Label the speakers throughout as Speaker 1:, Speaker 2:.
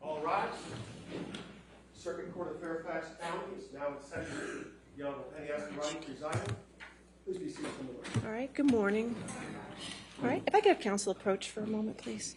Speaker 1: All rise. Circuit Court of Fairfax County is now in session. The Honorable Penny Aston presiding. Please be seated from the board.
Speaker 2: All right, good morning. All right, if I could have counsel approach for a moment, please.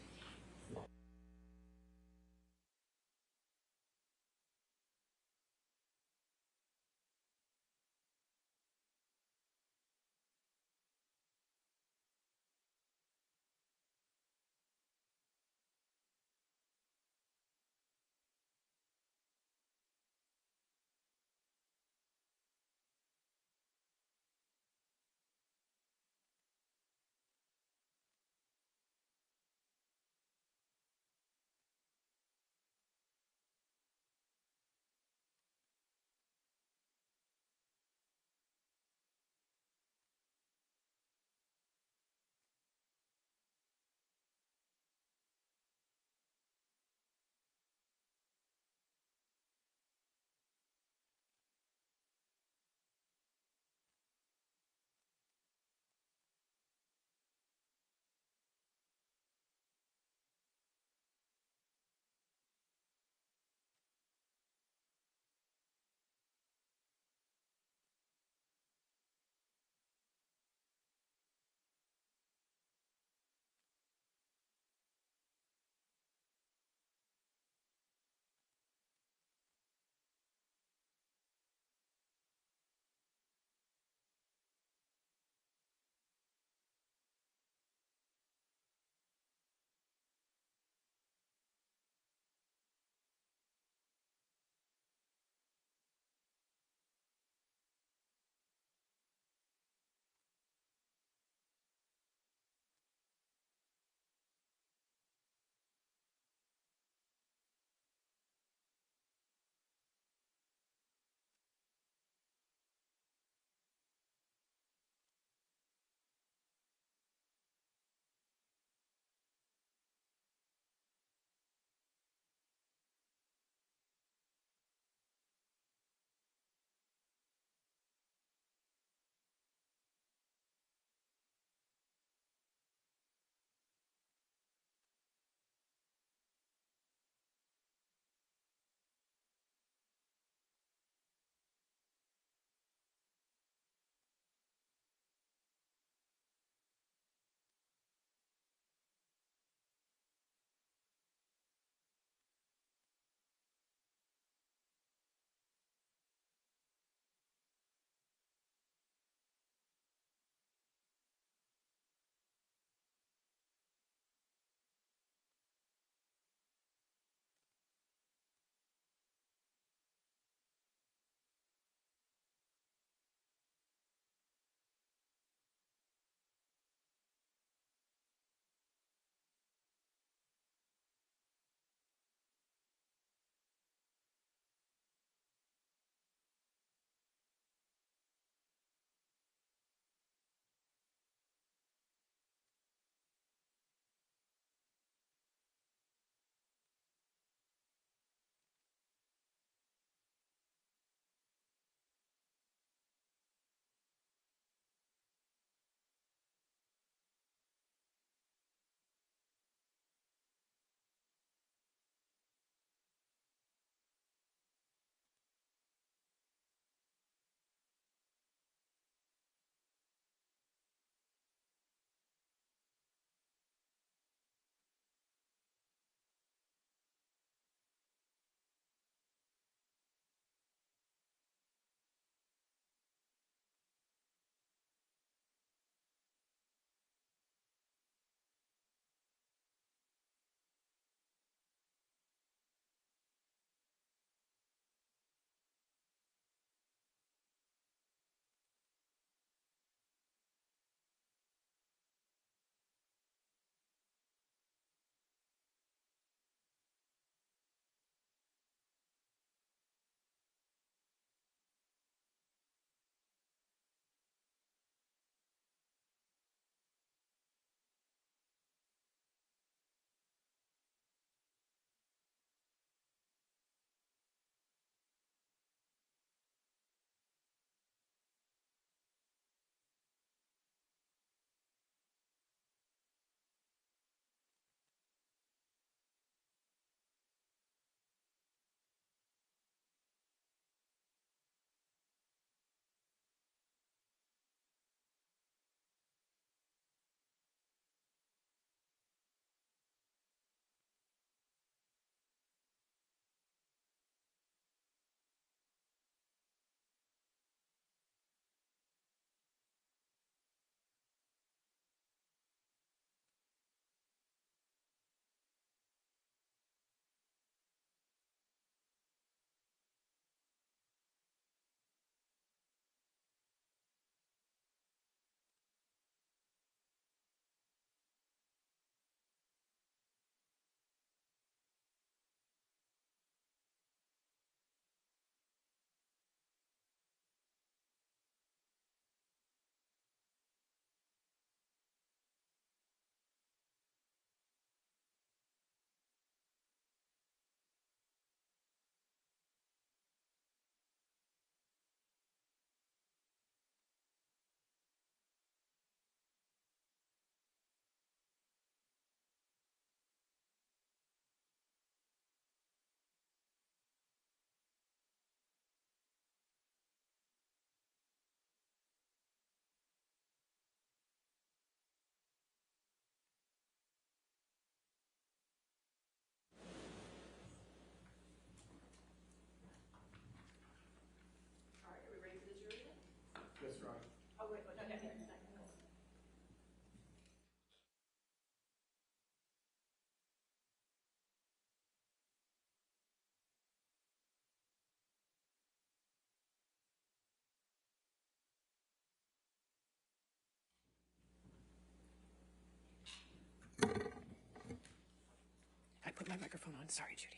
Speaker 2: my microphone on. Sorry, Judy.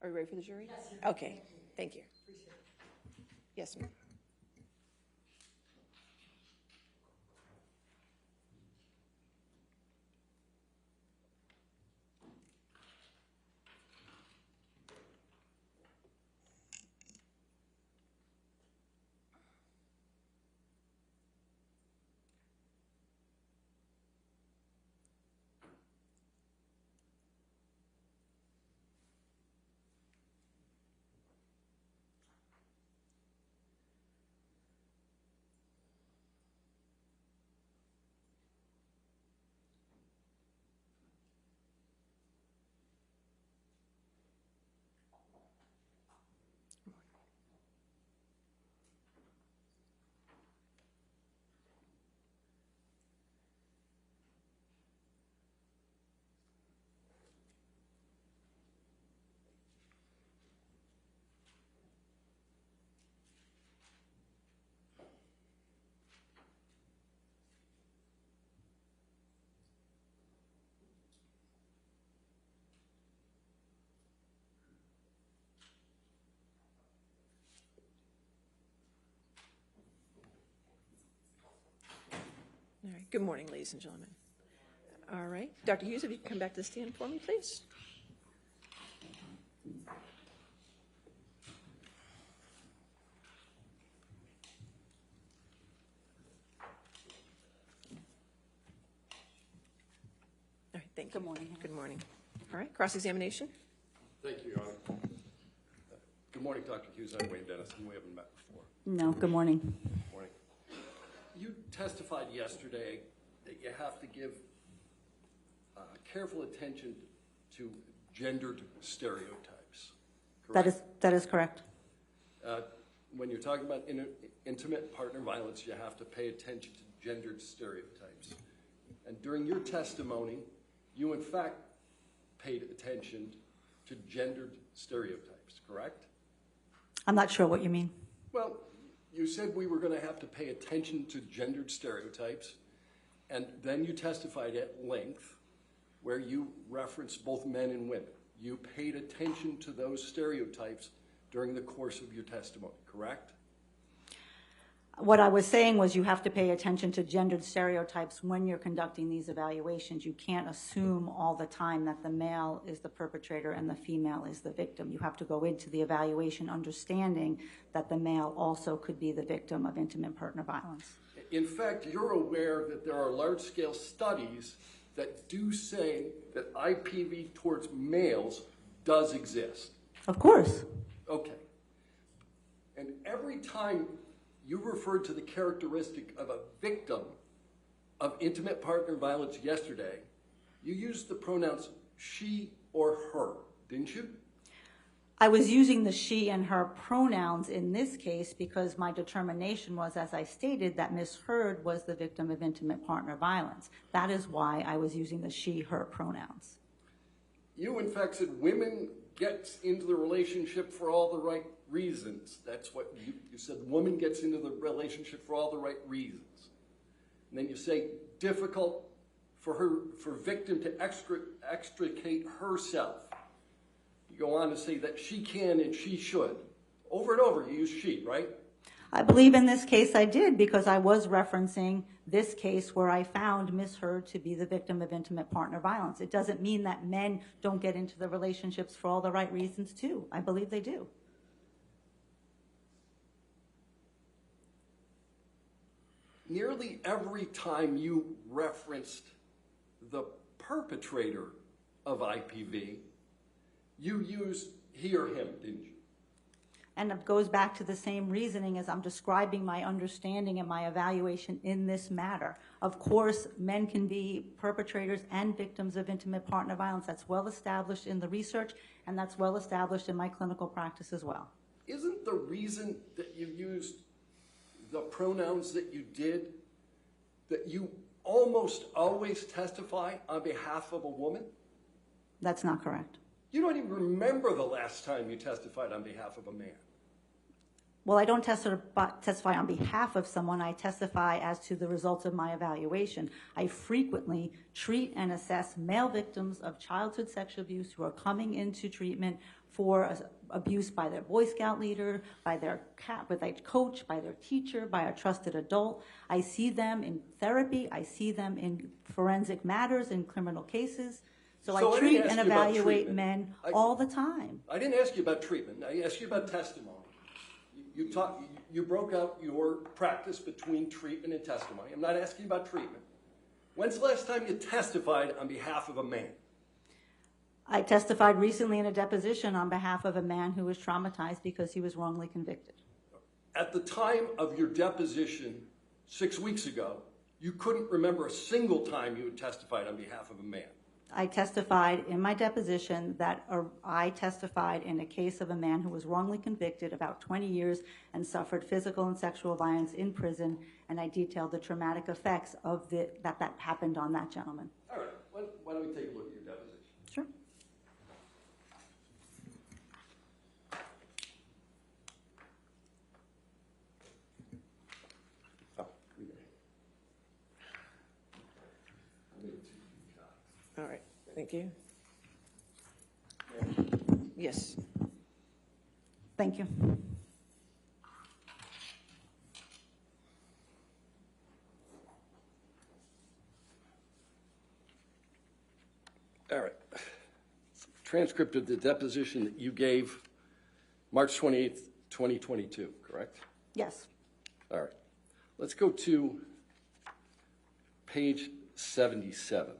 Speaker 2: Are you ready for the jury? Yes. Okay, thank you. Appreciate it. Yes, ma'am. All right. Good morning, ladies and gentlemen. All right. Dr. Hughes, if you can come back to the stand for me, please. All right. Thank you.
Speaker 3: Good morning.
Speaker 2: Good morning. All right. Cross-examination.
Speaker 4: Thank you, Your Honor. Good morning, Dr. Hughes. I'm Wayne Dennison. We haven't met before.
Speaker 3: No, good morning.
Speaker 4: Good morning. You testified yesterday that you have to give careful attention to gendered stereotypes, correct?
Speaker 3: That is correct.
Speaker 4: When you're talking about intimate partner violence, you have to pay attention to gendered stereotypes. And during your testimony, you in fact paid attention to gendered stereotypes, correct?
Speaker 3: I'm not sure what you mean.
Speaker 4: Well, you said we were going to have to pay attention to gendered stereotypes, and then you testified at length where you referenced both men and women. You paid attention to those stereotypes during the course of your testimony, correct?
Speaker 3: What I was saying was you have to pay attention to gendered stereotypes when you're conducting these evaluations. You can't assume all the time that the male is the perpetrator and the female is the victim. You have to go into the evaluation understanding that the male also could be the victim of intimate partner violence.
Speaker 4: In fact, you're aware that there are large-scale studies that do say that IPV towards males does exist.
Speaker 3: Of course.
Speaker 4: Okay. And every time you referred to the characteristic of a victim of intimate partner violence yesterday, you used the pronouns she or her, didn't you?
Speaker 3: I was using the she and her pronouns in this case because my determination was, as I stated, that Ms. Hurd was the victim of intimate partner violence. That is why I was using the she, her pronouns.
Speaker 4: You, in fact, said women get into the relationship for all the right reasons. That's what you said. The woman gets into the relationship for all the right reasons. And then you say difficult for victim to extricate herself. You go on to say that she can and she should. Over and over, you use she, right?
Speaker 3: I believe in this case I did because I was referencing this case where I found Ms. Hurd to be the victim of intimate partner violence. It doesn't mean that men don't get into the relationships for all the right reasons too. I believe they do.
Speaker 4: Nearly every time you referenced the perpetrator of IPV, you used he or him, didn't you?
Speaker 3: And it goes back to the same reasoning as I'm describing my understanding and my evaluation in this matter. Of course, men can be perpetrators and victims of intimate partner violence. That's well established in the research, and that's well established in my clinical practice as well.
Speaker 4: Isn't the reason that you used the pronouns that you did that you almost always testify on behalf of a woman?
Speaker 3: That's not correct.
Speaker 4: You don't even remember the last time you testified on behalf of a man.
Speaker 3: Well, I don't testify on behalf of someone. I testify as to the results of my evaluation. I frequently treat and assess male victims of childhood sexual abuse who are coming into treatment for abuse by their Boy Scout leader, by their coach, by their teacher, by a trusted adult. I see them in therapy. I see them in forensic matters, in criminal cases. So I treat and evaluate men all the time.
Speaker 4: I didn't ask you about treatment. I asked you about testimony. You broke out your practice between treatment and testimony. I'm not asking about treatment. When's the last time you testified on behalf of a man?
Speaker 3: I testified recently in a deposition on behalf of a man who was traumatized because he was wrongly convicted.
Speaker 4: At the time of your deposition 6 weeks ago, you couldn't remember a single time you had testified on behalf of a man.
Speaker 3: I testified in my deposition that I testified in a case of a man who was wrongly convicted about 20 years and suffered physical and sexual violence in prison, and I detailed the traumatic effects of that happened on that gentleman.
Speaker 4: All right, why don't we take a look at your deposition?
Speaker 3: Sure.
Speaker 2: All right, thank you. Yes.
Speaker 3: Thank you.
Speaker 4: All right. Transcript of the deposition that you gave March 28th, 2022, correct?
Speaker 3: Yes.
Speaker 4: All right. Let's go to page 77.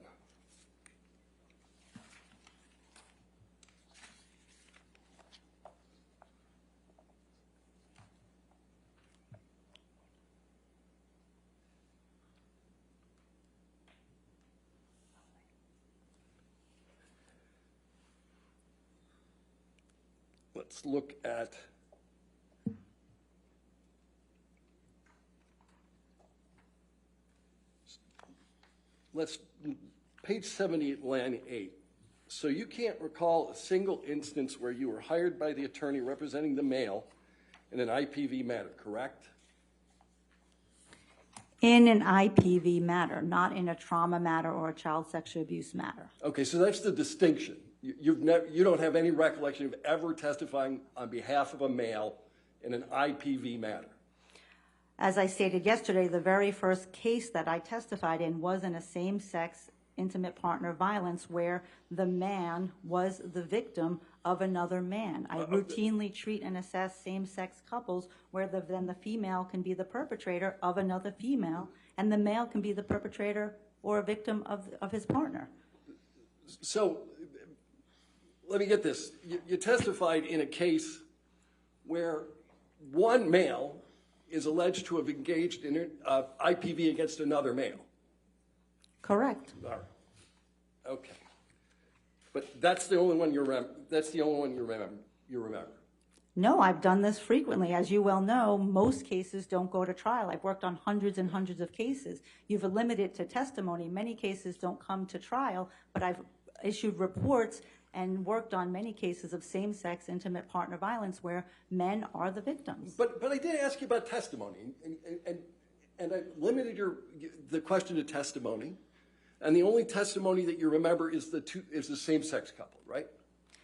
Speaker 4: Let's look at page 78, line 8. So you can't recall a single instance where you were hired by the attorney representing the male in an IPV matter, correct?
Speaker 3: In an IPV matter, not in a trauma matter or a child sexual abuse matter.
Speaker 4: Okay, so that's the distinction. You don't have any recollection of ever testifying on behalf of a male in an IPV matter.
Speaker 3: As I stated yesterday, the very first case that I testified in was in a same-sex intimate partner violence where the man was the victim of another man. I routinely treat and assess same-sex couples where then the female can be the perpetrator of another female, and the male can be the perpetrator or a victim of his partner.
Speaker 4: So let me get this. You testified in a case where one male is alleged to have engaged in IPV against another male.
Speaker 3: Correct.
Speaker 4: All right. Okay. But that's the only one you remember. That's the only one you remember.
Speaker 3: No, I've done this frequently. As you well know, most cases don't go to trial. I've worked on hundreds and hundreds of cases. You've limited to testimony. Many cases don't come to trial, but I've issued reports and worked on many cases of same-sex intimate partner violence where men are the victims.
Speaker 4: But I did ask you about testimony, and I limited the question to testimony, and the only testimony that you remember is the same-sex couple, right?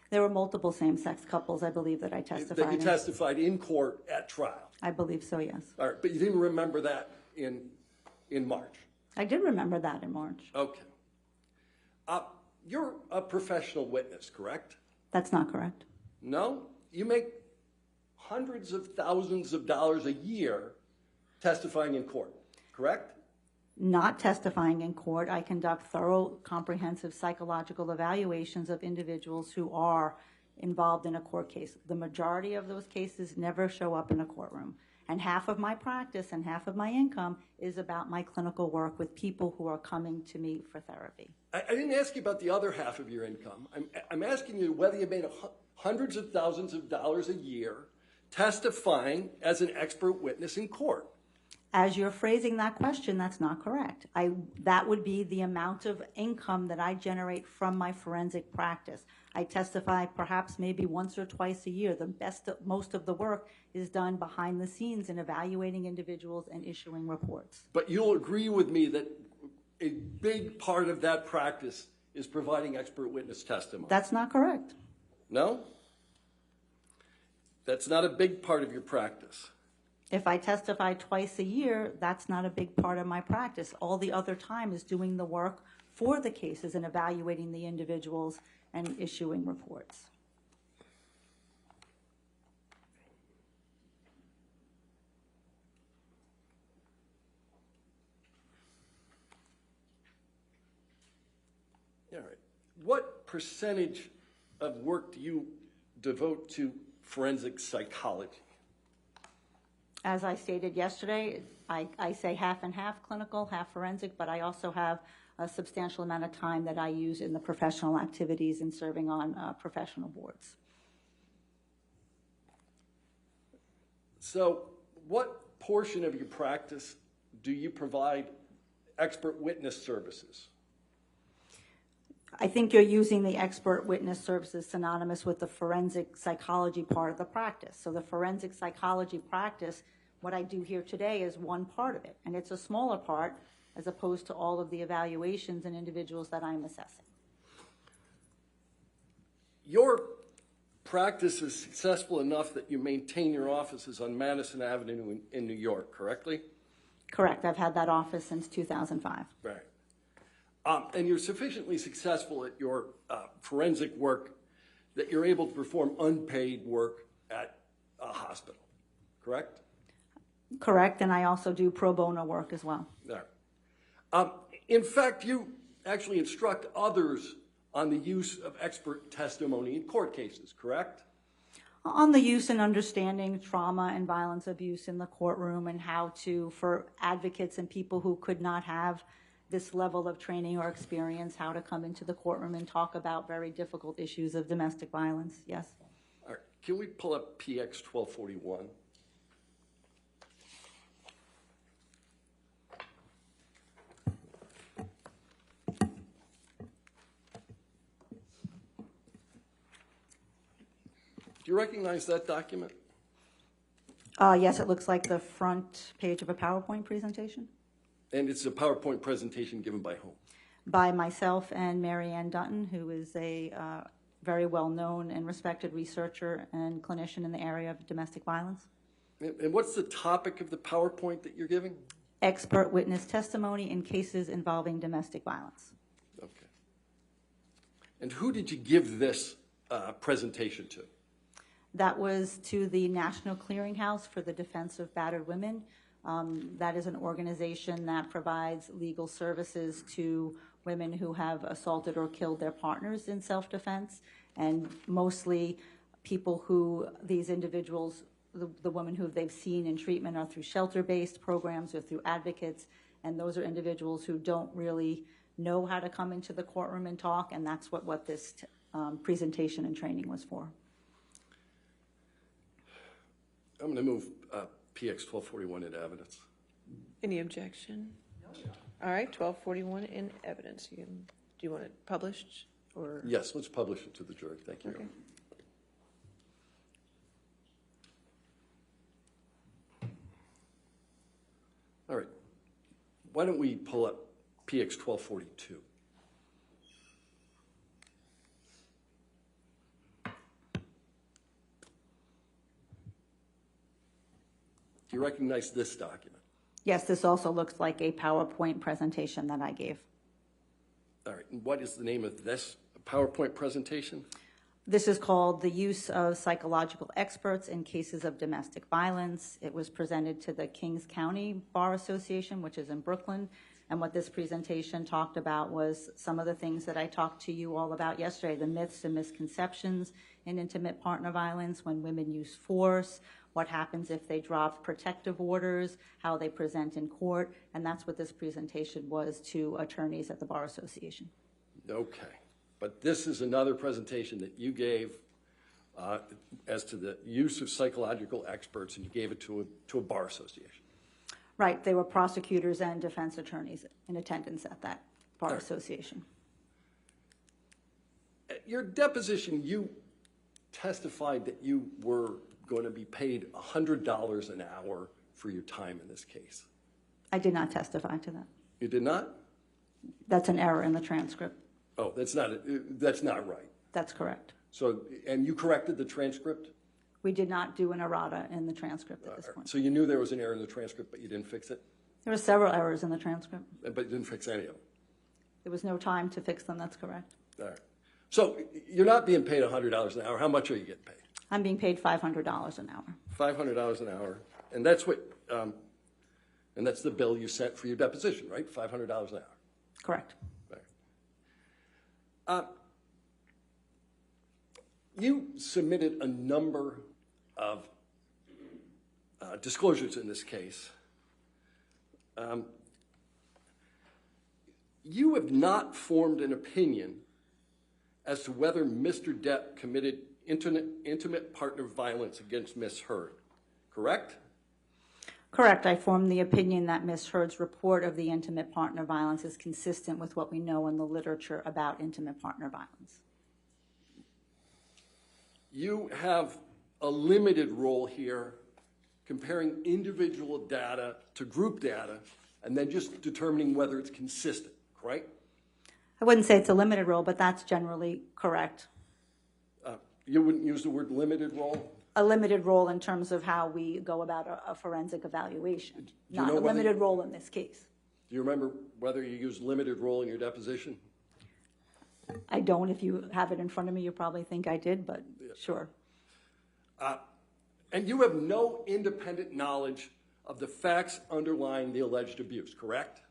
Speaker 3: There were multiple same-sex couples, I believe, that I testified
Speaker 4: That you testified in court at trial.
Speaker 3: I believe so, yes.
Speaker 4: All right, but you didn't remember that in March.
Speaker 3: I did remember that in March.
Speaker 4: Okay. You're a professional witness, correct?
Speaker 3: That's not correct.
Speaker 4: No? You make hundreds of thousands of dollars a year testifying in court, correct?
Speaker 3: Not testifying in court. I conduct thorough, comprehensive psychological evaluations of individuals who are involved in a court case. The majority of those cases never show up in a courtroom. And half of my practice and half of my income is about my clinical work with people who are coming to me for therapy.
Speaker 4: I didn't ask you about the other half of your income. I'm asking you whether you made hundreds of thousands of dollars a year testifying as an expert witness in court.
Speaker 3: As you're phrasing that question, that's not correct. That would be the amount of income that I generate from my forensic practice. I testify perhaps maybe once or twice a year. Most of the work is done behind the scenes in evaluating individuals and issuing reports.
Speaker 4: But you'll agree with me that a big part of that practice is providing expert witness testimony.
Speaker 3: That's not correct.
Speaker 4: No? That's not a big part of your practice.
Speaker 3: If I testify twice a year, that's not a big part of my practice. All the other time is doing the work for the cases and evaluating the individuals and issuing reports.
Speaker 4: All right. What percentage of work do you devote to forensic psychology?
Speaker 3: As I stated yesterday, I say half and half clinical, half forensic, but I also have a substantial amount of time that I use in the professional activities and serving on professional boards.
Speaker 4: So what portion of your practice do you provide expert witness services?
Speaker 3: I think you're using the expert witness services synonymous with the forensic psychology part of the practice. So the forensic psychology practice, what I do here today is one part of it, and it's a smaller part as opposed to all of the evaluations and individuals that I'm assessing.
Speaker 4: Your practice is successful enough that you maintain your offices on Madison Avenue in New York, correctly?
Speaker 3: Correct. I've had that office since 2005.
Speaker 4: Right. And you're sufficiently successful at your forensic work that you're able to perform unpaid work at a hospital, correct?
Speaker 3: Correct, and I also do pro bono work as well.
Speaker 4: All right. In fact, you actually instruct others on the use of expert testimony in court cases, correct?
Speaker 3: On the use and understanding trauma and violence abuse in the courtroom and how to, for advocates and people who could not have this level of training or experience, how to come into the courtroom and talk about very difficult issues of domestic violence, yes.
Speaker 4: All right. Can we pull up PX 1241? Do you recognize that document?
Speaker 3: Yes, it looks like the front page of a PowerPoint presentation.
Speaker 4: And it's a PowerPoint presentation given by whom?
Speaker 3: By myself and Mary Ann Dutton, who is a very well-known and respected researcher and clinician in the area of domestic violence.
Speaker 4: And what's the topic of the PowerPoint that you're giving?
Speaker 3: Expert witness testimony in cases involving domestic violence.
Speaker 4: Okay. And who did you give this presentation to?
Speaker 3: That was to the National Clearinghouse for the Defense of Battered Women. That is an organization that provides legal services to women who have assaulted or killed their partners in self-defense, and mostly people who these individuals, the women who they've seen in treatment are through shelter-based programs or through advocates, and those are individuals who don't really know how to come into the courtroom and talk, and that's what this presentation and training was for.
Speaker 4: I'm going to move PX 1241 into evidence.
Speaker 2: Any objection? All right, 1241 in evidence. Do you want it published or?
Speaker 4: Yes, let's publish it to the jury. Thank you.
Speaker 2: Okay.
Speaker 4: All right. Why don't we pull up PX 1242? Do you recognize this document?
Speaker 3: Yes, this also looks like a PowerPoint presentation that I gave.
Speaker 4: All right. And what is the name of this PowerPoint presentation?
Speaker 3: This is called The Use of Psychological Experts in Cases of Domestic Violence. It was presented to the Kings County Bar Association, which is in Brooklyn, And what this presentation talked about was some of the things that I talked to you all about yesterday, the myths and misconceptions in intimate partner violence, when women use force, what happens if they drop protective orders, how they present in court, and that's what this presentation was to attorneys at the Bar Association.
Speaker 4: Okay, but this is another presentation that you gave as to the use of psychological experts, and you gave it to a bar association.
Speaker 3: Right, they were prosecutors and defense attorneys in attendance at that bar association.
Speaker 4: At your deposition, you testified that you were going to be paid $100 an hour for your time in this case.
Speaker 3: I did not testify to that.
Speaker 4: You did not?
Speaker 3: That's an error in the transcript.
Speaker 4: Oh, that's not right.
Speaker 3: That's correct.
Speaker 4: So, and you corrected the transcript?
Speaker 3: We did not do an errata in the transcript at this point.
Speaker 4: So you knew there was an error in the transcript, but you didn't fix it?
Speaker 3: There were several errors in the transcript.
Speaker 4: But you didn't fix any of them?
Speaker 3: There was no time to fix them, that's correct.
Speaker 4: All right. So you're not being paid $100 an hour. How much are you getting paid?
Speaker 3: I'm being paid $500 an hour.
Speaker 4: $500 an hour. And that's what, and that's the bill you sent for your deposition, right? $500 an hour.
Speaker 3: Correct.
Speaker 4: Right. You submitted a number of disclosures in this case. You have not formed an opinion as to whether Mr. Depp committed intimate partner violence against Ms. Heard, correct?
Speaker 3: Correct. I formed the opinion that Ms. Heard's report of the intimate partner violence is consistent with what we know in the literature about intimate partner violence.
Speaker 4: You have a limited role here comparing individual data to group data and then just determining whether it's consistent, correct?
Speaker 3: I wouldn't say it's a limited role, but that's generally correct.
Speaker 4: You wouldn't use the word limited role?
Speaker 3: A limited role in terms of how we go about a forensic evaluation, not a limited role in this case.
Speaker 4: Do you remember whether you used limited role in your deposition?
Speaker 3: I don't. If you have it in front of me, you probably think I did, but sure.
Speaker 4: And you have no independent knowledge of the facts underlying the alleged abuse, correct?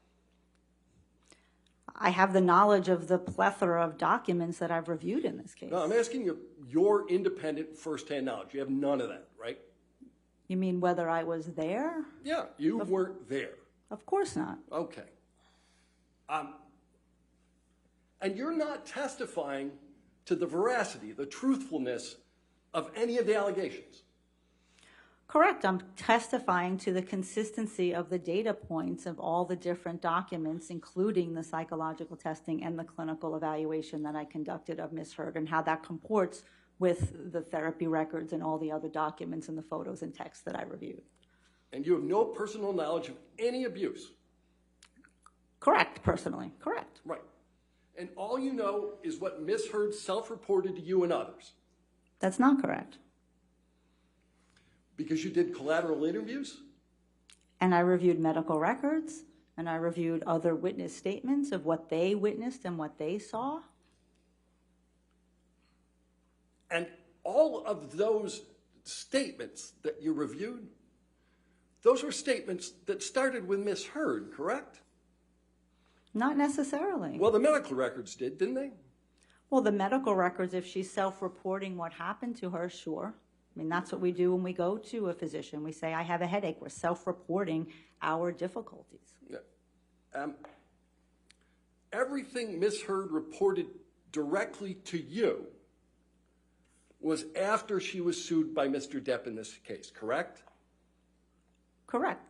Speaker 3: I have the knowledge of the plethora of documents that I've reviewed in this case.
Speaker 4: No, I'm asking you your independent firsthand knowledge. You have none of that, right?
Speaker 3: You mean whether I was there?
Speaker 4: Yeah, you weren't there.
Speaker 3: Of course not.
Speaker 4: Okay. And you're not testifying to the veracity, the truthfulness of any of the allegations.
Speaker 3: Correct. I'm testifying to the consistency of the data points of all the different documents, including the psychological testing and the clinical evaluation that I conducted of Ms. Heard, and how that comports with the therapy records and all the other documents and the photos and texts that I reviewed.
Speaker 4: And you have no personal knowledge of any abuse.
Speaker 3: Correct, personally. Correct.
Speaker 4: Right. And all you know is what Ms. Heard self-reported to you and others.
Speaker 3: That's not correct.
Speaker 4: Because you did collateral interviews?
Speaker 3: And I reviewed medical records, and I reviewed other witness statements of what they witnessed and what they saw.
Speaker 4: And all of those statements that you reviewed, those were statements that started with Ms. Heard, correct?
Speaker 3: Not necessarily.
Speaker 4: Well, the medical records did, didn't they?
Speaker 3: Well, the medical records, if she's self-reporting what happened to her, sure. I mean, that's what we do when we go to a physician. We say, I have a headache. We're self-reporting our difficulties.
Speaker 4: Yeah. Everything Ms. Heard reported directly to you was after she was sued by Mr. Depp in this case, correct?
Speaker 3: Correct.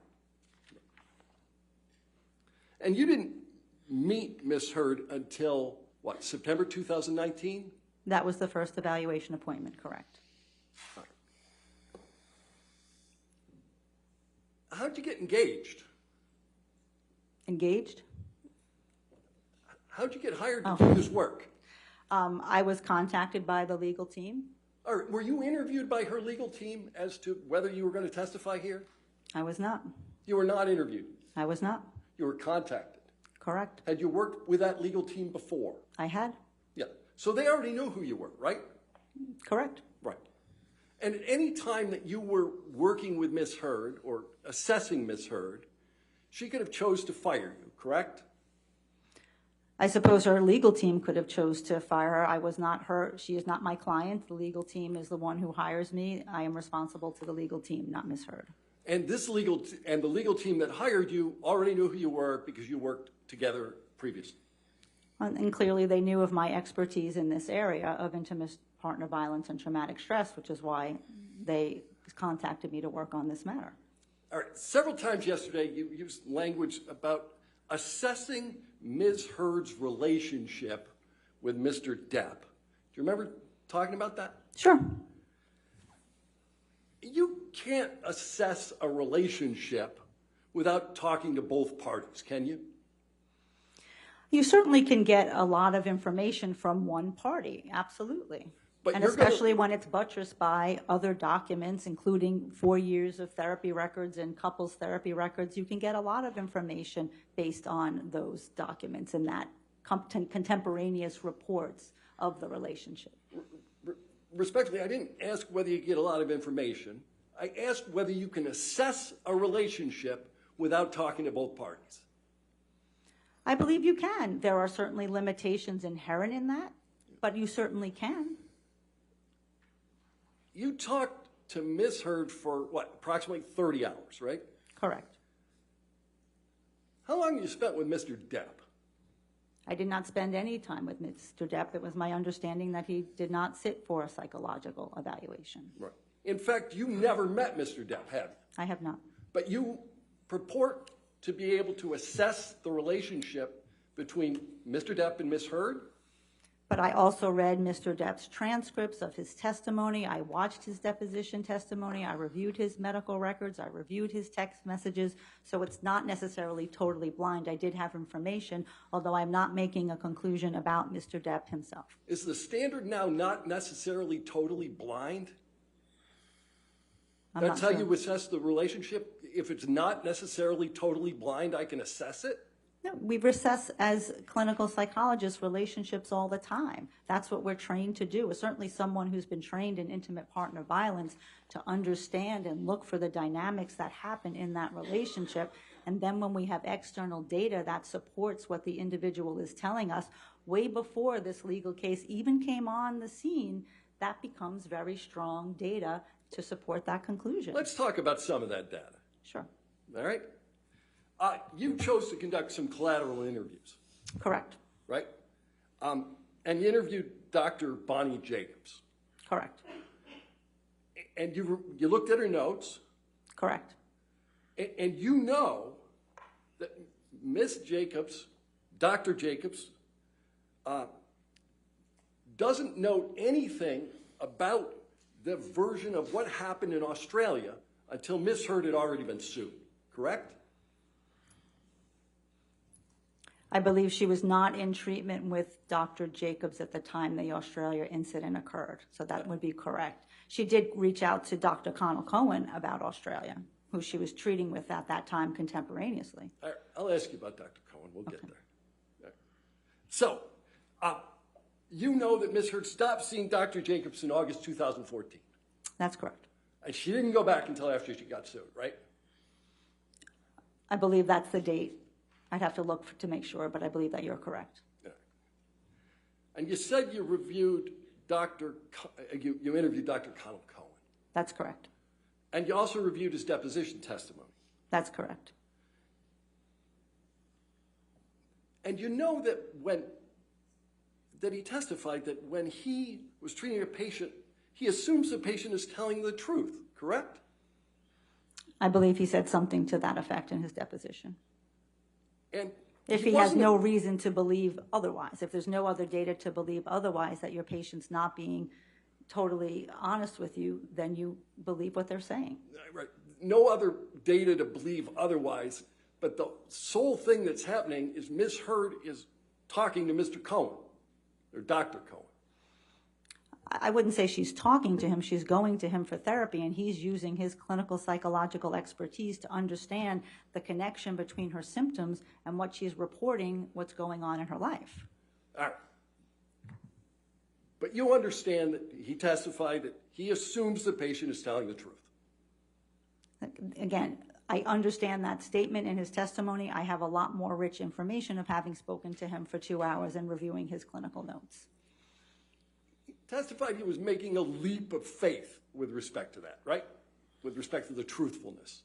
Speaker 4: And you didn't meet Ms. Heard until, what, September 2019?
Speaker 3: That was the first evaluation appointment, correct.
Speaker 4: How'd you get engaged?
Speaker 3: Engaged?
Speaker 4: How'd you get hired to do this work?
Speaker 3: I was contacted by the legal team.
Speaker 4: Or were you interviewed by her legal team as to whether you were going to testify here?
Speaker 3: I was not.
Speaker 4: You were not interviewed.
Speaker 3: I was not.
Speaker 4: You were contacted.
Speaker 3: Correct.
Speaker 4: Had you worked with that legal team before?
Speaker 3: I had.
Speaker 4: Yeah. So they already knew who you were, right?
Speaker 3: Correct.
Speaker 4: Right. And at any time that you were working with Ms. Heard or assessing Ms. Heard, she could have chose to fire you, correct?
Speaker 3: I suppose her legal team could have chose to fire her. I was not her. She is not my client. The legal team is the one who hires me. I am responsible to the legal team, not Ms. Heard.
Speaker 4: And the legal team that hired you already knew who you were because you worked together previously.
Speaker 3: And clearly they knew of my expertise in this area of intimate partner violence and traumatic stress, which is why they contacted me to work on this matter.
Speaker 4: All right, several times yesterday you used language about assessing Ms. Heard's relationship with Mr. Depp. Do you remember talking about that?
Speaker 3: Sure.
Speaker 4: You can't assess a relationship without talking to both parties, can you?
Speaker 3: You certainly can get a lot of information from one party, absolutely.
Speaker 4: But
Speaker 3: And especially when it's buttressed by other documents, including 4 years of therapy records and couples therapy records, you can get a lot of information based on those documents and that contemporaneous reports of the relationship.
Speaker 4: Respectfully, I didn't ask whether you get a lot of information. I asked whether you can assess a relationship without talking to both parties.
Speaker 3: I believe you can. There are certainly limitations inherent in that, but you certainly can.
Speaker 4: You talked to Ms. Heard for, what, approximately 30 hours, right?
Speaker 3: Correct.
Speaker 4: How long you spent with Mr. Depp?
Speaker 3: I did not spend any time with Mr. Depp. It was my understanding that he did not sit for a psychological evaluation.
Speaker 4: Right. In fact, you never met Mr. Depp, have you?
Speaker 3: I have not.
Speaker 4: But you purport to be able to assess the relationship between Mr. Depp and Ms. Heard?
Speaker 3: But I also read Mr. Depp's transcripts of his testimony. I watched his deposition testimony. I reviewed his medical records. I reviewed his text messages. So it's not necessarily totally blind. I did have information, although I'm not making a conclusion about Mr. Depp himself.
Speaker 4: Is the standard now not necessarily totally blind? That's how you assess the relationship? If it's not necessarily totally blind, I can assess it?
Speaker 3: No, we assess as clinical psychologists relationships all the time. That's what we're trained to do. Certainly someone who's been trained in intimate partner violence to understand and look for the dynamics that happen in that relationship. And then when we have external data that supports what the individual is telling us, way before this legal case even came on the scene, that becomes very strong data to support that conclusion.
Speaker 4: Let's talk about some of that data.
Speaker 3: Sure.
Speaker 4: All right? You chose to conduct some collateral interviews.
Speaker 3: Correct.
Speaker 4: Right? And you interviewed Dr. Bonnie Jacobs.
Speaker 3: Correct.
Speaker 4: And you looked at her notes.
Speaker 3: Correct.
Speaker 4: And you know that Miss Jacobs, Dr. Jacobs, doesn't know anything about the version of what happened in Australia until Miss Heard had already been sued. Correct?
Speaker 3: I believe she was not in treatment with Dr. Jacobs at the time the Australia incident occurred, so that would be correct. She did reach out to Dr. Connell Cohen about Australia, who she was treating with at that time contemporaneously.
Speaker 4: All right, I'll ask you about Dr. Cohen. We'll get there. All right. So, you know that Ms. Heard stopped seeing Dr. Jacobs in August 2014.
Speaker 3: That's correct.
Speaker 4: And she didn't go back until after she got sued, right?
Speaker 3: I believe that's the date. I'd have to look to make sure, but I believe that you're correct.
Speaker 4: Yeah. And you said you reviewed you interviewed Dr. Connell Cohen.
Speaker 3: That's correct.
Speaker 4: And you also reviewed his deposition testimony.
Speaker 3: That's correct.
Speaker 4: And you know that he testified that when he was treating a patient, he assumes the patient is telling the truth, correct?
Speaker 3: I believe he said something to that effect in his deposition.
Speaker 4: And
Speaker 3: if he has no reason to believe otherwise, if there's no other data to believe otherwise, that your patient's not being totally honest with you, then you believe what they're saying.
Speaker 4: Right. No other data to believe otherwise, but the sole thing that's happening is Ms. Heard is talking to Mr. Cohen, or Dr. Cohen.
Speaker 3: I wouldn't say she's talking to him. She's going to him for therapy, and he's using his clinical psychological expertise to understand the connection between her symptoms and what she's reporting, what's going on in her life.
Speaker 4: All right. But you understand that he testified that he assumes the patient is telling the truth.
Speaker 3: Again, I understand that statement in his testimony. I have a lot more rich information of having spoken to him for 2 hours and reviewing his clinical notes.
Speaker 4: He testified he was making a leap of faith with respect to that, right? With respect to the truthfulness.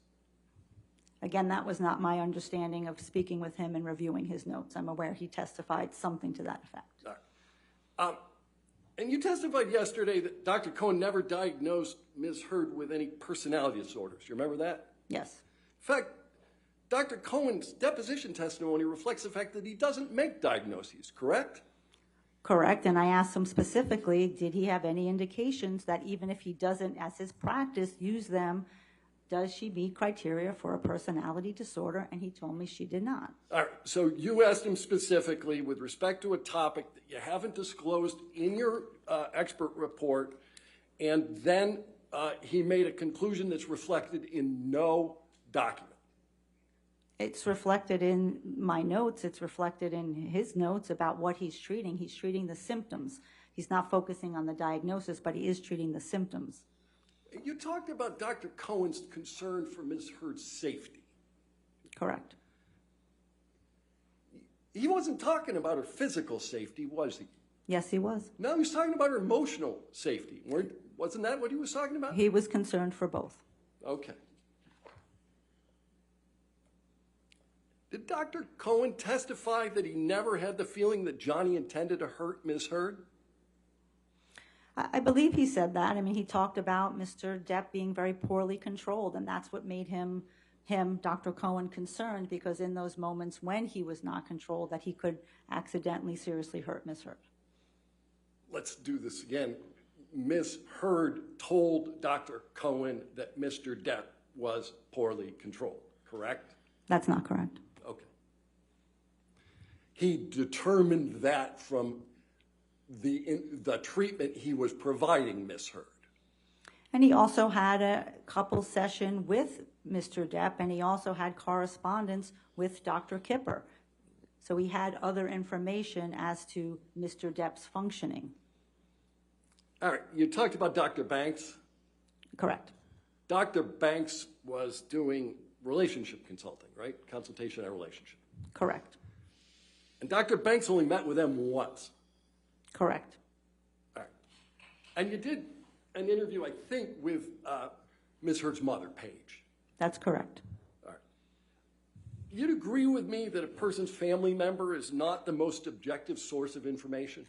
Speaker 3: Again, that was not my understanding of speaking with him and reviewing his notes. I'm aware he testified something to that effect.
Speaker 4: All right. And you testified yesterday that Dr. Cohen never diagnosed Ms. Heard with any personality disorders. You remember that?
Speaker 3: Yes.
Speaker 4: In fact, Dr. Cohen's deposition testimony reflects the fact that he doesn't make diagnoses, correct?
Speaker 3: Correct, and I asked him specifically, did he have any indications that even if he doesn't, as his practice, use them, does she meet criteria for a personality disorder? And he told me she did not.
Speaker 4: All right, so you asked him specifically with respect to a topic that you haven't disclosed in your expert report, and then he made a conclusion that's reflected in no document.
Speaker 3: It's reflected in my notes. It's reflected in his notes about what he's treating. He's treating the symptoms. He's not focusing on the diagnosis, but he is treating the symptoms.
Speaker 4: You talked about Dr. Cohen's concern for Ms. Heard's safety.
Speaker 3: Correct.
Speaker 4: He wasn't talking about her physical safety, was he?
Speaker 3: Yes, he was.
Speaker 4: No, he was talking about her emotional safety. Wasn't that what he was talking about?
Speaker 3: He was concerned for both.
Speaker 4: Okay. Did Dr. Cohen testify that he never had the feeling that Johnny intended to hurt Ms. Heard?
Speaker 3: I believe he said that. I mean, he talked about Mr. Depp being very poorly controlled, and that's what made him, Dr. Cohen, concerned, because in those moments when he was not controlled, that he could accidentally seriously hurt Ms. Heard.
Speaker 4: Let's do this again. Ms. Heard told Dr. Cohen that Mr. Depp was poorly controlled, correct?
Speaker 3: That's not correct.
Speaker 4: Okay. He determined that from the treatment he was providing Ms. Heard.
Speaker 3: And he also had a couple session with Mr. Depp, and he also had correspondence with Dr. Kipper. So he had other information as to Mr. Depp's functioning.
Speaker 4: All right, you talked about Dr. Banks.
Speaker 3: Correct.
Speaker 4: Dr. Banks was doing relationship consulting, right? Consultation and relationship.
Speaker 3: Correct.
Speaker 4: And Dr. Banks only met with them once.
Speaker 3: Correct.
Speaker 4: All right. And you did an interview, I think, with Ms. Heard's mother, Paige.
Speaker 3: That's correct.
Speaker 4: All right. You'd agree with me that a person's family member is not the most objective source of information?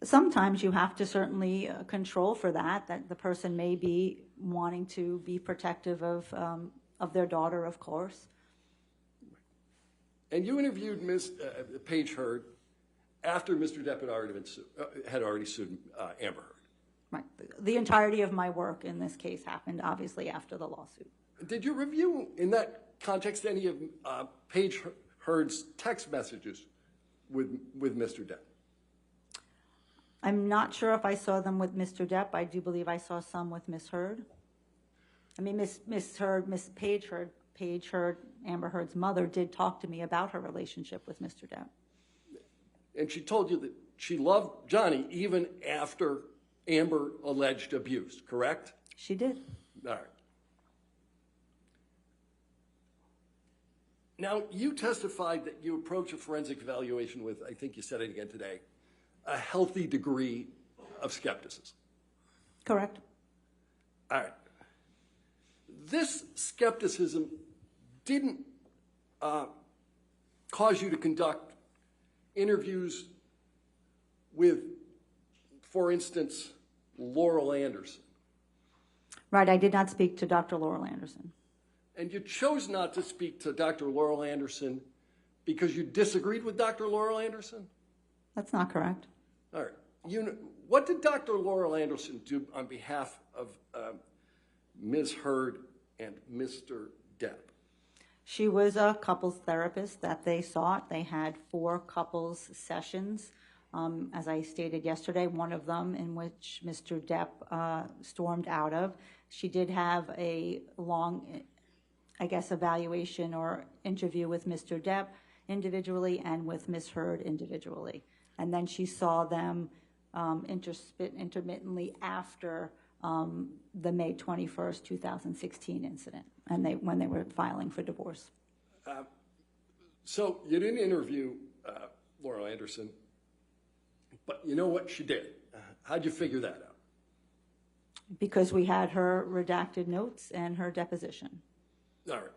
Speaker 3: Sometimes you have to certainly control for that the person may be wanting to be protective of their daughter, of course.
Speaker 4: And you interviewed Ms. Paige Heard after Mr. Depp had already sued Amber Heard.
Speaker 3: Right. The entirety of my work in this case happened, obviously, after the lawsuit.
Speaker 4: Did you review, in that context, any of Paige Heard's text messages with Mr. Depp?
Speaker 3: I'm not sure if I saw them with Mr. Depp. I do believe I saw some with Ms. Heard. I mean, Miss Paige Heard, Amber Heard's mother, did talk to me about her relationship with Mr. Depp.
Speaker 4: And she told you that she loved Johnny even after Amber alleged abuse, correct?
Speaker 3: She did.
Speaker 4: All right. Now, you testified that you approach a forensic evaluation with, I think you said it again today, a healthy degree of skepticism.
Speaker 3: Correct.
Speaker 4: All right. This skepticism didn't cause you to conduct interviews with, for instance, Laurel Anderson.
Speaker 3: Right, I did not speak to Dr. Laurel Anderson.
Speaker 4: And you chose not to speak to Dr. Laurel Anderson because you disagreed with Dr. Laurel Anderson?
Speaker 3: That's not correct.
Speaker 4: All right. What did Dr. Laurel Anderson do on behalf of Ms. Heard and Mr. Depp?
Speaker 3: She was a couples therapist that they sought. They had 4 couples sessions. As I stated yesterday, one of them in which Mr. Depp stormed out of. She did have a long, I guess, evaluation or interview with Mr. Depp individually and with Ms. Heard individually. And then she saw them intermittently after the May 21st, 2016 incident, and when they were filing for divorce.
Speaker 4: So you didn't interview Laura Anderson, but you know what she did. How'd you figure that out?
Speaker 3: Because we had her redacted notes and her deposition.
Speaker 4: All right.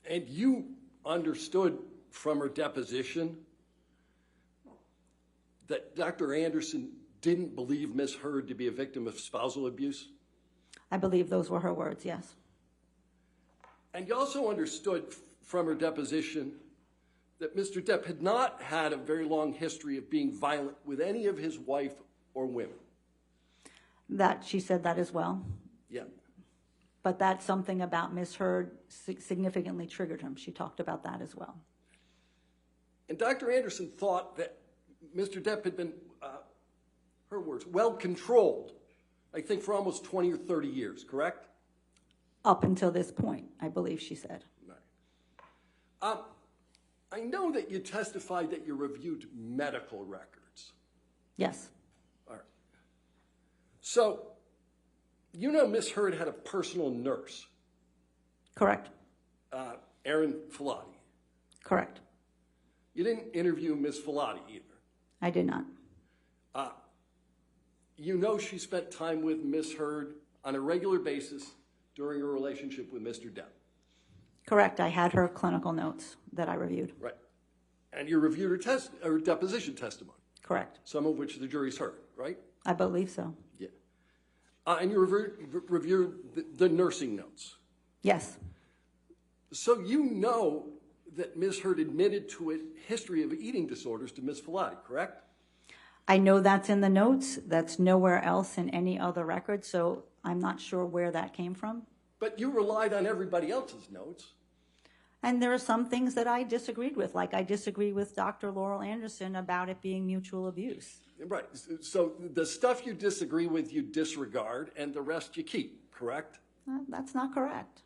Speaker 4: And you understood from her deposition that Dr. Anderson didn't believe Ms. Heard to be a victim of spousal abuse?
Speaker 3: I believe those were her words, yes.
Speaker 4: And you also understood from her deposition that Mr. Depp had not had a very long history of being violent with any of his wife or women.
Speaker 3: That she said that as well.
Speaker 4: Yeah.
Speaker 3: But that's something about Ms. Heard significantly triggered him. She talked about that as well.
Speaker 4: And Dr. Anderson thought that Mr. Depp had been, her words, well controlled, I think for almost 20 or 30 years, correct?
Speaker 3: Up until this point, I believe she said.
Speaker 4: Right. I know that you testified that you reviewed medical records.
Speaker 3: Yes.
Speaker 4: All right. So, you know Ms. Heard had a personal nurse.
Speaker 3: Correct.
Speaker 4: Erin Filati.
Speaker 3: Correct.
Speaker 4: You didn't interview Ms. Filati either.
Speaker 3: I did not.
Speaker 4: You know she spent time with Ms. Heard on a regular basis during her relationship with Mr. Depp.
Speaker 3: Correct. I had her clinical notes that I reviewed.
Speaker 4: Right. And you reviewed her deposition testimony.
Speaker 3: Correct.
Speaker 4: Some of which the jury's heard, right?
Speaker 3: I believe so.
Speaker 4: Yeah. And you reviewed the nursing notes.
Speaker 3: Yes.
Speaker 4: So you know that Ms. Heard admitted to a history of eating disorders to Ms. Filati, correct?
Speaker 3: I know that's in the notes. That's nowhere else in any other record, so I'm not sure where that came from.
Speaker 4: But you relied on everybody else's notes.
Speaker 3: And there are some things that I disagreed with, like I disagree with Dr. Laurel Anderson about it being mutual abuse.
Speaker 4: Right. So the stuff you disagree with, you disregard, and the rest you keep, correct?
Speaker 3: That's not correct.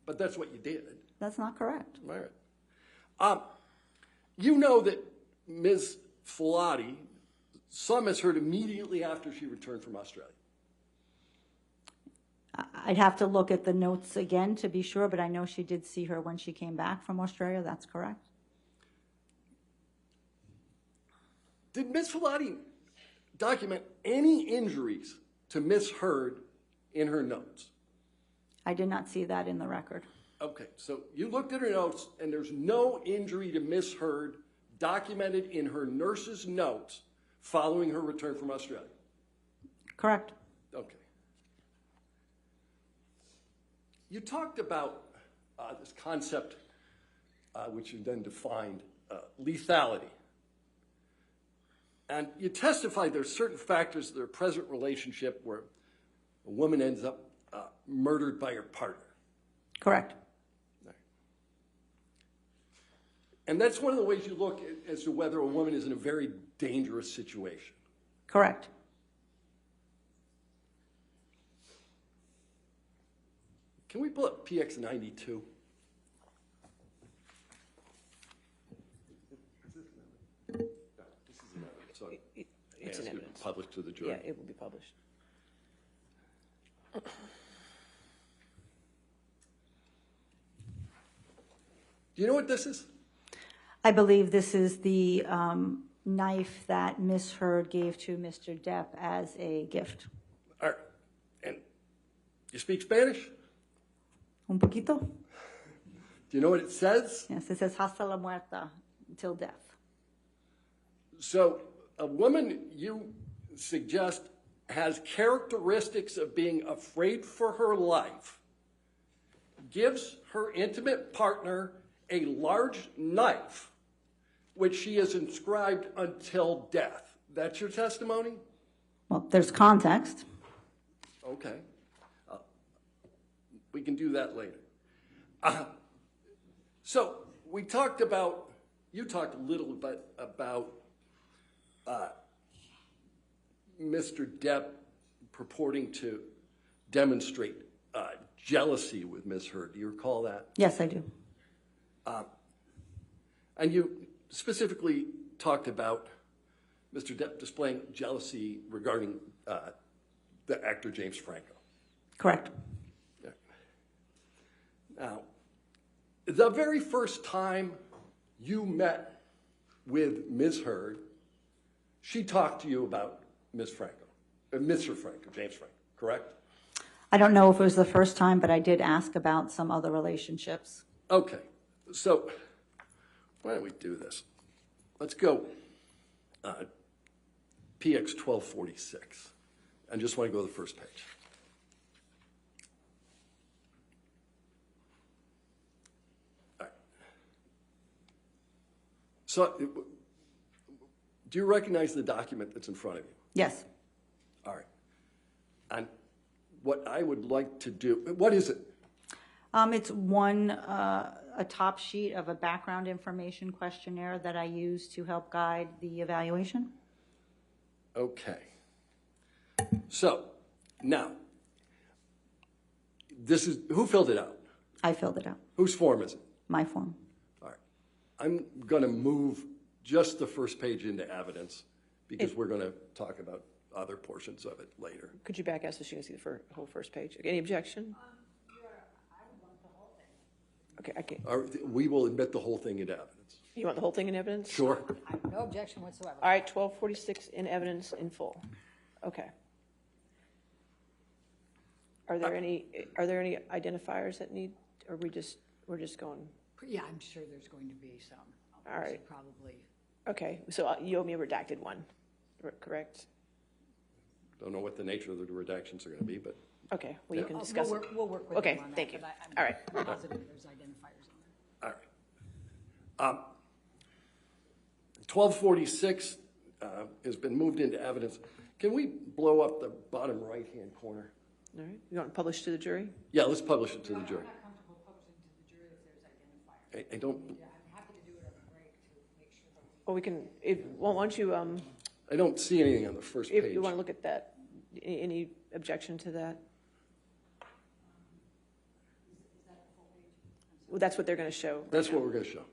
Speaker 4: But that's what you did.
Speaker 3: That's not correct.
Speaker 4: All right. You know that Ms. Filati saw Ms. Heard immediately after she returned from Australia.
Speaker 3: I'd have to look at the notes again to be sure, but I know she did see her when she came back from Australia. That's correct.
Speaker 4: Did Ms. Filati document any injuries to Ms. Heard in her notes?
Speaker 3: I did not see that in the record.
Speaker 4: Okay, so you looked at her notes, and there's no injury to Ms. Heard documented in her nurse's notes following her return from Australia?
Speaker 3: Correct.
Speaker 4: Okay. You talked about this concept, which you then defined, lethality. And you testified there's certain factors of their present relationship where a woman ends up murdered by her partner.
Speaker 3: Correct.
Speaker 4: And that's one of the ways you look as to whether a woman is in a very dangerous situation.
Speaker 3: Correct.
Speaker 4: Can we pull up PX92? So
Speaker 2: It's an evidence.
Speaker 4: Published to the jury.
Speaker 2: Yeah, it will be published.
Speaker 4: Do you know what this is?
Speaker 3: I believe this is the knife that Miss Heard gave to Mr. Depp as a gift.
Speaker 4: All right. And you speak Spanish?
Speaker 3: Un poquito?
Speaker 4: Do you know what it says?
Speaker 3: Yes, it says hasta la muerta, until death.
Speaker 4: So a woman you suggest has characteristics of being afraid for her life, gives her intimate partner a large knife, which she has inscribed until death. That's your testimony?
Speaker 3: Well, there's context.
Speaker 4: Okay. We can do that later. So we talked about, you talked a little bit about Mr. Depp purporting to demonstrate jealousy with Ms. Heard. Do you recall that?
Speaker 3: Yes, I do.
Speaker 4: And you specifically talked about Mr. Depp displaying jealousy regarding the actor James Franco.
Speaker 3: Correct.
Speaker 4: Yeah. Now, the very first time you met with Ms. Heard, she talked to you about Ms. Franco, Mr. Franco, James Franco, correct?
Speaker 3: I don't know if it was the first time, but I did ask about some other relationships.
Speaker 4: Okay, so why don't we do this? Let's go PX 1246. I just want to go to the first page. All right. So, do you recognize the document that's in front of you?
Speaker 3: Yes.
Speaker 4: All right. And what I would like to do, what is it?
Speaker 3: It's a top sheet of a background information questionnaire that I use to help guide the evaluation.
Speaker 4: Okay. So, now, this is, who filled it out?
Speaker 3: I filled it out,
Speaker 4: Whose form is it?
Speaker 3: my form.
Speaker 4: All right. I'm going to move just the first page into evidence because we're going to talk about other portions of it later.
Speaker 2: Could you back us so she can see the whole first page? Any objection? Okay, I can't.
Speaker 4: We will admit the whole thing into evidence.
Speaker 2: You want the whole thing in evidence?
Speaker 4: Sure.
Speaker 5: I have no objection whatsoever.
Speaker 2: All right, 1246 in evidence in full. Okay. Are there any identifiers that need, or we're just going?
Speaker 5: Yeah, I'm sure there's going to be some.
Speaker 2: All right.
Speaker 5: Probably.
Speaker 2: Okay, so you owe me a redacted one, correct?
Speaker 4: Don't know what the nature of the redactions are going to be, but
Speaker 2: Okay, well, you
Speaker 4: Yeah.
Speaker 2: can discuss it.
Speaker 5: We'll work with
Speaker 2: Okay,
Speaker 5: you on that.
Speaker 2: thank you.
Speaker 5: But
Speaker 2: All right.
Speaker 5: I'm positive there's identifiers on there.
Speaker 4: all right. 1246 has been moved into evidence. Can we blow up the bottom right-hand corner?
Speaker 2: All right, you want to publish to the jury?
Speaker 4: Yeah, let's publish it to the jury.
Speaker 5: I'm not comfortable publishing to the jury if there's identifiers.
Speaker 4: I don't.
Speaker 5: Yeah, I'm happy to do it on the break to make sure that we.
Speaker 2: Well, we can, why don't you,
Speaker 4: I don't see anything on the first
Speaker 2: if
Speaker 4: page.
Speaker 2: you want to look at that, any objection to that? Well, that's what they're going to show.
Speaker 4: That's what we're going to show.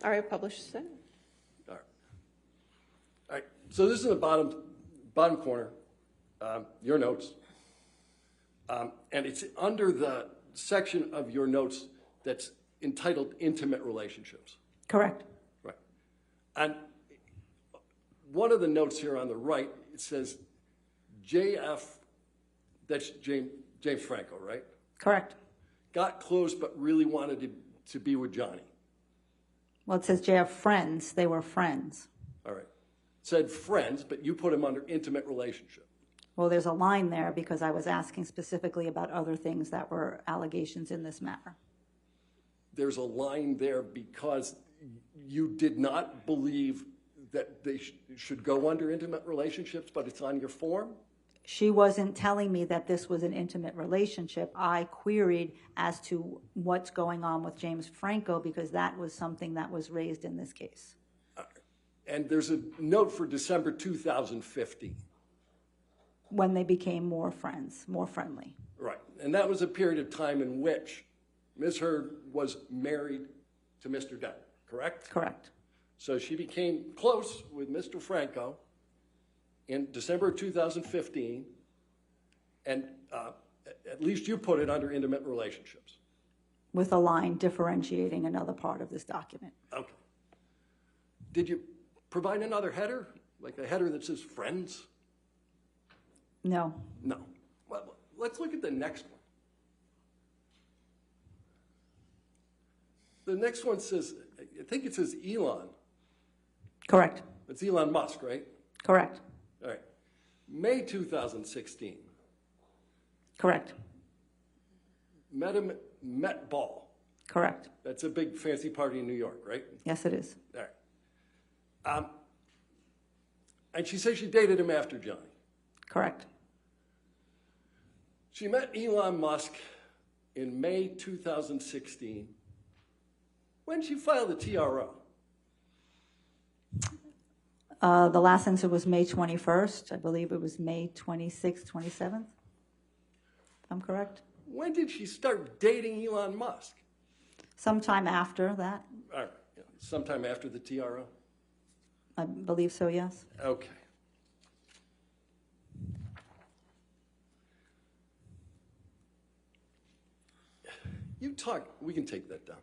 Speaker 2: All right, publish then.
Speaker 4: All right. All right. So this is the bottom corner, your notes. And it's under the section of your notes that's entitled Intimate Relationships.
Speaker 3: Correct.
Speaker 4: Right. And one of the notes here on the right, it says JF, that's James Franco, right?
Speaker 3: Correct.
Speaker 4: Got close but really wanted to be with Johnny.
Speaker 3: Well, it says JF friends. They were friends.
Speaker 4: All right. Said friends, but you put him under intimate relationship.
Speaker 3: Well, there's a line there because I was asking specifically about other things that were allegations in this matter.
Speaker 4: There's a line there because you did not believe that they should go under intimate relationships, but it's on your form?
Speaker 3: She wasn't telling me that this was an intimate relationship. I queried as to what's going on with James Franco because that was something that was raised in this case.
Speaker 4: And there's a note for December 2015.
Speaker 3: When they became more friends, more friendly.
Speaker 4: Right. And that was a period of time in which Ms. Heard was married to Mr. Depp, correct?
Speaker 3: Correct.
Speaker 4: So she became close with Mr. Franco in December 2015, and at least you put it under intimate relationships.
Speaker 3: With a line differentiating another part of this document.
Speaker 4: Okay. Did you provide another header, like a header that says friends?
Speaker 3: No.
Speaker 4: No. Well, let's look at the next one. The next one says, I think it says Elon.
Speaker 3: Correct.
Speaker 4: It's Elon Musk, right?
Speaker 3: Correct.
Speaker 4: All right. May 2016.
Speaker 3: Correct.
Speaker 4: Met Ball.
Speaker 3: Correct.
Speaker 4: That's a big fancy party in New York, right?
Speaker 3: Yes, it is.
Speaker 4: All right. And she says she dated him after Johnny.
Speaker 3: Correct.
Speaker 4: She met Elon Musk in May 2016 when she filed a TRO.
Speaker 3: The last answer was May 21st. I believe it was May 26th, 27th. If I'm correct.
Speaker 4: When did she start dating Elon Musk?
Speaker 3: Sometime after that.
Speaker 4: All right. Yeah, sometime after the TRO?
Speaker 3: I believe so, yes.
Speaker 4: Okay. we can take that down.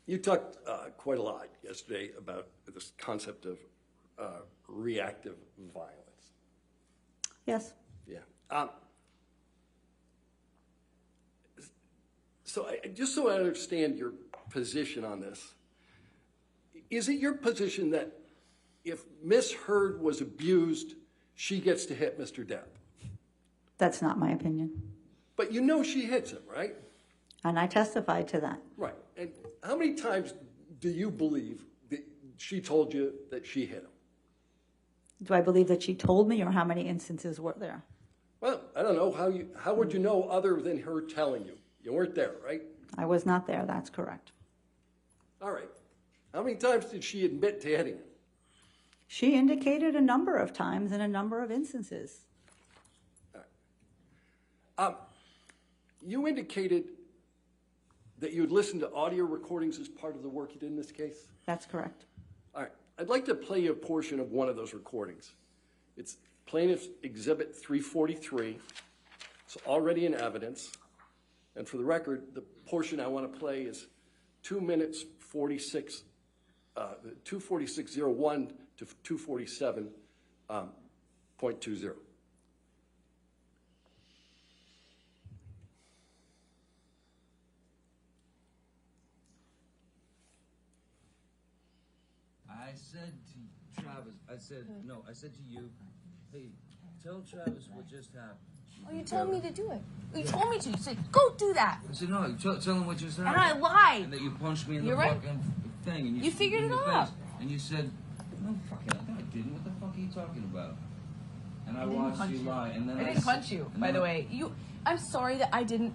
Speaker 4: You talked quite a lot yesterday about this concept of reactive violence.
Speaker 3: Yes.
Speaker 4: Yeah. Just so I understand your position on this, is it your position that if Miss Heard was abused, she gets to hit Mr. Depp?
Speaker 3: That's not my opinion.
Speaker 4: But you know she hits him, right?
Speaker 3: And I testified to that.
Speaker 4: Right. And how many times do you believe that she told you that she hit him?
Speaker 3: Do I believe that she told me, or how many instances were there?
Speaker 4: Well, I don't know. How would you know other than her telling you? You weren't there, right?
Speaker 3: I was not there, that's correct.
Speaker 4: All right. How many times did she admit to hitting him?
Speaker 3: She indicated a number of times in a number of instances.
Speaker 4: You indicated that you had listened to audio recordings as part of the work you did in this case?
Speaker 3: That's correct.
Speaker 4: All right. I'd like to play you a portion of one of those recordings. It's Plaintiff's Exhibit 343. It's already in evidence. And for the record, the portion I want to play is 2 minutes 46, 246.01 to 247.20.
Speaker 6: I said to Travis, I said to you, hey, tell Travis what just happened.
Speaker 7: Oh, you told me to do it. You told me to. You said, go do that.
Speaker 6: I said, no, tell him what just happened.
Speaker 7: And I lied.
Speaker 6: And that you punched me in
Speaker 7: You're
Speaker 6: the
Speaker 7: right.
Speaker 6: fucking thing. And
Speaker 7: You figured
Speaker 6: in
Speaker 7: it
Speaker 6: the
Speaker 7: out.
Speaker 6: face. And you said, no, I didn't. What the fuck are you talking about? And I
Speaker 7: didn't
Speaker 6: watched
Speaker 7: punch
Speaker 6: you lie. And then
Speaker 7: I didn't punch you,
Speaker 6: and
Speaker 7: by
Speaker 6: then
Speaker 7: the way. I'm sorry that I didn't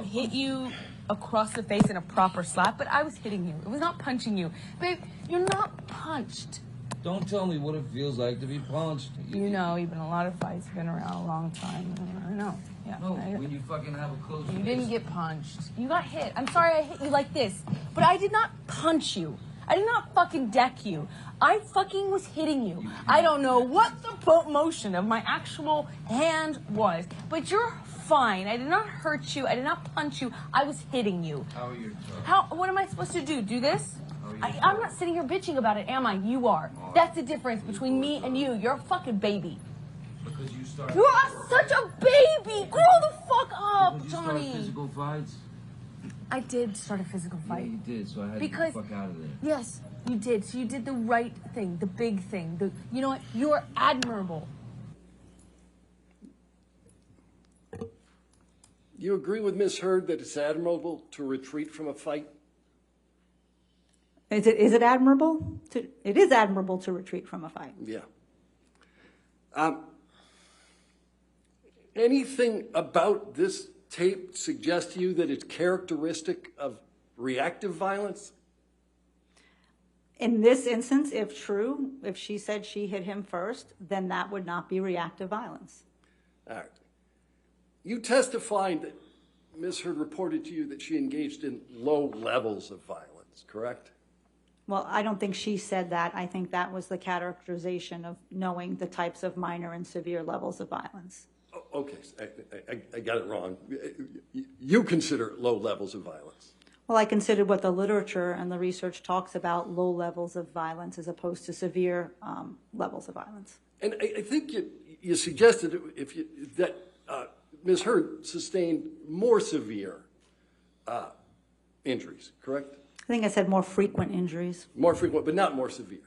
Speaker 7: hit you across the face in a proper slap, but I was hitting you. It was not punching you. Babe, you're not punched.
Speaker 6: Don't tell me what it feels like to be punched.
Speaker 7: You know, you've been in a lot of fights. You've been around a long time. I know. Yeah.
Speaker 6: No, when you fucking have a close
Speaker 7: You
Speaker 6: face.
Speaker 7: didn't get punched. You got hit. I'm sorry I hit you like this, but I did not punch you. I did not fucking deck you. I fucking was hitting you. I don't know what the motion of my actual hand was, but you're fine. I did not hurt you. I did not punch you. I was hitting you.
Speaker 6: How are you talking?
Speaker 7: What am I supposed to do? Do this? I'm not sitting here bitching about it, am I? You are. That's the difference between me and you. You're a fucking baby.
Speaker 6: Because you started.
Speaker 7: You are such a baby. Grow the fuck up,
Speaker 6: Because you
Speaker 7: Johnny.
Speaker 6: started physical fights.
Speaker 7: I did start a physical fight.
Speaker 6: Yeah, you did. So I had
Speaker 7: Because-
Speaker 6: to get the fuck out of there.
Speaker 7: Yes, you did. So you did the right thing, the big thing. You know what? You are admirable.
Speaker 4: You agree with Ms. Heard that it's admirable to retreat from a fight?
Speaker 3: Is it admirable? It is admirable to retreat from a fight.
Speaker 4: Yeah. Anything about this tape suggest to you that it's characteristic of reactive violence?
Speaker 3: In this instance, if true, if she said she hit him first, then that would not be reactive violence.
Speaker 4: All right. You testified that Ms. Heard reported to you that she engaged in low levels of violence, correct?
Speaker 3: Well, I don't think she said that. I think that was the characterization of knowing the types of minor and severe levels of violence.
Speaker 4: Okay, I got it wrong. You consider low levels of violence.
Speaker 3: Well, I considered what the literature and the research talks about low levels of violence as opposed to severe levels of violence.
Speaker 4: And I think you suggested that Ms. Heard sustained more severe injuries, correct?
Speaker 3: I think I said more frequent injuries.
Speaker 4: More frequent, but not more severe.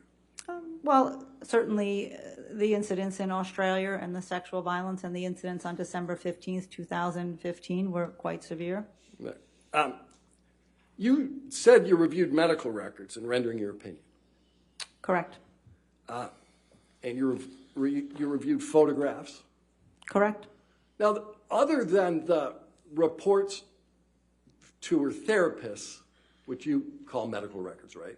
Speaker 3: Well, certainly the incidents in Australia and the sexual violence and the incidents on December 15th, 2015 were quite severe.
Speaker 4: You said you reviewed medical records in rendering your opinion.
Speaker 3: Correct.
Speaker 4: And you reviewed photographs.
Speaker 3: Correct.
Speaker 4: Now, other than the reports to her therapists, which you call medical records, right?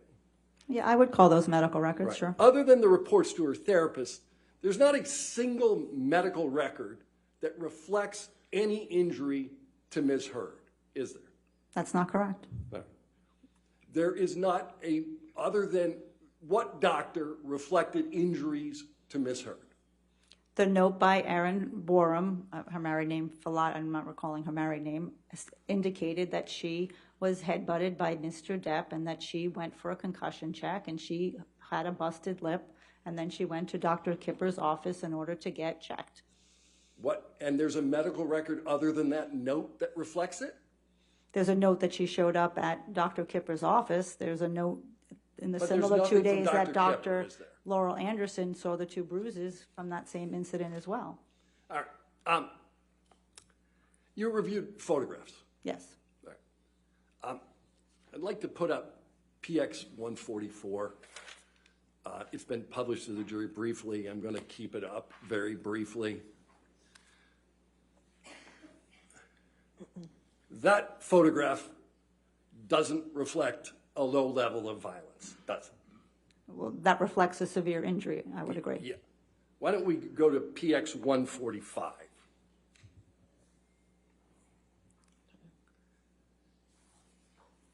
Speaker 3: Yeah, I would call those medical records,
Speaker 4: Right.
Speaker 3: sure.
Speaker 4: Other than the reports to her therapist, there's not a single medical record that reflects any injury to Ms. Heard, is there?
Speaker 3: That's not correct.
Speaker 4: No. There is not other than what doctor reflected injuries to Ms. Heard?
Speaker 3: The note by Erin Borum, her married name, I'm not recalling her married name, indicated that she was headbutted by Mr. Depp and that she went for a concussion check and she had a busted lip, and then she went to Dr. Kipper's office in order to get checked.
Speaker 4: What? And there's a medical record other than that note that reflects it?
Speaker 3: There's a note that she showed up at Dr. Kipper's office. There's a note in the
Speaker 4: But there's
Speaker 3: similar 2
Speaker 4: nothing from
Speaker 3: days that
Speaker 4: Dr. Kipper,
Speaker 3: Dr.
Speaker 4: is there?
Speaker 3: Laurel Anderson saw the 2 bruises from that same incident as well.
Speaker 4: All right. You reviewed photographs.
Speaker 3: Yes.
Speaker 4: All right. I'd like to put up PX 144. It's been published to the jury briefly. I'm going to keep it up very briefly. That photograph doesn't reflect a low level of violence, does it?
Speaker 3: Well, that reflects a severe injury, I would agree.
Speaker 4: Yeah. Why don't we go to PX 145?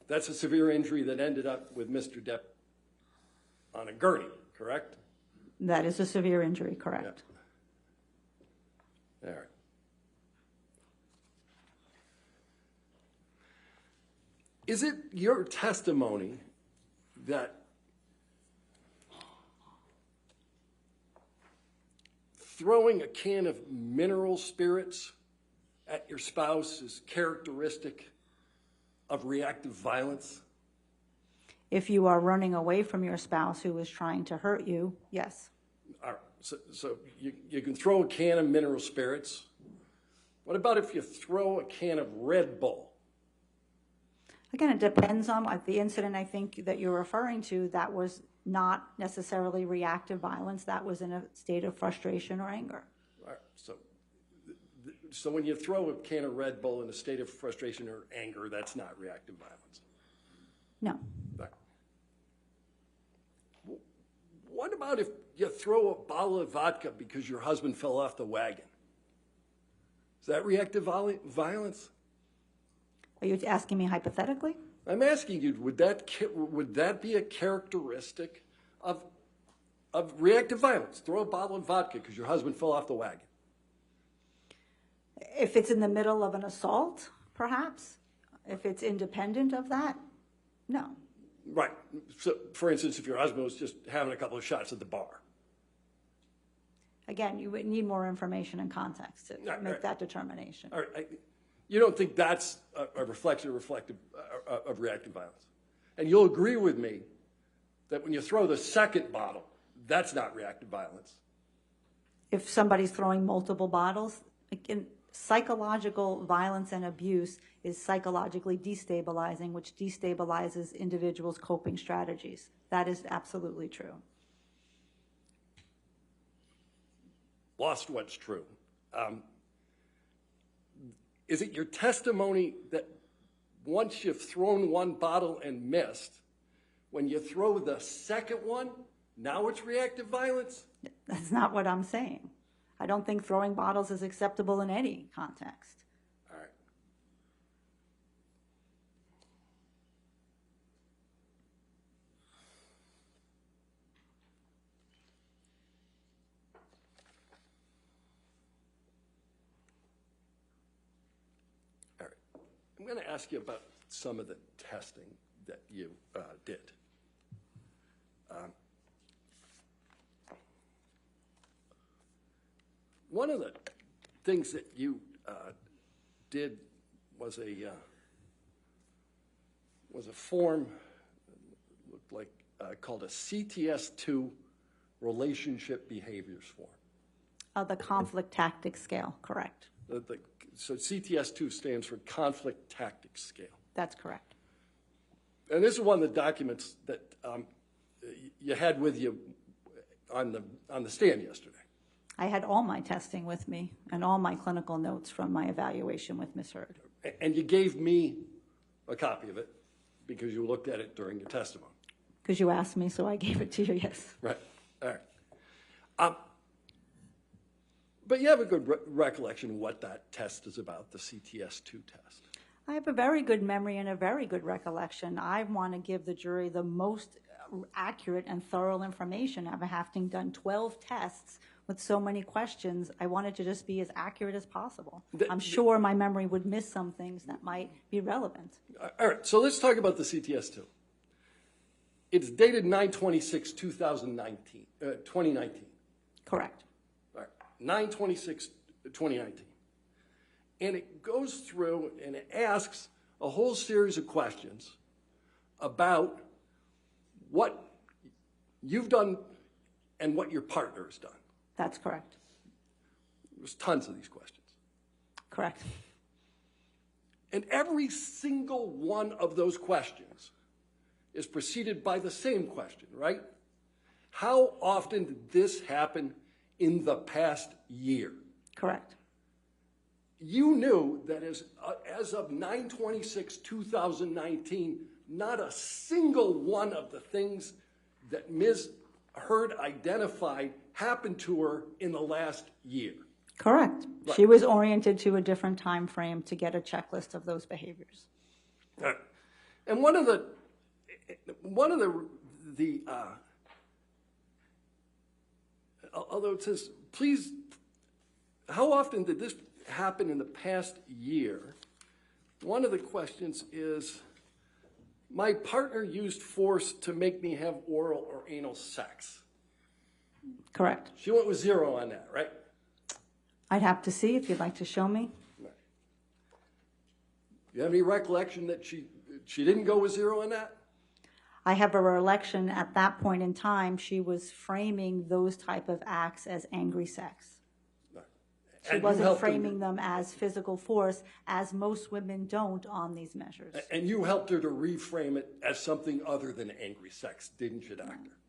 Speaker 4: That's a severe injury that ended up with Mr. Depp on a gurney, correct?
Speaker 3: That is a severe injury, correct.
Speaker 4: Yeah. All right. Is it your testimony that throwing a can of mineral spirits at your spouse is characteristic of reactive violence?
Speaker 3: If you are running away from your spouse who is trying to hurt you, yes.
Speaker 4: All right. So you can throw a can of mineral spirits. What about if you throw a can of Red Bull?
Speaker 3: Again, it depends on the incident I think that you're referring to. That was not necessarily reactive violence. That was in a state of frustration or anger.
Speaker 4: All right. So when you throw a can of Red Bull in a state of frustration or anger, that's not reactive violence?
Speaker 3: No.
Speaker 4: All right. What about if you throw a bottle of vodka because your husband fell off the wagon? Is that reactive violence?
Speaker 3: Are you asking me hypothetically?
Speaker 4: I'm asking you, would that be a characteristic of reactive violence? Throw a bottle of vodka because your husband fell off the wagon.
Speaker 3: If it's in the middle of an assault, perhaps. If it's independent of that, no.
Speaker 4: Right. So, for instance, if your husband was just having a couple of shots at the bar.
Speaker 3: Again, you would need more information and context to make that determination.
Speaker 4: All right. You don't think that's a reflective of reactive violence? And you'll agree with me that when you throw the second bottle, that's not reactive violence.
Speaker 3: If somebody's throwing multiple bottles, again, psychological violence and abuse is psychologically destabilizing, which destabilizes individuals' coping strategies. That is absolutely true.
Speaker 4: Lost what's true. Is it your testimony that once you've thrown one bottle and missed, when you throw the second one, now it's reactive violence?
Speaker 3: That's not what I'm saying. I don't think throwing bottles is acceptable in any context.
Speaker 4: All right. All right. I'm going to ask you about some of the testing that you did. One of the things that you did was a form looked like called a CTS2 relationship behaviors form.
Speaker 3: The conflict tactics scale, correct.
Speaker 4: So CTS2 stands for conflict tactics scale.
Speaker 3: That's correct.
Speaker 4: And this is one of the documents that you had with you on the stand yesterday.
Speaker 3: I had all my testing with me and all my clinical notes from my evaluation with Ms. Hurd.
Speaker 4: And you gave me a copy of it because you looked at it during your testimony.
Speaker 3: Because you asked me, so I gave it to you, yes.
Speaker 4: Right. All right. But you have a good recollection of what that test is about, the CTS2 test.
Speaker 3: I have a very good memory and a very good recollection. I want to give the jury the most accurate and thorough information of having done 12 tests with so many questions, I wanted to just be as accurate as possible. I'm sure my memory would miss some things that might be relevant.
Speaker 4: All right, so let's talk about the CTS-2. It's dated 9/26/2019.
Speaker 3: Correct.
Speaker 4: All right, 9/26/2019. And it goes through and it asks a whole series of questions about what you've done and what your partner has done.
Speaker 3: That's correct.
Speaker 4: There's tons of these questions.
Speaker 3: Correct.
Speaker 4: And every single one of those questions is preceded by the same question, right? How often did this happen in the past year?
Speaker 3: Correct.
Speaker 4: You knew that as of 9/26/2019, not a single one of the things that Ms. Heard identified happened to her in the last year.
Speaker 3: Correct.
Speaker 4: Right.
Speaker 3: She was oriented to a different time frame to get a checklist of those behaviors.
Speaker 4: And one of the although it says, please, how often did this happen in the past year? One of the questions is, my partner used force to make me have oral or anal sex.
Speaker 3: Correct.
Speaker 4: She went with 0 on that, right?
Speaker 3: I'd have to see if you'd like to show me.
Speaker 4: You have any recollection that she didn't go with 0 on that?
Speaker 3: I have a recollection at that point in time, she was framing those type of acts as angry sex. She wasn't framing them as physical force, as most women don't on these measures.
Speaker 4: And you helped her to reframe it as something other than angry sex, didn't you, doctor?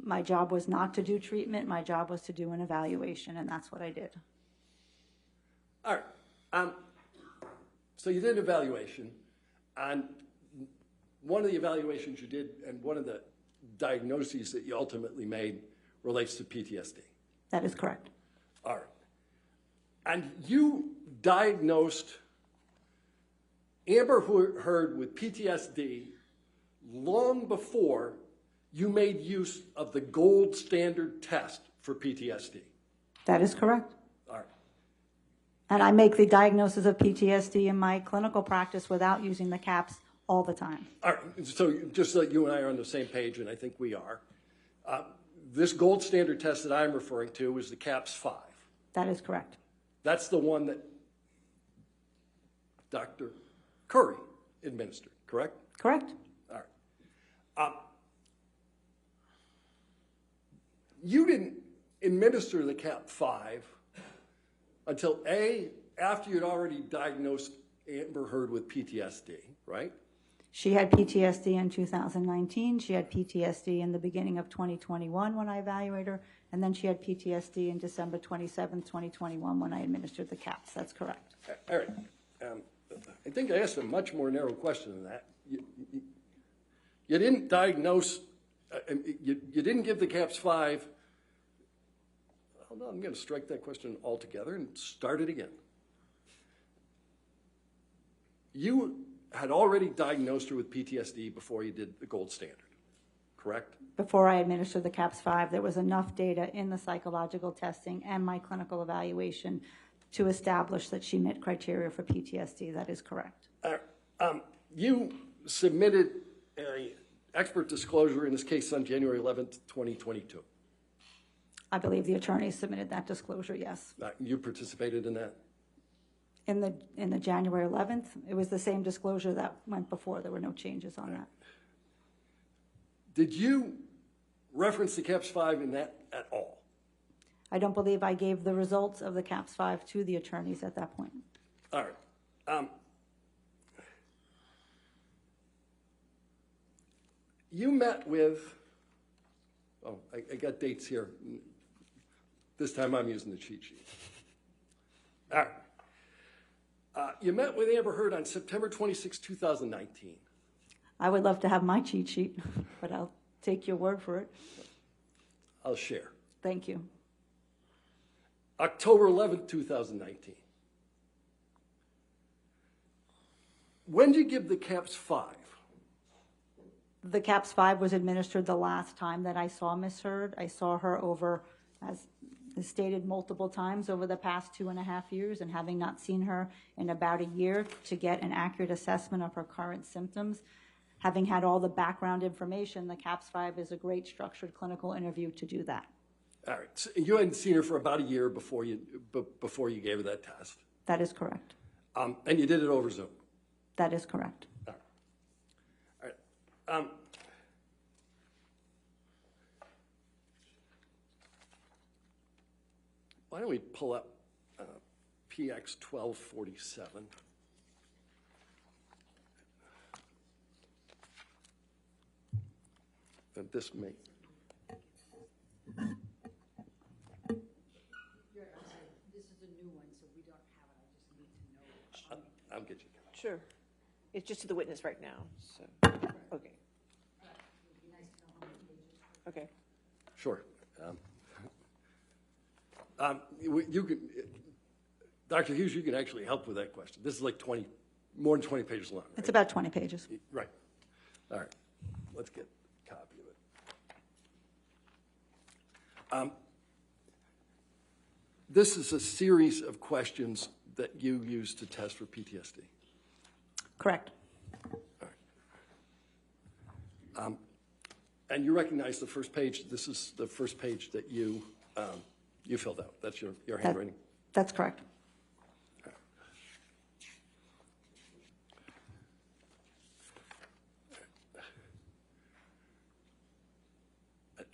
Speaker 3: My job was not to do treatment. My job was to do an evaluation, and that's what I did.
Speaker 4: All right. So you did an evaluation, and one of the evaluations you did and one of the diagnoses that you ultimately made relates to PTSD.
Speaker 3: That is correct.
Speaker 4: All right. And you diagnosed Amber Heard with PTSD long before you made use of the gold standard test for PTSD.
Speaker 3: That is correct.
Speaker 4: All right.
Speaker 3: And I make the diagnosis of PTSD in my clinical practice without using the CAPS all the time.
Speaker 4: All right. So just so you and I are on the same page, and I think we are, this gold standard test that I'm referring to is the CAPS-5.
Speaker 3: That is correct.
Speaker 4: That's the one that Dr. Curry administered, correct?
Speaker 3: Correct.
Speaker 4: All right. You didn't administer the CAP-5 until after you'd already diagnosed Amber Heard with PTSD, right?
Speaker 3: She had PTSD in 2019. She had PTSD in the beginning of 2021 when I evaluated her. And then she had PTSD in December 27th, 2021 when I administered the CAPS. That's correct.
Speaker 4: All right. I think I asked a much more narrow question than that. You didn't diagnose, you didn't give the CAPS-5. Hold on, I'm going to strike that question altogether and start it again. You had already diagnosed her with PTSD before you did the gold standard, correct?
Speaker 3: Before I administered the CAPS-5, there was enough data in the psychological testing and my clinical evaluation to establish that she met criteria for PTSD. That is correct.
Speaker 4: You submitted an expert disclosure in this case on January 11th, 2022.
Speaker 3: I believe the attorney submitted that disclosure, yes.
Speaker 4: You participated in that?
Speaker 3: In the January 11th, it was the same disclosure that went before. There were no changes on that.
Speaker 4: Did you reference the CAPS-5 in that at all?
Speaker 3: I don't believe I gave the results of the CAPS-5 to the attorneys at that point.
Speaker 4: All right. You met with, I got dates here. This time I'm using the cheat sheet. All right. You met with Amber Heard on September 26, 2019.
Speaker 3: I would love to have my cheat sheet, but I'll take your word for it.
Speaker 4: I'll share.
Speaker 3: Thank you.
Speaker 4: October 11, 2019. When did you give the CAPS-5?
Speaker 3: The CAPS-5 was administered the last time that I saw Ms. Heard. I saw her over, as as stated multiple times over the past 2.5 years, and having not seen her in about a year to get an accurate assessment of her current symptoms, having had all the background information, the CAPS-5 is a great structured clinical interview to do that.
Speaker 4: All right. So you hadn't seen her for about a year before you gave her that test.
Speaker 3: That is correct.
Speaker 4: And you did it over Zoom.
Speaker 3: That is correct.
Speaker 4: All right. Why don't we pull up PX 1247? And this may.
Speaker 5: This is a new one, so we don't have it. I just need to know.
Speaker 4: I'll get you.
Speaker 2: Sure. It's just to the witness right now, so, okay. Okay.
Speaker 4: Sure. You can, Dr. Hughes, you can actually help with that question. This is like more than 20 pages long. Right?
Speaker 3: It's about 20 pages.
Speaker 4: Right. All right. Let's get a copy of it. This is a series of questions that you use to test for PTSD.
Speaker 3: Correct.
Speaker 4: All right. And you recognize the first page. This is the first page that you filled out. That's your handwriting.
Speaker 3: That's correct.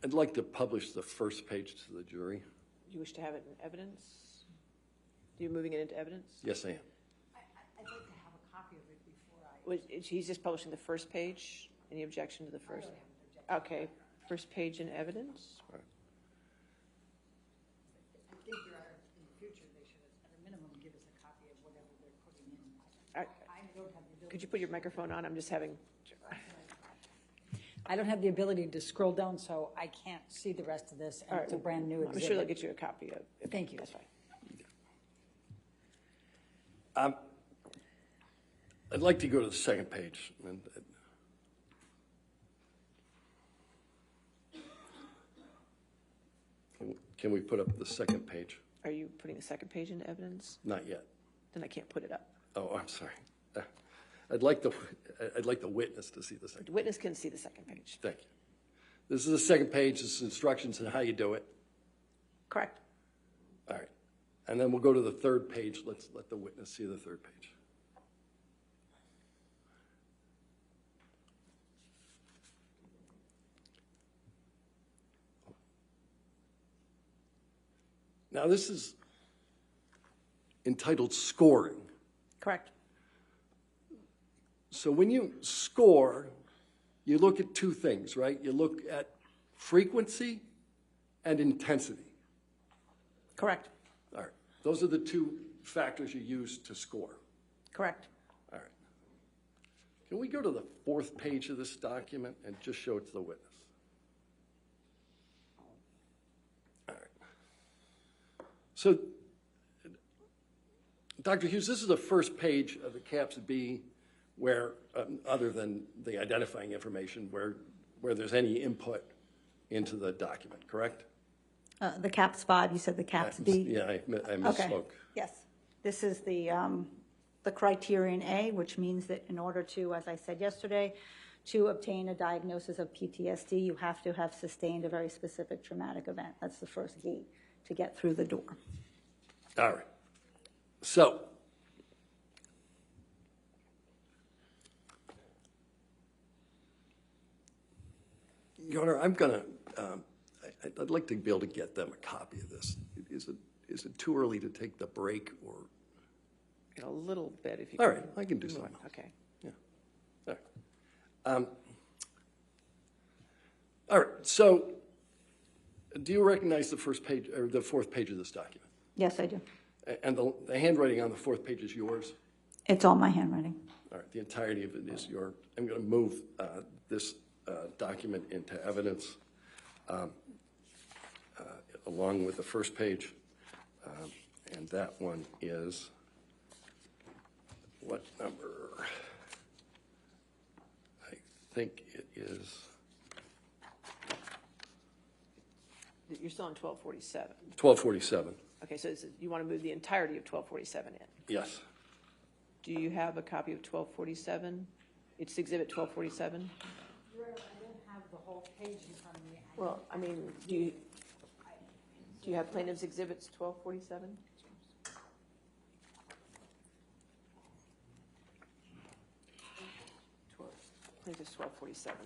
Speaker 4: I'd like to publish the first page to the jury.
Speaker 2: Do you wish to have it in evidence? Are you moving it into evidence?
Speaker 4: Yes, I am.
Speaker 5: I'd like to have a copy of it before I.
Speaker 2: He's just publishing the first page. Any objection to the first? Okay, first page in evidence.
Speaker 5: I think in the future, they should, at a minimum, give us a copy of whatever they're putting in. I don't have the ability.
Speaker 2: Could you put your microphone on? I'm just having,
Speaker 5: I don't have the ability to scroll down, so I can't see the rest of this, and it's a brand-new
Speaker 2: I'm
Speaker 5: exhibit.
Speaker 2: sure they'll get you a copy of it.
Speaker 5: Thank you.
Speaker 2: That's fine.
Speaker 4: I'd like to go to the second page. Can we put up the second page?
Speaker 2: Are you putting the second page into evidence?
Speaker 4: Not yet.
Speaker 2: Then I can't put it up.
Speaker 4: Oh, I'm sorry. I'd like the witness to see the second.
Speaker 2: The witness can see the second page.
Speaker 4: Thank you. This is the second page. This is instructions on how you do it.
Speaker 2: Correct.
Speaker 4: All right. And then we'll go to the third page. Let's let the witness see the third page. Now, this is entitled scoring.
Speaker 2: Correct.
Speaker 4: So when you score, you look at two things, right? You look at frequency and intensity.
Speaker 3: Correct.
Speaker 4: All right. Those are the two factors you use to score.
Speaker 3: Correct.
Speaker 4: All right. Can we go to the fourth page of this document and just show it to the witness? All right. So, Dr. Hughes, this is the first page of the CAPS-B where, other than the identifying information, where there's any input into the document, correct?
Speaker 3: The CAPS-5, you said the CAPS-B?
Speaker 4: Yeah, I misspoke.
Speaker 3: Okay. Yes. This is the criterion A, which means that in order to, as I said yesterday, to obtain a diagnosis of PTSD, you have to have sustained a very specific traumatic event. That's the first gate to get through the door.
Speaker 4: All right. So, Your Honor, I'm going to, I'd like to be able to get them a copy of this. Is it too early to take the break, or?
Speaker 2: In a little bit, if you
Speaker 4: All
Speaker 2: can.
Speaker 4: right, I can do something.
Speaker 2: Okay.
Speaker 4: Yeah. All right. All right. So, do you recognize the first page or the fourth page of this document?
Speaker 3: Yes, I do.
Speaker 4: And the handwriting on the fourth page is yours?
Speaker 3: It's all my handwriting.
Speaker 4: All right. The entirety of it is yours. I'm going to move this document into evidence along with the first page. And that one is what number? I think it is
Speaker 2: You're still on 1247.
Speaker 4: 1247,
Speaker 2: Okay, so you want to move the entirety of 1247 in.
Speaker 4: yes.
Speaker 2: Do you have a copy of 1247? It's Exhibit 1247?
Speaker 5: Your Honor, I don't have the whole page in front of me.
Speaker 2: Well, I mean, do you have plaintiff's exhibits 1247? Plaintiff's 1247.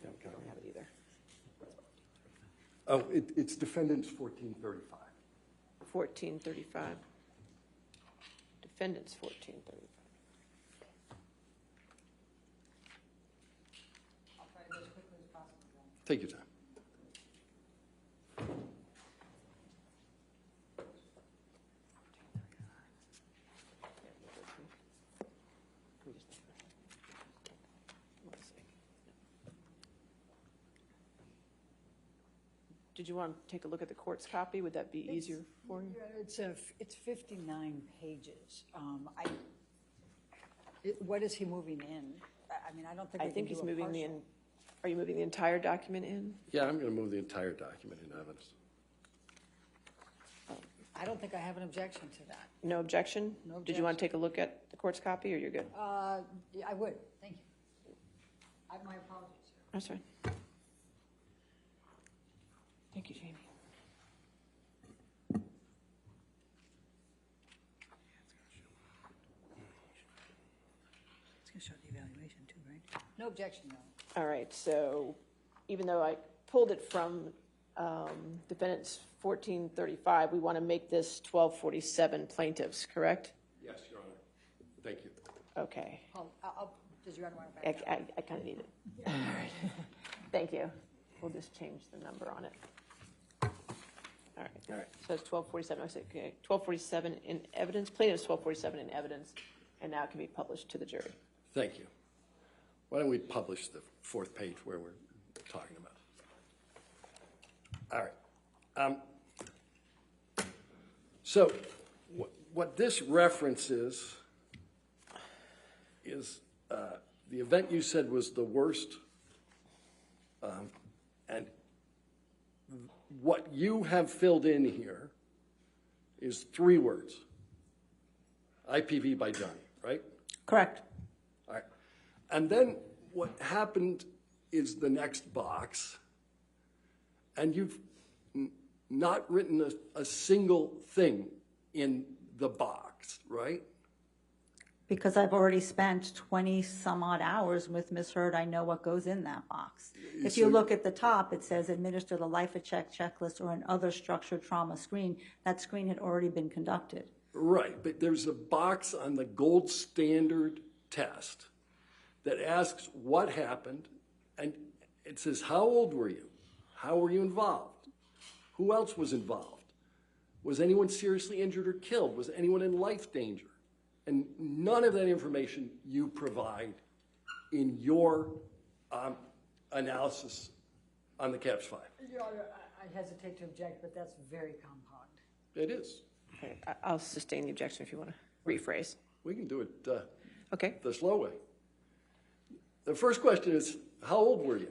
Speaker 4: Yeah, okay.
Speaker 2: I don't have it either.
Speaker 4: Oh, it's defendants 1435.
Speaker 2: 1435. Defendants 1435.
Speaker 5: I'll try to go as quickly as possible, then.
Speaker 4: Take your time.
Speaker 2: Did you want to take a look at the court's copy? Would that be easier for you?
Speaker 5: Yeah, it's 59 pages. What is he moving in? I mean, I don't think
Speaker 2: I
Speaker 5: we can
Speaker 2: think
Speaker 5: do
Speaker 2: he's
Speaker 5: a
Speaker 2: moving
Speaker 5: partial.
Speaker 2: are you moving the entire document in?
Speaker 4: Yeah, I'm going to move the entire document into evidence.
Speaker 5: I don't think I have an objection to that.
Speaker 2: No objection?
Speaker 5: No
Speaker 2: Did you want to take a look at the court's copy, or you're good?
Speaker 5: Yeah, I would, thank you. My apologies, sir.
Speaker 2: That's fine. Thank you, Jamie.
Speaker 5: It's going to show the evaluation too, right? No objection, no.
Speaker 2: All right, so even though I pulled it from defendants 1435, we want to make this 1247 plaintiffs, correct?
Speaker 4: Yes, Your Honor. Thank you.
Speaker 2: Okay.
Speaker 5: Does Your Honor want to back up?
Speaker 2: I kind of need it. All right. Thank you. We'll just change the number on it. All right. So it's 1247. Okay, 1247 in evidence. Plaintiff's 1247 in evidence, and now it can be published to the jury.
Speaker 4: Thank you. Why don't we publish the fourth page where we're talking about? All right. So what this references is the event you said was the worst, and what you have filled in here is 3 words. IPV by Johnny, right?
Speaker 3: Correct.
Speaker 4: All right. And then what happened is the next box, and you've not written a single thing in the box, right?
Speaker 3: Because I've already spent 20 some odd hours with Ms. Hurd, I know what goes in that box. If you look at the top, it says administer the life check checklist or an other structured trauma screen. That screen had already been conducted.
Speaker 4: Right, but there's a box on the gold standard test that asks what happened, and it says, how old were you? How were you involved? Who else was involved? Was anyone seriously injured or killed? Was anyone in life danger? And none of that information you provide in your analysis on the CAPS 5.
Speaker 5: Your Honor, I hesitate to object, but that's very compound.
Speaker 4: It is.
Speaker 2: Okay, I'll sustain the objection if you want to rephrase.
Speaker 4: We can do it
Speaker 2: Okay.
Speaker 4: the slow way. The first question is, how old were you?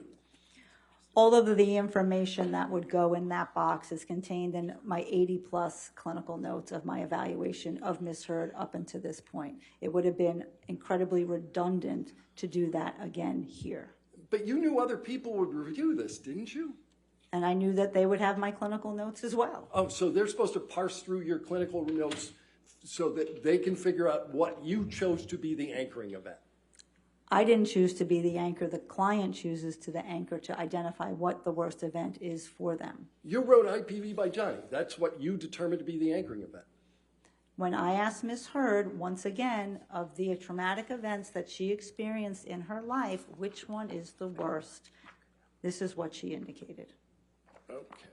Speaker 3: All of the information that would go in that box is contained in my 80-plus clinical notes of my evaluation of Ms. Hurd up until this point. It would have been incredibly redundant to do that again here.
Speaker 4: But you knew other people would review this, didn't you?
Speaker 3: And I knew that they would have my clinical notes as well.
Speaker 4: Oh, so they're supposed to parse through your clinical notes so that they can figure out what you chose to be the anchoring event.
Speaker 3: I didn't choose to be the anchor. The client chooses to the anchor to identify what the worst event is for them.
Speaker 4: You wrote IPV by Johnny. That's what you determined to be the anchoring event.
Speaker 3: When I asked Ms. Hurd, once again, of the traumatic events that she experienced in her life, which one is the worst, this is what she indicated.
Speaker 4: Okay.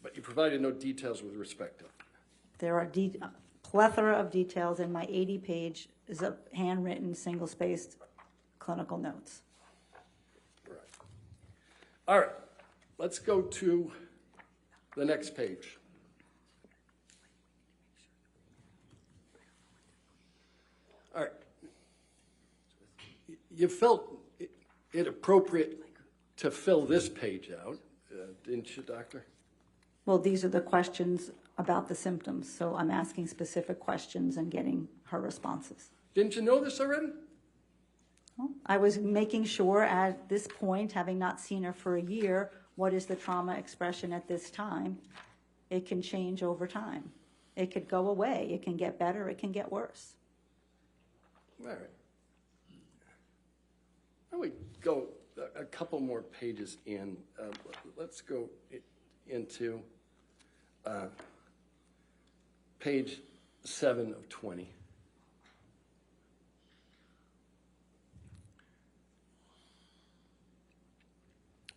Speaker 4: But you provided no details with respect to it.
Speaker 3: There are a plethora of details in my 80-page handwritten, single-spaced clinical notes.
Speaker 4: Right. All right. Let's go to the next page. All right. You felt it appropriate to fill this page out, didn't you, doctor?
Speaker 3: Well, these are the questions about the symptoms, so I'm asking specific questions and getting her responses.
Speaker 4: Didn't you know this already?
Speaker 3: Well, I was making sure at this point, having not seen her for a year, what is the trauma expression at this time? It can change over time. It could go away. It can get better. It can get worse.
Speaker 4: All right. Why don't we go a couple more pages in? Let's go into page 7 of 20.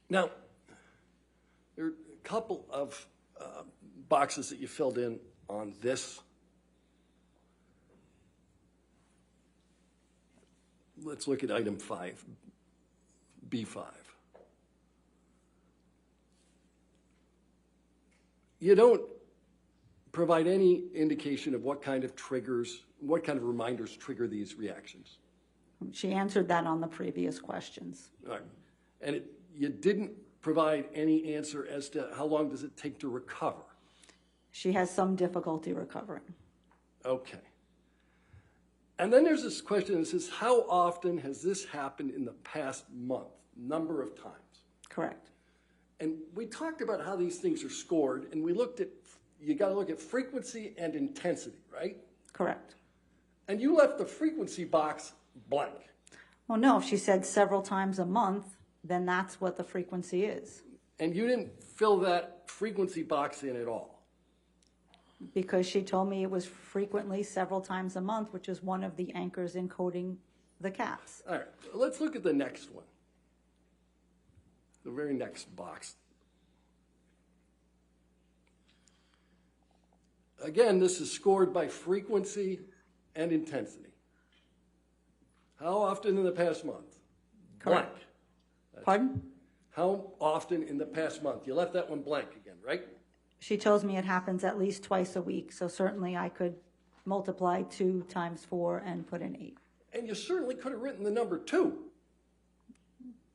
Speaker 4: Now, there are a couple of boxes that you filled in on this. Let's look at item 5, B5. You don't provide any indication of what kind of triggers, what kind of reminders trigger these reactions.
Speaker 3: She answered that on the previous questions.
Speaker 4: All right. And you didn't provide any answer as to how long does it take to recover.
Speaker 3: She has some difficulty recovering.
Speaker 4: Okay. And then there's this question that says, how often has this happened in the past month? Number of times.
Speaker 3: Correct.
Speaker 4: And we talked about how these things are scored, and we looked at, you got to look at frequency and intensity, right?
Speaker 3: Correct.
Speaker 4: And you left the frequency box blank.
Speaker 3: Well, no, if she said several times a month, then that's what the frequency is.
Speaker 4: And you didn't fill that frequency box in at all.
Speaker 3: Because she told me it was frequently several times a month, which is one of the anchors encoding the caps.
Speaker 4: All right, let's look at the next one. The very next box. Again, this is scored by frequency and intensity. How often in the past month?
Speaker 3: Correct.
Speaker 4: Blank.
Speaker 3: Pardon?
Speaker 4: How often in the past month? You left that one blank again, right?
Speaker 3: She tells me it happens at least twice a week, so certainly I could multiply 2 times 4 and put in 8.
Speaker 4: And you certainly could have written the number 2.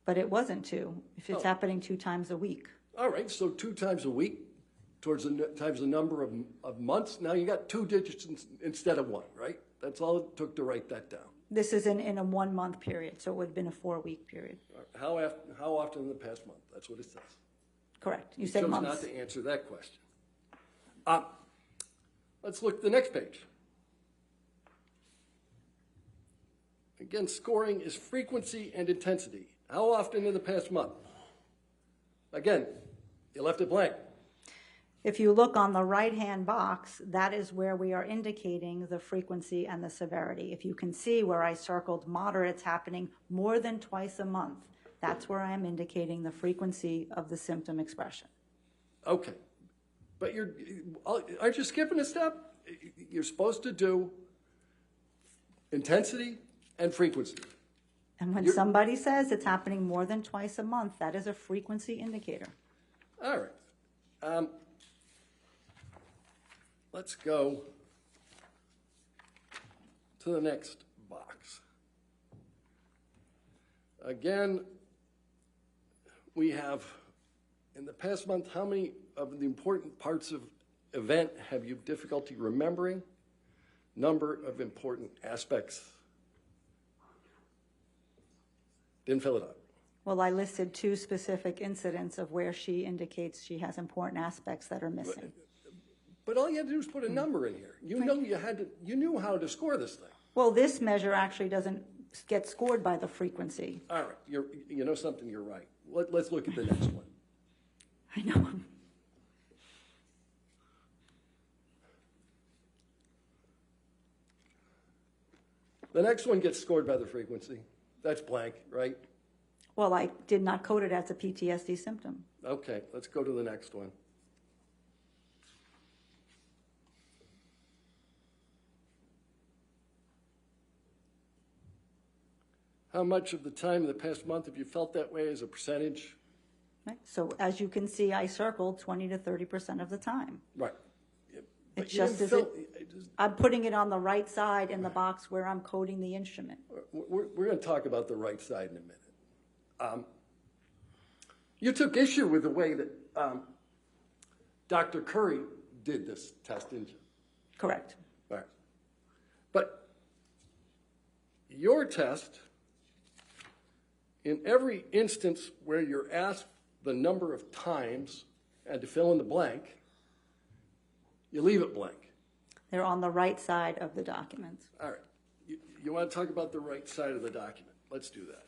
Speaker 3: But it wasn't 2, if it's happening 2 times a week.
Speaker 4: All right, so 2 times a week times the number of months. Now you got 2 digits instead of 1, right? That's all it took to write that down.
Speaker 3: This is in a 1-month period, so it would have been a 4-week period.
Speaker 4: How often in the past month? That's what it says.
Speaker 3: Correct. You
Speaker 4: You
Speaker 3: said
Speaker 4: chose
Speaker 3: months.
Speaker 4: not to answer that question. Let's look at the next page. Again, scoring is frequency and intensity. How often in the past month? Again, you left it blank.
Speaker 3: If you look on the right-hand box, that is where we are indicating the frequency and the severity. If you can see where I circled moderates happening more than twice a month, that's where I am indicating the frequency of the symptom expression.
Speaker 4: Okay, but aren't you skipping a step? You're supposed to do intensity and frequency.
Speaker 3: And when somebody says it's happening more than twice a month, that is a frequency indicator.
Speaker 4: All right. Let's go to the next box. Again, we have, in the past month, how many of the important parts of event have you difficulty remembering? Number of important aspects. Didn't fill it up.
Speaker 3: Well, I listed 2 specific incidents of where she indicates she has important aspects that are missing.
Speaker 4: But all you had to do was put a number in here. You know you knew how to score this thing.
Speaker 3: Well, this measure actually doesn't get scored by the frequency.
Speaker 4: All right, you know something, you're right. Let's look at the next one.
Speaker 3: I know.
Speaker 4: The next one gets scored by the frequency. That's blank, right?
Speaker 3: Well, I did not code it as a PTSD symptom.
Speaker 4: Okay, let's go to the next one. How much of the time in the past month have you felt that way as a percentage?
Speaker 3: Right? So as you can see, I circled 20 to 30% of the time.
Speaker 4: Right. But
Speaker 3: It's
Speaker 4: you
Speaker 3: just
Speaker 4: didn't
Speaker 3: as I'm putting it on the right side in the box where I'm coding the instrument.
Speaker 4: We're going to talk about the right side in a minute. You took issue with the way that Dr. Curry did this test, didn't you?
Speaker 3: Correct.
Speaker 4: All right. But your test, in every instance where you're asked the number of times and to fill in the blank, you leave it blank.
Speaker 3: They're on the right side of the document.
Speaker 4: All right. You want to talk about the right side of the document? Let's do that.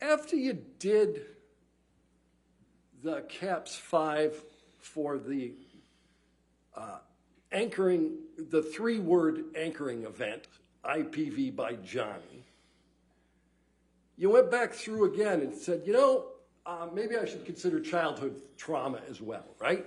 Speaker 4: After you did the CAPS 5 for the anchoring, the 3-word anchoring event, IPV by Johnny, you went back through again and said, you know, maybe I should consider childhood trauma as well, right?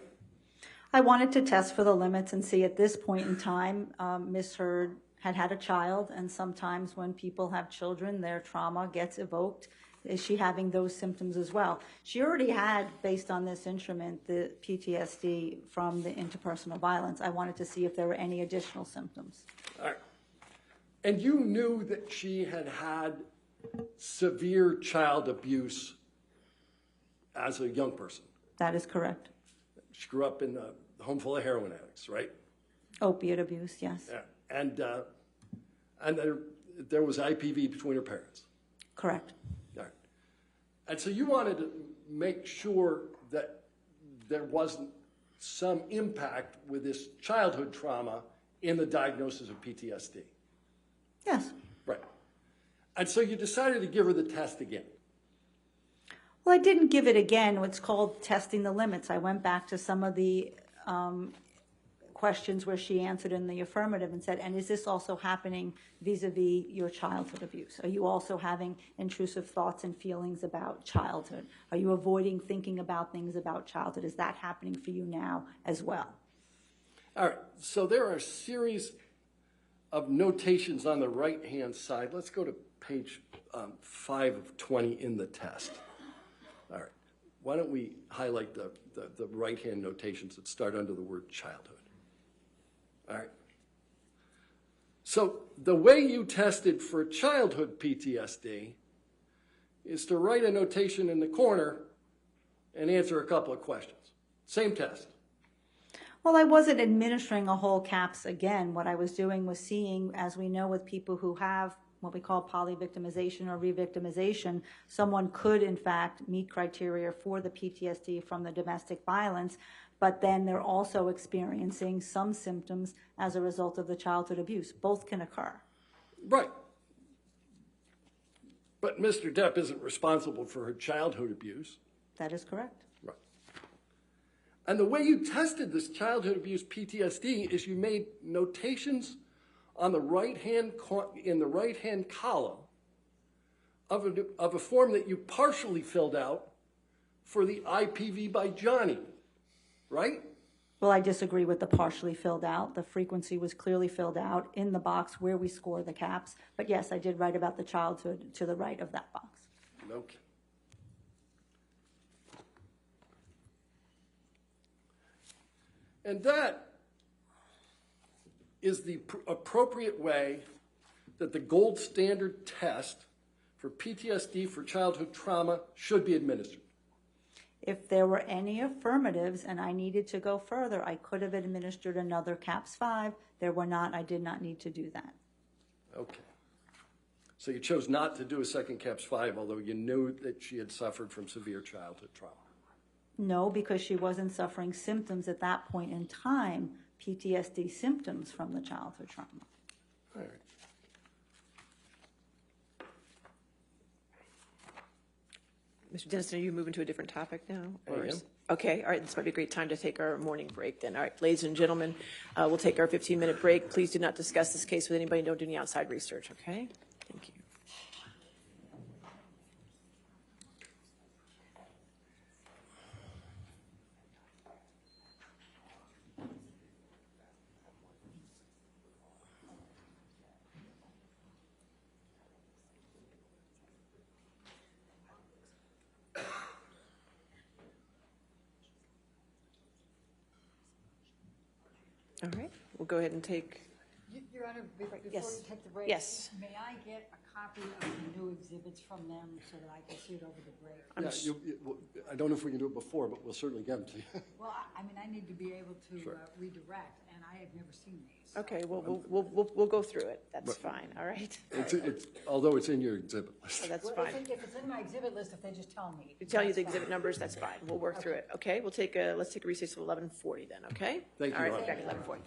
Speaker 3: I wanted to test for the limits and see at this point in time, Ms. Heard had a child, and sometimes when people have children, their trauma gets evoked. Is she having those symptoms as well? She already had, based on this instrument, the PTSD from the interpersonal violence. I wanted to see if there were any additional symptoms.
Speaker 4: All right. And you knew that she had had severe child abuse as a young person.
Speaker 3: That is correct.
Speaker 4: She grew up in a home full of heroin addicts, right?
Speaker 3: Opiate abuse, yes.
Speaker 4: Yeah. And there was IPV between her parents.
Speaker 3: Correct.
Speaker 4: All right. And so you wanted to make sure that there wasn't some impact with this childhood trauma in the diagnosis of PTSD.
Speaker 3: Yes.
Speaker 4: Right. And so you decided to give her the test again.
Speaker 3: Well, I didn't give it again. What's called testing the limits. I went back to some of the questions where she answered in the affirmative and said, and is this also happening vis-a-vis your childhood abuse? Are you also having intrusive thoughts and feelings about childhood? Are you avoiding thinking about things about childhood? Is that happening for you now as well?
Speaker 4: All right. So there are a series of notations on the right-hand side. Let's go to page 5 of 20 in the test. All right. Why don't we highlight the right-hand notations that start under the word childhood? All right. So the way you tested for childhood PTSD is to write a notation in the corner and answer a couple of questions. Same test.
Speaker 3: Well, I wasn't administering a whole CAPS again. What I was doing was seeing, as we know with people who have what we call polyvictimization or revictimization, someone could in fact meet criteria for the PTSD from the domestic violence, but then they're also experiencing some symptoms as a result of the childhood abuse. Both can occur.
Speaker 4: Right. But Mr. Depp isn't responsible for her childhood abuse.
Speaker 3: That is correct.
Speaker 4: Right. And the way you tested this childhood abuse PTSD is you made notations on the in the right-hand column of a form that you partially filled out for the IPV by Johnny, right?
Speaker 3: Well, I disagree with the partially filled out. The frequency was clearly filled out in the box where we score the CAPS. But yes, I did write about the childhood to the right of that box.
Speaker 4: Okay. And that is the appropriate way that the gold standard test for PTSD for childhood trauma should be administered.
Speaker 3: If there were any affirmatives and I needed to go further, I could have administered another CAPS 5. There were not. I did not need to do that.
Speaker 4: Okay. So you chose not to do a second CAPS 5, although you knew that she had suffered from severe childhood trauma.
Speaker 3: No, because she wasn't suffering symptoms at that point in time, PTSD symptoms from the childhood trauma.
Speaker 4: All right.
Speaker 2: Mr. Dennison, are you moving to a different topic now?
Speaker 4: I am.
Speaker 2: Okay, all right, this might be a great time to take our morning break then. All right, ladies and gentlemen, we'll take our 15-minute break. Please do not discuss this case with anybody. Don't do any outside research, okay? Thank you. All right, we'll go ahead and take
Speaker 5: Your Honor, before you
Speaker 2: Yes.
Speaker 5: take the break.
Speaker 2: Yes.
Speaker 5: May I get a copy of the new exhibits from them so that I can see it over the break?
Speaker 4: I don't know if we can do it before, but we'll certainly get them to you.
Speaker 5: Well, I mean, I need to be able to
Speaker 4: Sure.
Speaker 5: redirect, and I have never seen these. so-
Speaker 2: Okay, we'll go through it. That's fine, all right?
Speaker 4: Although it's in your exhibit list.
Speaker 2: So that's
Speaker 5: Well,
Speaker 2: fine.
Speaker 5: if it's in my exhibit list, if they just tell me.
Speaker 2: To tell you the
Speaker 5: that's
Speaker 2: exhibit
Speaker 5: fine.
Speaker 2: numbers, that's fine. We'll work through it, okay? Let's take a recess of 11:40 then, okay?
Speaker 4: Thank you,
Speaker 2: All right,
Speaker 4: Your Honor.
Speaker 2: back at 11:40.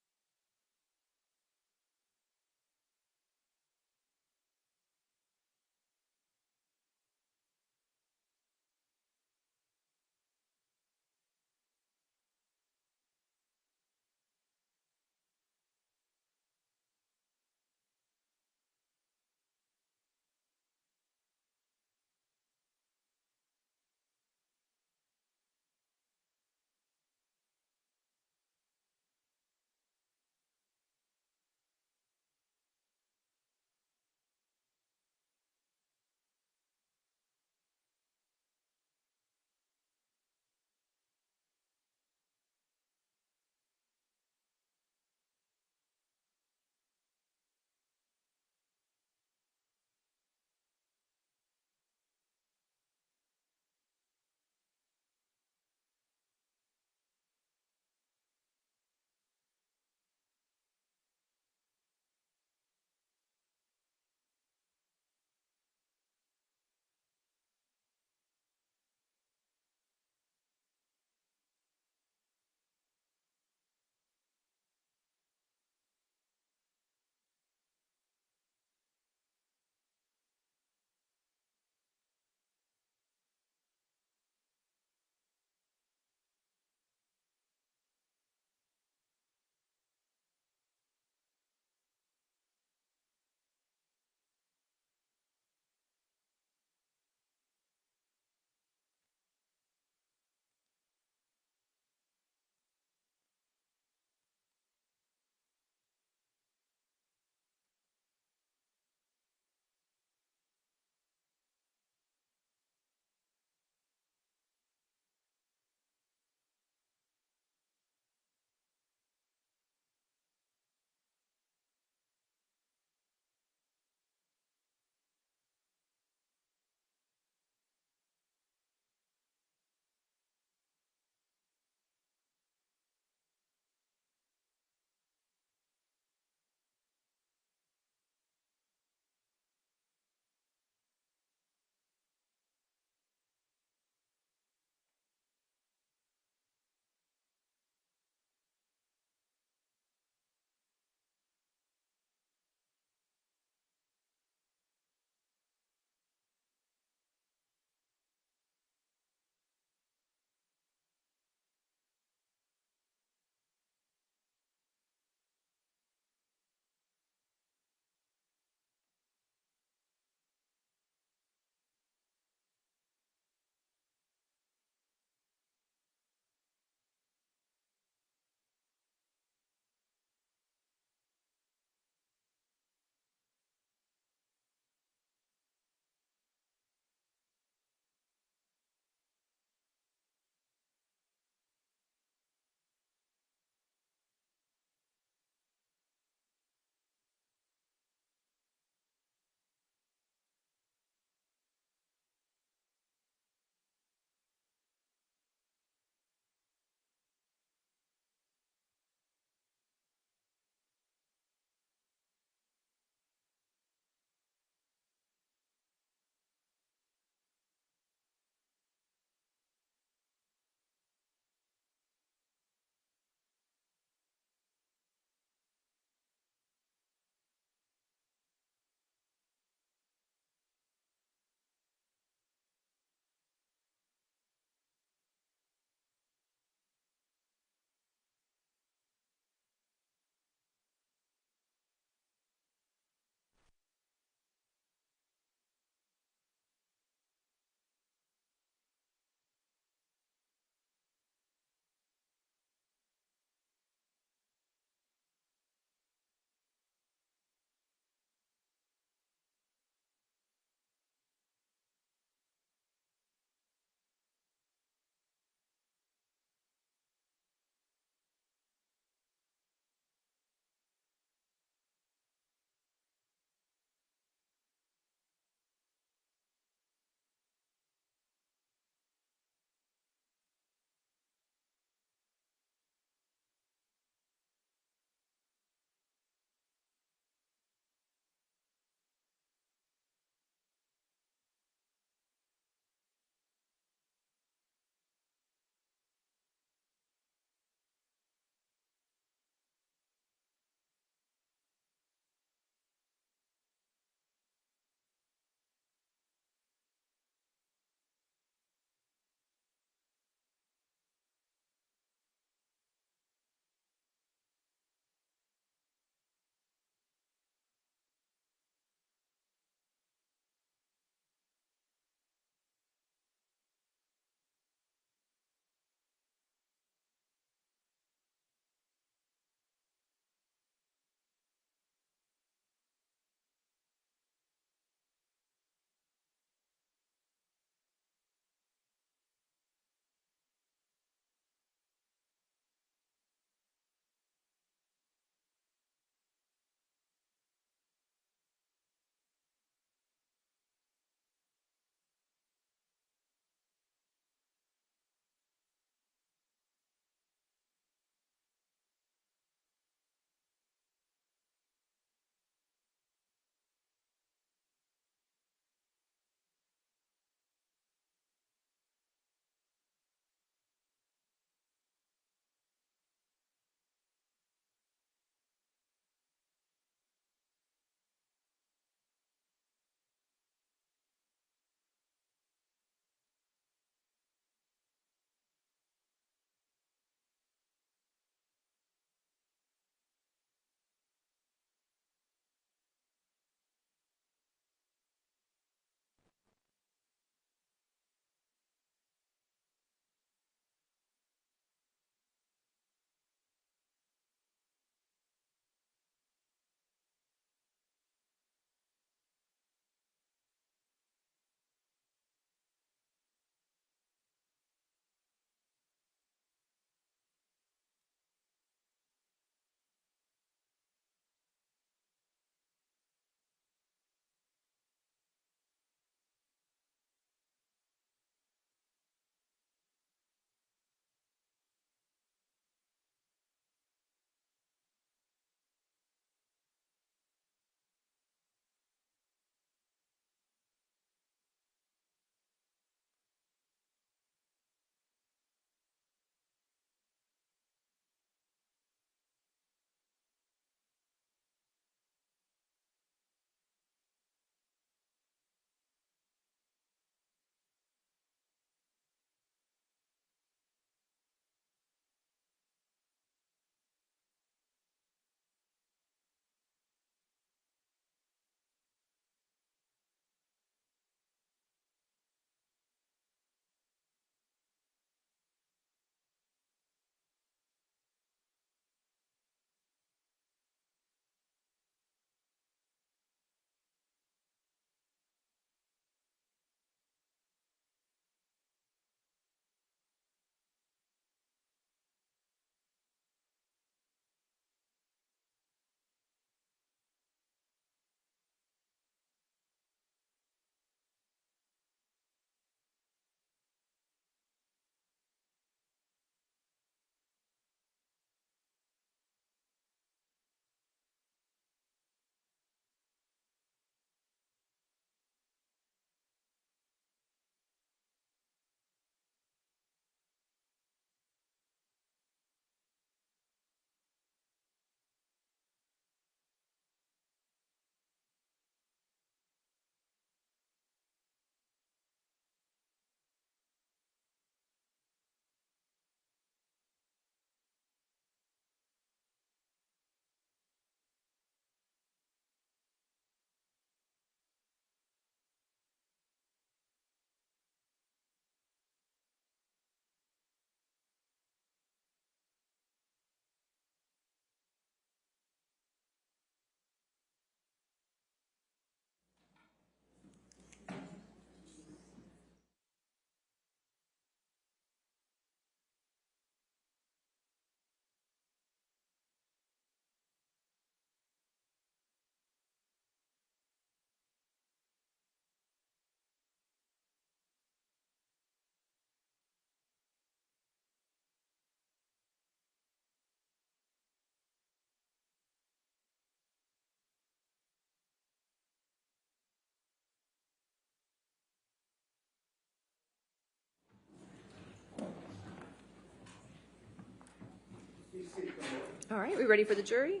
Speaker 2: All right, we ready for the jury?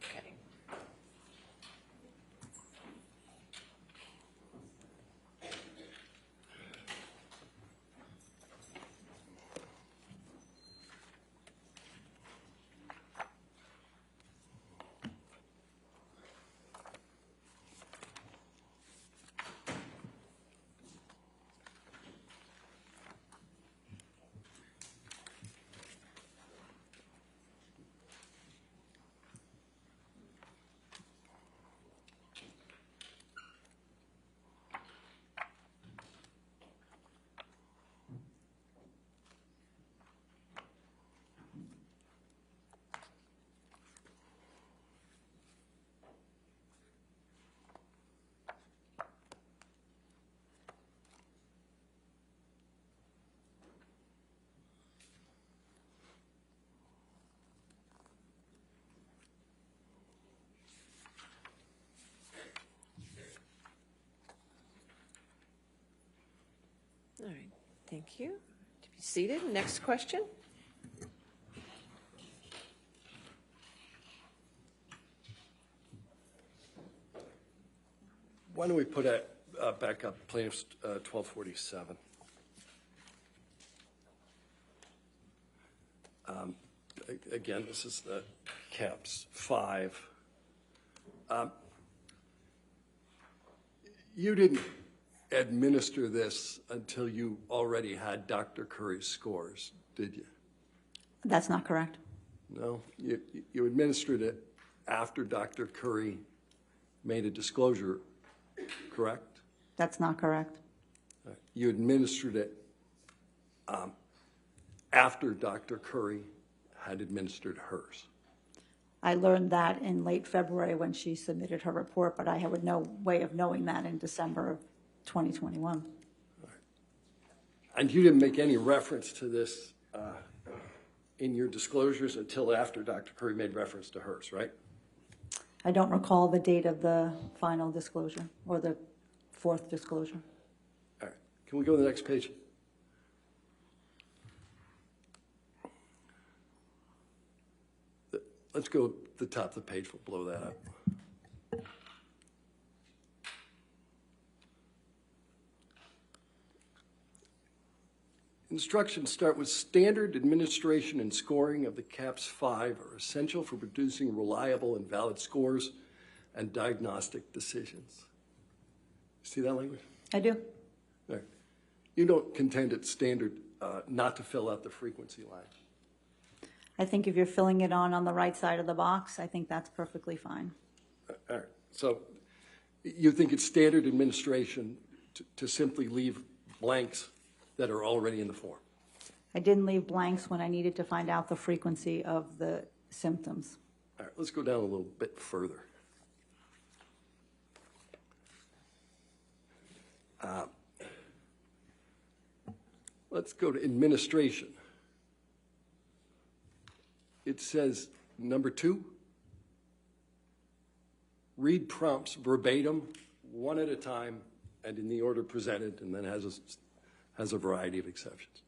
Speaker 2: Okay. All right, thank you. To be seated. Next question.
Speaker 4: Why don't we put it back up, plaintiff's 1247. Again, this is the caps 5. You didn't administer this until you already had Dr. Curry's scores, did you?
Speaker 3: That's not correct.
Speaker 4: No, you administered it after Dr. Curry made a disclosure, correct?
Speaker 3: That's not correct.
Speaker 4: You administered it after Dr. Curry had administered hers.
Speaker 3: I learned that in late February when she submitted her report, but I had no way of knowing that in December of 2021.
Speaker 4: And you didn't make any reference to this in your disclosures until after Dr. Curry made reference to hers, right?
Speaker 3: I don't recall the date of the final disclosure or the fourth disclosure.
Speaker 4: All right. Can we go to the next page? Let's go to the top of the page. We'll blow that up. Instructions start with standard administration and scoring of the CAPS 5 are essential for producing reliable and valid scores and diagnostic decisions. See that language?
Speaker 3: I do.
Speaker 4: All right. You don't contend it's standard not to fill out the frequency line.
Speaker 3: I think if you're filling it on the right side of the box, I think that's perfectly fine.
Speaker 4: All right. So you think it's standard administration to simply leave blanks that are already in the form?
Speaker 3: I didn't leave blanks when I needed to find out the frequency of the symptoms.
Speaker 4: All right, let's go down a little bit further. Let's go to administration. It says, number 2, read prompts verbatim, one at a time, and in the order presented, and then has a variety of exceptions.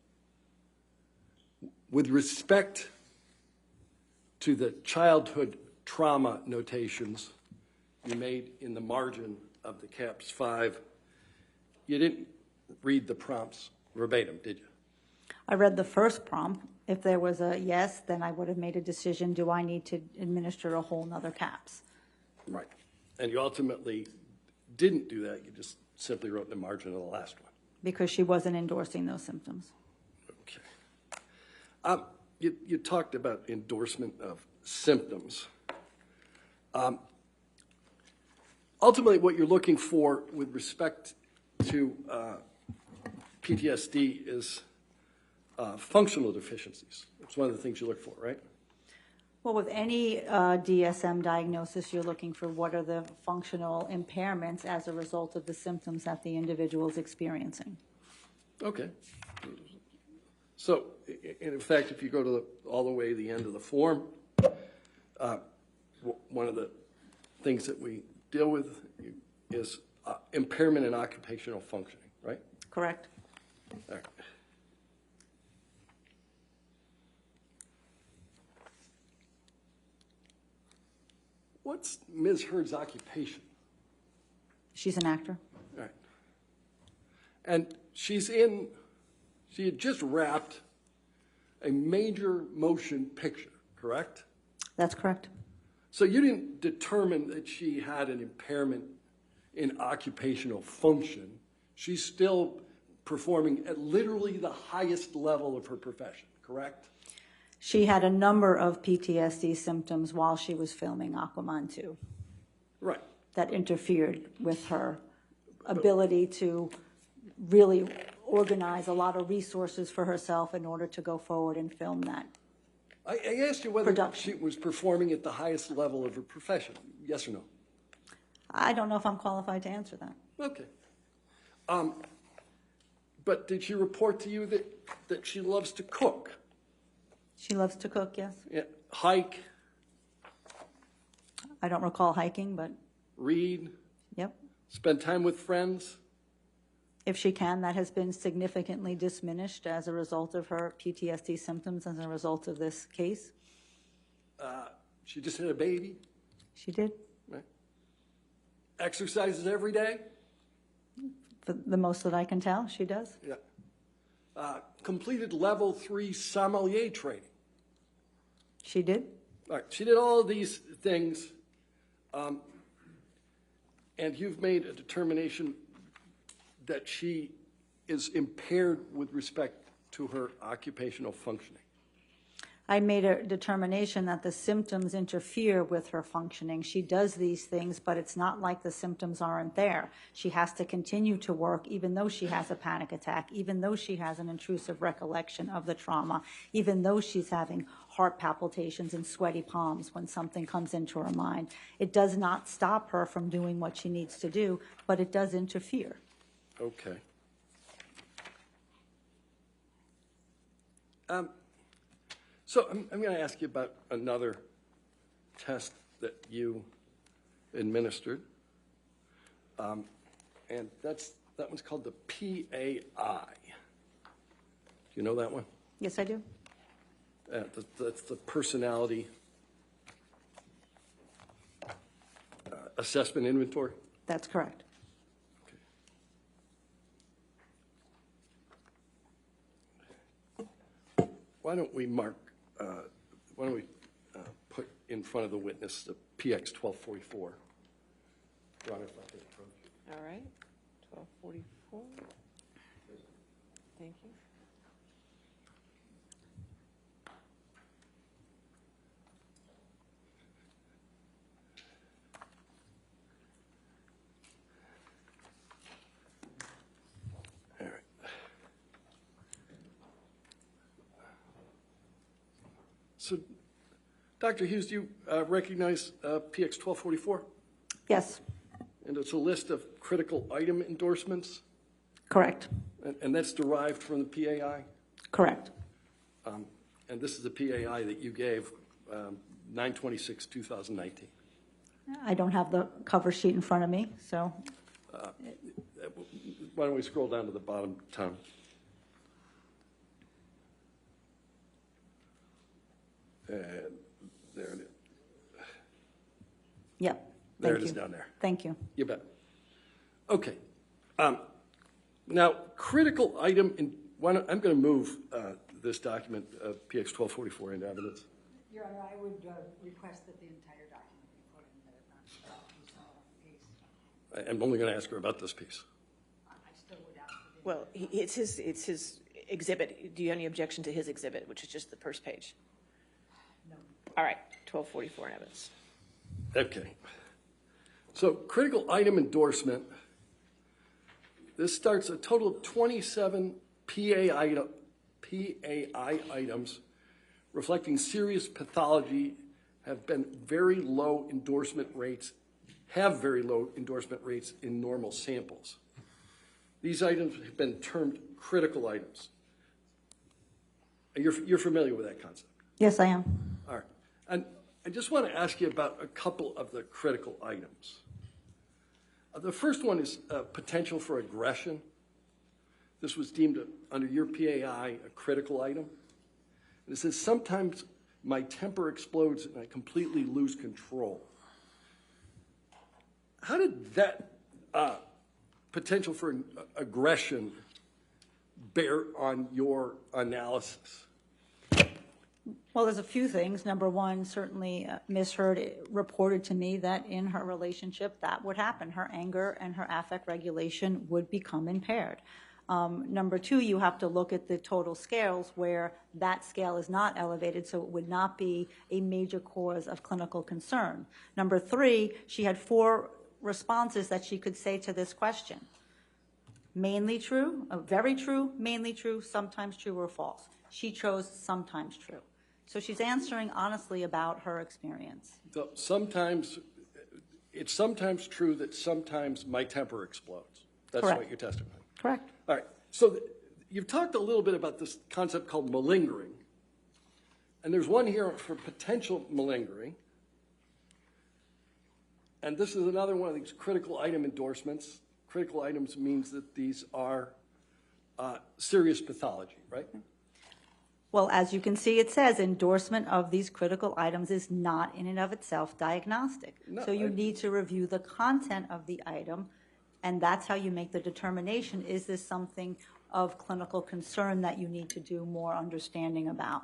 Speaker 4: With respect to the childhood trauma notations you made in the margin of the CAPS 5, you didn't read the prompts verbatim, did you?
Speaker 3: I read the first prompt. If there was a yes, then I would have made a decision, do I need to administer a whole nother CAPS?
Speaker 4: Right. And you ultimately didn't do that. You just simply wrote in the margin of the last one.
Speaker 3: Because she wasn't endorsing those symptoms.
Speaker 4: Okay. You talked about endorsement of symptoms. Ultimately, what you're looking for with respect to PTSD is functional deficiencies. It's one of the things you look for, right?
Speaker 3: Well, with any DSM diagnosis, you're looking for what are the functional impairments as a result of the symptoms that the individual is experiencing.
Speaker 4: Okay. So, in fact, if you go to all the way to the end of the form, one of the things that we deal with is impairment in occupational functioning, right?
Speaker 3: Correct.
Speaker 4: All right. what's Ms. Heard's occupation?
Speaker 3: She's an actor.
Speaker 4: All right. And she had just wrapped a major motion picture, correct?
Speaker 3: That's correct.
Speaker 4: So you didn't determine that she had an impairment in occupational function. She's still performing at literally the highest level of her profession, correct?
Speaker 3: She had a number of PTSD symptoms while she was filming Aquaman 2.
Speaker 4: Right.
Speaker 3: That interfered with her ability to really organize a lot of resources for herself in order to go forward and film that.
Speaker 4: I asked you whether
Speaker 3: Production.
Speaker 4: she was performing at the highest level of her profession. Yes or no?
Speaker 3: I don't know if I'm qualified to answer that.
Speaker 4: Okay. But did she report to you that she loves to cook?
Speaker 3: She loves to cook, yes.
Speaker 4: Yeah. Hike,
Speaker 3: I don't recall hiking, but
Speaker 4: read,
Speaker 3: yep.
Speaker 4: spend time with friends?
Speaker 3: If she can, that has been significantly diminished as a result of her PTSD symptoms as a result of this case.
Speaker 4: She just had a baby,
Speaker 3: She did,
Speaker 4: right? Exercises every day?
Speaker 3: for the most that I can tell, she does.
Speaker 4: Yeah. Completed level 3 sommelier training.
Speaker 3: She did.
Speaker 4: All right, she did all of these things, and you've made a determination that she is impaired with respect to her occupational functioning.
Speaker 3: I made a determination that the symptoms interfere with her functioning. She does these things, but it's not like the symptoms aren't there. She has to continue to work even though she has a panic attack, even though she has an intrusive recollection of the trauma, even though she's having heart palpitations and sweaty palms when something comes into her mind. It does not stop her from doing what she needs to do, but it does interfere.
Speaker 4: Okay. So I'm going to ask you about another test that you administered, and that one's called the PAI. Do you know that one?
Speaker 3: Yes, I do.
Speaker 4: That's the personality assessment inventory.
Speaker 3: That's correct.
Speaker 4: Why don't we put in front of the witness the PX 1244?
Speaker 2: All right, 1244. Thank you.
Speaker 4: All right. So, Dr. Hughes, do you recognize PX 1244?
Speaker 3: Yes,
Speaker 4: And it's a list of critical item endorsements,
Speaker 3: correct.
Speaker 4: and that's derived from the PAI?
Speaker 3: Correct.
Speaker 4: And this is the PAI that you gave 9/26/2019.
Speaker 3: I don't have the cover sheet in front of me, so
Speaker 4: Why don't we scroll down to the bottom, Tom? There it is.
Speaker 3: yep.
Speaker 4: There
Speaker 3: Thank
Speaker 4: it is
Speaker 3: you.
Speaker 4: down there.
Speaker 3: Thank you.
Speaker 4: You bet. Okay. Now, critical item, I'm going to move this document, PX 1244, into evidence.
Speaker 5: Your Honor, I would request that the entire document be put in there, not piece on a piece.
Speaker 4: I'm only going to ask her about this piece.
Speaker 5: I still would ask for the.
Speaker 2: Well, it's his exhibit. Do you have any objection to his exhibit, which is just the first page?
Speaker 5: No.
Speaker 2: All right, 1244 in evidence.
Speaker 4: Okay. So critical item endorsement, this starts a total of 27 PAI items reflecting serious pathology have very low endorsement rates in normal samples. These items have been termed critical items. You're familiar with that concept?
Speaker 3: Yes, I am.
Speaker 4: All right. And I just want to ask you about a couple of the critical items. The first one is potential for aggression. This was deemed, under your PAI, a critical item. And it says, sometimes my temper explodes and I completely lose control. how did that potential for aggression bear on your analysis?
Speaker 3: Well, there's a few things. Number one, certainly Ms. Heard reported to me that in her relationship that would happen. Her anger and her affect regulation would become impaired. Number two, you have to look at the total scales where that scale is not elevated, so it would not be a major cause of clinical concern. Number three, she had 4 responses that she could say to this question. Mainly true, very true, mainly true, sometimes true or false. She chose sometimes true. So she's answering honestly about her experience.
Speaker 4: So sometimes, it's sometimes true that sometimes my temper explodes. That's
Speaker 3: Correct.
Speaker 4: what you're testifying.
Speaker 3: Correct.
Speaker 4: All right. So you've talked a little bit about this concept called malingering. And there's one here for potential malingering. And this is another one of these critical item endorsements. Critical items means that these are serious pathology, right?
Speaker 3: Well, as you can see, it says endorsement of these critical items is not in and of itself diagnostic.
Speaker 4: No,
Speaker 3: So you need to review the content of the item, and that's how you make the determination. Is this something of clinical concern that you need to do more understanding about?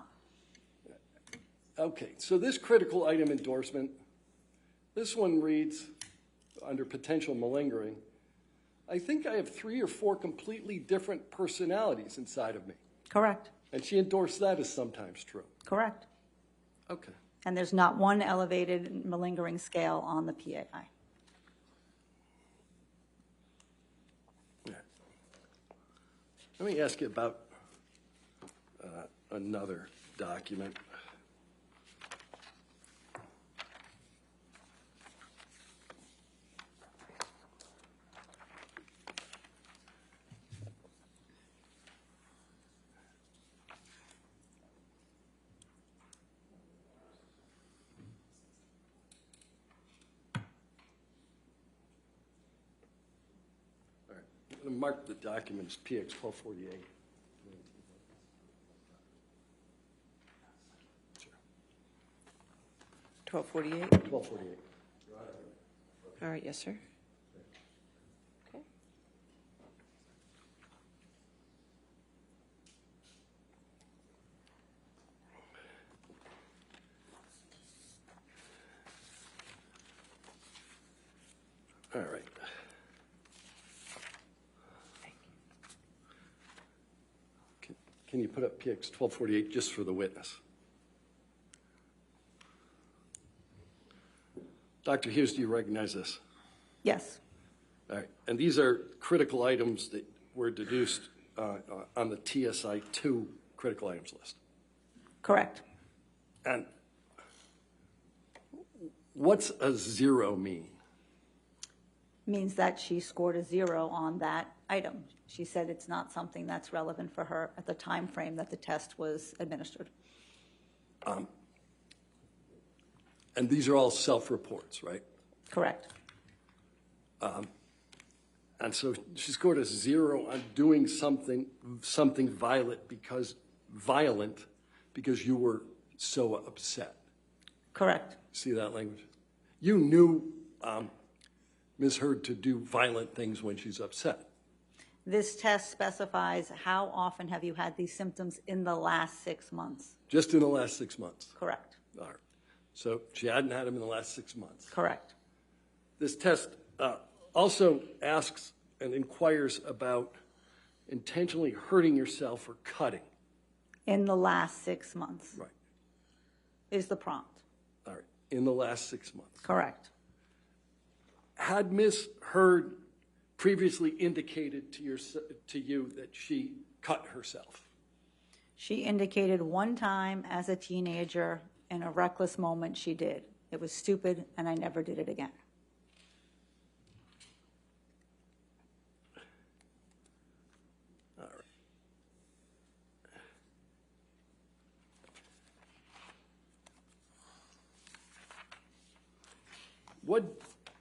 Speaker 4: Okay, so this critical item endorsement, this one reads under potential malingering, I think I have 3 or 4 completely different personalities inside of me.
Speaker 3: Correct.
Speaker 4: And she endorsed that as sometimes true.
Speaker 3: Correct.
Speaker 4: Okay.
Speaker 3: And there's not one elevated malingering scale on the PAI.
Speaker 4: Yeah. Let me ask you about another document. I'm going to mark the document as PX 1248. Sure.
Speaker 2: 1248.
Speaker 4: 1248.
Speaker 2: All right, yes, sir. Okay.
Speaker 4: All right. Can you put up PX 1248 just for the witness? Dr. Hughes, do you recognize this?
Speaker 3: Yes.
Speaker 4: All right. And these are critical items that were deduced on the TSI-2 critical items list.
Speaker 3: Correct.
Speaker 4: And what's a 0 mean?
Speaker 3: Means that she scored a 0 on that item. She said it's not something that's relevant for her at the time frame that the test was administered.
Speaker 4: And these are all self-reports, right?
Speaker 3: Correct.
Speaker 4: And so she scored a 0 on doing something violent because you were so upset.
Speaker 3: Correct.
Speaker 4: See that language? You knew Ms. Heard to do violent things when she's upset.
Speaker 3: This test specifies how often have you had these symptoms in the last 6 months?
Speaker 4: Just in the last 6 months.
Speaker 3: Correct.
Speaker 4: All right. So she hadn't had them in the last 6 months.
Speaker 3: Correct.
Speaker 4: This test also asks and inquires about intentionally hurting yourself or cutting.
Speaker 3: In the last 6 months.
Speaker 4: Right.
Speaker 3: Is the prompt.
Speaker 4: All right. In the last 6 months.
Speaker 3: Correct.
Speaker 4: Had Ms. Heard previously indicated to you that she cut herself?
Speaker 3: She indicated one time as a teenager in a reckless moment she did. It was stupid and I never did it again.
Speaker 4: All right.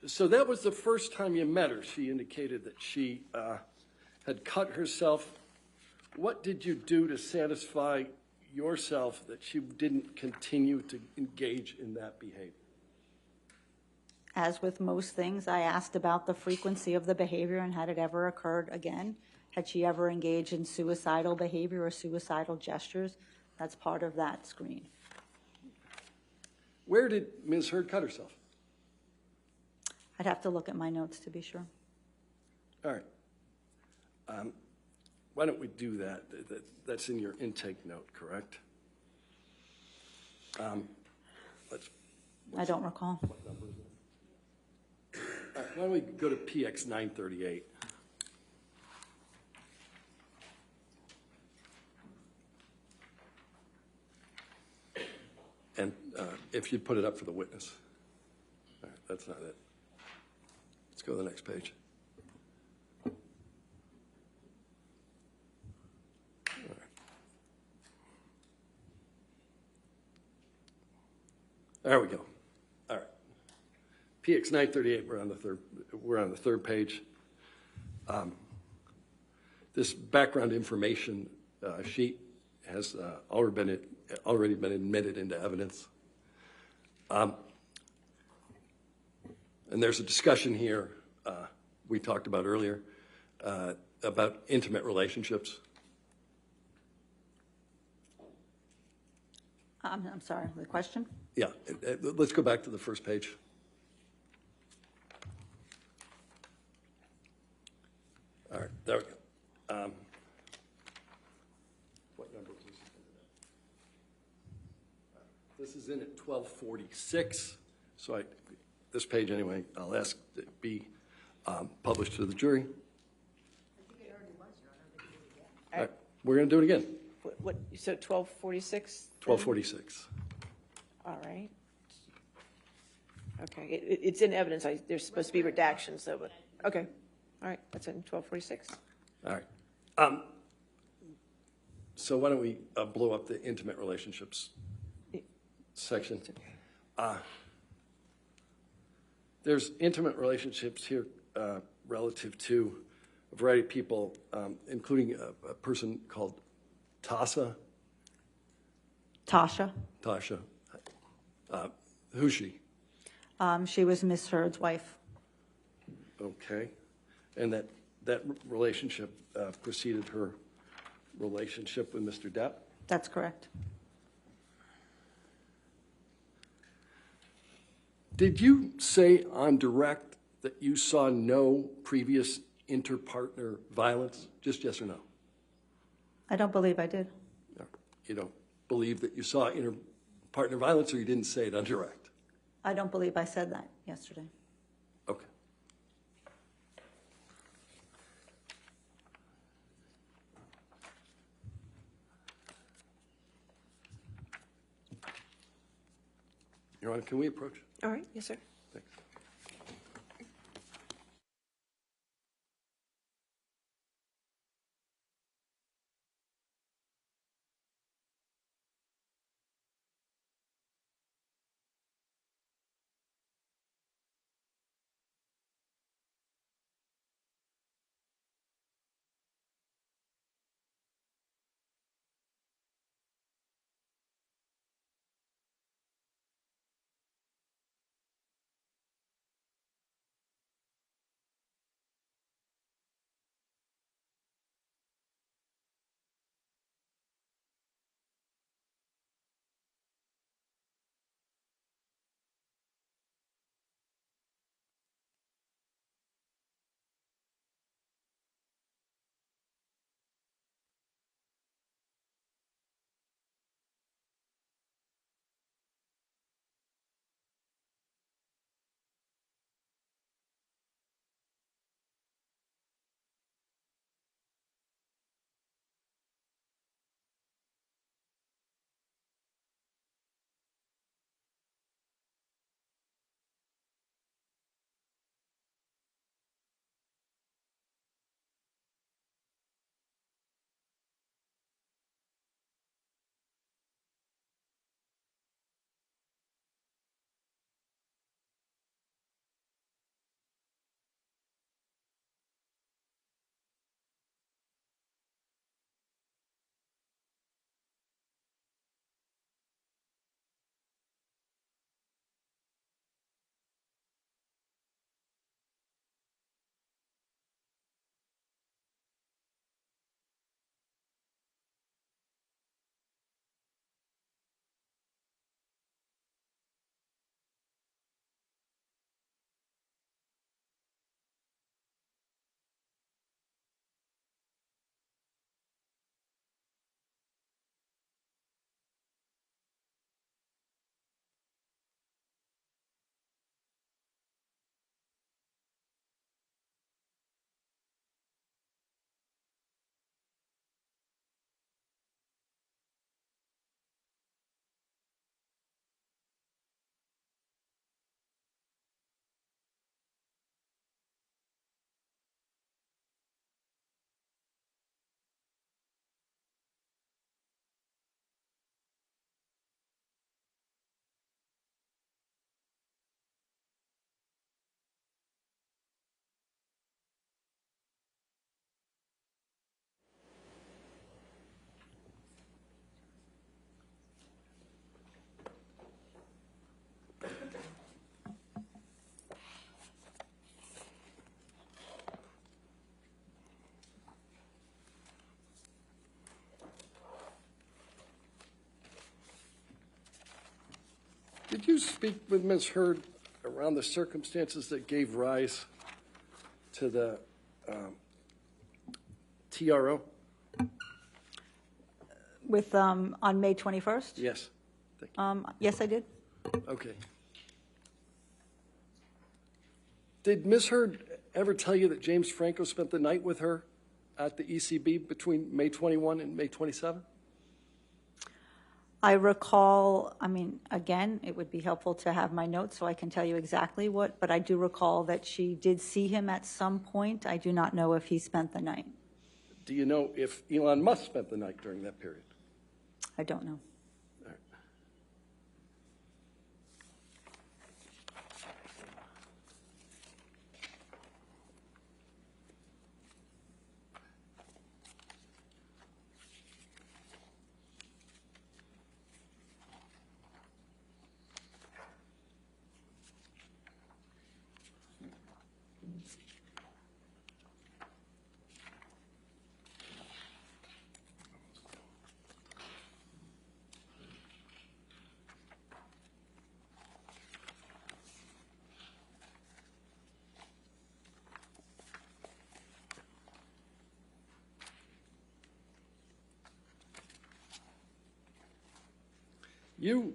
Speaker 4: So that was the first time you met her. She indicated that she had cut herself. What did you do to satisfy yourself that she didn't continue to engage in that behavior?
Speaker 3: As with most things, I asked about the frequency of the behavior and had it ever occurred again. Had she ever engaged in suicidal behavior or suicidal gestures? That's part of that screen.
Speaker 4: Where did Ms. Heard cut herself?
Speaker 3: I'd have to look at my notes to be sure.
Speaker 4: All right. Why don't we do that? That's in your intake note, correct?
Speaker 3: I don't recall.
Speaker 4: What number is it? All right, why don't we go to PX 938? And if you'd put it up for the witness. All right, that's not it. Let's go to the next page. All right. There we go. All right. PX 938, we're on the third page. This background information sheet has already been admitted into evidence. And there's a discussion here we talked about earlier about intimate relationships.
Speaker 3: I'm sorry, the question?
Speaker 4: Yeah, let's go back to the first page. All right, there we go. What number is this? This is in at 1246. So this page anyway, I'll ask that it be published to the jury.
Speaker 5: I think it already was, Your Honor. They can do it again.
Speaker 4: All right, we're going to do it again.
Speaker 2: So 1246?
Speaker 4: 1246.
Speaker 2: All right. Okay, it's in evidence. There's supposed to be redactions, though, but, okay. All right, that's in 1246.
Speaker 4: All right. So why don't we blow up the intimate relationships section? There's intimate relationships here relative to a variety of people, including a person called Tasha.
Speaker 3: Tasha.
Speaker 4: Who's she?
Speaker 3: She was Miss Heard's wife.
Speaker 4: Okay. And that relationship preceded her relationship with Mr. Depp?
Speaker 3: That's correct.
Speaker 4: Did you say on direct that you saw no previous inter-partner violence? Just yes or no?
Speaker 3: I don't believe I did.
Speaker 4: No. You don't believe that you saw inter-partner violence, or you didn't say it on direct?
Speaker 3: I don't believe I said that yesterday.
Speaker 4: Okay. Your Honor, can we approach?
Speaker 2: All right, yes, sir.
Speaker 4: Thanks. Did you speak with Ms. Heard around the circumstances that gave rise to the TRO?
Speaker 3: With, on May 21st?
Speaker 4: Yes. Thank you.
Speaker 3: Yes, I did.
Speaker 4: Okay. Did Ms. Heard ever tell you that James Franco spent the night with her at the ECB between May 21 and May 27?
Speaker 3: I recall, I mean, again, it would be helpful to have my notes so I can tell you exactly what, but I do recall that she did see him at some point. I do not know if he spent the night.
Speaker 4: Do you know if Elon Musk spent the night during that period?
Speaker 3: I don't know.
Speaker 4: All right. You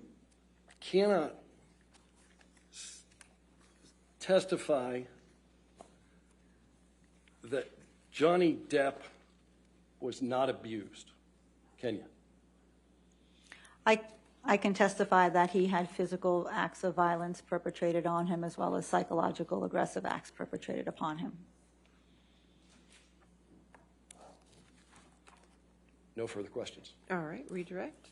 Speaker 4: cannot testify that Johnny Depp was not abused, can you?
Speaker 3: I can testify that he had physical acts of violence perpetrated on him as well as psychological aggressive acts perpetrated upon him.
Speaker 4: No further questions.
Speaker 2: All right, redirect.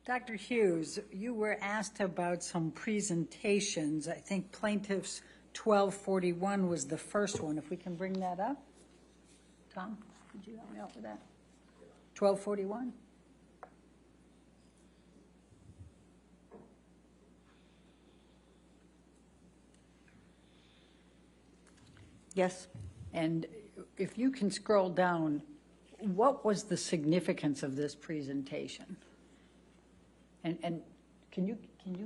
Speaker 5: Dr. Hughes, you were asked about some presentations. I think plaintiff's 1241 was the first one. If we can bring that up. Tom, could you help me out with that? 1241?
Speaker 3: Yes.
Speaker 5: And if you can scroll down, what was the significance of this presentation? And can you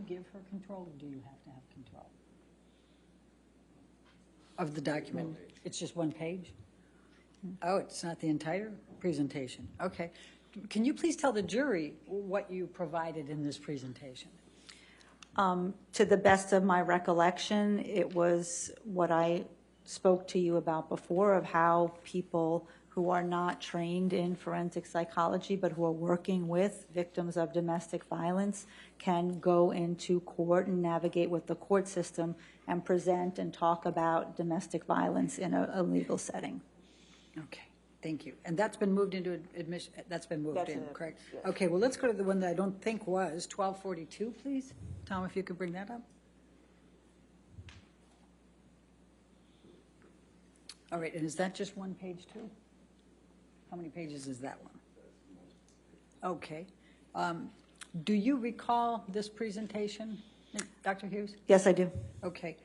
Speaker 5: give her control, or do you have to have control of the document? It's just one page? Oh, it's not the entire presentation. Okay. Can you please tell the jury what you provided in this presentation?
Speaker 3: To the best of my recollection, it was what I spoke to you about before of how people who are not trained in forensic psychology but who are working with victims of domestic violence can go into court and navigate with the court system and present and talk about domestic violence in a legal setting.
Speaker 5: Okay, thank you. And that's been moved into admission, that's been moved in, correct?
Speaker 3: Yes.
Speaker 5: Okay, well, let's go to the one that I don't think was 1242, please. Tom, if you could bring that up. All right, and is that just one page too? How many pages is that one? Okay. Do you recall this presentation, Dr. Hughes?
Speaker 3: Yes, I do.
Speaker 5: Okay.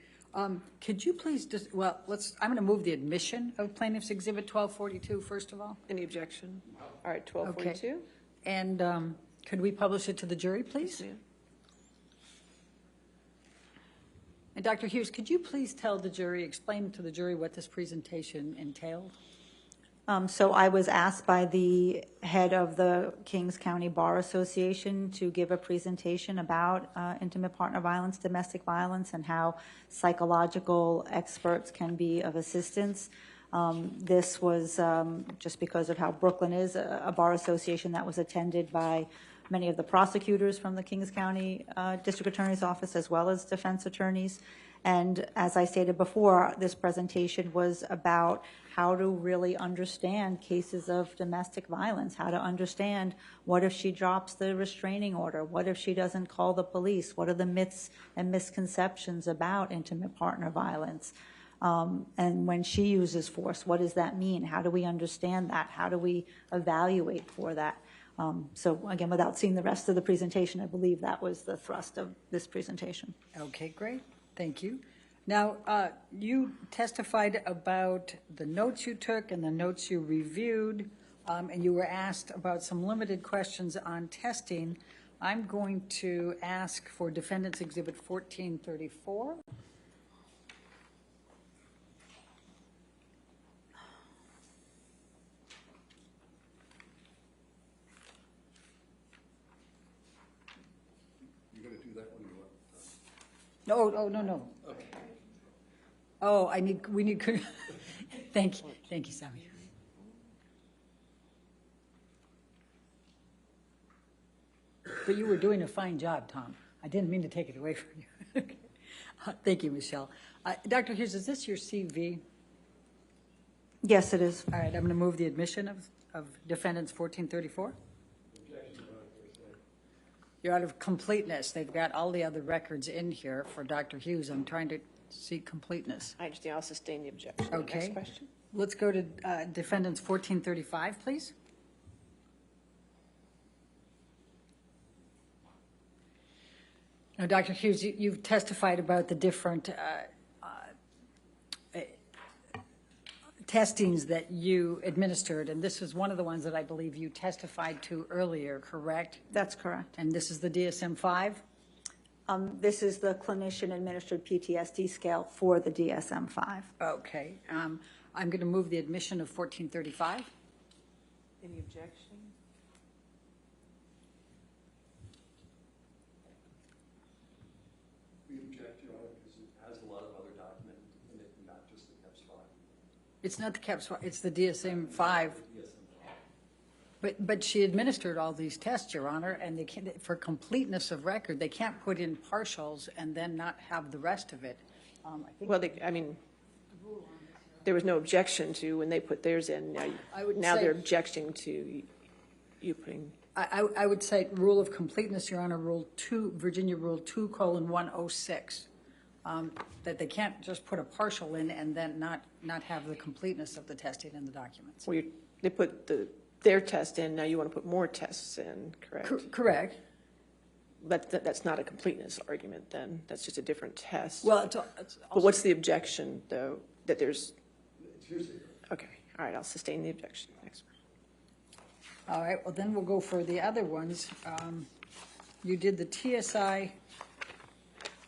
Speaker 5: Could you please just, well, I'm going to move the admission of Plaintiff's Exhibit 1242, first of all.
Speaker 2: Any objection? All right, 1242.
Speaker 5: Okay. And could we publish it to the jury, please?
Speaker 2: Yes, ma'am.
Speaker 5: And Dr. Hughes, could you please tell the jury, explain to the jury what this presentation entailed?
Speaker 3: So I was asked by the head of the Kings County Bar Association to give a presentation about intimate partner violence, domestic violence, and how psychological experts can be of assistance. This was just because of how Brooklyn is, a bar association that was attended by many of the prosecutors from the Kings County District Attorney's Office as well as defense attorneys. And as I stated before, this presentation was about how to really understand cases of domestic violence, how to understand what if she drops the restraining order, what if she doesn't call the police, what are the myths and misconceptions about intimate partner violence, and when she uses force, what does that mean? How do we understand that? How do we evaluate for that? So again, without seeing the rest of the presentation, I believe that was the thrust of this presentation.
Speaker 5: Okay, great. Thank you. Now, you testified about the notes you took and the notes you reviewed, and you were asked about some limited questions on testing. I'm going to ask for Defendant's Exhibit 1434.
Speaker 4: You're going to do that one or what?
Speaker 5: No.
Speaker 4: Okay.
Speaker 5: Oh, we need, thank you, Sammy. But you were doing a fine job, Tom. I didn't mean to take it away from you. Okay. Thank you, Michelle. Dr. Hughes, is this your CV?
Speaker 3: Yes, it is.
Speaker 5: All right, I'm going to move the admission of Defendants 1434. You're out of completeness. They've got all the other records in here for Dr. Hughes. I'm trying to see completeness.
Speaker 2: I understand. I'll sustain the objection.
Speaker 5: Okay.
Speaker 2: Next question.
Speaker 5: Let's go to Defendants 1435, please. Now, Dr. Hughes, you've testified about the different testings that you administered, and this is one of the ones that I believe you testified to earlier, correct?
Speaker 3: That's correct.
Speaker 5: And this is the DSM-5?
Speaker 3: This is the clinician-administered PTSD scale for the DSM-5.
Speaker 5: Okay. I'm going to move the admission of 1435.
Speaker 2: Any objection?
Speaker 4: We object, Your Honor, because it has a lot of other documents in it, not just the CAPS 5.
Speaker 5: It's not the CAPS, it's the DSM-5. But she administered all these tests, Your Honor, and they can't, for completeness of record, they can't put in partials and then not have the rest of it. I think
Speaker 2: Well, there was no objection to when they put theirs in. Now
Speaker 5: say-
Speaker 2: they're objecting to you putting.
Speaker 5: I would say rule of completeness, Your Honor, Virginia Rule 2:106, that they can't just put a partial in and then not have the completeness of the testing in the documents.
Speaker 2: Well, they put their test in. Now you want to put more tests in, correct?
Speaker 5: Correct.
Speaker 2: But that's not a completeness argument then. That's just a different test.
Speaker 5: Well, it's
Speaker 2: But what's the objection, though, that there's,
Speaker 4: It's hearsay.
Speaker 2: okay, all right, I'll sustain the objection. Next one.
Speaker 5: all right, well, then we'll go for the other ones. You did the TSI.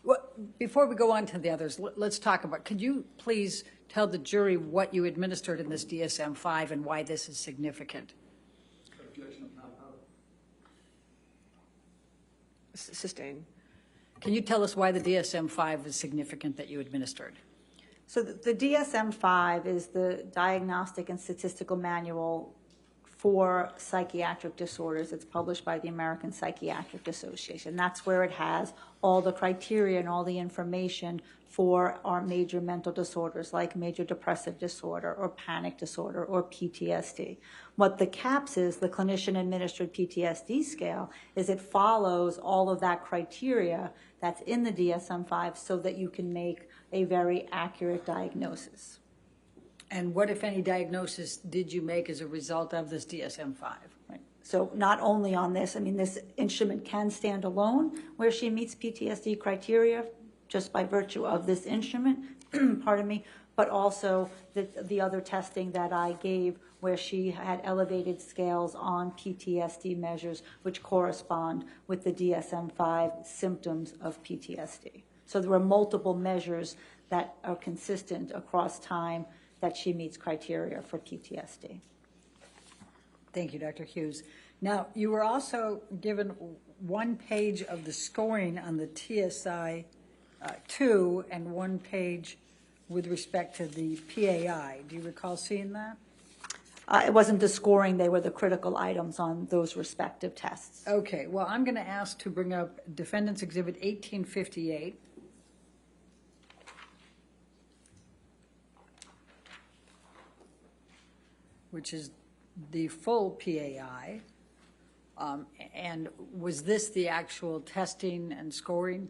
Speaker 5: Well, before we go on to the others, let's talk about, could you please tell the jury what you administered in this DSM-5 and why this is significant?
Speaker 4: Objection, not out.
Speaker 2: Sustain.
Speaker 5: Can you tell us why the DSM-5 is significant that you administered?
Speaker 3: So the DSM-5 is the Diagnostic and Statistical Manual for Psychiatric Disorders. It's published by the American Psychiatric Association. That's where it has all the criteria and all the information for our major mental disorders like major depressive disorder or panic disorder or PTSD. What the CAPS is, the clinician-administered PTSD scale, is it follows all of that criteria that's in the DSM-5 so that you can make a very accurate diagnosis.
Speaker 5: And what, if any, diagnosis did you make as a result of this DSM-5?
Speaker 3: Right. So not only on this, I mean, this instrument can stand alone where she meets PTSD criteria just by virtue of this instrument, pardon me, but also the other testing that I gave where she had elevated scales on PTSD measures which correspond with the DSM-5 symptoms of PTSD. So there were multiple measures that are consistent across time that she meets criteria for PTSD.
Speaker 5: Thank you, Dr. Hughes. Now, you were also given one page of the scoring on the TSI 2 and one page with respect to the PAI. Do you recall seeing that?
Speaker 3: It wasn't the scoring, they were the critical items on those respective tests.
Speaker 5: Okay, well, I'm going to ask to bring up Defendant's Exhibit 1858. Which is the full PAI. And was this the actual testing and scoring?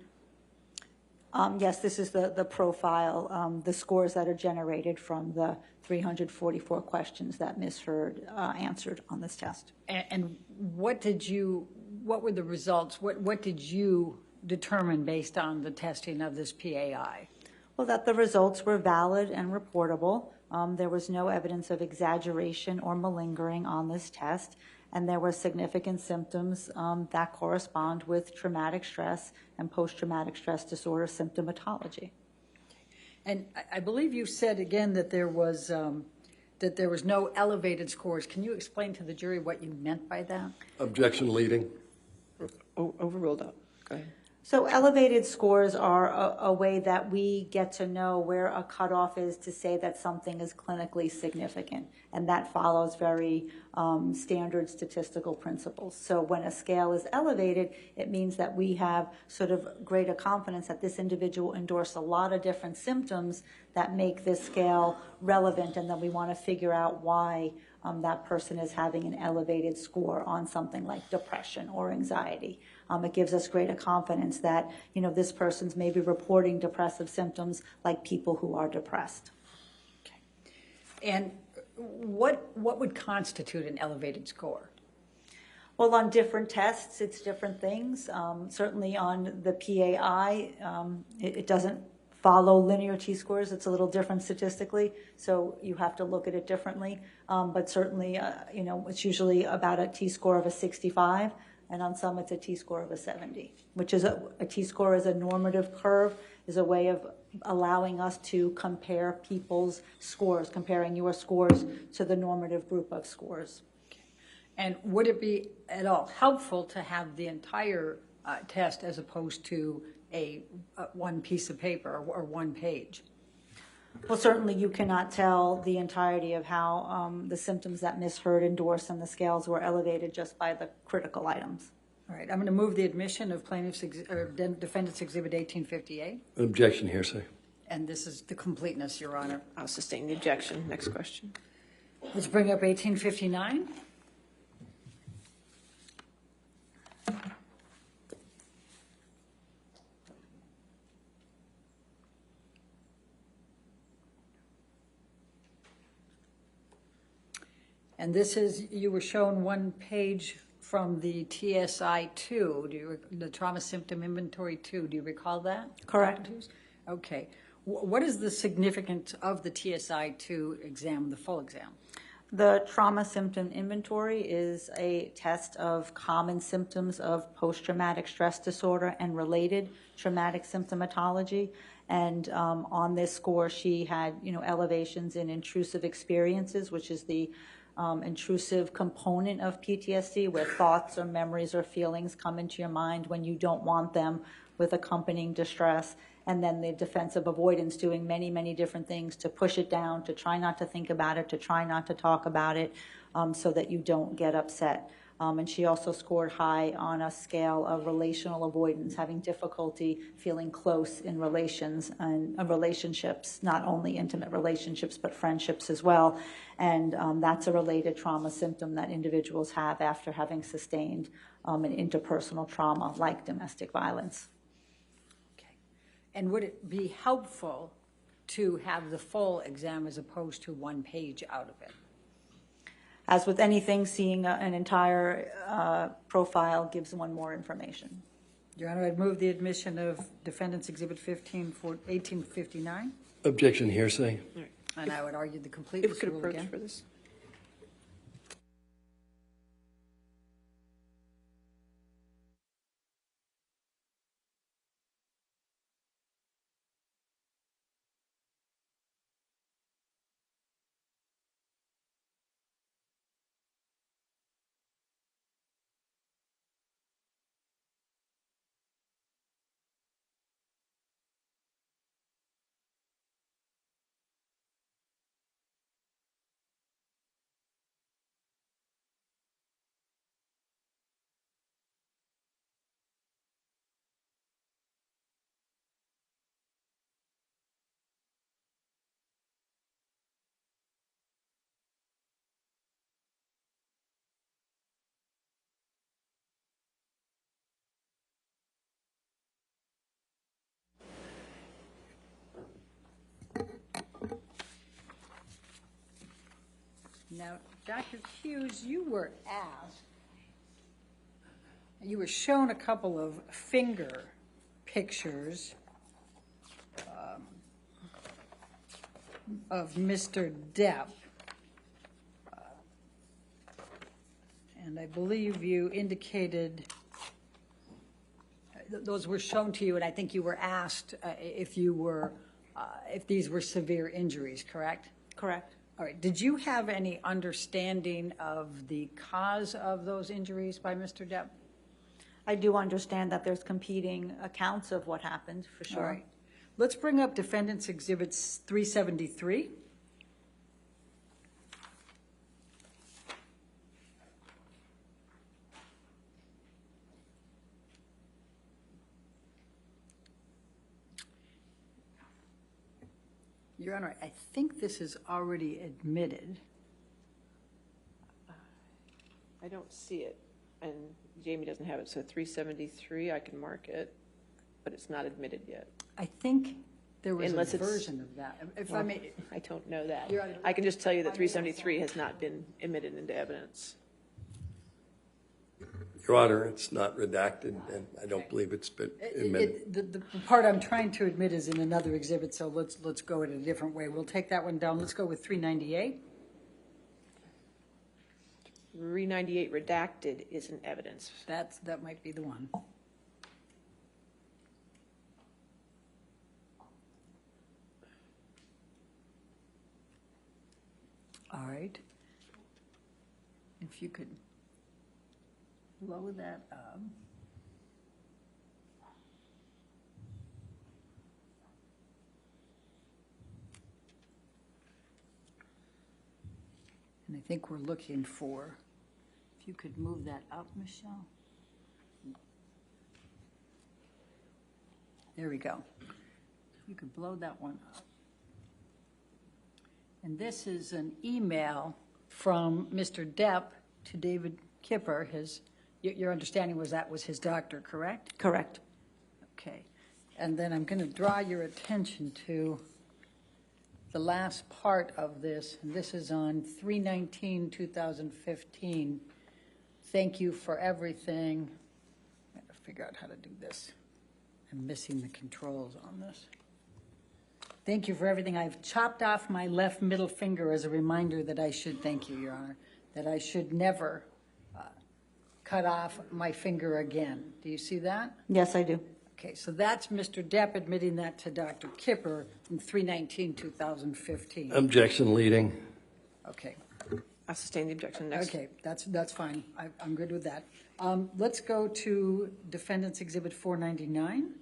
Speaker 3: Yes, this is the profile, the scores that are generated from the 344 questions that Ms. Hurd answered on this test.
Speaker 5: And what were the results? What did you determine based on the testing of this PAI?
Speaker 3: Well, that the results were valid and reportable. There was no evidence of exaggeration or malingering on this test, and there were significant symptoms that correspond with traumatic stress and post-traumatic stress disorder symptomatology.
Speaker 5: And I believe you said again that there was no elevated scores. Can you explain to the jury what you meant by that?
Speaker 4: Objection leading.
Speaker 2: Overruled. Go ahead.
Speaker 3: So elevated scores are a way that we get to know where a cutoff is to say that something is clinically significant, and that follows very standard statistical principles. So when a scale is elevated, it means that we have sort of greater confidence that this individual endorsed a lot of different symptoms that make this scale relevant, and then we want to figure out why that person is having an elevated score on something like depression or anxiety. It gives us greater confidence that, this person's maybe reporting depressive symptoms like people who are depressed.
Speaker 5: Okay. And what would constitute an elevated score?
Speaker 3: Well, on different tests, it's different things. Certainly on the PAI, it doesn't follow linear T-scores. It's a little different statistically, so you have to look at it differently. But certainly, it's usually about a T-score of a 65, and on some it's a T-score of a 70, which is a T-score is a normative curve, is a way of allowing us to compare people's scores, comparing your scores to the normative group of scores.
Speaker 5: Okay. And would it be at all helpful to have the entire test as opposed to a one piece of paper or one page?
Speaker 3: Well, certainly you cannot tell the entirety of how the symptoms that Ms. Hurd endorsed and the scales were elevated just by the critical items.
Speaker 5: All right, I'm going to move the admission of Defendant's Exhibit 1858.
Speaker 4: Objection hearsay.
Speaker 5: And this is the completeness, Your Honor.
Speaker 2: I'll sustain the objection. Next question.
Speaker 5: Let's bring up 1859. And this is, you were shown one page from the TSI-2, the Trauma Symptom Inventory 2. Do you recall that?
Speaker 3: Correct.
Speaker 5: Okay. What is the significance of the TSI-2 exam, the full exam?
Speaker 3: The Trauma Symptom Inventory is a test of common symptoms of post-traumatic stress disorder and related traumatic symptomatology. And on this score, she had, elevations in intrusive experiences, which is the intrusive component of PTSD, where thoughts or memories or feelings come into your mind when you don't want them, with accompanying distress. And then the defensive avoidance, doing many, many different things to push it down, to try not to think about it, to try not to talk about it, so that you don't get upset. And she also scored high on a scale of relational avoidance, having difficulty feeling close in relations and relationships, not only intimate relationships, but friendships as well. And that's a related trauma symptom that individuals have after having sustained an interpersonal trauma like domestic violence.
Speaker 5: Okay. And would it be helpful to have the full exam as opposed to one page out of it?
Speaker 3: As with anything, seeing an entire profile gives one more information.
Speaker 5: Your Honor, I'd move the admission of Defendant's Exhibit 1859.
Speaker 4: Objection hearsay.
Speaker 5: And I would argue the completeness
Speaker 2: If we could
Speaker 5: rule
Speaker 2: approach
Speaker 5: again.
Speaker 2: for this.
Speaker 5: Now, Dr. Hughes, you were asked, you were shown a couple of finger pictures of Mr. Depp. And I believe you indicated those were shown to you, and I think you were asked if these were severe injuries, correct?
Speaker 3: Correct.
Speaker 5: All right. Did you have any understanding of the cause of those injuries by Mr. Depp?
Speaker 3: I do understand that there's competing accounts of what happened, for sure.
Speaker 5: All right. Let's bring up Defendant's Exhibits 373. Your Honor, I think this is already admitted.
Speaker 2: I don't see it, and Jamie doesn't have it, so 373, I can mark it, but it's not admitted yet.
Speaker 5: I think there was
Speaker 2: Unless
Speaker 5: a
Speaker 2: it's-
Speaker 5: version of that. If I
Speaker 2: Well,
Speaker 5: may,
Speaker 2: I don't know that.
Speaker 5: Your Honor,
Speaker 2: I can just tell you that 373 has not been admitted into evidence.
Speaker 4: Your Honor, it's not redacted, and I don't believe it's been admitted.
Speaker 5: the part I'm trying to admit is in another exhibit, so let's go in a different way. We'll take that one down. Let's go with 398.
Speaker 2: 398 redacted is in evidence.
Speaker 5: That might be the one. All right. If you could blow that up. And I think we're looking for, if you could move that up, Michelle. There we go. You could blow that one up. And this is an email from Mr. Depp to David Kipper. Your understanding was that was his doctor, correct?
Speaker 3: Correct.
Speaker 5: Okay. And then I'm going to draw your attention to the last part of this, and this is on 3/19/2015. Thank you for everything. I got to figure out how to do this. I'm missing the controls on this. Thank you for everything. I've chopped off my left middle finger as a reminder that I should, thank you, Your Honor, that I should never cut off my finger again. Do you see that?
Speaker 3: Yes, I do.
Speaker 5: Okay, so that's Mr. Depp admitting that to Dr. Kipper in 3/19/2015.
Speaker 4: Objection leading.
Speaker 5: Okay,
Speaker 2: I sustain the objection. Next.
Speaker 5: okay, that's fine. I'm good with that. Let's go to Defendant's Exhibit 499.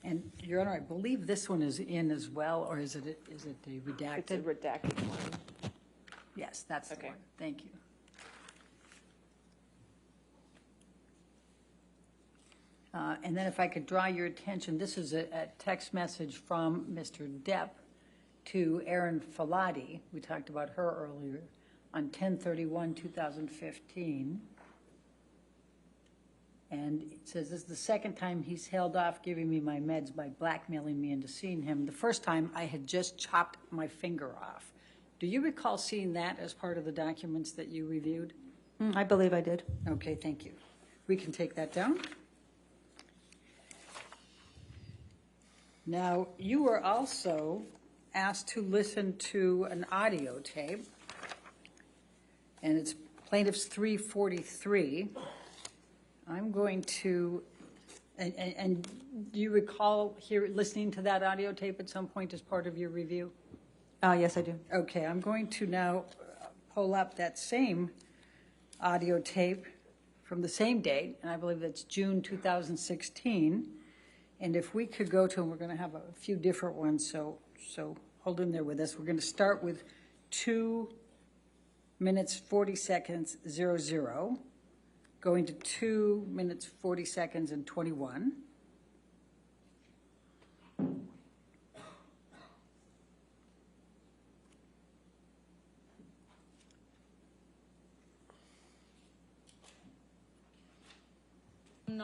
Speaker 5: And, Your Honor, I believe this one is in as well, or is it a redacted?
Speaker 2: It's a redacted one.
Speaker 5: Yes, that's the
Speaker 2: Okay.
Speaker 5: one. Thank you. And then if I could draw your attention, this is a text message from Mr. Depp to Erin Falati. We talked about her earlier on 10/31/2015. And it says, this is the second time he's held off giving me my meds by blackmailing me into seeing him. The first time I had just chopped my finger off. Do you recall seeing that as part of the documents that you reviewed?
Speaker 3: I believe I did.
Speaker 5: Okay, thank you. We can take that down. Now, you were also asked to listen to an audio tape, and it's Plaintiff's 343. I'm going to, and do you recall listening to that audio tape at some point as part of your review?
Speaker 3: Yes, I do.
Speaker 5: Okay, I'm going to now pull up that same audio tape from the same date, and I believe that's June 2016. And if we could go to, and we're going to have a few different ones, so hold in there with us. We're going to start with 2 minutes 40 seconds 00, going to 2 minutes 40 seconds and 21.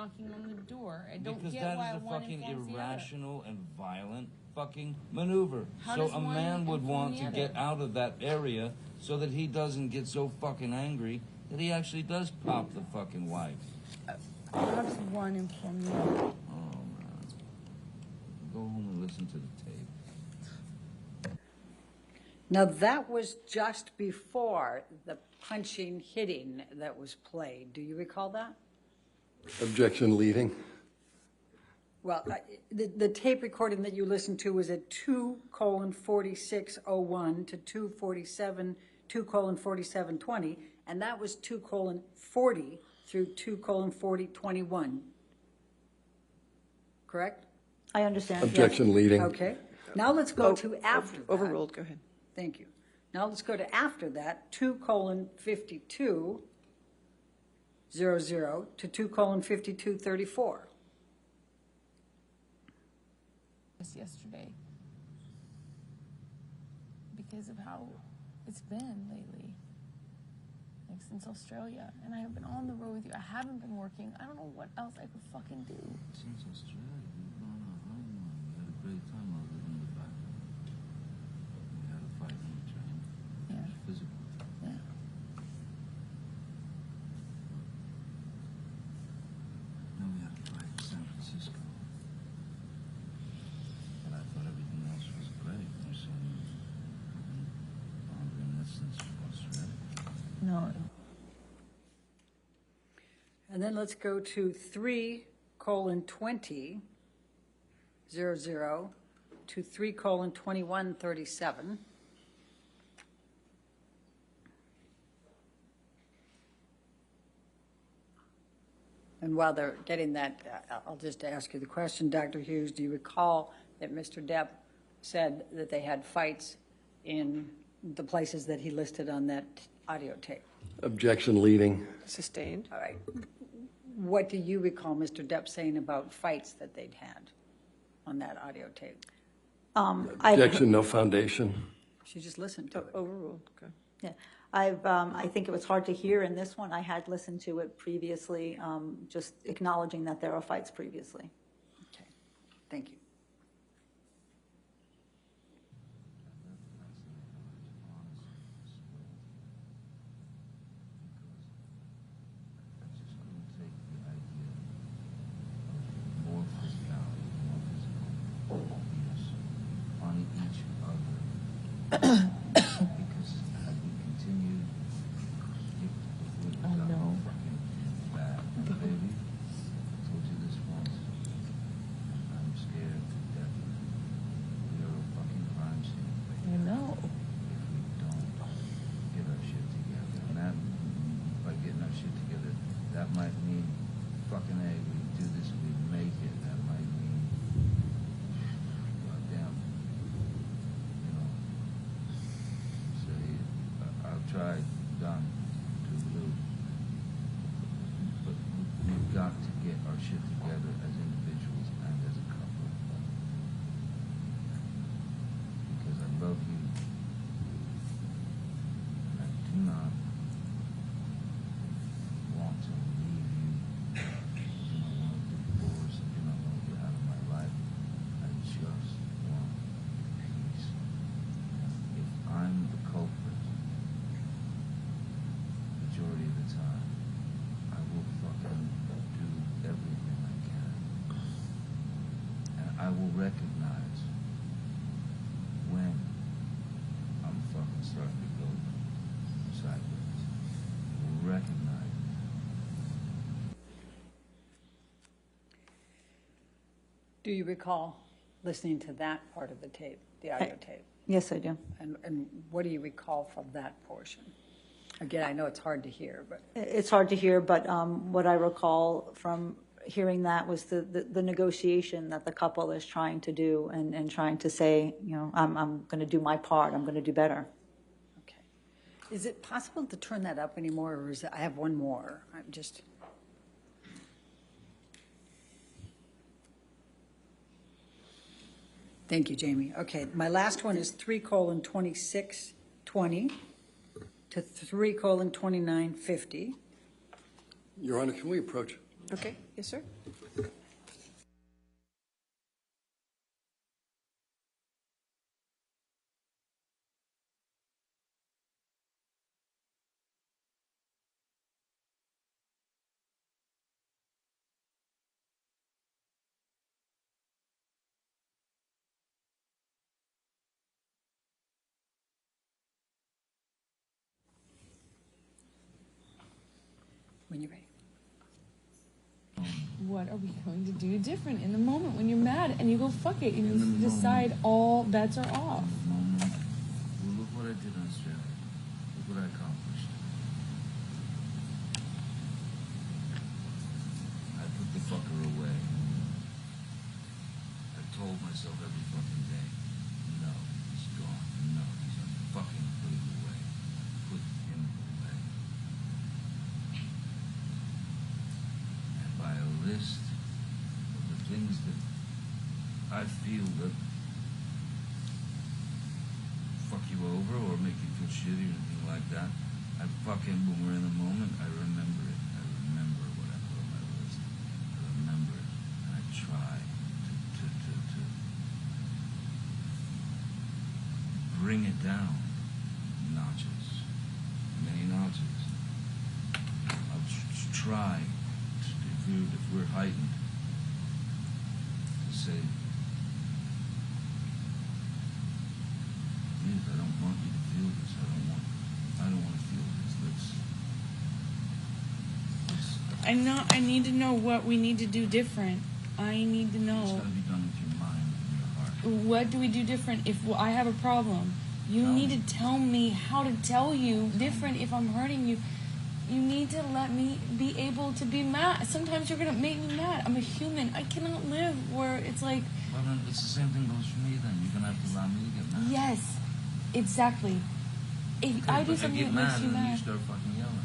Speaker 7: knocking on the door. I don't
Speaker 6: Because
Speaker 7: get
Speaker 6: that
Speaker 7: why
Speaker 6: is a
Speaker 7: one
Speaker 6: fucking
Speaker 7: informs the other.
Speaker 6: irrational and violent fucking maneuver.
Speaker 7: How
Speaker 6: So
Speaker 7: does
Speaker 6: a
Speaker 7: one
Speaker 6: man would
Speaker 7: inform
Speaker 6: want
Speaker 7: the
Speaker 6: to
Speaker 7: other?
Speaker 6: get out of that area so that he doesn't get so fucking angry that he actually does pop the fucking wife.
Speaker 7: How does one inform the other?
Speaker 6: Oh, man. Go home and listen to the tape.
Speaker 5: Now, that was just before the punching, hitting that was played. Do you recall that?
Speaker 4: Objection leading.
Speaker 5: Well, the tape recording that you listened to was at 2:46:01 to 2:47:20, and that was 2:40 through 2:40:21. Correct?
Speaker 3: I understand. yes.
Speaker 4: Objection leading.
Speaker 5: Okay. Now let's go to after that.
Speaker 2: Overruled, go ahead.
Speaker 5: Thank you. Now let's go to after that, 2:52:00 to 2:52:34.
Speaker 7: Yesterday because of how it's been lately, like since Australia, and I have been on the road with you. I haven't been working. I don't know what else I could fucking do.
Speaker 6: Since Australia, we've gone out home. We had a great time other than the fact that we had a fight on the train.
Speaker 7: Yeah.
Speaker 6: It was physical.
Speaker 7: Yeah.
Speaker 6: Then we had a fight in San Francisco. But I thought everything else was great. You're saying longer in this since Australia.
Speaker 7: No.
Speaker 5: And then let's go to 3:20:00 to 3:21:37. And while they're getting that, I'll just ask you the question, Dr. Hughes, do you recall that Mr. Depp said that they had fights in the places that he listed on that audio tape?
Speaker 4: Objection leading.
Speaker 2: Sustained.
Speaker 5: All right. What do you recall Mr. Depp saying about fights that they'd had on that audio tape?
Speaker 4: Objection, no foundation.
Speaker 5: She just listened to it.
Speaker 2: Overruled, okay.
Speaker 3: Yeah, I think it was hard to hear in this one. I had listened to it previously, just acknowledging that there are fights previously.
Speaker 5: Okay, thank you.
Speaker 6: That might mean fucking A, we do this, we make it. That might mean, goddamn, you know, say, I've tried, done, to. But we've got to get our shit together as individuals and as a couple. Because I love you. And I do not want to leave you. I do not want to divorce. I do not want to get out of my life. I just want peace. If I'm the culprit, majority of the time, I will fucking do everything I can. And I will recognize when I'm fucking starting to go sideways. I will recognize.
Speaker 5: Do you recall listening to that part of the tape, the audio tape?
Speaker 3: Yes, I do.
Speaker 5: And what do you recall from that portion? Again, I know it's hard to hear, but
Speaker 3: It's hard to hear, but what I recall from hearing that was the negotiation that the couple is trying to do and trying to say, you know, I'm going to do my part, I'm going to do better.
Speaker 5: okay. Is it possible to turn that up anymore, or is it, I have one more? I'm just. Thank you, Jamie. Okay, my last one is 3:26:20 to 3:29:50.
Speaker 4: Your Honor, can we approach?
Speaker 2: Okay. Yes, sir?
Speaker 5: When you're ready.
Speaker 7: What are we going to do different in the moment when you're mad and you go fuck it and
Speaker 6: In the
Speaker 7: you decide
Speaker 6: moment.
Speaker 7: all bets are off?
Speaker 6: Moment. Well, look what I did in Australia. Look what I accomplished. I put the fucker away. I told myself every fucking day, no, he's gone. No, he's gonna fucking put him away. Put him away. And by a list of the things that I feel that fuck you over or make you feel shitty or anything like that, I fucking, when we're in the moment, I remember it. I remember what I put on my list. I remember it. And I try to bring it down notches, many notches. I'll try, if we're heightened, to say, please, I don't want you to feel this. I don't want to feel this.
Speaker 7: I need to know what we need to do different. I need to
Speaker 6: It's
Speaker 7: know.
Speaker 6: got to be done with your mind and your heart.
Speaker 7: What do we do different if I have a problem? You
Speaker 6: Tell
Speaker 7: need
Speaker 6: me.
Speaker 7: to tell me how to tell you different if I'm hurting you. You need to let me be able to be mad. Sometimes you're going to make me mad. I'm a human. I cannot live where it's like,
Speaker 6: Well, then it's the same thing goes for me then. You're going to have to allow me to get mad.
Speaker 7: yes, exactly. If
Speaker 6: Okay,
Speaker 7: I do
Speaker 6: but
Speaker 7: something
Speaker 6: get
Speaker 7: that makes
Speaker 6: mad
Speaker 7: you
Speaker 6: and then you
Speaker 7: mad,
Speaker 6: start fucking yelling.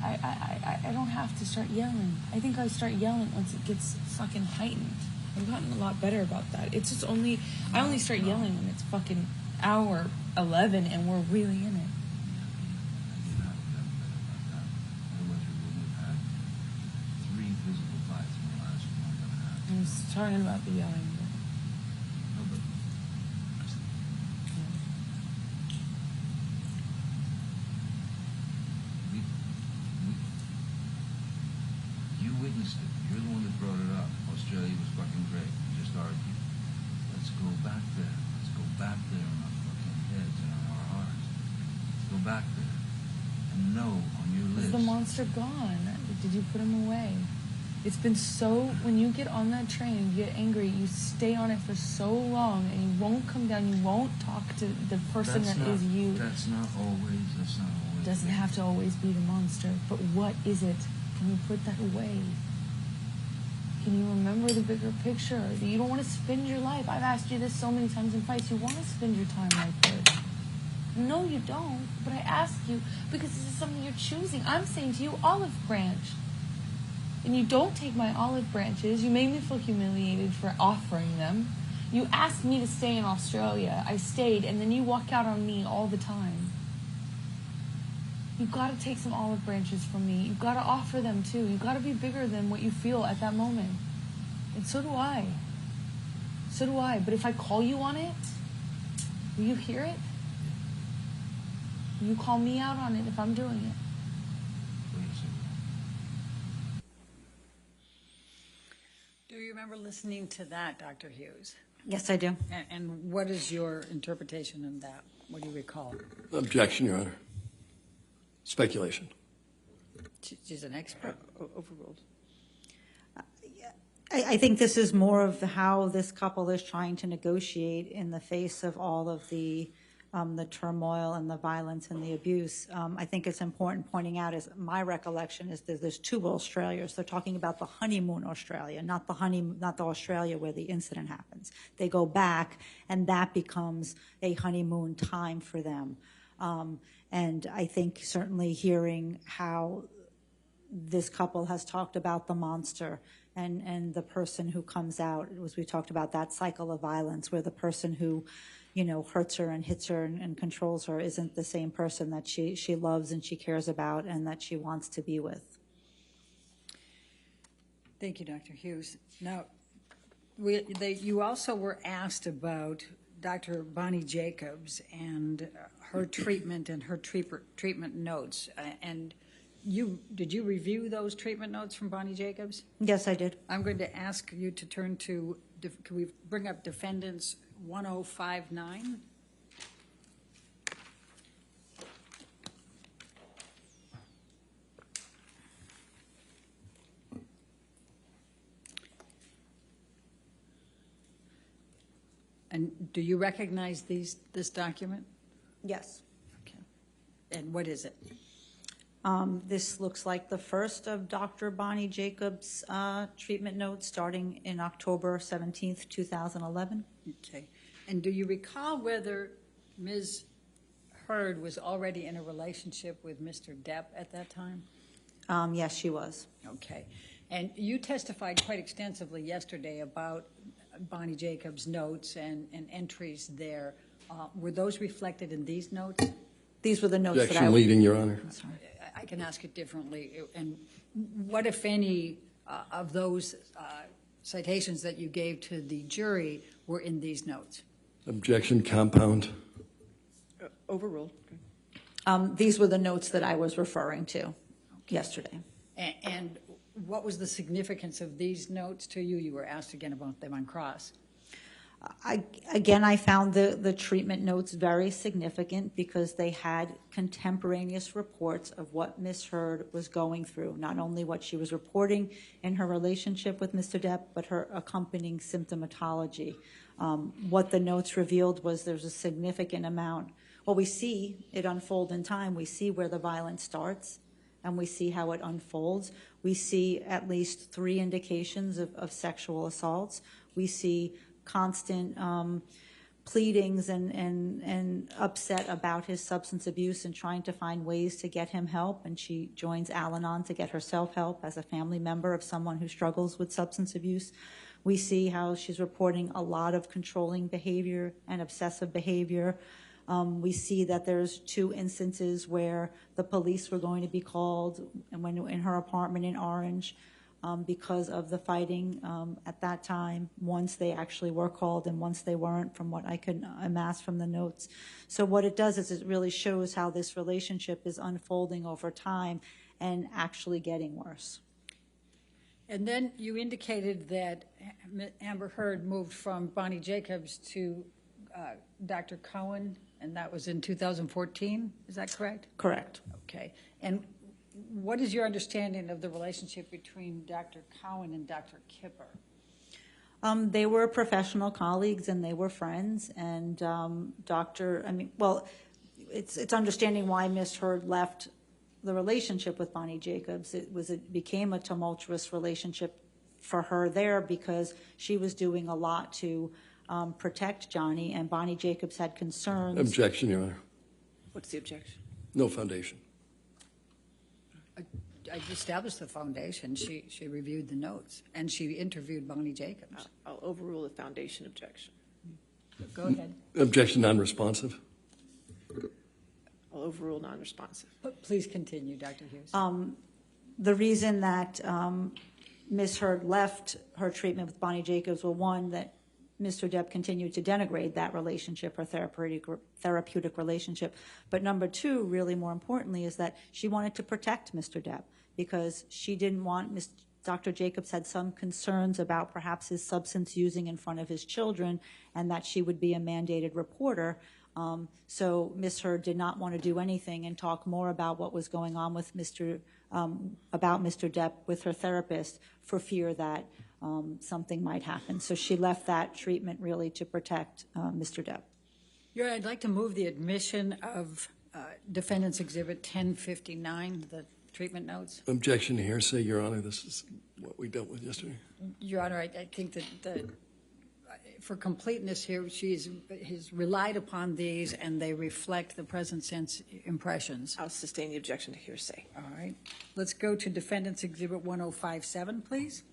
Speaker 7: I don't have to start yelling. I think I start yelling once it gets fucking heightened. I've gotten a lot better about that. It's just I only start yelling when it's fucking hour 11 and we're really in it.
Speaker 6: You have to get better about that. Otherwise we wouldn't have had 3 physical fights in the last month and a half.
Speaker 7: I was talking about the yelling.
Speaker 6: No, but you witnessed it. You're the one that brought it up. Australia was fucking great. We just argued. Let's go back there. Let's go back there in our fucking heads and in our hearts. Let's go back there. And know on your
Speaker 7: Is
Speaker 6: list.
Speaker 7: the monster gone? Did you put him away? It's been so, when you get on that train, you get angry, you stay on it for so long and you won't come down, you won't talk to the person that is you.
Speaker 6: That's not always.
Speaker 7: It doesn't have to always be the monster, but what is it? Can you put that away? Can you remember the bigger picture? You don't want to spend your life. I've asked you this so many times in fights. You want to spend your time like this. No, you don't. But I ask you because this is something you're choosing. I'm saying to you, olive branch. And you don't take my olive branches. You made me feel humiliated for offering them. You asked me to stay in Australia. I stayed, and then you walk out on me all the time. You've got to take some olive branches from me. You've got to offer them too. You've got to be bigger than what you feel at that moment. And so do I. So do I. But if I call you on it, will you hear it? Will you call me out on it if I'm doing it?
Speaker 5: Do you remember listening to that, Dr. Hughes?
Speaker 3: Yes, I do.
Speaker 5: And what is your interpretation of that? What do you recall?
Speaker 4: Objection, Your Honor. Speculation.
Speaker 5: She's an expert.
Speaker 2: Overruled.
Speaker 3: I think this is more of how this couple is trying to negotiate in the face of all of the turmoil and the violence and the abuse. I think it's important pointing out, is my recollection is that there's 2 Australias. They're talking about the honeymoon Australia, not the Australia where the incident happens. They go back, and that becomes a honeymoon time for them. And I think certainly hearing how this couple has talked about the monster and the person who comes out, as we talked about that cycle of violence where the person who, hurts her and hits her and controls her isn't the same person that she loves and she cares about and that she wants to be with.
Speaker 5: Thank you, Dr. Hughes. Now, you also were asked about Dr. Bonnie Jacobs and her treatment and her treatment notes. And did you review those treatment notes from Bonnie Jacobs?
Speaker 3: Yes, I did.
Speaker 5: I'm going to ask you to turn to, can we bring up defendants 1059? And do you recognize this document?
Speaker 3: Yes.
Speaker 5: Okay. And what is it?
Speaker 3: This looks like the first of Dr. Bonnie Jacobs' treatment notes starting in October 17th, 2011.
Speaker 5: Okay. And do you recall whether Ms. Heard was already in a relationship with Mr. Depp at that time?
Speaker 3: Yes, she was.
Speaker 5: Okay. And you testified quite extensively yesterday about Bonnie Jacobs' notes and entries there. Were those reflected in these notes?
Speaker 3: These were the notes that I...
Speaker 4: Objection leading, Your Honor.
Speaker 3: I'm sorry.
Speaker 5: I can ask it differently. And what, if any, of those citations that you gave to the jury were in these notes?
Speaker 4: Objection compound.
Speaker 2: Overruled.
Speaker 3: These were the notes that I was referring to yesterday.
Speaker 5: And what was the significance of these notes to you? You were asked again about them on cross.
Speaker 3: I found the treatment notes very significant because they had contemporaneous reports of what Ms. Heard was going through, not only what she was reporting in her relationship with Mr. Depp, but her accompanying symptomatology. What the notes revealed was there's a significant amount. Well, we see it unfold in time. We see where the violence starts, and we see how it unfolds. We see at least 3 indications of sexual assaults. We see constant pleadings and upset about his substance abuse and trying to find ways to get him help. And she joins Al-Anon to get herself help as a family member of someone who struggles with substance abuse. We see how she's reporting a lot of controlling behavior and obsessive behavior. We see that there's 2 instances where the police were going to be called in her apartment in Orange because of the fighting at that time. Once they actually were called and once they weren't, from what I could amass from the notes. So what it does is it really shows how this relationship is unfolding over time and actually getting worse.
Speaker 5: And then you indicated that Amber Heard moved from Bonnie Jacobs to Dr. Cohen, and that was in 2014. Is that correct?
Speaker 3: Correct.
Speaker 5: Okay. And what is your understanding of the relationship between Dr. Cohen and Dr. Kipper?
Speaker 3: They were professional colleagues and they were friends. And it's understanding why Ms. Heard left the relationship with Bonnie Jacobs. It became a tumultuous relationship for her there because she was doing a lot to protect Johnny, and Bonnie Jacobs had concerns.
Speaker 4: Objection, Your Honor.
Speaker 2: What's the objection?
Speaker 4: No foundation.
Speaker 5: I established the foundation. She reviewed the notes, and she interviewed Bonnie Jacobs.
Speaker 2: I'll overrule the foundation objection.
Speaker 5: Go ahead.
Speaker 4: Objection non-responsive.
Speaker 2: I'll overrule non-responsive.
Speaker 5: Please continue, Dr. Hughes.
Speaker 3: The reason that Ms. Heard left her treatment with Bonnie Jacobs were, one, that Mr. Depp continued to denigrate that relationship, her therapeutic relationship. But number 2, really more importantly, is that she wanted to protect Mr. Depp because she didn't want Dr. Jacobs had some concerns about perhaps his substance using in front of his children and that she would be a mandated reporter. So Ms. Heard did not want to do anything and talk more about what was going on with Mr. Depp with her therapist for fear that something might happen. So she left that treatment really to protect Mr. Depp.
Speaker 5: I'd like to move the admission of Defendant's Exhibit 1059, the treatment notes.
Speaker 4: Objection to hearsay, Your Honor. This is what we dealt with yesterday.
Speaker 5: Your Honor, I think that for completeness here, he's relied upon these, and they reflect the present sense impressions.
Speaker 2: I'll sustain the objection to hearsay.
Speaker 5: All right. Let's go to Defendant's Exhibit 1057, please.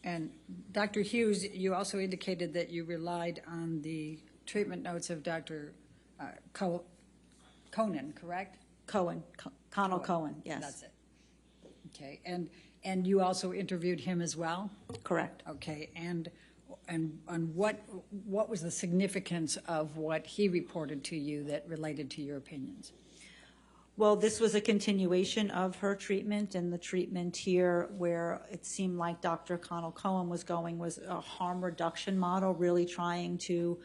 Speaker 5: And Dr. Hughes, you also indicated that you relied on the treatment notes of Dr. Conan, correct?
Speaker 3: Connell Cohen, yes.
Speaker 5: That's it. Okay, and you also interviewed him as well?
Speaker 3: Correct.
Speaker 5: Okay, and what was the significance of what he reported to you that related to your opinions?
Speaker 3: Well, this was a continuation of her treatment, and the treatment here where it seemed like Dr. Connell Cohen was going was a harm reduction model, really trying to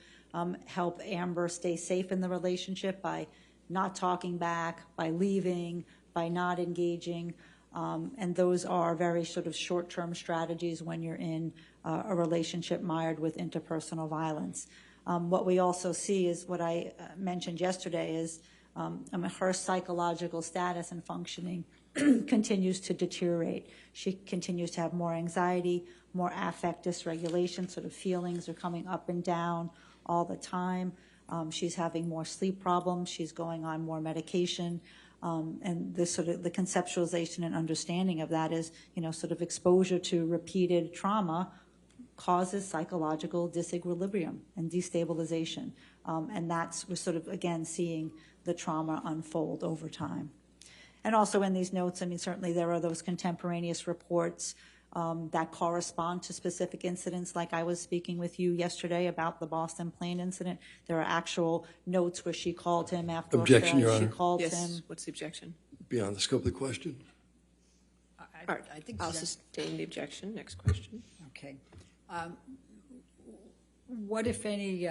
Speaker 3: help Amber stay safe in the relationship by not talking back, by leaving, by not engaging. And those are very sort of short-term strategies when you're in a relationship mired with interpersonal violence. What we also see is what I mentioned yesterday is her psychological status and functioning continues to deteriorate. She continues to have more anxiety, more affect dysregulation, sort of feelings are coming up and down all the time. She's having more sleep problems. She's going on more medication. And this sort of the conceptualization and understanding of that is, sort of exposure to repeated trauma causes psychological disequilibrium and destabilization. And we're sort of, again, seeing the trauma unfold over time. And also in these notes, certainly there are those contemporaneous reports that correspond to specific incidents, like I was speaking with you yesterday about the Boston plane incident. There are actual notes where she called him after
Speaker 4: Objection, Your
Speaker 3: she
Speaker 4: Honor.
Speaker 3: called
Speaker 2: Yes,
Speaker 3: him.
Speaker 2: what's the objection?
Speaker 4: Beyond the scope of the question.
Speaker 2: All right,
Speaker 5: I think
Speaker 2: I'll
Speaker 5: that-
Speaker 2: sustain the objection. Next question.
Speaker 5: Okay. What, if any,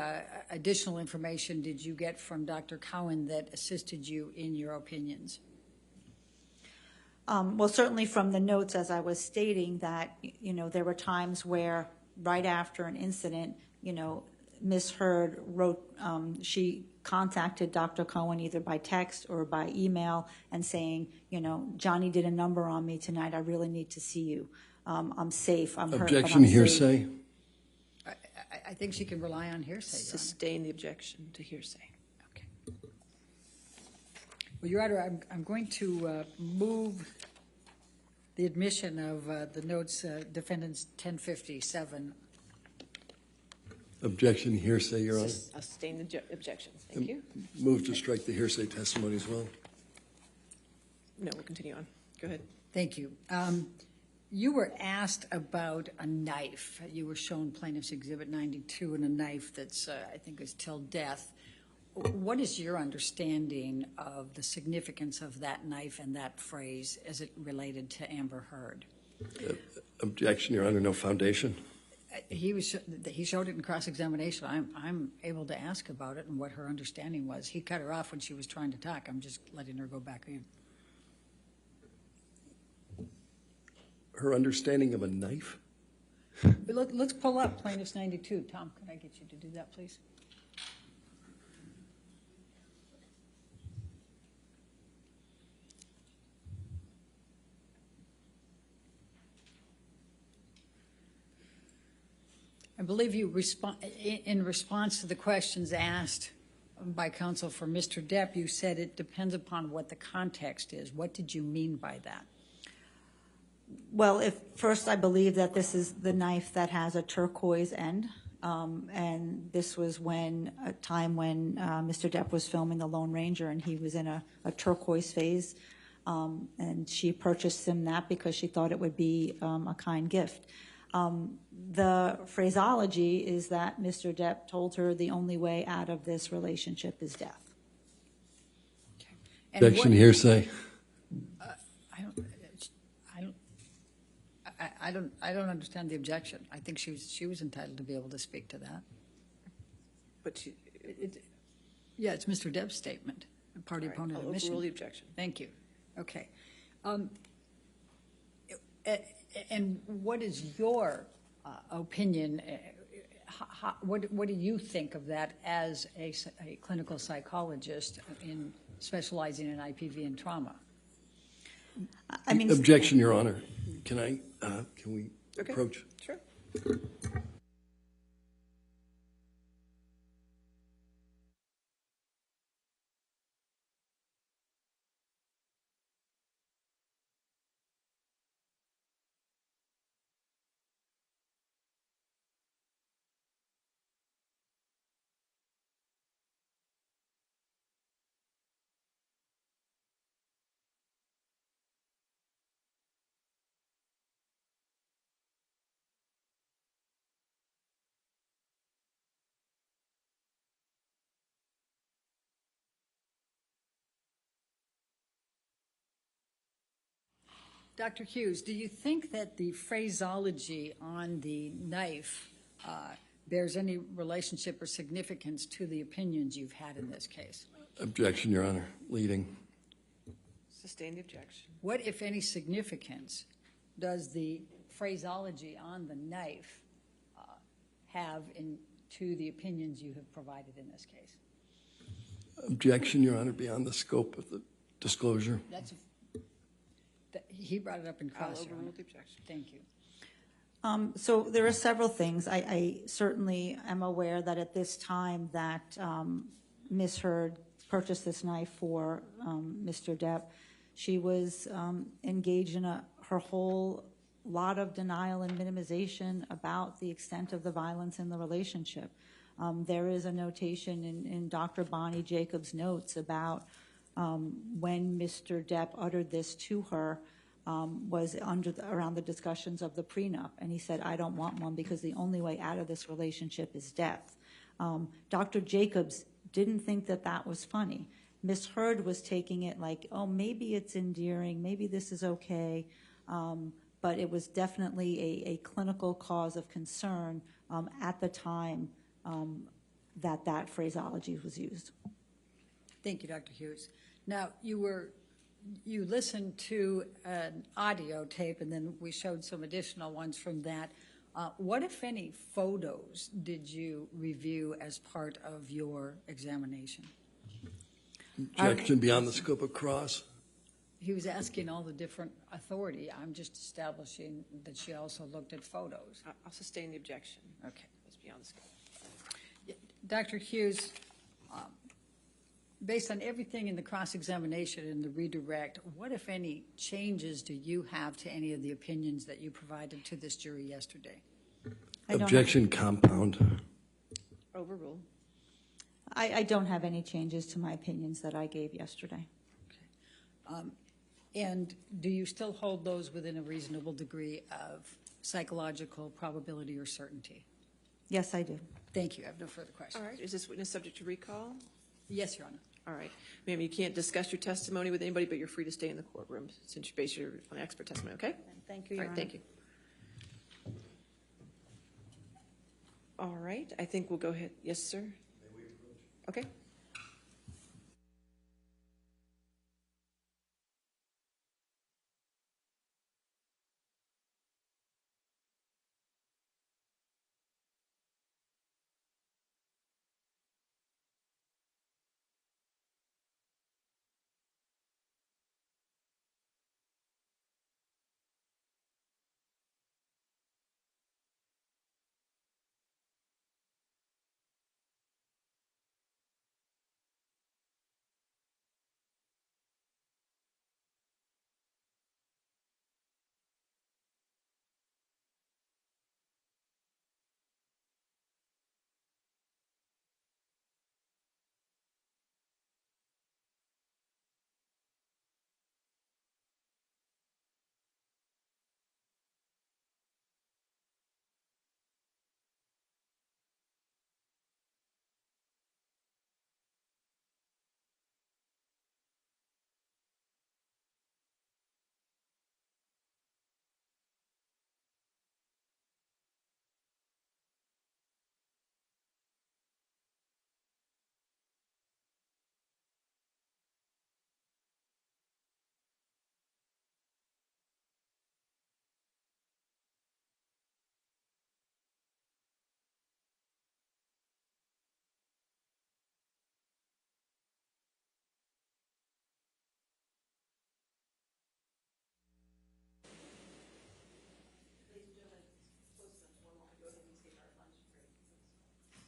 Speaker 5: additional information did you get from Dr. Cowan that assisted you in your opinions?
Speaker 3: Well, certainly from the notes, as I was stating, that, there were times where right after an incident, Ms. Heard wrote, she contacted Dr. Cohen either by text or by email and saying, Johnny did a number on me tonight. I really need to see you. I'm safe. I'm hurt, but
Speaker 4: Objection,
Speaker 3: I'm safe.
Speaker 4: hearsay.
Speaker 5: I think she can rely on hearsay, Your Honor.
Speaker 2: Sustain the objection to hearsay.
Speaker 5: Okay. Well, Your Honor, I'm going to move the admission of the notes, defendants 1057.
Speaker 4: Objection, hearsay, Your Honor.
Speaker 2: I'll sustain the objection. Thank you.
Speaker 4: Move to strike the hearsay testimony as well.
Speaker 2: No, we'll continue on. Go ahead.
Speaker 5: Thank you. You were asked about a knife. You were shown Plaintiff's Exhibit 92 and a knife that's, I think, is till death. What is your understanding of the significance of that knife and that phrase as it related to Amber Heard?
Speaker 4: Objection, Your Honor. No foundation.
Speaker 5: He showed it in cross-examination. I'm able to ask about it and what her understanding was. He cut her off when she was trying to talk. I'm just letting her go back in.
Speaker 4: Her understanding of a knife?
Speaker 5: Let's pull up Plaintiff's 92. Tom, could I get you to do that, please? I believe you in response to the questions asked by counsel for Mr. Depp, you said it depends upon what the context is. What did you mean by that?
Speaker 3: Well, first I believe that this is the knife that has a turquoise end, and this was a time when Mr. Depp was filming The Lone Ranger, and he was in a turquoise phase, and she purchased him that because she thought it would be a kind gift. The phraseology is that Mr. Depp told her the only way out of this relationship is death.
Speaker 5: Okay. And
Speaker 4: Objection, hearsay.
Speaker 5: I don't understand the objection. I think she was entitled to be able to speak to that.
Speaker 2: But
Speaker 5: Yeah, it's Mr. Depp's statement, a party opponent
Speaker 2: I'll
Speaker 5: admission.
Speaker 2: overrule the objection.
Speaker 5: Thank you. Okay. And what is your opinion? What do you think of that as a clinical psychologist in specializing in IPV and trauma?
Speaker 4: Objection, Your Honor. Can we approach?
Speaker 2: Sure.
Speaker 5: Dr. Hughes, do you think that the phraseology on the knife bears any relationship or significance to the opinions you've had in this case?
Speaker 4: Objection, Your Honor. Leading.
Speaker 2: Sustain the objection.
Speaker 5: What, if any, significance does the phraseology on the knife have to the opinions you have provided in this case?
Speaker 4: Objection, Your Honor, beyond the scope of the disclosure.
Speaker 5: He brought it up in
Speaker 2: I'll
Speaker 5: cross, Your Honor.
Speaker 2: overrule the objection.
Speaker 5: Thank you.
Speaker 3: So there are several things. I certainly am aware that at this time that Ms. Heard purchased this knife for Mr. Depp, she was engaged in her whole lot of denial and minimization about the extent of the violence in the relationship. There is a notation in Dr. Bonnie Jacobs' notes about when Mr. Depp uttered this to her was around the discussions of the prenup, and he said, I don't want one because the only way out of this relationship is death. Dr. Jacobs didn't think that that was funny. Ms. Heard was taking it like, oh, maybe it's endearing, maybe this is okay, but it was definitely a clinical cause of concern at the time that phraseology was used.
Speaker 5: Thank you, Dr. Hughes. Now, you listened to an audio tape, and then we showed some additional ones from that. What, if any, photos did you review as part of your examination?
Speaker 4: Objection beyond the scope of cross.
Speaker 5: He was asking all the different authority. I'm just establishing that she also looked at photos.
Speaker 2: I'll sustain the objection.
Speaker 5: Okay.
Speaker 2: It's beyond the scope.
Speaker 5: Dr. Hughes, based on everything in the cross-examination and the redirect, what, if any, changes do you have to any of the opinions that you provided to this jury yesterday?
Speaker 4: Objection compound.
Speaker 2: Overrule.
Speaker 3: I don't have any changes to my opinions that I gave yesterday.
Speaker 5: Okay. And do you still hold those within a reasonable degree of psychological probability or certainty?
Speaker 3: Yes, I do.
Speaker 5: Thank you. I have no further questions.
Speaker 2: All right. Is this witness subject to recall?
Speaker 5: Yes, Your Honor.
Speaker 2: All right. Ma'am, you can't discuss your testimony with anybody, but you're free to stay in the courtroom since you're based on expert testimony, okay?
Speaker 3: Thank you,
Speaker 2: All
Speaker 3: Your
Speaker 2: right,
Speaker 3: Honor.
Speaker 2: thank you. All right, I think we'll go ahead. Yes, sir? Okay.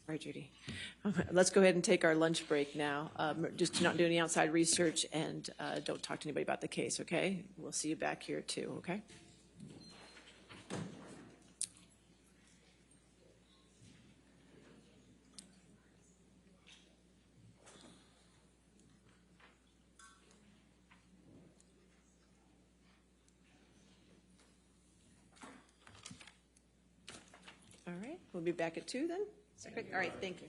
Speaker 2: All right, Judy. Let's go ahead and take our lunch break now. Just do not do any outside research and don't talk to anybody about the case, okay? We'll see you back here too, okay? All right, we'll be back at 2 then? All right, thank you.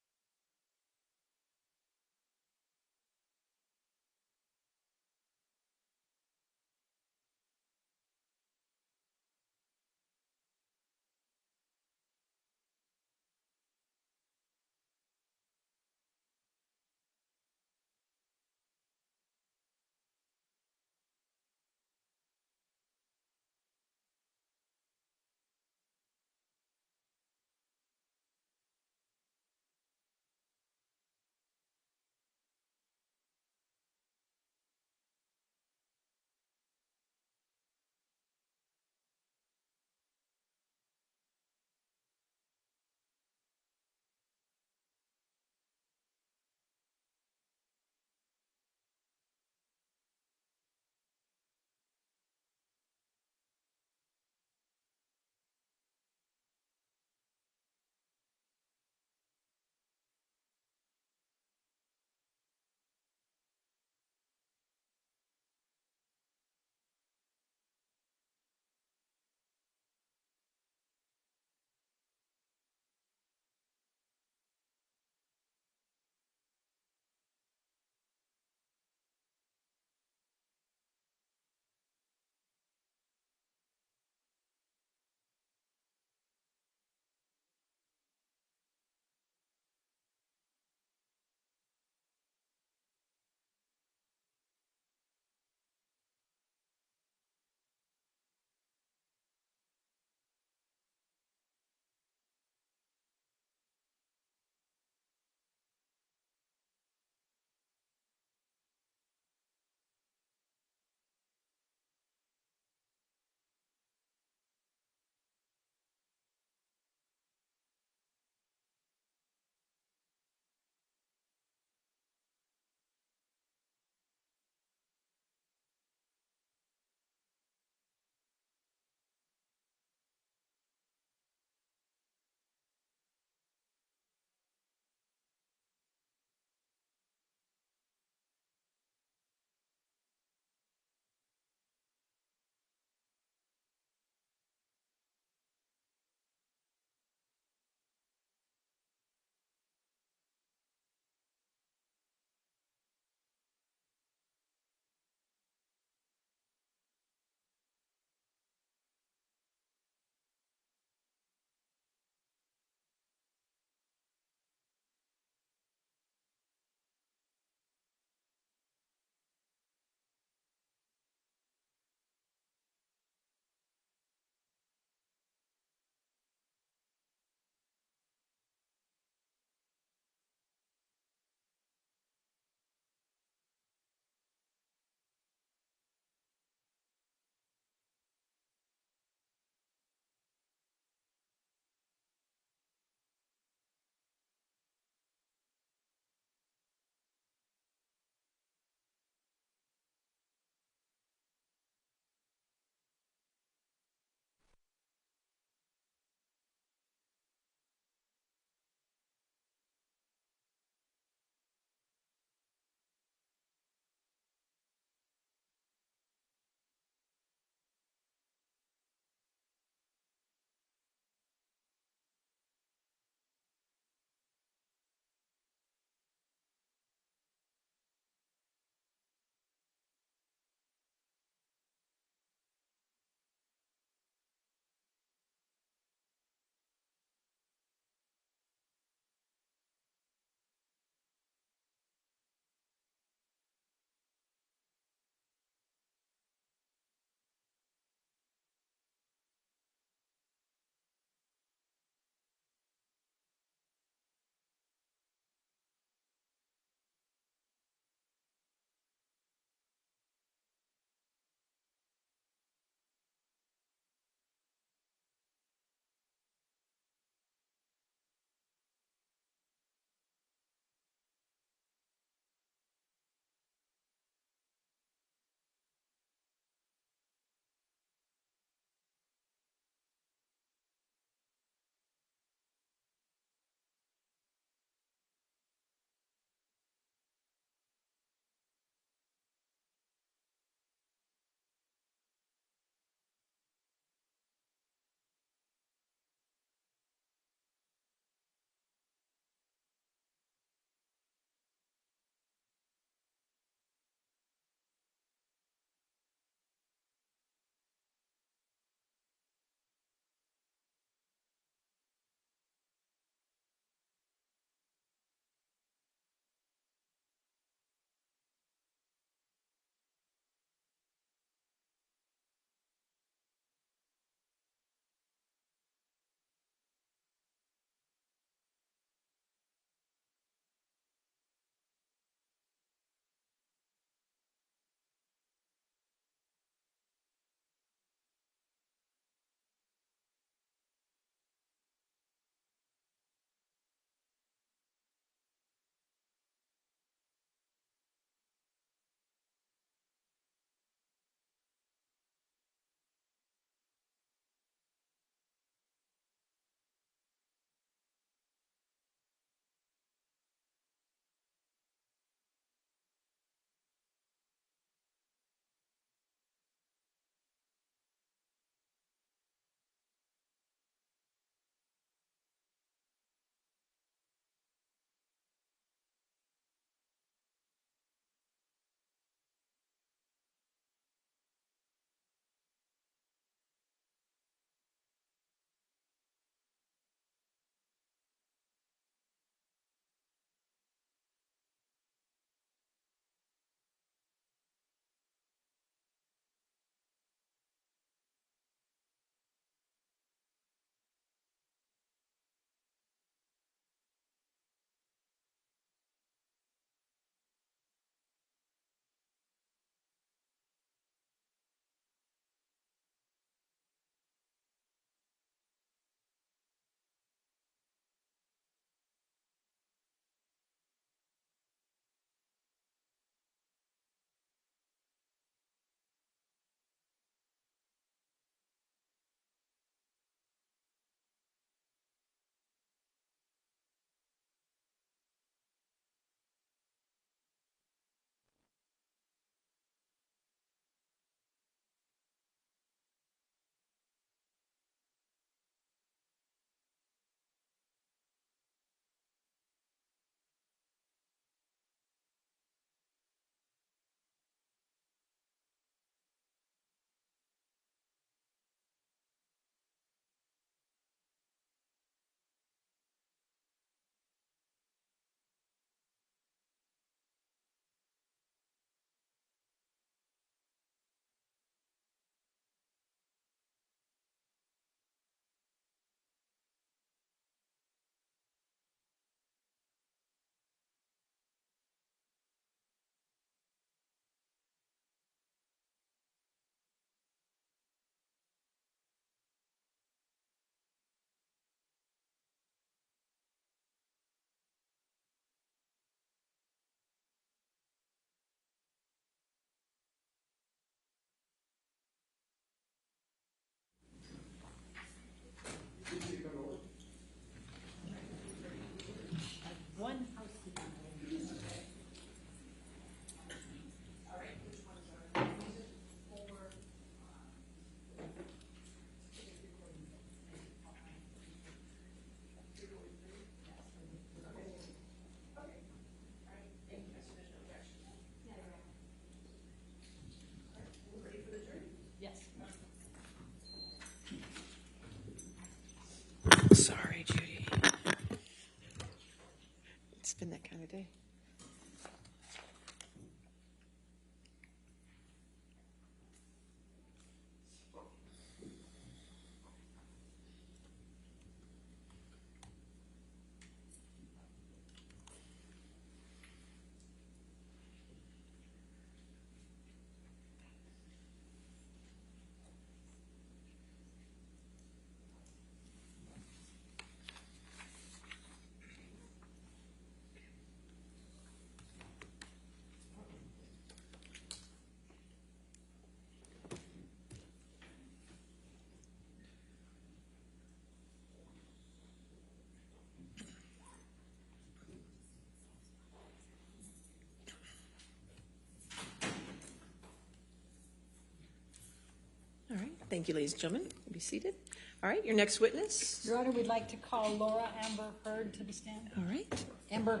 Speaker 2: Thank you, ladies and gentlemen. Be seated. All right, your next witness.
Speaker 5: Your Honor, we'd like to call Laura Amber Heard to the stand.
Speaker 2: All right.
Speaker 5: Amber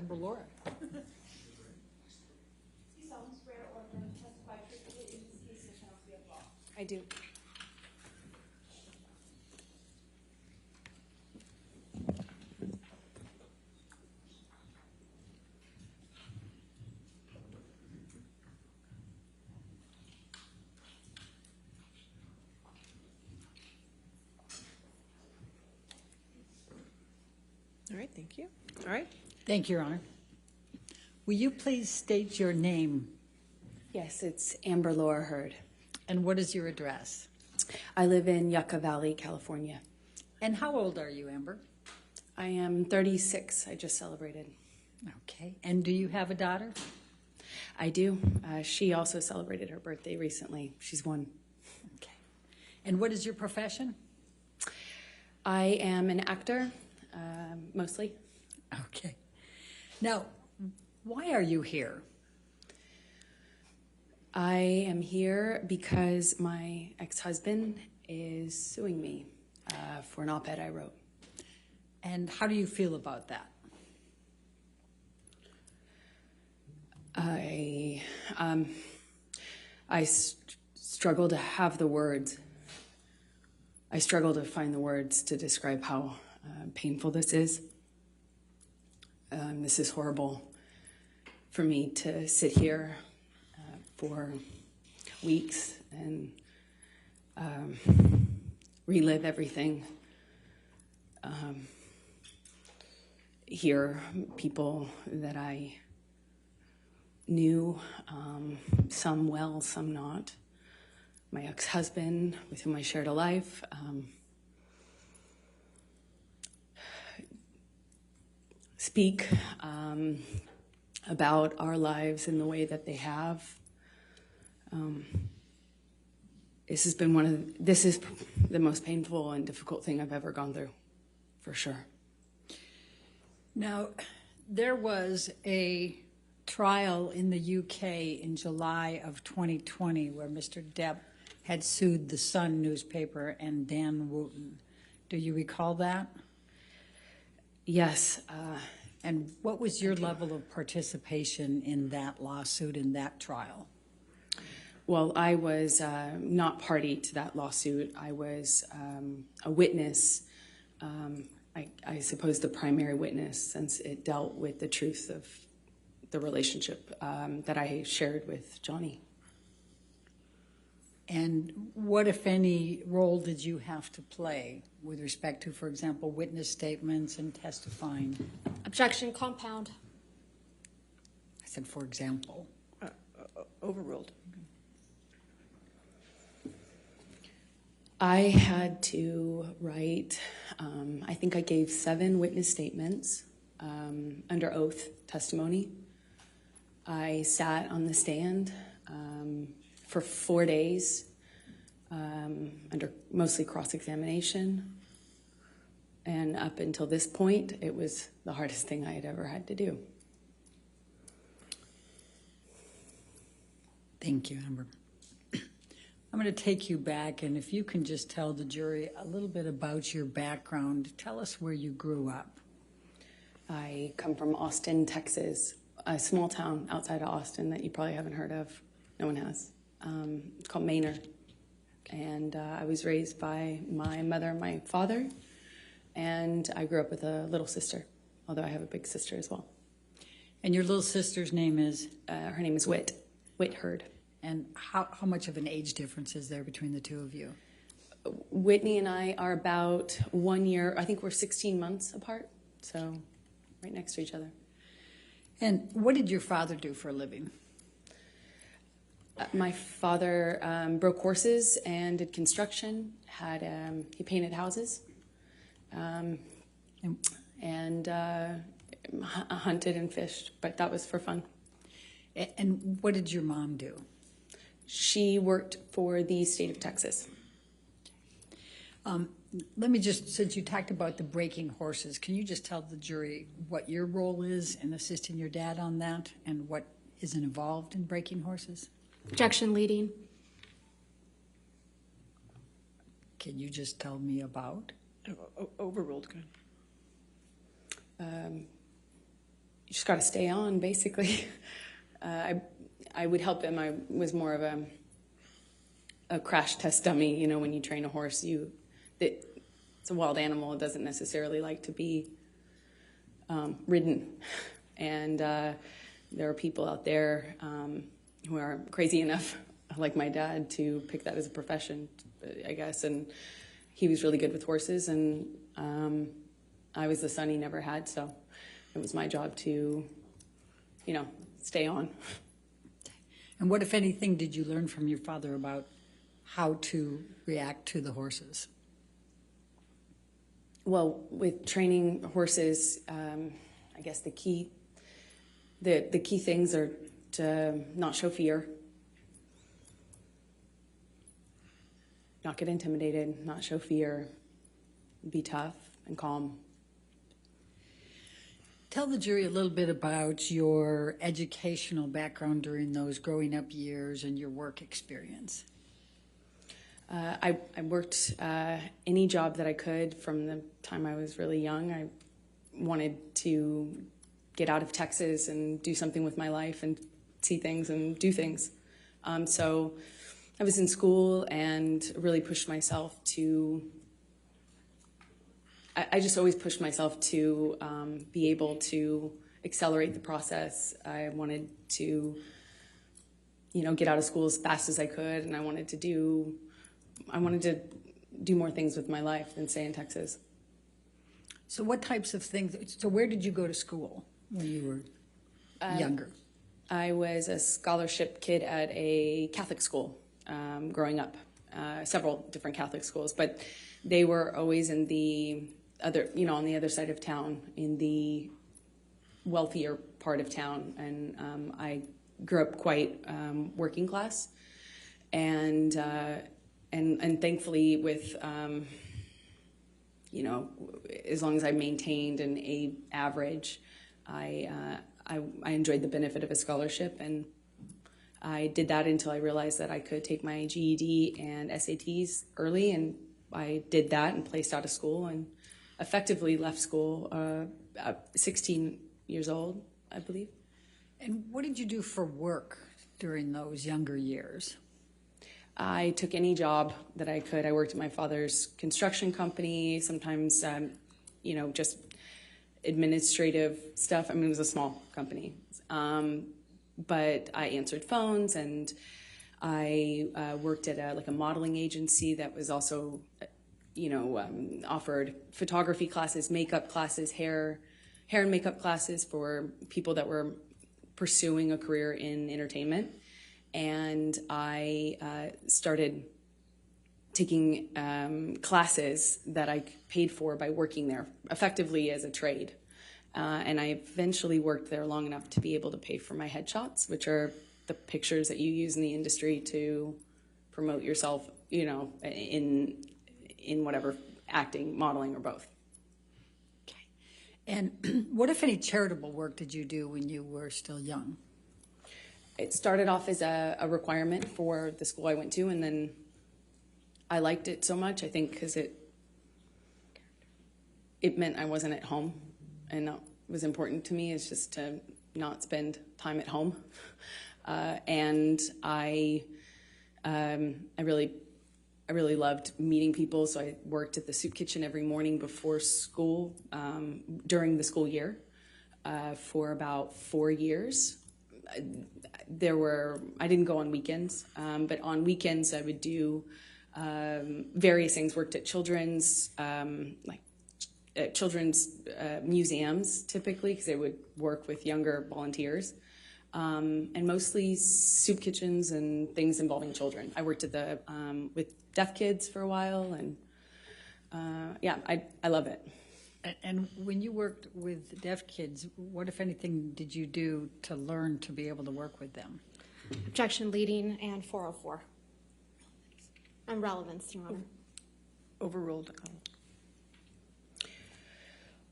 Speaker 5: Laura.
Speaker 7: I do.
Speaker 2: All right, thank you. All right.
Speaker 5: Thank you, Your Honor. Will you please state your name
Speaker 8: Yes, it's Amber Laura Heard.
Speaker 5: and what is your address?
Speaker 8: I live in Yucca Valley, California.
Speaker 5: And how old are you, Amber?
Speaker 8: I am 36. I just celebrated.
Speaker 5: Okay. And do you have a daughter?
Speaker 8: I do. She also celebrated her birthday recently. She's 1.
Speaker 5: Okay. And what is your profession?
Speaker 8: I am an actor, mostly.
Speaker 5: Okay. Now, why are you here?
Speaker 8: I am here because my ex-husband is suing me for an op-ed I wrote.
Speaker 5: And how do you feel about that?
Speaker 8: I struggle to have the words. I struggle to find the words to describe how painful this is. This is horrible for me to sit here for weeks and relive everything. Hear people that I knew, some well, some not. My ex-husband, with whom I shared a life, speak about our lives in the way that they have. This is the most painful and difficult thing I've ever gone through, for sure.
Speaker 5: Now, there was a trial in the UK in July of 2020 where Mr. Depp had sued the Sun newspaper and Dan Wooten. Do you recall that?
Speaker 8: Yes.
Speaker 5: And what was your level of participation in that lawsuit, in that trial?
Speaker 8: Well, I was not party to that lawsuit. I was a witness, I suppose the primary witness, since it dealt with the truth of the relationship that I shared with Johnny.
Speaker 5: And what, if any, role did you have to play with respect to, for example, witness statements and testifying?
Speaker 7: Objection, compound.
Speaker 5: I said, for example.
Speaker 2: Overruled.
Speaker 8: I had to write, I think I gave 7 witness statements under oath testimony. I sat on the stand for 4 days under mostly cross-examination. And up until this point, it was the hardest thing I had ever had to do.
Speaker 5: Thank you, Amber. I'm going to take you back, and if you can just tell the jury a little bit about your background. Tell us where you grew up.
Speaker 8: I come from Austin, Texas, a small town outside of Austin that you probably haven't heard of. No one has. It's called Manor. And I was raised by my mother and my father, and I grew up with a little sister, although I have a big sister as well.
Speaker 5: And your little sister's name is?
Speaker 8: Her name is Whit Heard.
Speaker 5: And how much of an age difference is there between the two of you?
Speaker 8: Whitney and I are about 1 year, I think we're 16 months apart, so right next to each other.
Speaker 5: And what did your father do for a living?
Speaker 8: My father broke horses and did construction, he painted houses, and hunted and fished, but that was for fun.
Speaker 5: And what did your mom do?
Speaker 8: She worked for the state of Texas.
Speaker 5: Let me just, since you talked about the breaking horses, can you just tell the jury what your role is in assisting your dad on that and what is involved in breaking horses?
Speaker 7: Objection, leading.
Speaker 5: Can you just tell me about?
Speaker 2: Overruled, good.
Speaker 8: You just got to stay on, basically. I would help him. I was more of a crash test dummy. You know, when you train a horse, it's a wild animal. It doesn't necessarily like to be ridden. And there are people out there who are crazy enough, like my dad, to pick that as a profession, I guess. And he was really good with horses, and I was the son he never had, so it was my job to, you know, stay on.
Speaker 5: And what, if anything, did you learn from your father about how to react to the horses?
Speaker 8: Well, with training horses, I guess the key things are to not show fear, not get intimidated, not show fear, be tough and calm.
Speaker 5: Tell the jury a little bit about your educational background during those growing up years and your work experience.
Speaker 8: I worked any job that I could from the time I was really young. I wanted to get out of Texas and do something with my life and see things and do things. So I was in school and really pushed myself to, I just always pushed myself to be able to accelerate the process. I wanted to, you know, get out of school as fast as I could, and I wanted to do more things with my life than stay in Texas.
Speaker 5: So what types of things, so where did you go to school when you were younger?
Speaker 8: I was a scholarship kid at a Catholic school growing up, several different Catholic schools, but they were always in the other, you know, on the other side of town, in the wealthier part of town. And I grew up quite working class, and thankfully with, you know, as long as I maintained an A average, I enjoyed the benefit of a scholarship, and I did that until I realized that I could take my GED and SATs early, and I did that and placed out of school and effectively left school at 16 years old, I believe.
Speaker 5: And what did you do for work during those younger years?
Speaker 8: I took any job that I could. I worked at my father's construction company, sometimes, you know, just administrative stuff. I mean, it was a small company. But I answered phones, and I worked at a modeling agency that was also, you know, offered photography classes, makeup classes, hair and makeup classes for people that were pursuing a career in entertainment. And I started taking classes that I paid for by working there, effectively as a trade. And I eventually worked there long enough to be able to pay for my headshots, which are the pictures that you use in the industry to promote yourself, you know, in whatever, acting, modeling, or both.
Speaker 5: Okay. And what, if any, charitable work did you do when you were still young?
Speaker 8: It started off as a requirement for the school I went to, and then I liked it so much, I think, because it meant I wasn't at home, and that was important to me, is just to not spend time at home. And I really loved meeting people, so I worked at the soup kitchen every morning before school, during the school year, for about 4 years. I didn't go on weekends, but on weekends I would do various things. Worked at children's museums, typically, because they would work with younger volunteers, and mostly soup kitchens and things involving children. I worked at with deaf kids for a while, and yeah, I love it.
Speaker 5: And when you worked with deaf kids, what, if anything, did you do to learn to be able to work with them?
Speaker 9: Objection leading and 404. And relevance, Your Honor.
Speaker 2: Overruled.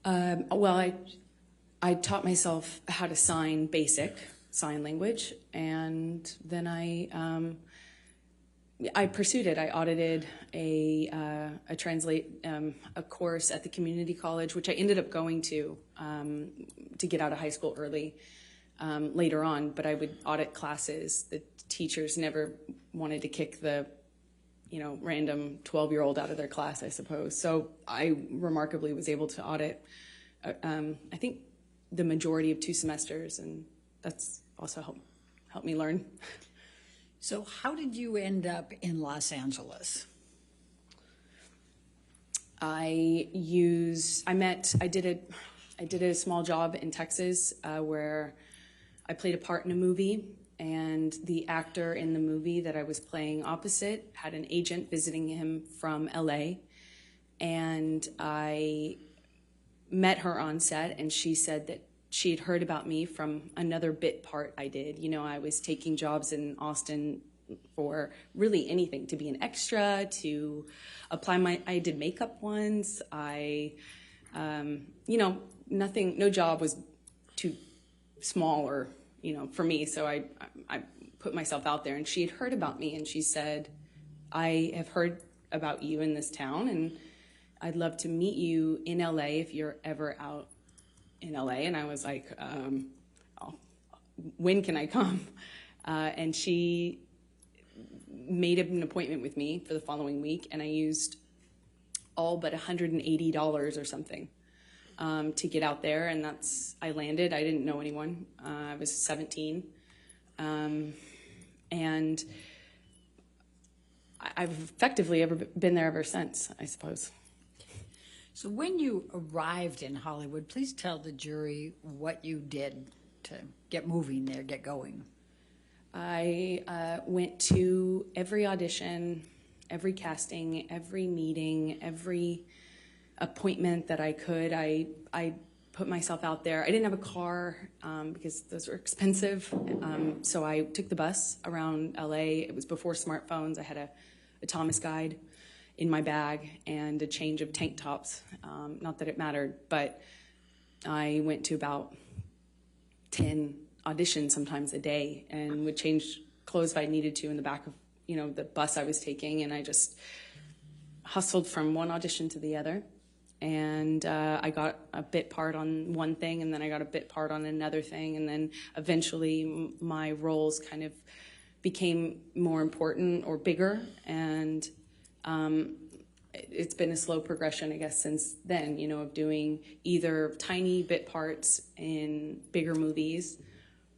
Speaker 8: Well, I taught myself how to sign basic sign language, and then I I pursued it. I audited a course at the community college, which I ended up going to get out of high school early later on. But I would audit classes. The teachers never wanted to kick the, random 12-year-old out of their class, I suppose. So I remarkably was able to audit, I think, the majority of 2 semesters, and that's also helped me learn.
Speaker 5: So how did you end up in Los Angeles?
Speaker 8: I did a small job in Texas where I played a part in a movie, and the actor in the movie that I was playing opposite had an agent visiting him from LA, and I met her on set, and she said that she had heard about me from another bit part I did. I was taking jobs in Austin for really anything, to be an extra, to apply I did makeup once. Nothing, no job was too small or, for me. So I put myself out there, and she had heard about me, and she said, I have heard about you in this town, and I'd love to meet you in LA if you're ever out in LA. And I was like, when can I come? And she made an appointment with me for the following week, and I used all but $180 or something to get out there, and I landed. I didn't know anyone. I was 17. And I've effectively been there ever since, I suppose.
Speaker 5: So when you arrived in Hollywood, please tell the jury what you did to get moving there, get going.
Speaker 8: I went to every audition, every casting, every meeting, every appointment that I could. I put myself out there. I didn't have a car because those were expensive, so I took the bus around LA. It was before smartphones. I had a Thomas guide in my bag and a change of tank tops. Not that it mattered, but I went to about 10 auditions sometimes a day, and would change clothes if I needed to in the back of the bus I was taking, and I just hustled from one audition to the other. And I got a bit part on one thing, and then I got a bit part on another thing, and then eventually my roles kind of became more important or bigger, and it's been a slow progression, I guess, since then, of doing either tiny bit parts in bigger movies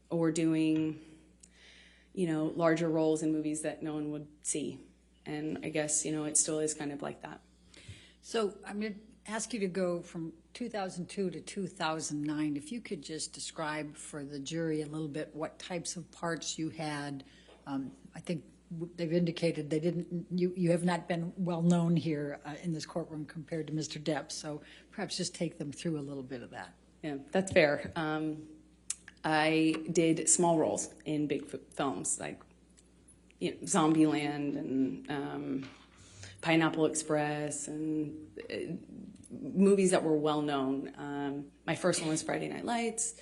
Speaker 8: or doing, larger roles in movies that no one would see. And I guess, it still is kind of like that.
Speaker 5: So I'm going to ask you to go from 2002 to 2009. If you could just describe for the jury a little bit what types of parts you had. I think they've indicated you have not been well known here in this courtroom compared to Mr. Depp. So perhaps just take them through a little bit of that.
Speaker 8: Yeah, that's fair. I did small roles in big films like Zombieland and Pineapple Express and movies that were well known. My first one was Friday Night Lights.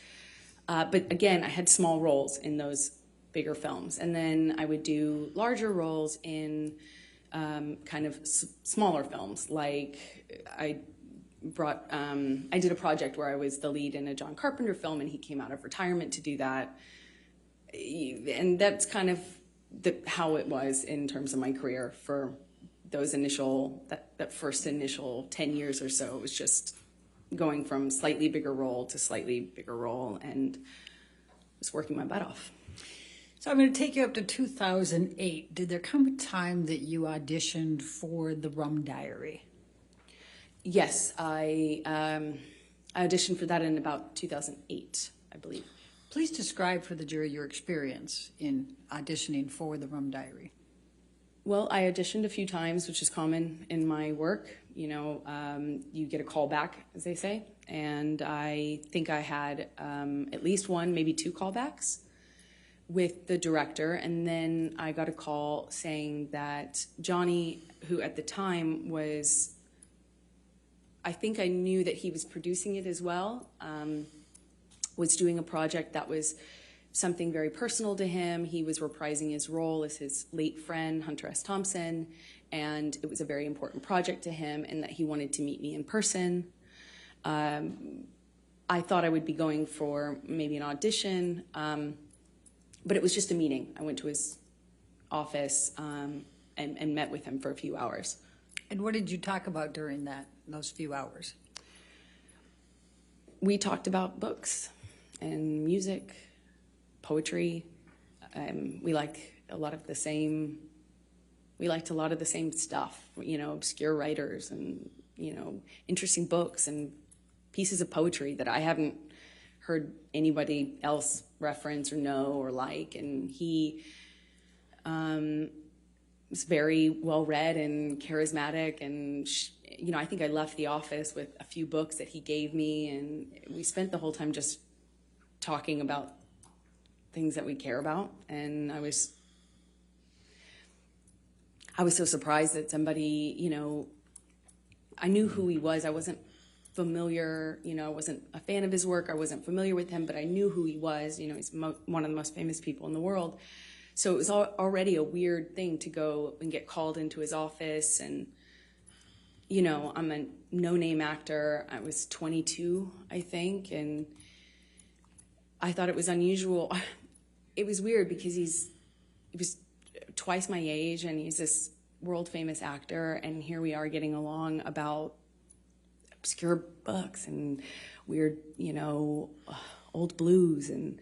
Speaker 8: But again, I had small roles in those bigger films. And then I would do larger roles in kind of smaller films. Like I did a project where I was the lead in a John Carpenter film, and he came out of retirement to do that. And that's kind of how it was in terms of my career for those that first initial 10 years or so. It was just going from slightly bigger role to slightly bigger role, and just working my butt off.
Speaker 5: So I'm going to take you up to 2008. Did there come a time that you auditioned for The Rum Diary?
Speaker 8: Yes, I auditioned for that in about 2008, I believe.
Speaker 5: Please describe for the jury your experience in auditioning for The Rum Diary.
Speaker 8: Well, I auditioned a few times, which is common in my work. You get a call back, as they say. And I think I had at least one, maybe two callbacks with the director. And then I got a call saying that Johnny, who at the time was, I think I knew that he was producing it as well, was doing a project that was something very personal to him. He was reprising his role as his late friend, Hunter S. Thompson, and it was a very important project to him, and that he wanted to meet me in person. I thought I would be going for maybe an audition, but it was just a meeting. I went to his office and met with him for a few hours.
Speaker 5: And what did you talk about during those few hours?
Speaker 8: We talked about books and music, poetry. We liked a lot of the same stuff, obscure writers and, interesting books and pieces of poetry that I haven't heard anybody else reference or know or like. And he was very well read and charismatic, and I think I left the office with a few books that he gave me, and we spent the whole time just talking about things that we care about. And I was so surprised that somebody, I knew who he was. I wasn't familiar, I wasn't a fan of his work. I wasn't familiar with him, but I knew who he was. He's one of the most famous people in the world. So it was already a weird thing to go and get called into his office. And, I'm a no-name actor. I was 22, I think. And I thought it was unusual. It was weird because he was twice my age, and he's this world-famous actor. And here we are getting along about obscure books and weird, old blues. And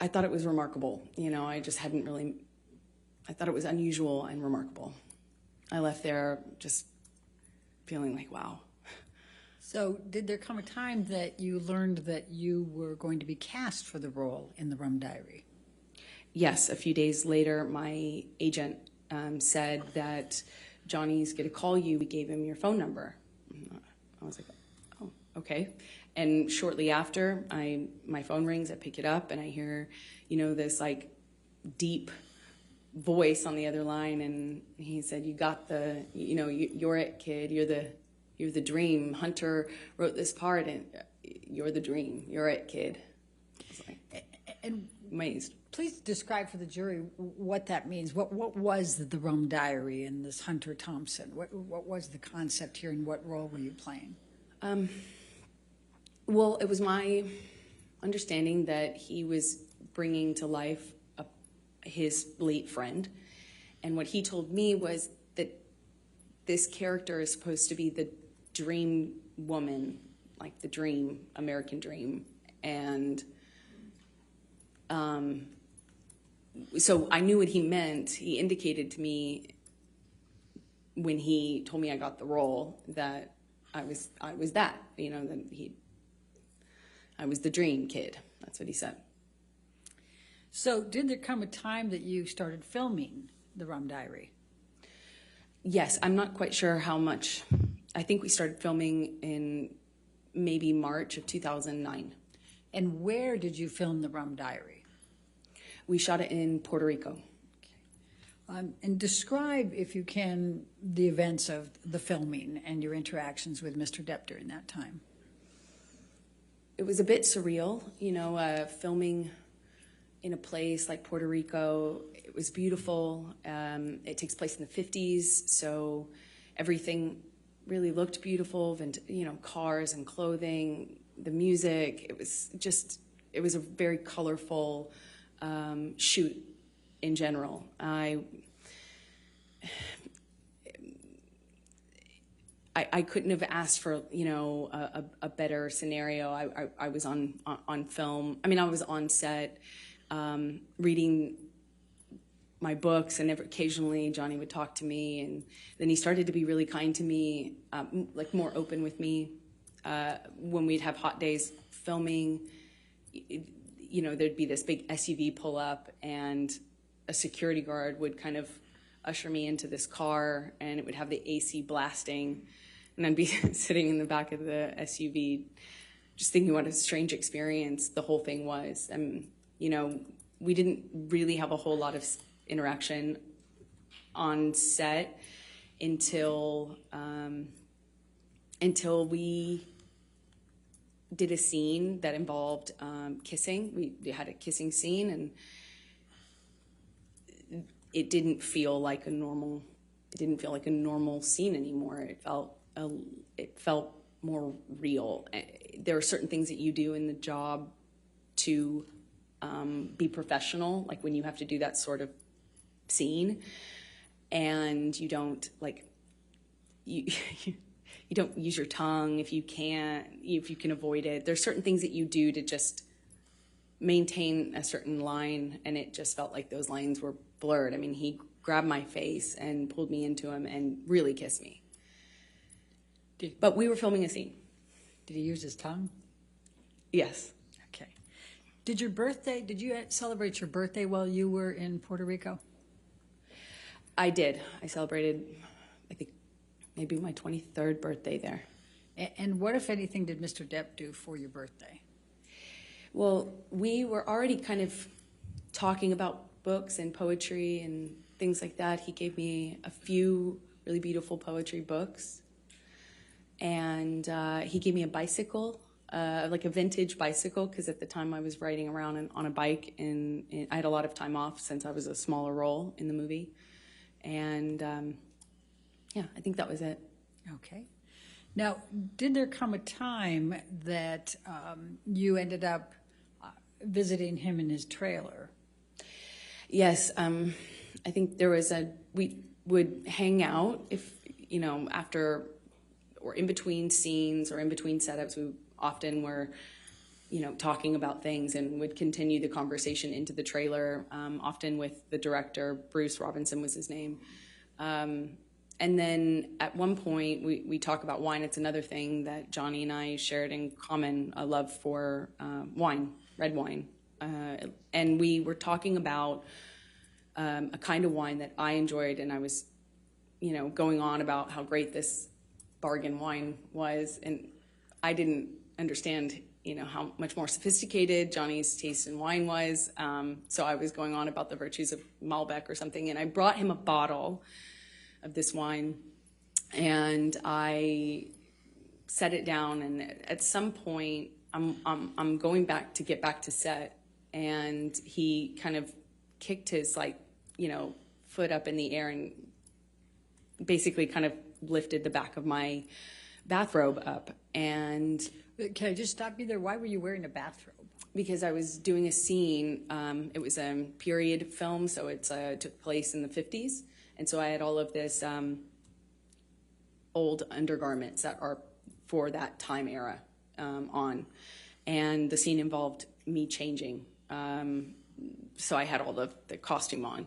Speaker 8: I thought it was remarkable. I thought it was unusual and remarkable. I left there just feeling like, wow.
Speaker 5: So did there come a time that you learned that you were going to be cast for the role in the Rum Diary?
Speaker 8: Yes, a few days later, my agent said that Johnny's going to call you. We gave him your phone number. I was like, oh, okay. And shortly after, my phone rings, I pick it up, and I hear, this like deep voice on the other line, and he said, "You got you're it, kid. You're the dream. Hunter wrote this part, and you're the dream. You're it, kid." I was like,
Speaker 5: and
Speaker 8: amazed.
Speaker 5: Please describe for the jury what that means. What was the Rum Diary and this Hunter Thompson? What was the concept here, and what role were you playing?
Speaker 8: Well, it was my understanding that he was bringing to life his late friend. And what he told me was that this character is supposed to be the dream woman, like the dream, American dream. And so I knew what he meant. He indicated to me when he told me I got the role that I was that, that I was the dream kid. That's what he said.
Speaker 5: So did there come a time that you started filming the Rum Diary?
Speaker 8: Yes, I'm not quite sure how much. I think we started filming in maybe March of 2009.
Speaker 5: And where did you film the Rum Diary?
Speaker 8: We shot it in Puerto Rico.
Speaker 5: And describe, if you can, the events of the filming and your interactions with Mr. Depp during that time.
Speaker 8: It was a bit surreal, filming in a place like Puerto Rico. It was beautiful. It takes place in the 50s, so everything really looked beautiful, cars and clothing, the music. It was a very colorful shoot in general. I couldn't have asked for, a better scenario. I was on film. I was on set, reading my books, and occasionally Johnny would talk to me, and then he started to be really kind to me, like more open with me. When we'd have hot days filming, there'd be this big SUV pull up, and a security guard would kind of usher me into this car, and it would have the AC blasting, and I'd be sitting in the back of the SUV just thinking what a strange experience the whole thing was. And, we didn't really have a whole lot of interaction on set until we did a scene that involved kissing. We had a kissing scene, and it didn't feel like a normal. It didn't feel like a normal scene anymore. It felt more real. There are certain things that you do in the job to be professional, like when you have to do that sort of scene, and you don't you don't use your tongue if you can avoid it. There's certain things that you do to just maintain a certain line, and it just felt like those lines were blurred. I mean, he grabbed my face and pulled me into him and really kissed me. But we were filming a scene.
Speaker 5: Did he use his tongue?
Speaker 8: Yes.
Speaker 5: Okay. Did you celebrate your birthday while you were in Puerto Rico?
Speaker 8: I did. I celebrated, I think, maybe my 23rd birthday there.
Speaker 5: And what, if anything, did Mr. Depp do for your birthday?
Speaker 8: Well, we were already kind of talking about books and poetry and things like that. He gave me a few really beautiful poetry books. And he gave me a bicycle, like a vintage bicycle, because at the time I was riding around on a bike, and I had a lot of time off since I was a smaller role in the movie. And yeah, I think that was it.
Speaker 5: Okay. Now, did there come a time that you ended up visiting him in his trailer?
Speaker 8: Yes, I think there was we would hang out if, after or in between scenes or in between setups. We often were, talking about things and would continue the conversation into the trailer, often with the director. Bruce Robinson was his name. And then at one point, we talk about wine. It's another thing that Johnny and I shared in common, a love for wine, red wine. And we were talking about a kind of wine that I enjoyed, and I was, going on about how great this bargain wine was. And I didn't understand, how much more sophisticated Johnny's taste in wine was. So I was going on about the virtues of Malbec or something, and I brought him a bottle of this wine, and I set it down. And at some point, I'm going back to get back to set, and he kind of kicked his foot up in the air and basically kind of lifted the back of my bathrobe up. And
Speaker 5: can I just stop you there? Why were you wearing a bathrobe?
Speaker 8: Because I was doing a scene. It was a period film, so it took place in the 50s. And so I had all of this old undergarments that are for that time era on. And the scene involved me changing. So I had all the costume on.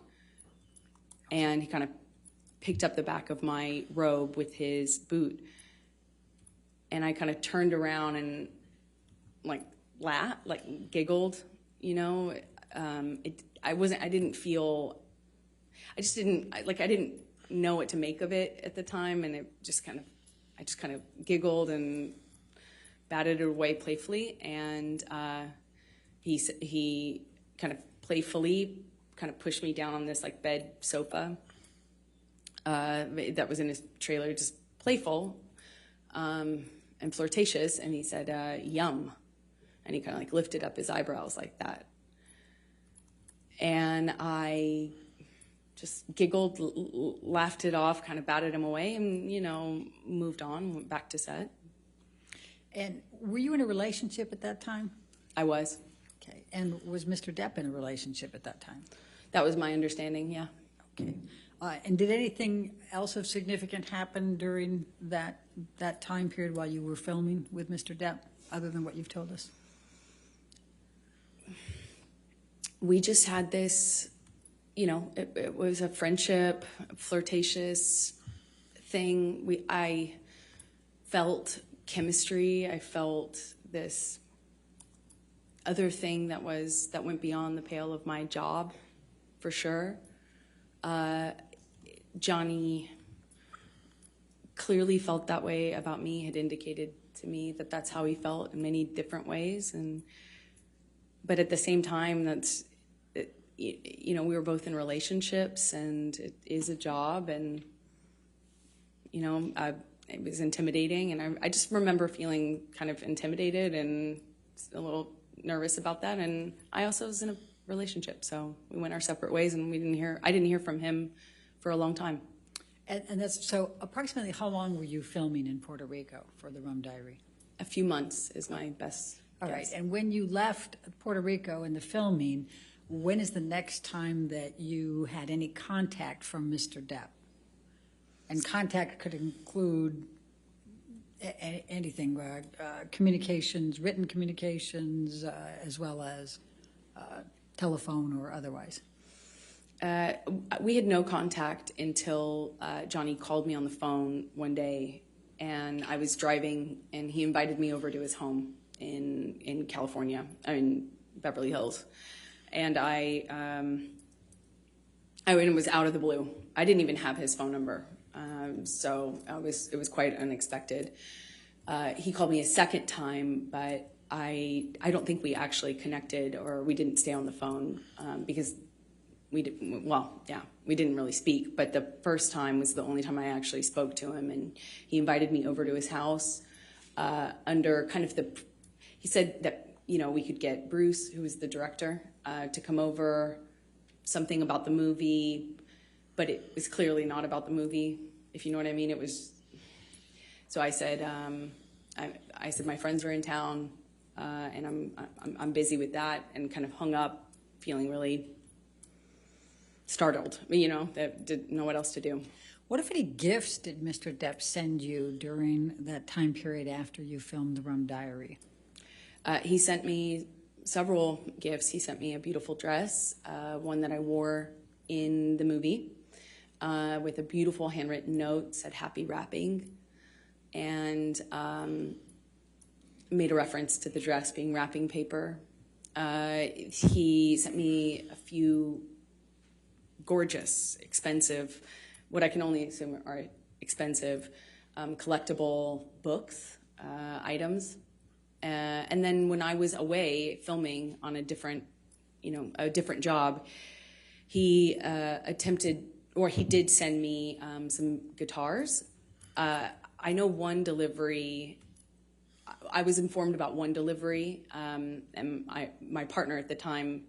Speaker 8: And he kind of picked up the back of my robe with his boot. And I kind of turned around and laughed, giggled, I didn't know what to make of it at the time, and I just kind of giggled and batted it away playfully, and he kind of playfully kind of pushed me down on this bed sofa that was in his trailer, just playful and flirtatious, and he said, "Yum," and he kind of lifted up his eyebrows like that, and I just giggled, laughed it off, kind of batted him away, and, moved on, went back to set.
Speaker 5: And were you in a relationship at that time?
Speaker 8: I was.
Speaker 5: Okay. And was Mr. Depp in a relationship at that time?
Speaker 8: That was my understanding, yeah.
Speaker 5: Okay. And did anything else of significant happen during that time period while you were filming with Mr. Depp, other than what you've told us?
Speaker 8: We just had this, it was a friendship, a flirtatious thing. I felt chemistry. I felt this other thing that went beyond the pale of my job, for sure. Johnny clearly felt that way about me, had indicated to me that that's how he felt in many different ways. But at the same time, we were both in relationships, and it is a job, and, it was intimidating, and I just remember feeling kind of intimidated and a little nervous about that. And I also was in a relationship, so we went our separate ways, and I didn't hear from him for a long time.
Speaker 5: And that's, so approximately how long were you filming in Puerto Rico for the Rum Diary?
Speaker 8: A few months is my best
Speaker 5: All
Speaker 8: guess.
Speaker 5: right, and when you left Puerto Rico in the filming, when is the next time that you had any contact from Mr. Depp? And contact could include anything, communications, written communications, as well as telephone or otherwise.
Speaker 8: We had no contact until Johnny called me on the phone one day, and I was driving, and he invited me over to his home in California, in Beverly Hills, and I it was out of the blue. I didn't even have his phone number, so it was quite unexpected. He called me a second time, but I don't think we actually connected, or we didn't stay on the phone because we didn't really speak. But the first time was the only time I actually spoke to him, and he invited me over to his house under kind of he said that, we could get Bruce, who was the director, to come over, something about the movie, but it was clearly not about the movie, if you know what I mean. It was, so I said, I said my friends are in town, and I'm busy with that, and kind of hung up, feeling really startled, that didn't know what else to do.
Speaker 5: What, if any, gifts did Mr. Depp send you during that time period after you filmed the Rum Diary?
Speaker 8: He sent me several gifts. He sent me a beautiful dress, one that I wore in the movie, with a beautiful handwritten note, said happy wrapping, and made a reference to the dress being wrapping paper. He sent me a few gorgeous, expensive, what I can only assume are expensive, collectible books, items. And then when I was away filming on a different job, he he did send me some guitars. I know one delivery, I was informed about one delivery, and my partner at the time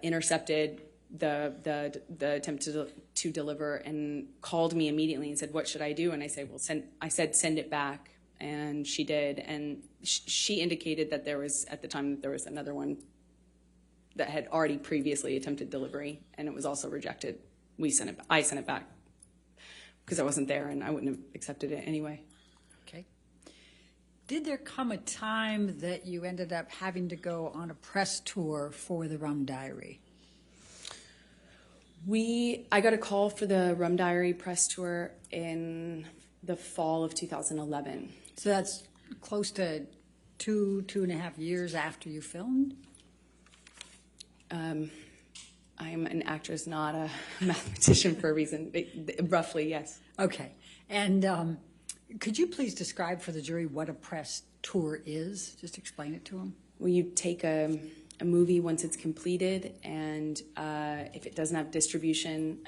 Speaker 8: intercepted the attempt to deliver and called me immediately and said, "What should I do?" And I said, "Send it back." And she did, and she indicated that there was another one that had already previously attempted delivery, and it was also rejected. I sent it back because I wasn't there, and I wouldn't have accepted it anyway.
Speaker 5: Okay. Did there come a time that you ended up having to go on a press tour for the Rum Diary?
Speaker 8: I got a call for the Rum Diary press tour in the fall of 2011.
Speaker 5: So that's close to two and a half years after you filmed?
Speaker 8: I'm an actress, not a mathematician for a reason. Roughly, yes.
Speaker 5: Okay. And could you please describe for the jury what a press tour is? Just explain it to them.
Speaker 8: Well, you take a movie once it's completed, and if it doesn't have distribution,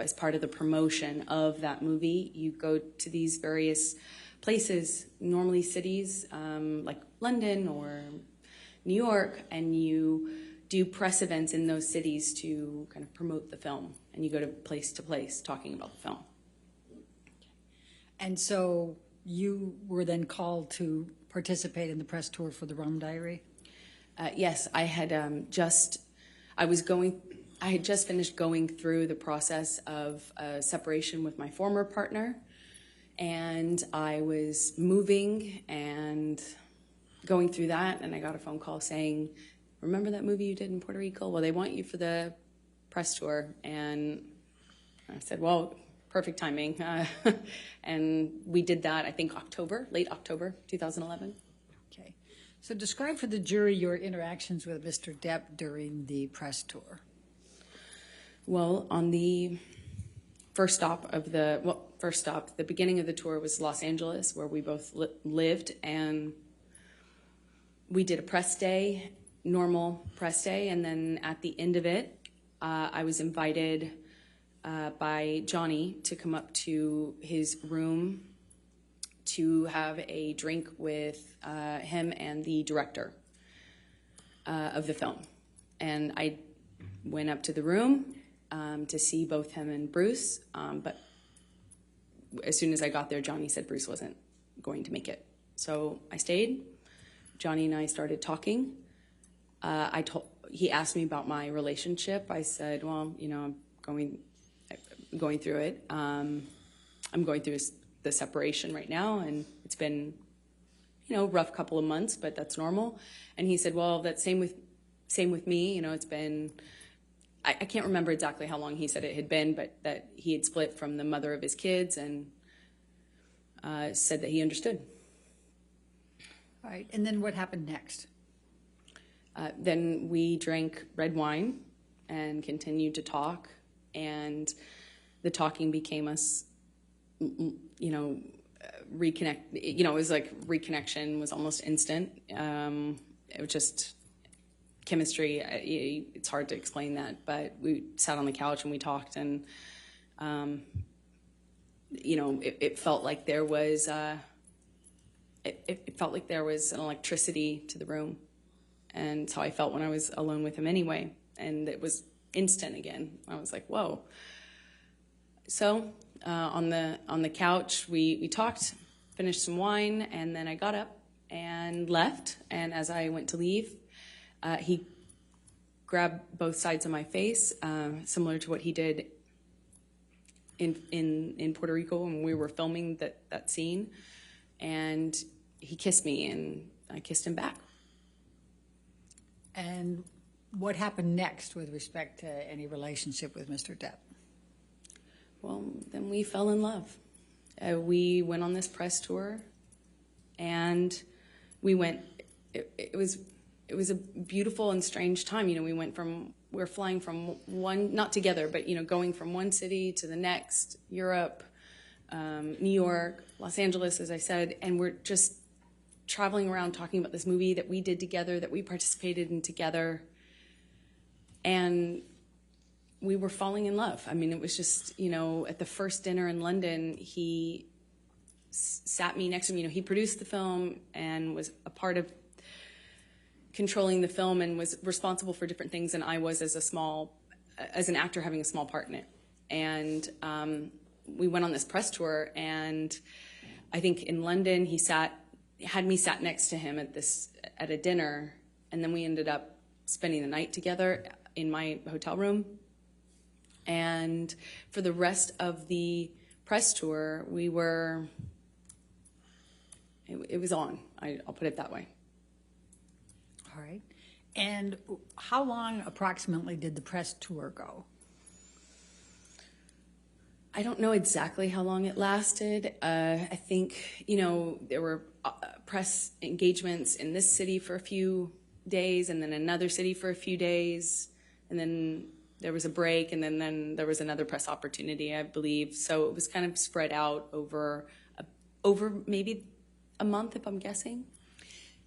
Speaker 8: as part of the promotion of that movie, you go to these various places, normally cities like London or New York, and you do press events in those cities to kind of promote the film, and you go to place talking about the film.
Speaker 5: And so you were then called to participate in the press tour for the Rum Diary?
Speaker 8: Yes, I had just finished going through the process of separation with my former partner, and I was moving and going through that, and I got a phone call saying, "Remember that movie you did in Puerto Rico? Well, they want you for the press tour." And I said, well, perfect timing. And we did that, I think late October 2011.
Speaker 5: Okay. So describe for the jury your interactions with Mr. Depp during the press tour.
Speaker 8: Well, on the the beginning of the tour was Los Angeles, where we both lived, and we did a press day, normal press day, and then at the end of it, I was invited by Johnny to come up to his room to have a drink with him and the director of the film. And I went up to the room to see both him and Bruce, but as soon as I got there, Johnny said Bruce wasn't going to make it. So I stayed. Johnny and I started talking. He asked me about my relationship. I said, well, you know, I'm going through it. I'm going through the separation right now, and it's been, you know, rough couple of months, but that's normal. And he said, well, that's same with me. You know, it's been, I can't remember exactly how long he said it had been, but that he had split from the mother of his kids, and said that he understood.
Speaker 5: All right, and then what happened next?
Speaker 8: Then we drank red wine and continued to talk, and the talking became us, you know, reconnect. You know, it was like reconnection was almost instant. It was just chemistry. It's hard to explain that, but we sat on the couch and we talked, and you know, it felt like there was it felt like there was an electricity to the room. And it's how I felt when I was alone with him anyway. And it was instant again. I was like, whoa. So on the couch, we talked, finished some wine, and then I got up and left. And as I went to leave, he grabbed both sides of my face, similar to what he did in Puerto Rico when we were filming that scene. And he kissed me, and I kissed him back.
Speaker 5: And what happened next with respect to any relationship with Mr. Depp?
Speaker 8: Well, then we fell in love. We went on this press tour, and we went. It was a beautiful and strange time. You know, we were flying from one, not together, but you know, going from one city to the next, Europe, New York, Los Angeles, as I said, and we're just traveling around talking about this movie that we did together, that we participated in together, and we were falling in love. I mean, it was just, you know, at the first dinner in London, he sat me next to me. You know, he produced the film and was a part of controlling the film and was responsible for different things than I was as an actor having a small part in it. And we went on this press tour, and I think in London he had me sat next to him at a dinner, and then we ended up spending the night together in my hotel room. And for the rest of the press tour, it was on. I'll put it that way.
Speaker 5: All right. And how long approximately did the press tour go?
Speaker 8: I don't know exactly how long it lasted. I think, you know, there were press engagements in this city for a few days, and then another city for a few days, and then there was a break, and then there was another press opportunity, I believe. So it was kind of spread out over maybe a month, if I'm guessing.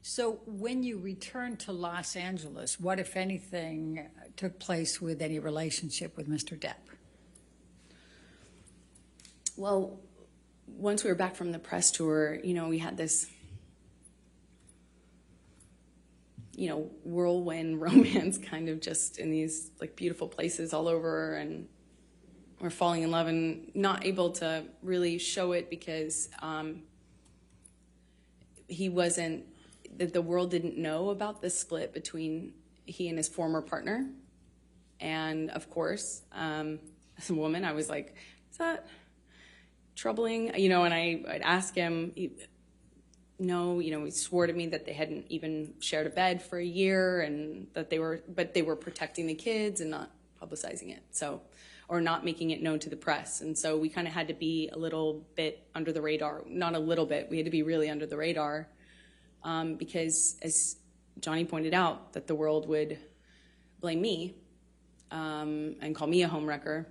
Speaker 5: So when you returned to Los Angeles, what, if anything, took place with any relationship with Mr. Depp?
Speaker 8: Well, once we were back from the press tour, you know, we had this, you know, whirlwind romance kind of just in these like beautiful places all over, and we're falling in love and not able to really show it because the world didn't know about the split between he and his former partner. And of course, as a woman, I was like, is that troubling? You know, and I'd ask him, no, you know, he swore to me that they hadn't even shared a bed for a year, and that they were protecting the kids and not publicizing it. So, or not making it known to the press. And so we kind of had to be a little bit under the radar. Not a little bit, we had to be really under the radar. Because as Johnny pointed out, that the world would blame me and call me a homewrecker,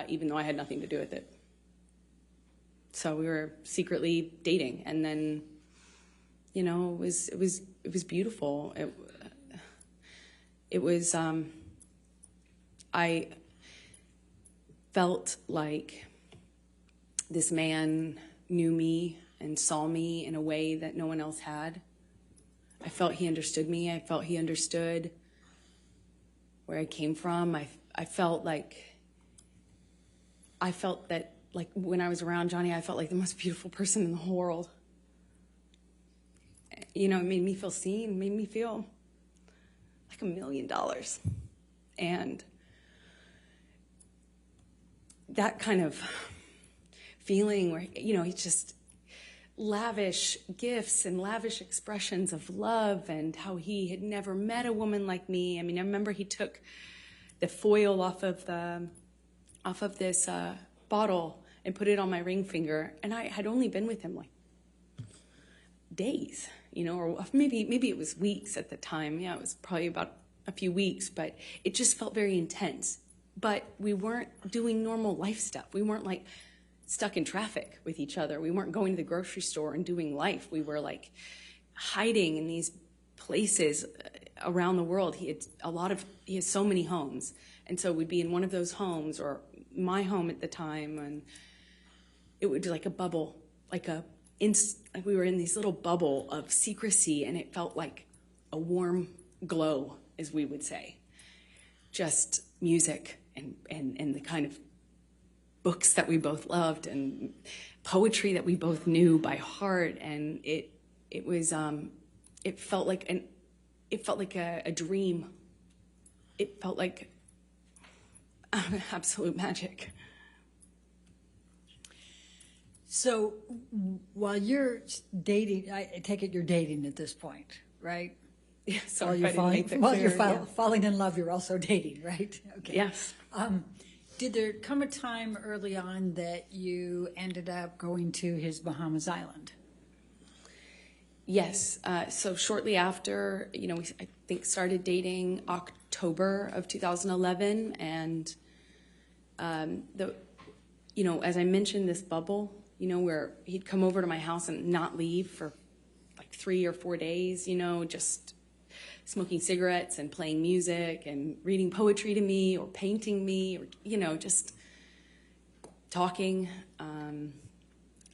Speaker 8: even though I had nothing to do with it. So we were secretly dating, and then, you know, it was beautiful. felt like this man knew me and saw me in a way that no one else had. I felt he understood me. I felt he understood where I came from. I felt that, like, when I was around Johnny, I felt like the most beautiful person in the whole world. You know, it made me feel seen, made me feel like $1 million. And that kind of feeling where, you know, he's just lavish gifts and lavish expressions of love, and how he had never met a woman like me. I mean, I remember he took the foil off of this bottle and put it on my ring finger, and I had only been with him like days, you know, or maybe it was weeks at the time. Yeah, it was probably about a few weeks, but it just felt very intense. But we weren't doing normal life stuff. We weren't like stuck in traffic with each other. We weren't going to the grocery store and doing life. We were like hiding in these places around the world. He has so many homes. And so we'd be in one of those homes, or my home at the time, and it would be like a bubble, like we were in this little bubble of secrecy, and it felt like a warm glow, as we would say. Just music and the kind of books that we both loved, and poetry that we both knew by heart, and it felt like a dream. It felt like absolute magic.
Speaker 5: So while you're dating, I take it you're dating at this point, right?
Speaker 8: Yeah, sorry,
Speaker 5: while you're falling in love, you're also dating, right? Okay.
Speaker 8: Yes.
Speaker 5: Did there come a time early on that you ended up going to his Bahamas island?
Speaker 8: Yes. So shortly after, you know, I think started dating October of 2011, and you know, as I mentioned, this bubble, you know, where he'd come over to my house and not leave for like 3 or 4 days, you know, just smoking cigarettes and playing music and reading poetry to me or painting me, or, you know, just talking.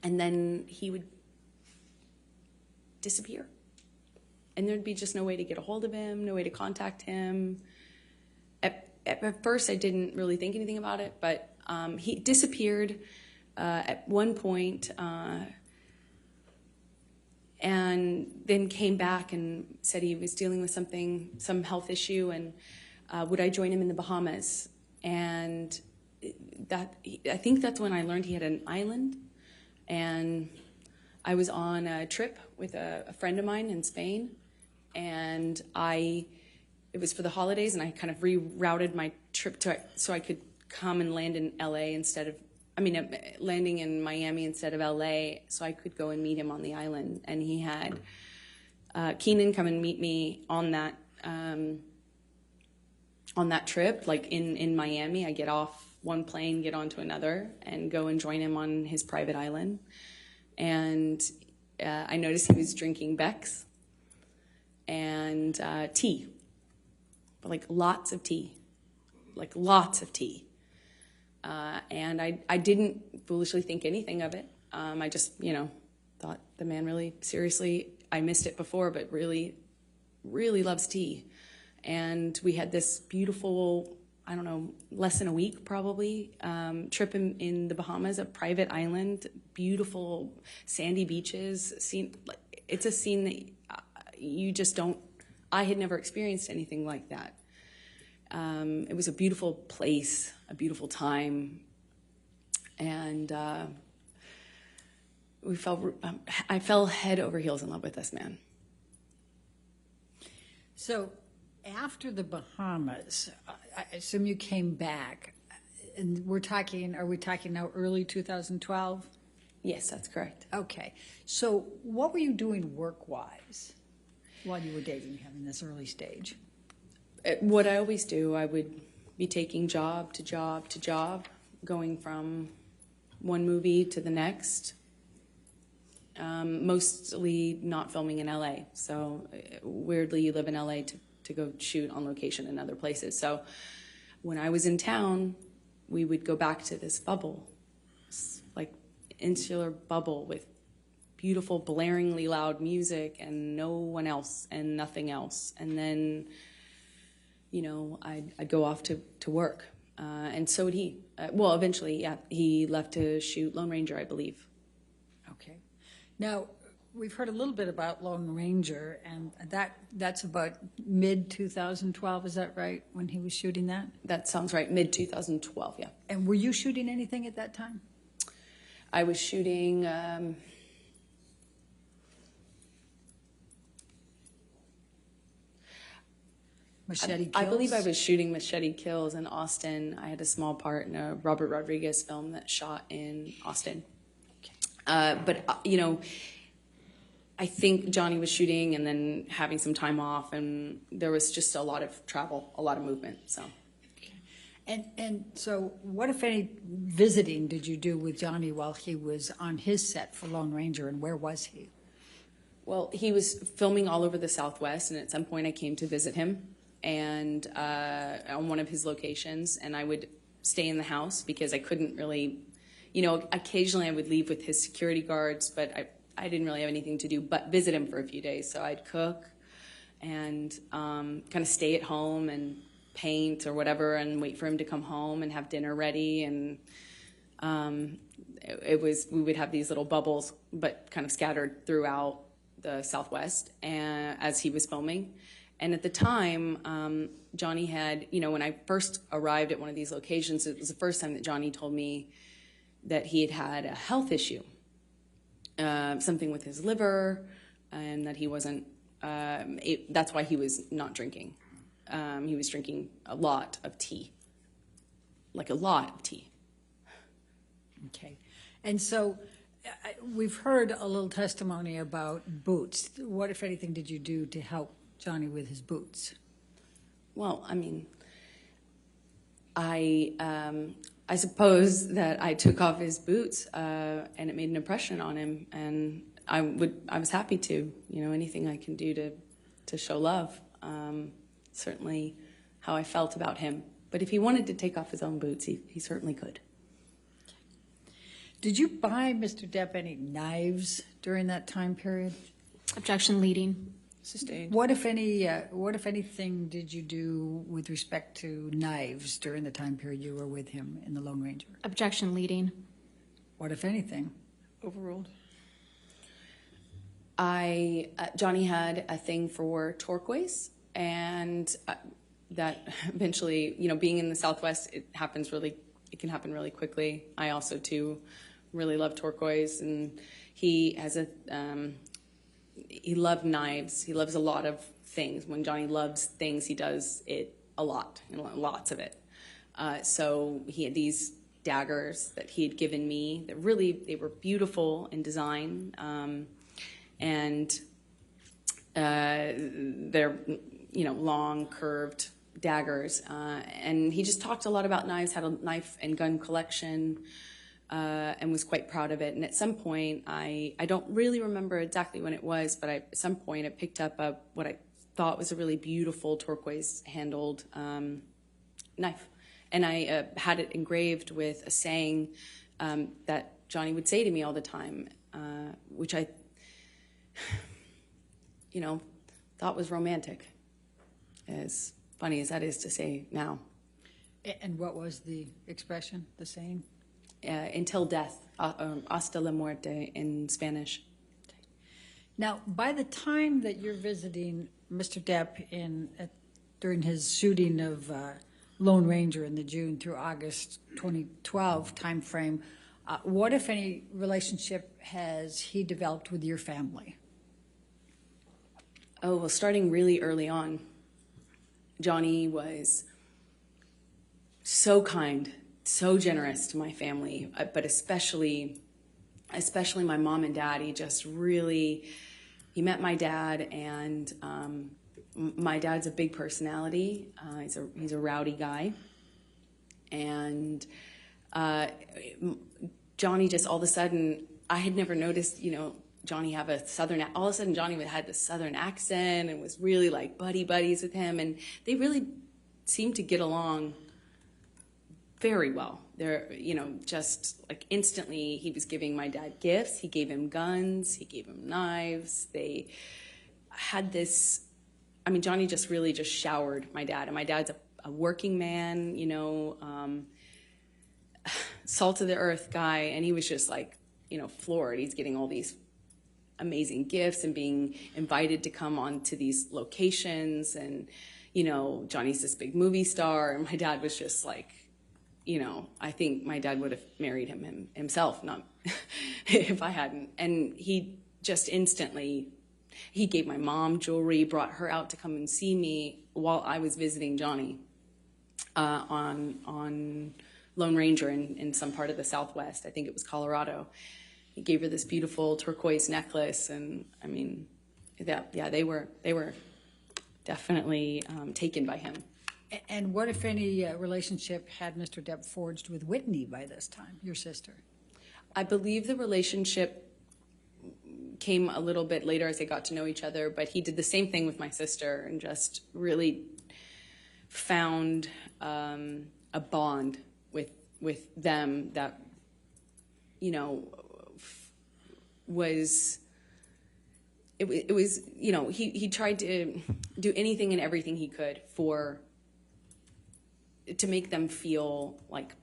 Speaker 8: And then he would disappear. And there'd be just no way to get a hold of him, no way to contact him. At first, I didn't really think anything about it, but he disappeared at one point, and then came back and said he was dealing with some health issue, and would I join him in the Bahamas? And I think that's when I learned he had an island, and I was on a trip with a friend of mine in Spain, and it was for the holidays, and I kind of rerouted my trip so I could come and land in LA landing in Miami instead of LA, so I could go and meet him on the island. And he had Keenan come and meet me on that trip, like in Miami. I get off one plane, get onto another, and go and join him on his private island. And I noticed he was drinking Beck's and tea, but like lots of tea. And I didn't foolishly think anything of it. I just, you know, thought the man really, seriously, I missed it before, but really, really loves tea. And we had this beautiful, I don't know, less than a week probably, trip in the Bahamas, a private island, beautiful sandy beaches. It's a scene that you just don't, I had never experienced anything like that. It was a beautiful place, a beautiful time, and I fell head over heels in love with this man.
Speaker 5: So after the Bahamas, I assume you came back, and are we talking now early 2012?
Speaker 8: Yes, that's correct.
Speaker 5: Okay. So what were you doing work-wise while you were dating him in this early stage?
Speaker 8: What I always do, I would be taking job to job to job, going from one movie to the next, mostly not filming in LA. So weirdly, you live in LA to go shoot on location in other places. So when I was in town, we would go back to this bubble, like insular bubble with beautiful, blaringly loud music and no one else and nothing else. And then, you know, I'd go off to work. And so would he. Well, eventually, yeah, he left to shoot Lone Ranger, I believe.
Speaker 5: Okay. Now, we've heard a little bit about Lone Ranger, and that's about mid-2012, is that right, when he was shooting that?
Speaker 8: That sounds right, mid-2012, yeah.
Speaker 5: And were you shooting anything at that time?
Speaker 8: I was shooting...
Speaker 5: Machete Kills?
Speaker 8: I believe I was shooting Machete Kills in Austin. I had a small part in a Robert Rodriguez film that shot in Austin. But, you know, I think Johnny was shooting and then having some time off, and there was just a lot of travel, a lot of movement, so.
Speaker 5: And so what, if any, visiting did you do with Johnny while he was on his set for Lone Ranger, and where was he?
Speaker 8: Well, he was filming all over the Southwest, and at some point I came to visit him and on one of his locations, and I would stay in the house because I couldn't really, you know, occasionally I would leave with his security guards, but I didn't really have anything to do but visit him for a few days. So I'd cook and kind of stay at home and paint or whatever and wait for him to come home and have dinner ready. And we would have these little bubbles, but kind of scattered throughout the Southwest and as he was filming. And at the time, Johnny had, you know, when I first arrived at one of these locations, it was the first time that Johnny told me that he had a health issue, something with his liver, and that he wasn't, that's why he was not drinking. He was drinking a lot of tea, like a lot of tea.
Speaker 5: Okay. And so we've heard a little testimony about boots. What, if anything, did you do to help Johnny with his boots?
Speaker 8: Well, I mean, I suppose that I took off his boots and it made an impression on him, and I was happy to, you know, anything I can do to show love. Certainly how I felt about him. But if he wanted to take off his own boots, he certainly could.
Speaker 5: Did you buy Mr. Depp any knives during that time period?
Speaker 9: Objection leading.
Speaker 2: Sustained.
Speaker 5: What, if anything, did you do with respect to knives during the time period you were with him in the Lone Ranger?
Speaker 9: Objection leading.
Speaker 5: What, if anything?
Speaker 2: Overruled.
Speaker 8: Johnny had a thing for turquoise, and that eventually, you know, being in the Southwest, it can happen really quickly. I also too really love turquoise, and he has he loved knives. He loves a lot of things. When Johnny loves things, he does it a lot, and lots of it. So he had these daggers that he had given me that they were beautiful in design. And they're, you know, long, curved daggers. And he just talked a lot about knives, had a knife and gun collection, and was quite proud of it. And at some point, I don't really remember exactly when it was, but at some point I picked up what I thought was a really beautiful turquoise-handled knife. And I had it engraved with a saying that Johnny would say to me all the time, which I, you know, thought was romantic, as funny as that is to say now.
Speaker 5: And what was the expression, the saying?
Speaker 8: Until death, hasta la muerte in Spanish.
Speaker 5: Now, by the time that you're visiting Mr. Depp during his shooting of Lone Ranger in the June through August 2012 timeframe, what, if any, relationship has he developed with your family?
Speaker 8: Oh, well, starting really early on, Johnny was so kind, so generous to my family, but especially my mom and dad. He met my dad, and my dad's a big personality. He's a rowdy guy, and Johnny just all of a sudden, I had never noticed, you know, Johnny have a southern, all of a sudden Johnny had this southern accent and was really like buddies with him, and they really seemed to get along very well. There, you know, just like instantly he was giving my dad gifts. He gave him guns. He gave him knives. They had this, I mean, Johnny just really just showered my dad. And my dad's a working man, you know, salt of the earth guy. And he was just like, you know, floored. He's getting all these amazing gifts and being invited to come on to these locations. And, you know, Johnny's this big movie star. And my dad was just like, you know, I think my dad would have married him himself, not if I hadn't. And he just instantly, he gave my mom jewelry, brought her out to come and see me while I was visiting Johnny on Lone Ranger in some part of the Southwest. I think it was Colorado. He gave her this beautiful turquoise necklace, and I mean, they were definitely taken by him.
Speaker 5: And what, if any, relationship had Mr. Depp forged with Whitney by this time, your sister?
Speaker 8: I believe the relationship came a little bit later as they got to know each other, but he did the same thing with my sister and just really found a bond with them that, you know, was you know, he tried to do anything and everything he could to make them feel like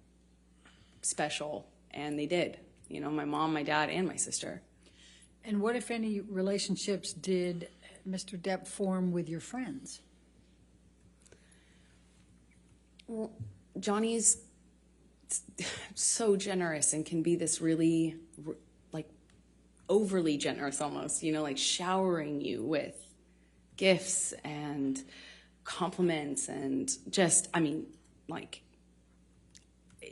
Speaker 8: special, and they did. You know, my mom, my dad, and my sister.
Speaker 5: And what, if any, relationships did Mr. Depp form with your friends?
Speaker 8: Well, Johnny's so generous and can be this really, like, overly generous almost, you know, like showering you with gifts and compliments and just, I mean, like,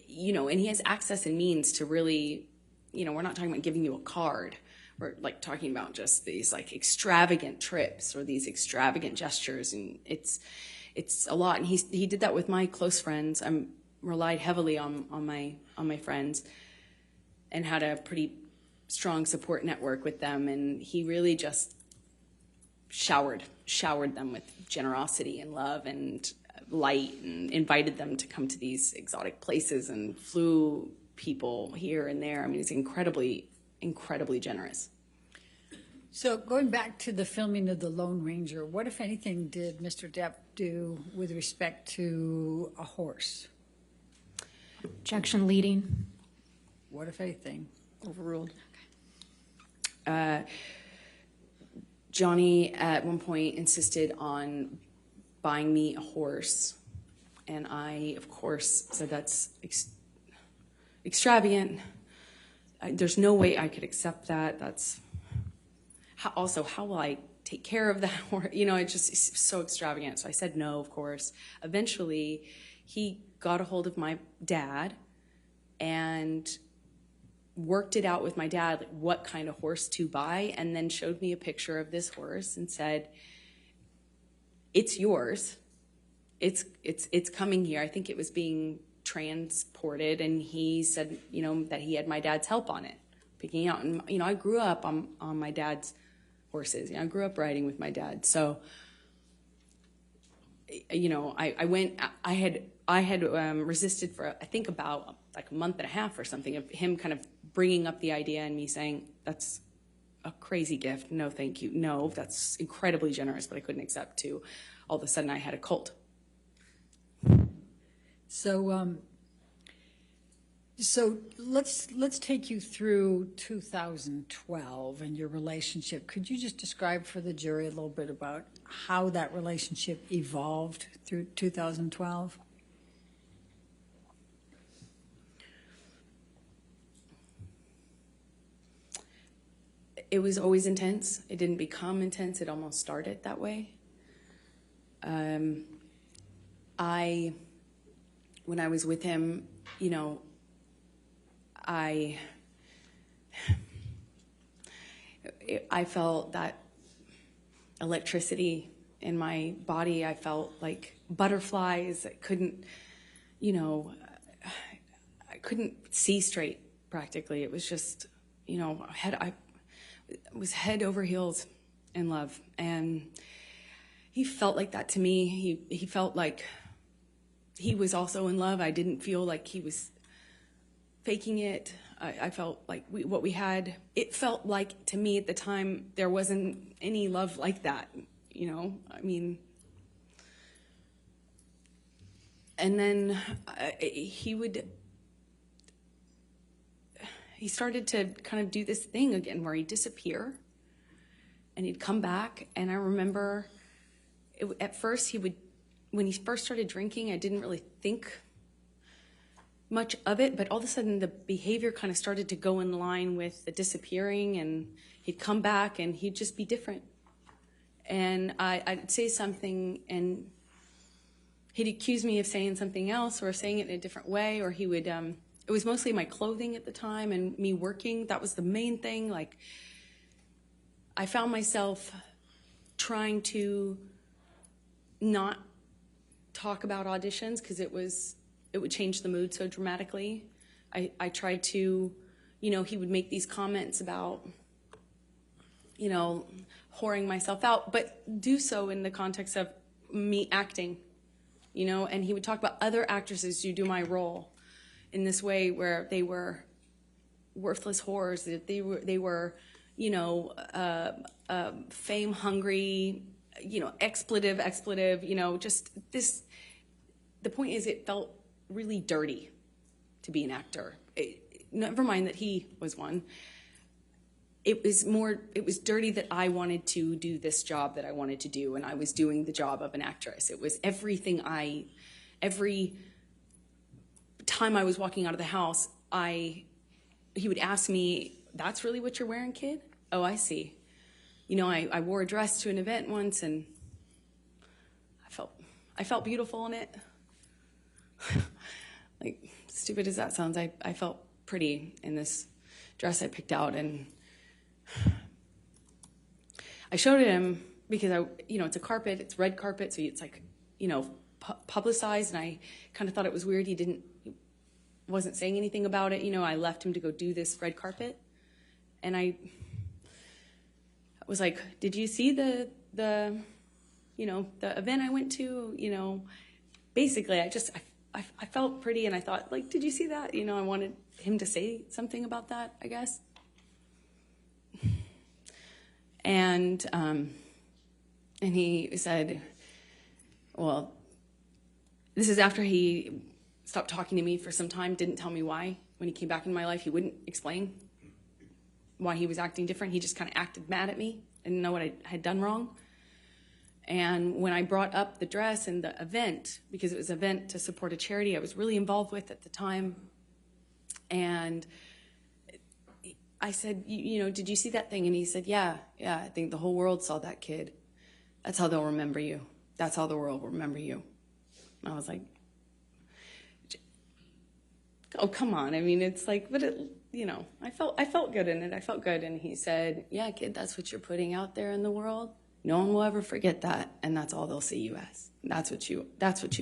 Speaker 8: you know, and he has access and means to really, you know, we're not talking about giving you a card. We're like talking about just these like extravagant trips or these extravagant gestures, and it's a lot. And he did that with my close friends. I relied heavily on my friends and had a pretty strong support network with them, and he really just showered them with generosity and love and light, and invited them to come to these exotic places and flew people here and there. I mean, he's incredibly generous.
Speaker 5: So going back to the filming of The Lone Ranger, what, if anything, did Mr. Depp do with respect to a horse?
Speaker 9: Objection leading.
Speaker 5: What, if anything?
Speaker 2: Overruled.
Speaker 8: Johnny at one point insisted on buying me a horse, and I, of course, said that's extravagant. There's no way I could accept that. That's how will I take care of that horse? You know, it's so extravagant. So I said no, of course. Eventually, he got a hold of my dad and worked it out with my dad, like what kind of horse to buy, and then showed me a picture of this horse and said, "It's yours. It's coming here." I think it was being transported, and he said, you know, that he had my dad's help on it, picking out. And you know, I grew up on my dad's horses. You know, I grew up riding with my dad, so you know, I had resisted for I think about like a month and a half or something of him kind of bringing up the idea and me saying, that's a crazy gift. No, thank you. No, that's incredibly generous, but I couldn't accept. To all of a sudden I had a cult.
Speaker 5: So let's take you through 2012 and your relationship. Could you just describe for the jury a little bit about how that relationship evolved through 2012?
Speaker 8: It was always intense. It didn't become intense. It almost started that way. When I was with him, you know, I felt that electricity in my body. I felt like butterflies. I couldn't, you know, I couldn't see straight practically. It was just, you know, I was head over heels in love, and he felt like that to me. He felt like he was also in love. I didn't feel like he was faking it. I felt like what we had, it felt like to me at the time, there wasn't any love like that, you know? I mean, and then he started to kind of do this thing again where he'd disappear and he'd come back. And I remember at first when he first started drinking, I didn't really think much of it, but all of a sudden the behavior kind of started to go in line with the disappearing, and he'd come back and he'd just be different. And I'd say something and he'd accuse me of saying something else or saying it in a different way, or he would, it was mostly my clothing at the time and me working. That was the main thing. Like, I found myself trying to not talk about auditions because it would change the mood so dramatically. I tried to, you know, he would make these comments about, you know, whoring myself out, but do so in the context of me acting, you know, and he would talk about other actresses who do my role in this way where they were worthless whores, that they were, you know, fame hungry, you know, expletive, you know, just this. The point is, it felt really dirty to be an actor. Never mind that he was one. It was dirty that I wanted to do this job that I wanted to do, and I was doing the job of an actress. It was everything every time I was walking out of the house, he would ask me, "That's really what you're wearing, kid? Oh, I see." You know, I wore a dress to an event once, and I felt beautiful in it. Like, stupid as that sounds, I felt pretty in this dress I picked out, and I showed it him because you know, it's a carpet, it's red carpet, so it's like, you know, publicized, and I kind of thought it was weird he wasn't saying anything about it. You know, I left him to go do this red carpet, and I was like, "Did you see the you know, the event I went to?" You know, basically, I felt pretty, and I thought, like, "Did you see that?" You know, I wanted him to say something about that, I guess. And he said, well, this is after he stopped talking to me for some time, didn't tell me why. When he came back in my life, he wouldn't explain why he was acting different. He just kind of acted mad at me, didn't know what I had done wrong. And when I brought up the dress and the event, because it was an event to support a charity I was really involved with at the time, and I said, you know, "Did you see that thing?" And he said, yeah, I think the whole world saw that, kid. That's how they'll remember you. That's how the world will remember you. And I was like, oh, come on. I mean, it's like, but it, you know, I felt good in it. I felt good. And he said, yeah, kid, that's what you're putting out there in the world. No one will ever forget that, and that's all they'll see you as. That's what you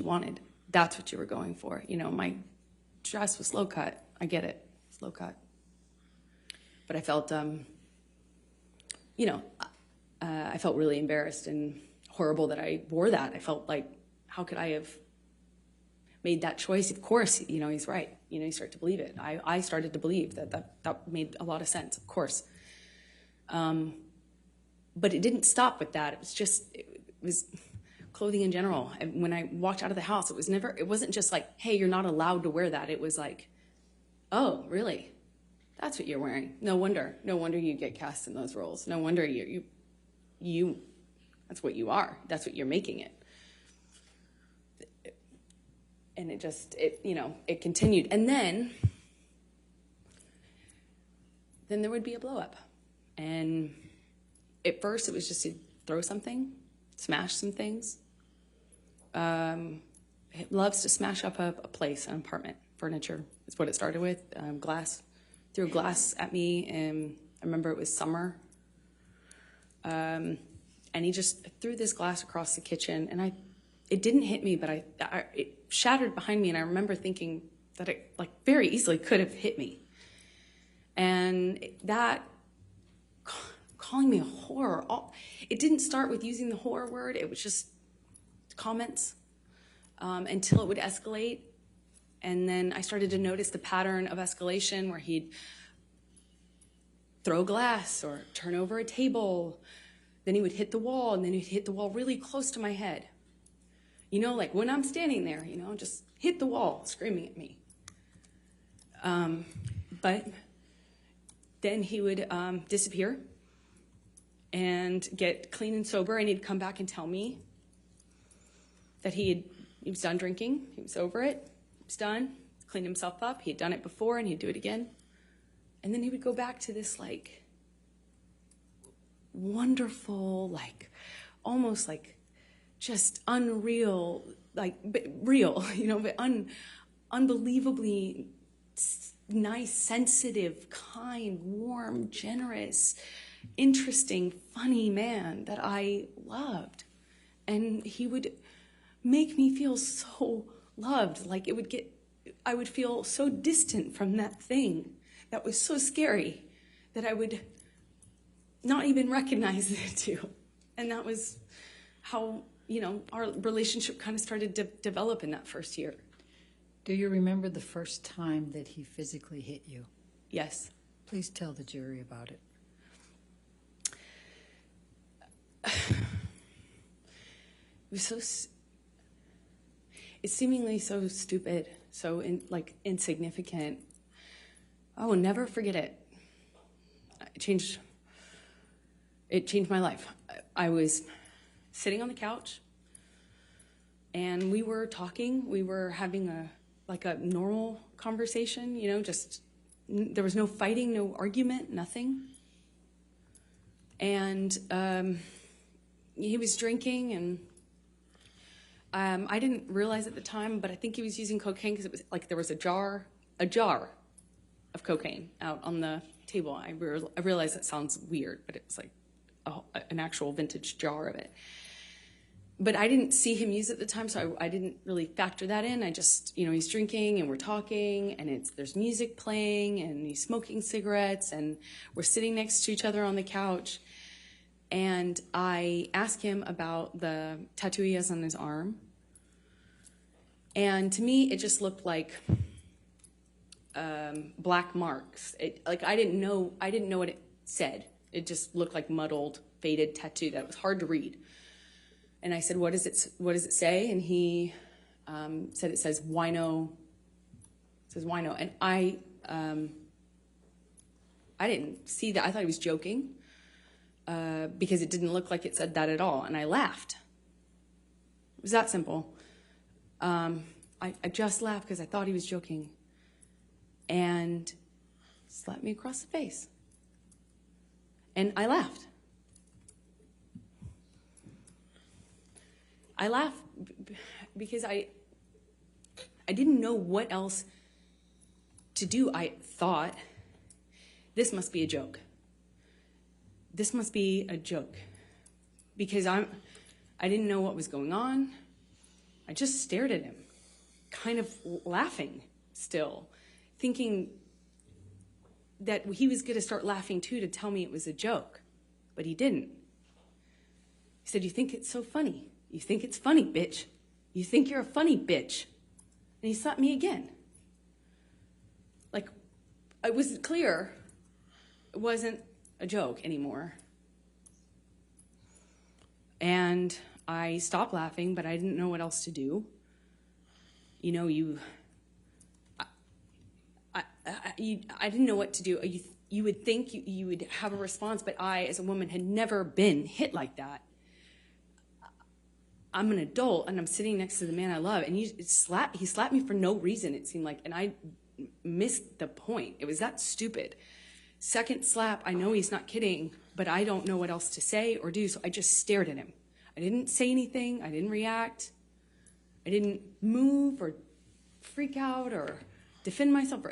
Speaker 8: wanted. That's what you were going for. You know, my dress was low cut. I get it, it's low cut. But I felt, you know, I felt really embarrassed and horrible that I wore that. I felt like, how could I have made that choice? Of course, you know, he's right. You know, you start to believe it. I started to believe that made a lot of sense, of course. But it didn't stop with that. It was clothing in general. And when I walked out of the house, it wasn't just like, hey, you're not allowed to wear that. It was like, oh, really? That's what you're wearing. No wonder you get cast in those roles. No wonder you that's what you are. That's what you're making it. And it continued. And then there would be a blow up. And at first, it was just to throw something, smash some things. It loves to smash up a place, an apartment, furniture. Is what it started with. Glass, threw glass at me, and I remember it was summer. And he just threw this glass across the kitchen, and it didn't hit me, but it shattered behind me, and I remember thinking that it like very easily could have hit me. And that calling me a whore. It didn't start with using the whore word. It was just comments. until it would escalate. And then I started to notice the pattern of escalation where he'd throw glass or turn over a table. Then he would hit the wall, and then he'd hit the wall really close to my head. You know, like when I'm standing there, you know, just hit the wall, screaming at me. But then he would disappear and get clean and sober, and he'd come back and tell me that he was done drinking, he was over it, he was done, cleaned himself up, he had done it before, and he'd do it again. And then he would go back to this, like, wonderful, like, almost like just unreal, like, but real, you know, but unbelievably nice, sensitive, kind, warm, generous, interesting, funny man that I loved. And he would make me feel so loved, like I would feel so distant from that thing that was so scary that I would not even recognize it too. And that was how, you know, our relationship kind of started to develop in that first year.
Speaker 5: Do you remember the first time that he physically hit you?
Speaker 8: Yes.
Speaker 5: Please tell the jury about it.
Speaker 8: It was so, it's seemingly so stupid, so insignificant. I will never forget it. It changed my life. I was sitting on the couch, and we were talking. We were having a normal conversation, you know, just, there was no fighting, no argument, nothing. And he was drinking, and I didn't realize at the time, but I think he was using cocaine because it was like there was a jar of cocaine out on the table. I realize that sounds weird, but it was like an actual vintage jar of it. But I didn't see him use it at the time, so I didn't really factor that in. I just, you know, he's drinking and we're talking, and there's music playing, and he's smoking cigarettes, and we're sitting next to each other on the couch. And I asked him about the tattoo he has on his arm. And to me, it just looked like black marks. I didn't know what it said. It just looked like muddled, faded tattoo that was hard to read. And I said, what does it say? And he said it says wino. It says wino. And I didn't see that. I thought he was joking because it didn't look like it said that at all. And I laughed. It was that simple. I just laughed because I thought he was joking. And slapped me across the face. And I laughed. I laughed because I didn't know what else to do. I thought, this must be a joke. This must be a joke. Because I didn't know what was going on. I just stared at him, kind of laughing still, thinking that he was going to start laughing too to tell me it was a joke. But he didn't. He said, you think it's so funny? You think it's funny, bitch. You think you're a funny bitch. And he slapped me again. Like, it was clear it wasn't a joke anymore. And I stopped laughing, but I didn't know what else to do. You know, I didn't know what to do. You would think you would have a response, but I, as a woman, had never been hit like that. I'm an adult, and I'm sitting next to the man I love, and he slapped me for no reason, it seemed like, and I missed the point. It was that stupid. Second slap, I know he's not kidding, but I don't know what else to say or do, so I just stared at him. I didn't say anything. I didn't react. I didn't move or freak out or defend myself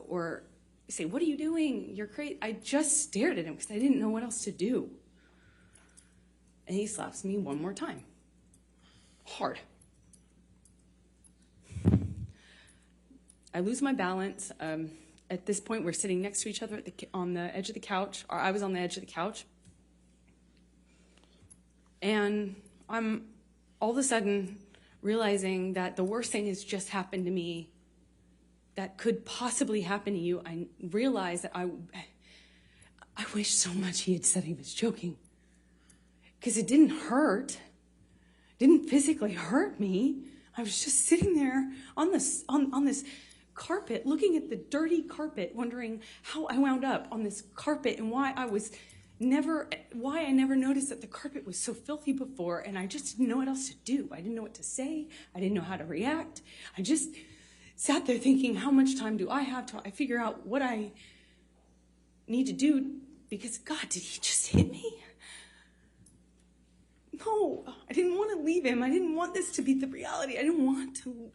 Speaker 8: or say, what are you doing? You're crazy. I just stared at him because I didn't know what else to do. And he slaps me one more time. Hard. I lose my balance. At this point, we're sitting next to each other on the edge of the couch, or I was on the edge of the couch. And I'm all of a sudden realizing that the worst thing has just happened to me that could possibly happen to you, I realized that I wish so much he had said he was joking. Because it didn't hurt. It didn't physically hurt me. I was just sitting there on this carpet, looking at the dirty carpet, wondering how I wound up on this carpet and why I never noticed that the carpet was so filthy before, and I just didn't know what else to do. I didn't know what to say. I didn't know how to react. I just sat there thinking, how much time do I have till I figure out what I need to do? Because, God, did he just hit me? No, I didn't want to leave him. I didn't want this to be the reality. I didn't want to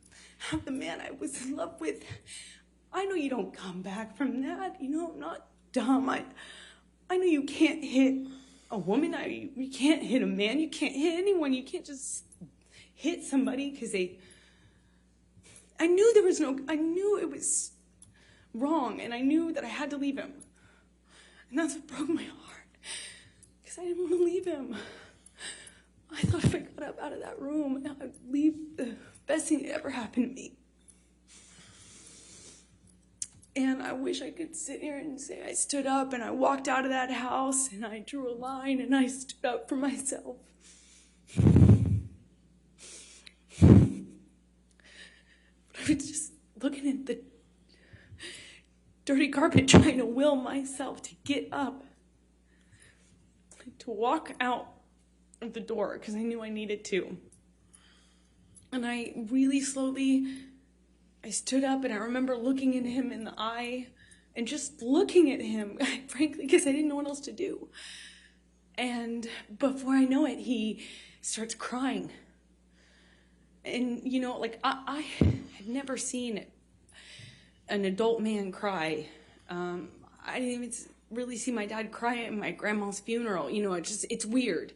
Speaker 8: have the man I was in love with. I know you don't come back from that. You know, I'm not dumb. I know you can't hit a woman. You can't hit a man. You can't hit anyone. You can't just hit somebody because I knew it was wrong, and I knew that I had to leave him. And that's what broke my heart, because I didn't want to leave him. I thought if I got up out of that room, I'd leave the best thing that ever happened to me. And I wish I could sit here and say I stood up and I walked out of that house and I drew a line and I stood up for myself. But I was just looking at the dirty carpet, trying to will myself to get up, to walk out of the door, because I knew I needed to. And I really slowly, I stood up, and I remember looking at him in the eye and just looking at him, frankly, because I didn't know what else to do. And before I know it, he starts crying. And, you know, like, I had never seen an adult man cry. I didn't even really see my dad cry at my grandma's funeral. You know, it's weird.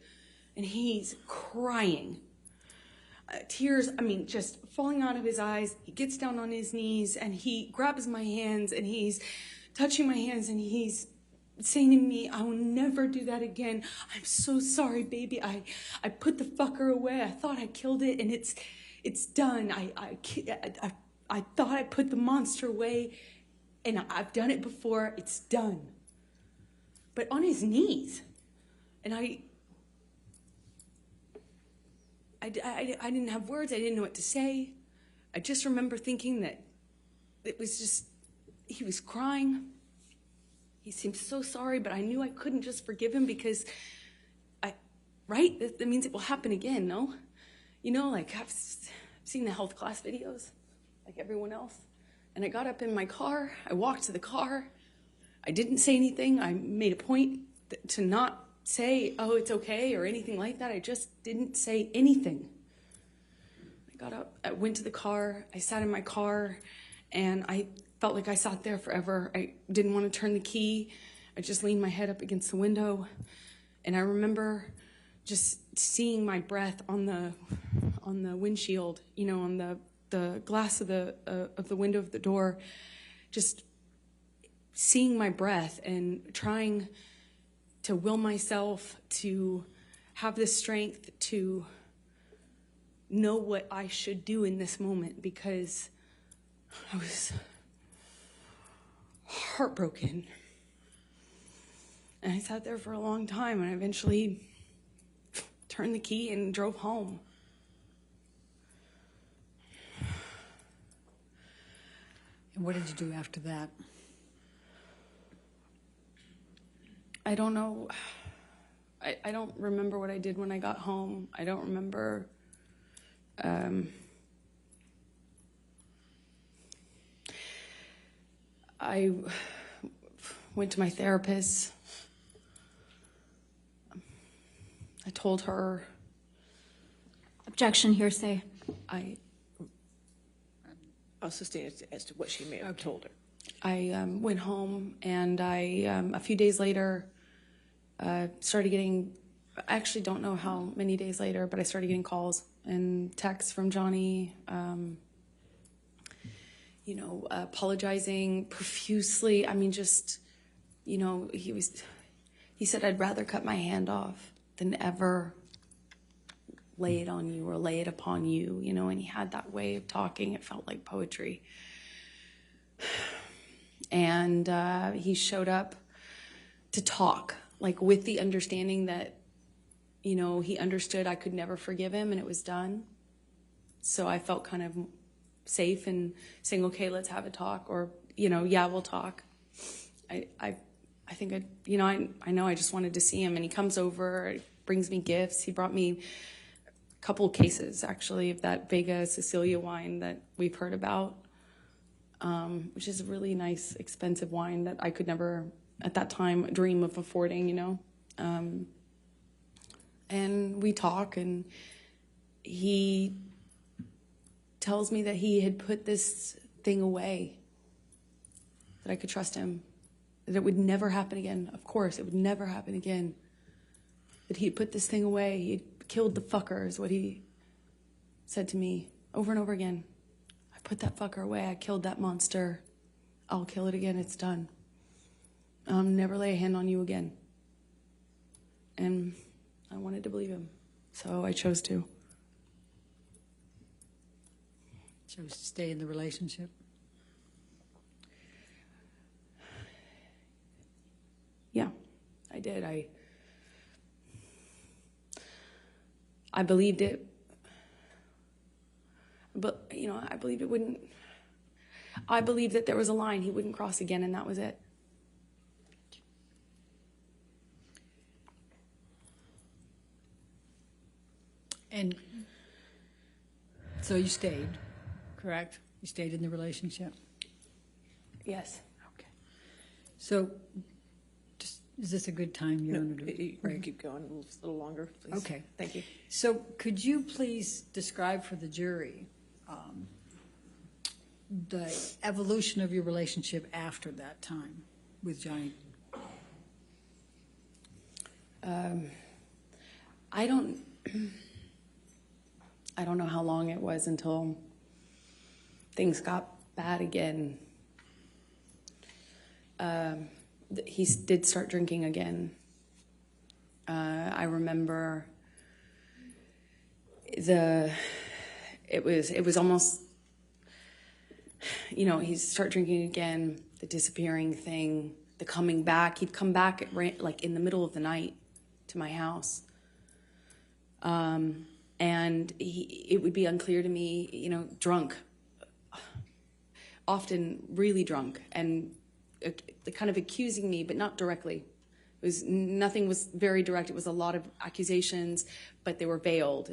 Speaker 8: And he's crying. Tears, just falling out of his eyes. He gets down on his knees and he grabs my hands and he's touching my hands and he's saying to me, I will never do that again. I'm so sorry, baby. I put the fucker away. I thought I killed it and it's done. I thought I put the monster away and I've done it before. It's done. But on his knees. And I didn't have words. I didn't know what to say. I just remember thinking that it was just, he was crying. He seemed so sorry, but I knew I couldn't just forgive him because right? That means it will happen again, no? You know, like I've seen the health class videos, like everyone else. And I got up in my car. I walked to the car. I didn't say anything. I made a point to not say, oh, it's okay, or anything like that. I just didn't say anything. I got up, I went to the car, I sat in my car, and I felt like I sat there forever. I didn't want to turn the key. I just leaned my head up against the window, and I remember just seeing my breath on the windshield, you know, on the glass of the window of the door, just seeing my breath and trying to will myself to have the strength to know what I should do in this moment, because I was heartbroken. And I sat there for a long time, and I eventually turned the key and drove home.
Speaker 5: And what did you do after that?
Speaker 8: I don't know. I don't remember what I did when I got home. I don't remember. I went to my therapist. I told her.
Speaker 9: Objection, hearsay.
Speaker 8: I
Speaker 2: Also stated as to what she may have told her.
Speaker 8: I went home, and a few days later, started getting, I actually don't know how many days later, but I started getting calls and texts from Johnny, you know, apologizing profusely. I mean, just, you know, he said, I'd rather cut my hand off than ever lay it on you or lay it upon you, you know, and he had that way of talking. It felt like poetry. And he showed up to talk, like with the understanding that, you know, he understood I could never forgive him and it was done. So I felt kind of safe in saying, okay, let's have a talk, or, you know, yeah, we'll talk. I think I know I just wanted to see him, and he comes over, brings me gifts. He brought me a couple of cases, actually, of that Vega Sicilia wine that we've heard about, which is a really nice, expensive wine that I could never, at that time, dream of affording, you know. And we talk, and he tells me that he had put this thing away, that I could trust him, that it would never happen again. Of course, it would never happen again. That he had put this thing away. He had killed the fucker, is what he said to me over and over again. I put that fucker away. I killed that monster. I'll kill it again. It's done. I'll never lay a hand on you again. And I wanted to believe him, so I chose to.
Speaker 5: Chose to stay in the relationship?
Speaker 8: Yeah, I did. I believed it, but, you know, I believed it wouldn't. I believed that there was a line he wouldn't cross again, and that was it.
Speaker 5: And so you stayed, correct? You stayed in the relationship?
Speaker 8: Yes.
Speaker 5: Okay. So, is this a good time? You want to
Speaker 2: You can keep going a little longer, please.
Speaker 5: Okay.
Speaker 2: Thank you.
Speaker 5: So could you please describe for the jury the evolution of your relationship after that time with Johnny?
Speaker 8: I don't know how long it was until things got bad again. He did start drinking again. I remember it was almost, you know, he'd start drinking again, the disappearing thing, the coming back. He'd come back like in the middle of the night to my house. And it would be unclear to me, you know, drunk, often really drunk, and kind of accusing me, but not directly. Nothing was very direct. It was a lot of accusations, but they were veiled.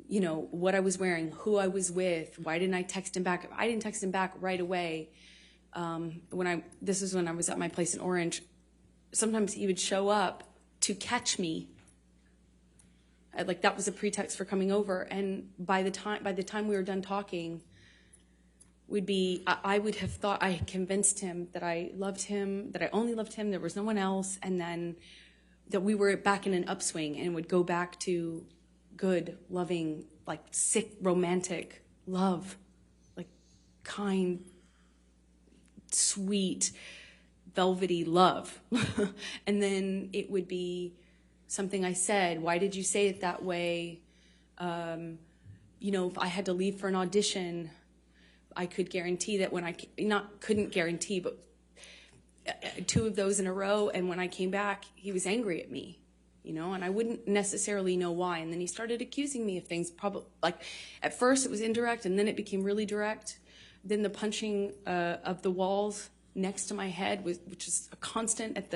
Speaker 8: You know, what I was wearing, who I was with, why didn't I text him back? I didn't text him back right away. This was when I was at my place in Orange. Sometimes he would show up to catch me. Like that was a pretext for coming over. And by the time we were done talking, I would have thought I had convinced him that I loved him, that I only loved him, there was no one else, and then that we were back in an upswing and would go back to good, loving, like sick, romantic love, like kind, sweet, velvety love. And then it would be something I said, why did you say it that way? You know, if I had to leave for an audition, I could guarantee that when couldn't guarantee, but 2 of those in a row, and when I came back, he was angry at me, you know, and I wouldn't necessarily know why. And then he started accusing me of things, probably, like, at first it was indirect, and then it became really direct. Then the punching of the walls next to my head, which is a constant at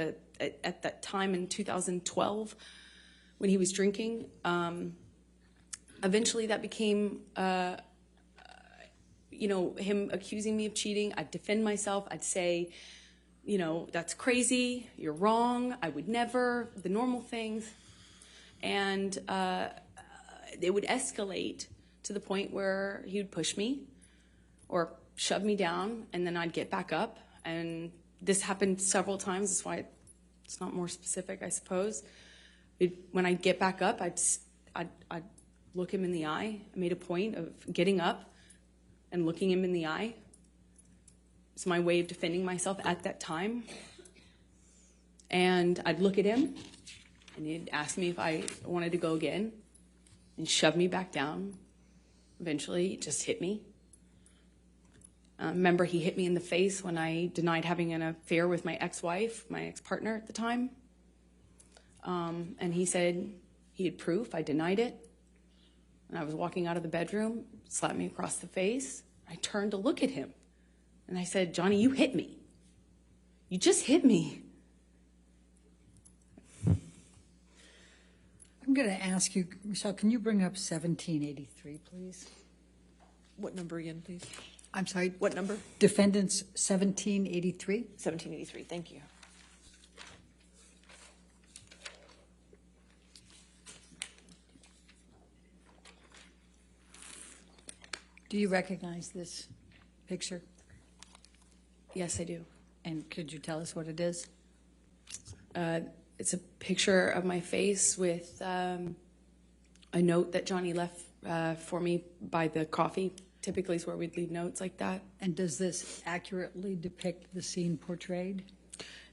Speaker 8: that time in 2012 when he was drinking. Eventually that became... you know, him accusing me of cheating. I'd defend myself. I'd say, you know, that's crazy. You're wrong. I would never. The normal things. And it would escalate to the point where he would push me or shove me down, and then I'd get back up. And this happened several times. That's why it's not more specific, I suppose. When I'd get back up, I'd look him in the eye. I made a point of getting up and looking him in the eye. It's my way of defending myself at that time. And I'd look at him, and he'd ask me if I wanted to go again. and shoved me back down. Eventually, he just hit me. Remember, he hit me in the face when I denied having an affair with my ex-wife, my ex-partner at the time. And he said he had proof. I denied it. And I was walking out of the bedroom, slapped me across the face. I turned to look at him. And I said, Johnny, you hit me. You just hit me.
Speaker 5: I'm going to ask you, Michelle, can you bring up 1783, please?
Speaker 2: What number again, please?
Speaker 5: I'm sorry.
Speaker 2: What number?
Speaker 5: Defendants 1783.
Speaker 2: 1783, thank you.
Speaker 5: Do you recognize this picture?
Speaker 8: Yes, I do.
Speaker 5: And could you tell us what it is?
Speaker 8: It's a picture of my face with a note that Johnny left for me by the coffee. Typically is where we'd leave notes like that.
Speaker 5: And does this accurately depict the scene portrayed?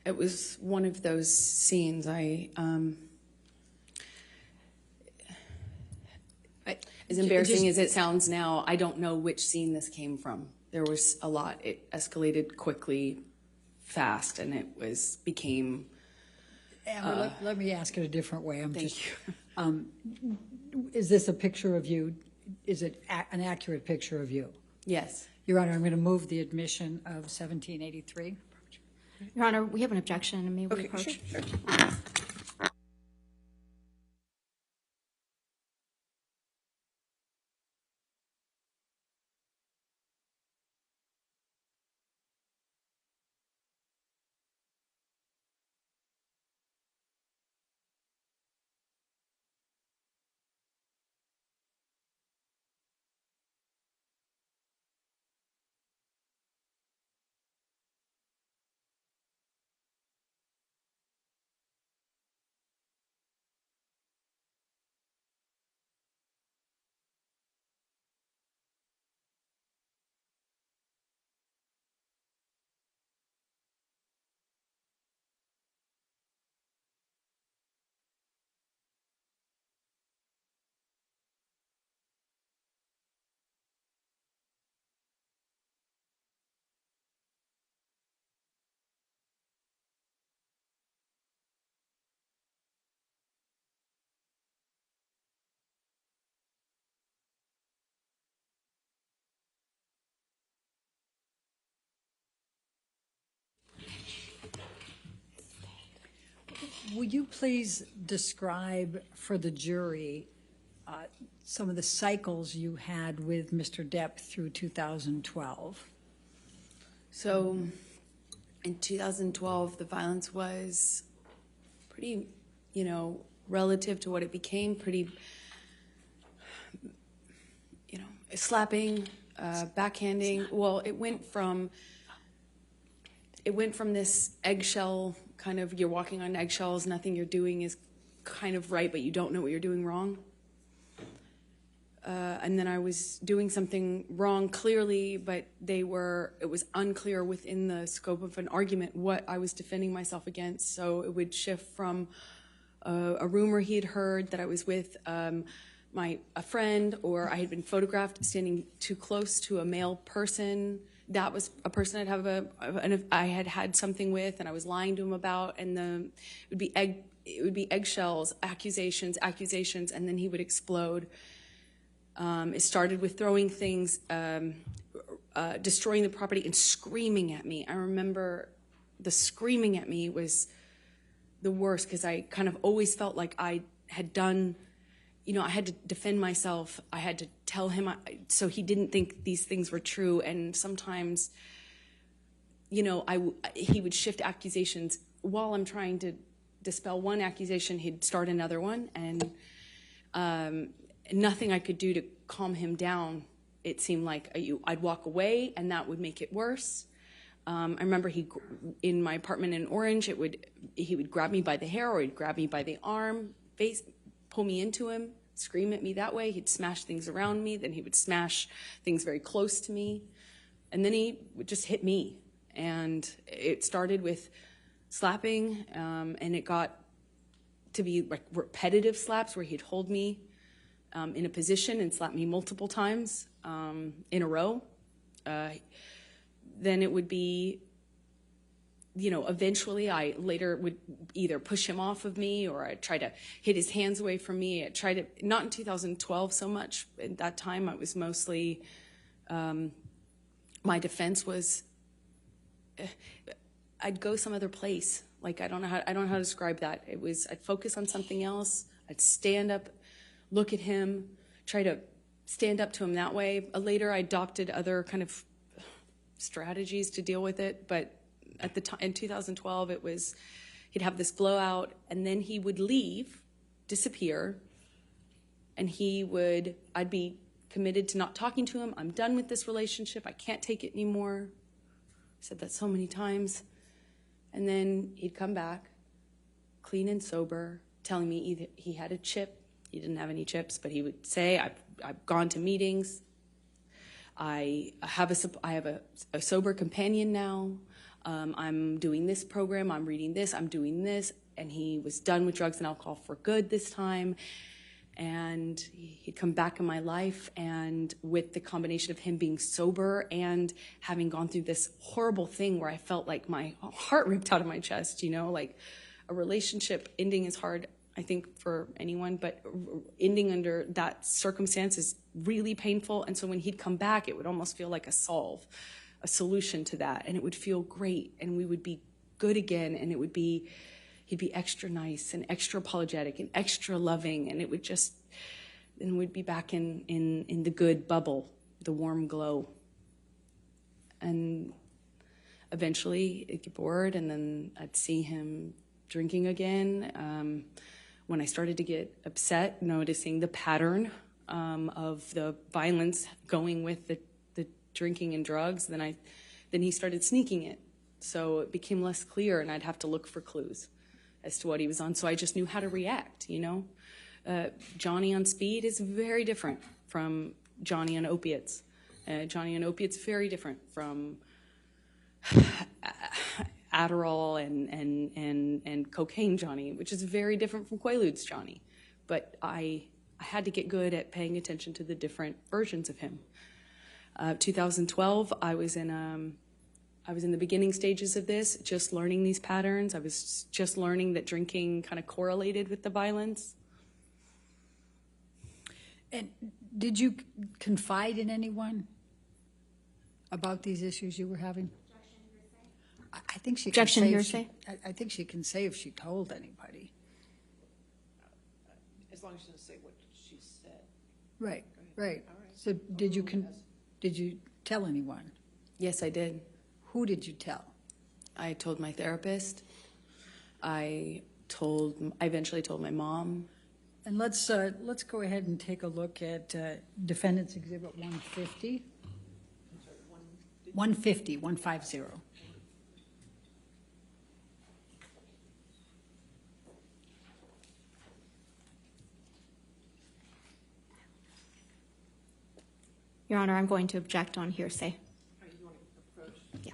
Speaker 8: It was one of those scenes. As embarrassing as it sounds now, I don't know which scene this came from. There was a lot. It escalated quickly, fast, and it became...
Speaker 5: Amber, let me ask it a different way.
Speaker 8: Thank
Speaker 5: you. Is this a picture of you? Is it an accurate picture of you?
Speaker 8: Yes.
Speaker 5: Your Honor, I'm going to move the admission of 1783.
Speaker 9: Your Honor, we have an objection. May we approach?
Speaker 2: Sure.
Speaker 5: Will you please describe for the jury some of the cycles you had with Mr. Depp through 2012?
Speaker 8: So in 2012, the violence was pretty, relative to what it became, pretty, slapping, backhanding. Well, it went from this eggshell kind of, you're walking on eggshells, nothing you're doing is kind of right, but you don't know what you're doing wrong. And then I was doing something wrong clearly, but it was unclear within the scope of an argument what I was defending myself against. So it would shift from a rumor he had heard that I was with a friend, or I had been photographed standing too close to a male person. That was a person I had had something with, and I was lying to him about, and it would be eggshells, accusations, and then he would explode. It started with throwing things, destroying the property, and screaming at me. I remember the screaming at me was the worst, because I kind of always felt like I had done, I had to defend myself. I had to tell him so he didn't think these things were true. And sometimes, he would shift accusations while I'm trying to dispel one accusation. He'd start another one, and nothing I could do to calm him down. It seemed like I'd walk away, and that would make it worse. I remember in my apartment in Orange, he would grab me by the hair, or he'd grab me by the arm, pull me into him, scream at me that way. He'd smash things around me. Then he would smash things very close to me. And then he would just hit me. And it started with slapping, and it got to be like repetitive slaps where he'd hold me in a position and slapped me multiple times in a row, then it would be, eventually I later would either push him off of me or I'd try to hit his hands away from me. I tried to, not in 2012 so much. At that time, I was mostly, my defense was, I'd go some other place. Like, I don't know how to describe that. It was, I'd focus on something else. I'd stand up, look at him, try to stand up to him that way. Later, I adopted other kind of strategies to deal with it, but at the time in 2012, it was, he'd have this blowout, and then he would leave, disappear, and I'd be committed to not talking to him. I'm done with this relationship. I can't take it anymore. I said that so many times. And then he'd come back, clean and sober, telling me either he had a chip. He didn't have any chips, but he would say, I've gone to meetings. I have a sober companion now. I'm doing this program. I'm reading this. I'm doing this. And he was done with drugs and alcohol for good this time. And he'd come back in my life, and with the combination of him being sober and having gone through this horrible thing where I felt like my heart ripped out of my chest, like a relationship ending is hard, I think, for anyone, but ending under that circumstance is really painful. And so when he'd come back, it would almost feel like a solution to that, and it would feel great, and we would be good again, and he'd be extra nice and extra apologetic and extra loving, and then we'd be back in the good bubble, the warm glow. And eventually I'd get bored, and then I'd see him drinking again. When I started to get upset, noticing the pattern of the violence going with the drinking and drugs, then he started sneaking it. So it became less clear, and I'd have to look for clues as to what he was on. So I just knew how to react, Johnny on speed is very different from Johnny on opiates. Johnny on opiates, very different from Adderall and cocaine Johnny, which is very different from Quaaludes Johnny. But I had to get good at paying attention to the different versions of him. 2012, I was in the beginning stages of this, just learning these patterns. I was just learning that drinking kind of correlated with the violence.
Speaker 5: And did you confide in anyone about these issues you were having? I think she can
Speaker 9: Objection
Speaker 5: say
Speaker 9: hearsay?
Speaker 5: I think she can say if she told anybody.
Speaker 2: As long as she doesn't say what she said.
Speaker 5: Right, right. So did you tell anyone?
Speaker 8: Yes, I did.
Speaker 5: Who did you tell?
Speaker 8: I told my therapist. I eventually told my mom.
Speaker 5: And let's go ahead and take a look at Defendant's Exhibit 150. 150.
Speaker 9: Your Honor, I'm going to object on hearsay. Yeah.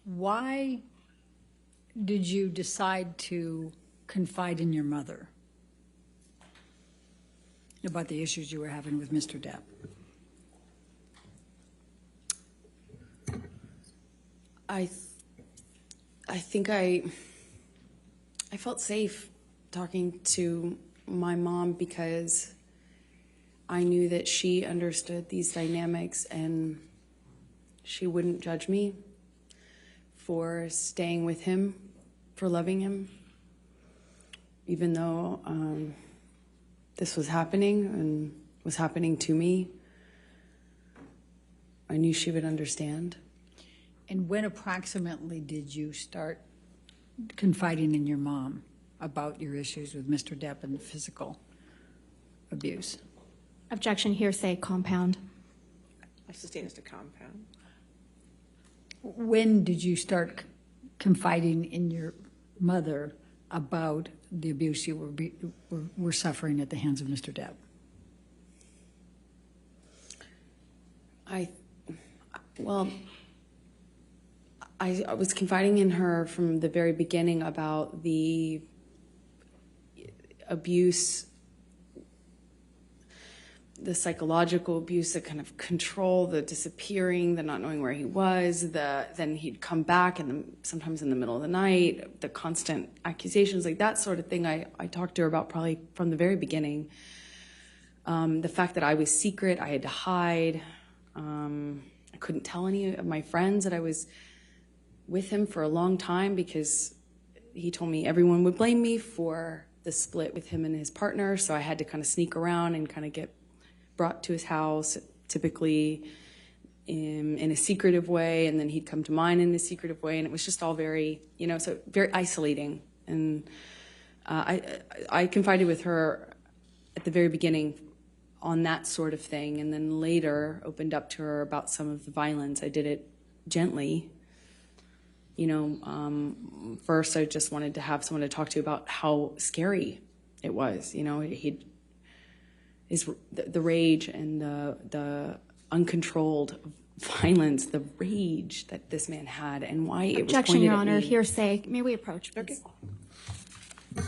Speaker 5: Why did you decide to confide in your mother about the issues you were having with Mr. Depp?
Speaker 8: I think I felt safe talking to my mom because I knew that she understood these dynamics and she wouldn't judge me for staying with him, for loving him, even though this was happening and was happening to me. I knew she would understand.
Speaker 5: And when approximately did you start confiding in your mom about your issues with Mr. Depp and the physical abuse?
Speaker 9: Objection, hearsay, compound.
Speaker 2: I sustain as to compound.
Speaker 5: When did you start confiding in your mother about the abuse you were suffering at the hands of Mr. Depp?
Speaker 8: I was confiding in her from the very beginning about the abuse, the psychological abuse, the kind of control, the disappearing, the not knowing where he was, then he'd come back and sometimes in the middle of the night, the constant accusations, like that sort of thing I talked to her about probably from the very beginning. The fact that I was secret, I had to hide. I couldn't tell any of my friends that I was with him for a long time because he told me everyone would blame me for the split with him and his partner, so I had to kind of sneak around and kind of get brought to his house, typically in a secretive way, and then he'd come to mine in a secretive way, and it was just all very, so very isolating. And I confided with her at the very beginning on that sort of thing, and then later opened up to her about some of the violence. I did it gently. First I just wanted to have someone to talk to about how scary it was. The rage and the uncontrolled violence, the rage that this man had, and why it was
Speaker 9: Objection,
Speaker 8: pointed
Speaker 9: Your
Speaker 8: at
Speaker 9: Honor.
Speaker 8: me.
Speaker 9: Hearsay. May we approach, please?
Speaker 8: Okay.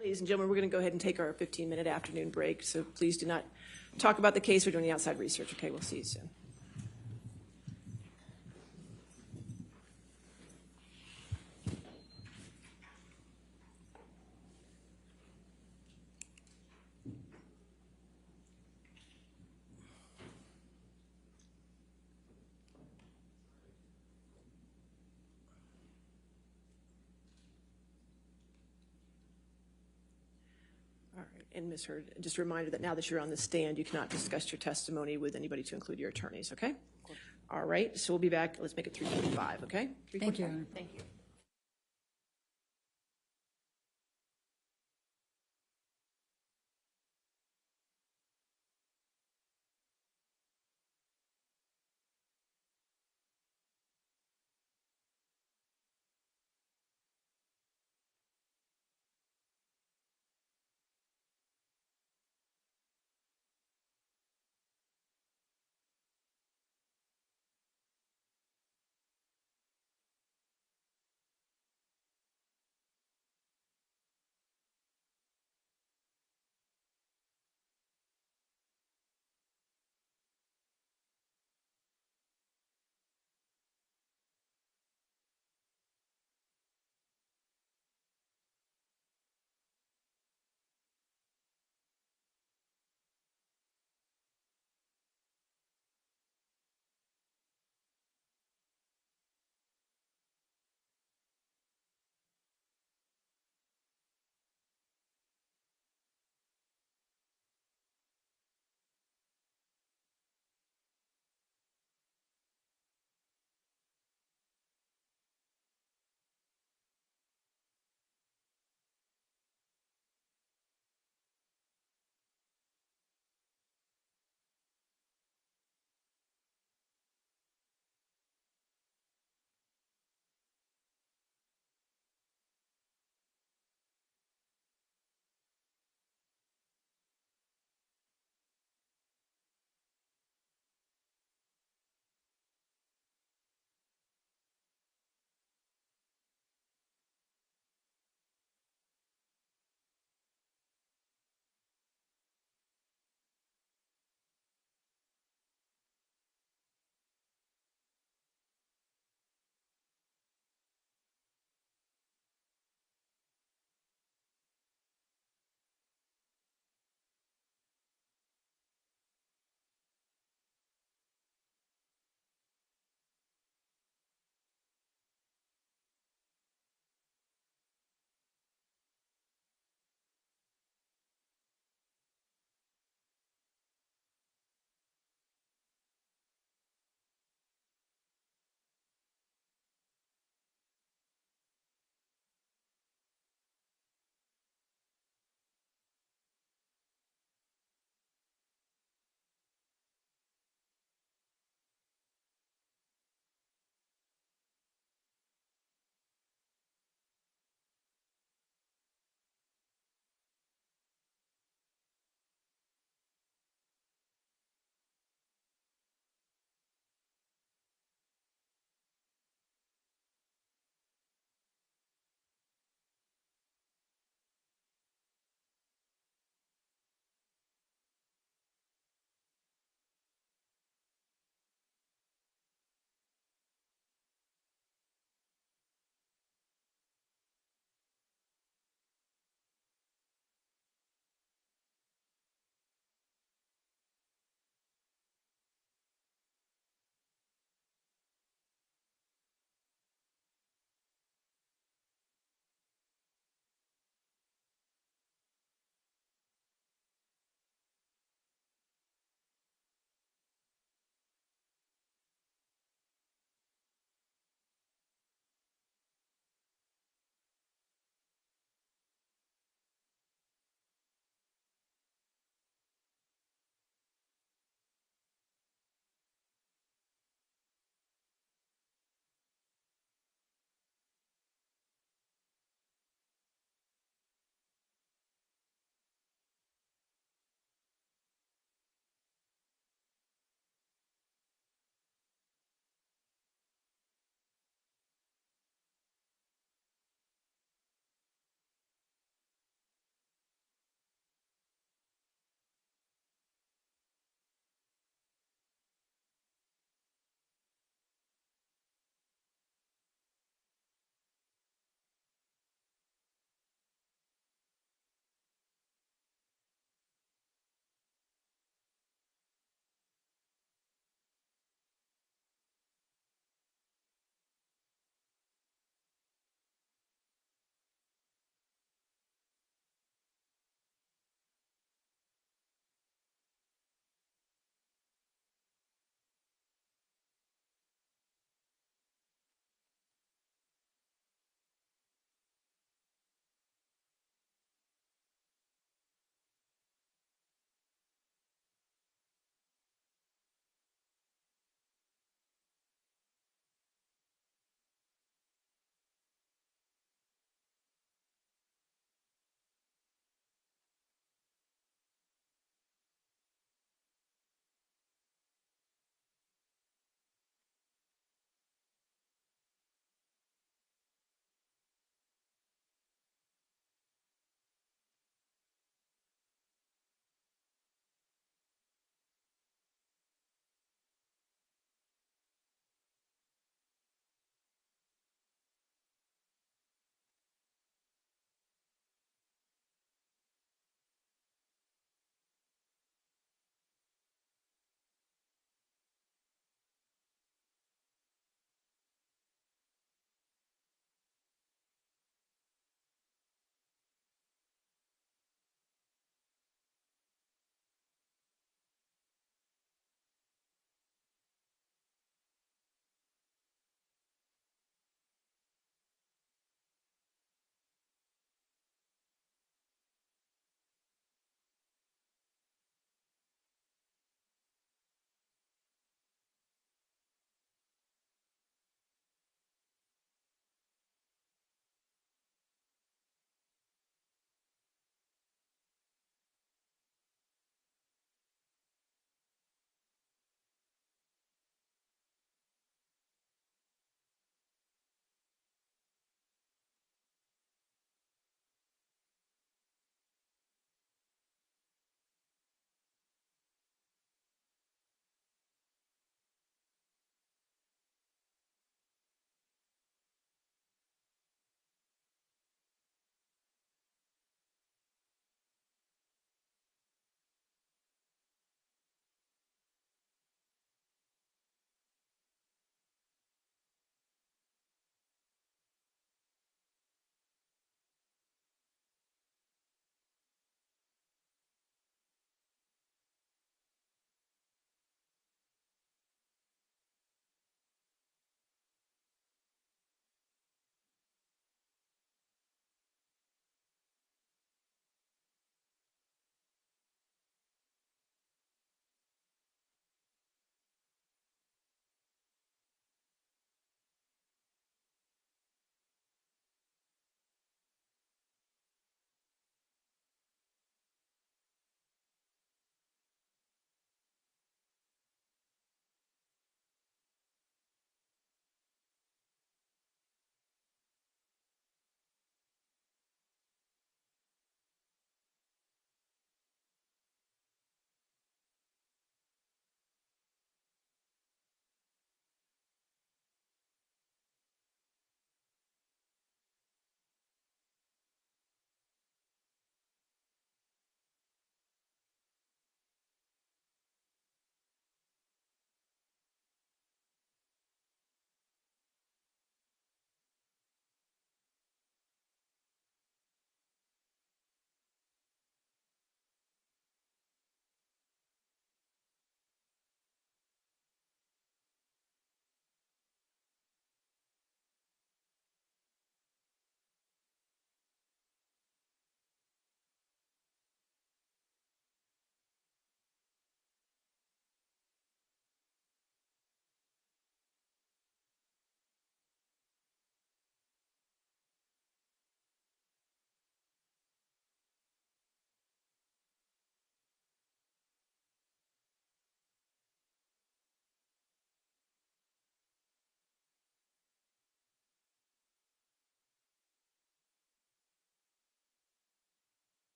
Speaker 2: Ladies and gentlemen, we're going to go ahead and take our 15-minute afternoon break, so please do not talk about the case. We're doing the outside research. Okay, we'll see you soon. All right, and Ms. Hurd, just a reminder that now that you're on the stand, you cannot discuss your testimony with anybody to include your attorneys, okay? All right, so we'll be back. Let's make it 3:45, okay?
Speaker 5: Thank you, Your Honor.
Speaker 2: Thank you.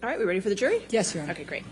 Speaker 2: All right, we ready for the jury?
Speaker 5: Yes, Your Honor.
Speaker 2: Okay, great.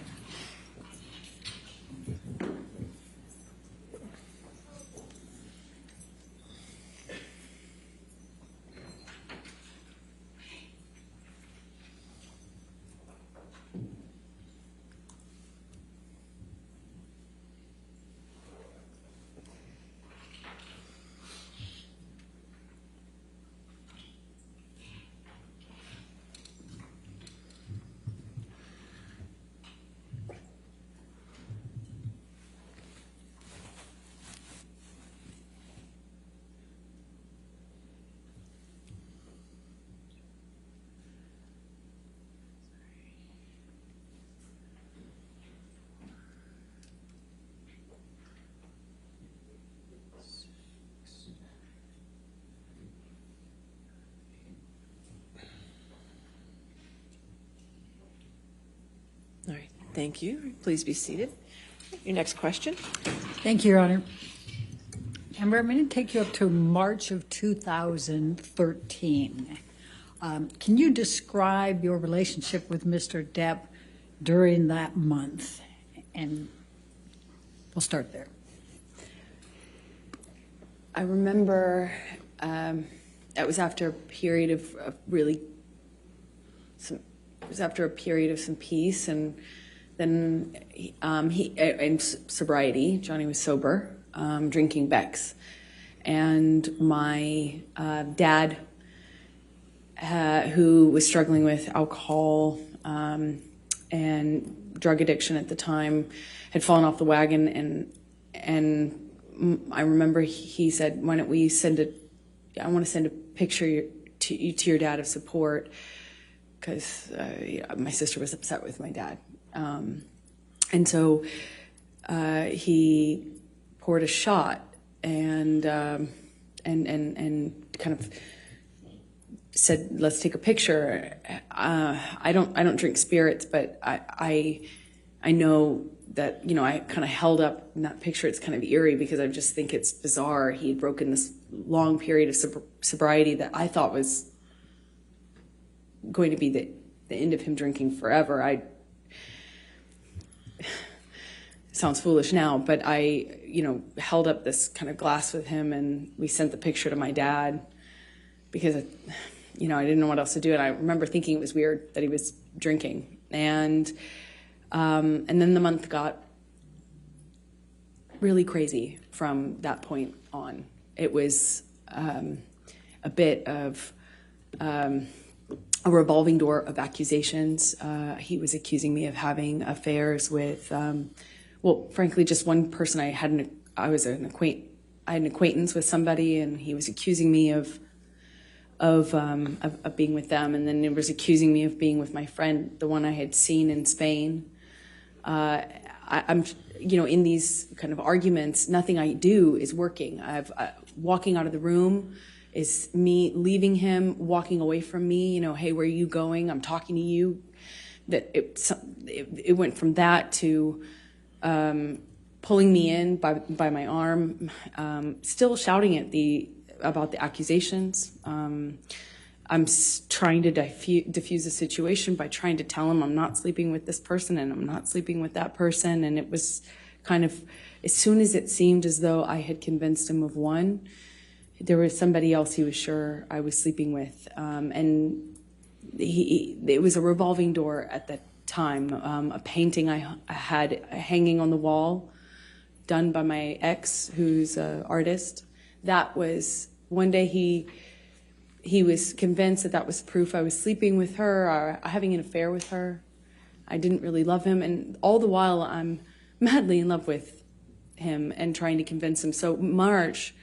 Speaker 2: All right, thank you. Please be seated. Your next question.
Speaker 5: Thank you, Your Honor. Amber, I'm going to take you up to March of 2013. Can you describe your relationship with Mr. Depp during that month? And we'll start there.
Speaker 8: I remember it was after a period of some peace, and then in sobriety. Johnny was sober, drinking Beck's, and my dad, who was struggling with alcohol and drug addiction at the time, had fallen off the wagon, and I remember he said, "Why don't we I want to send a picture to your dad of support," because my sister was upset with my dad. And so he poured a shot and kind of said, "Let's take a picture." I don't drink spirits, but I know that, I kind of held up in that picture. It's kind of eerie because I just think it's bizarre. He had broken this long period of sobriety that I thought was going to be the end of him drinking forever. It sounds foolish now, but I, held up this kind of glass with him, and we sent the picture to my dad because, I didn't know what else to do. And I remember thinking it was weird that he was drinking. And then the month got really crazy from that point on. It was a bit of a revolving door of accusations. He was accusing me of having affairs with, frankly, just one person. I had an acquaintance with somebody, and he was accusing me of being with them, and then he was accusing me of being with my friend, the one I had seen in Spain. I'm, in these kind of arguments, nothing I do is working. Walking out of the room is me leaving him, walking away from me. Hey, where are you going? I'm talking to you. That it went from that to pulling me in by my arm, still shouting about the accusations. I'm trying to diffuse the situation by trying to tell him I'm not sleeping with this person and I'm not sleeping with that person. And it was kind of, as soon as it seemed as though I had convinced him of one, there was somebody else he was sure I was sleeping with. And it was a revolving door at that time. A painting I had hanging on the wall, done by my ex, who's an artist. That was, one day he was convinced that was proof I was sleeping with her or having an affair with her. I didn't really love him, and all the while I'm madly in love with him and trying to convince him. So March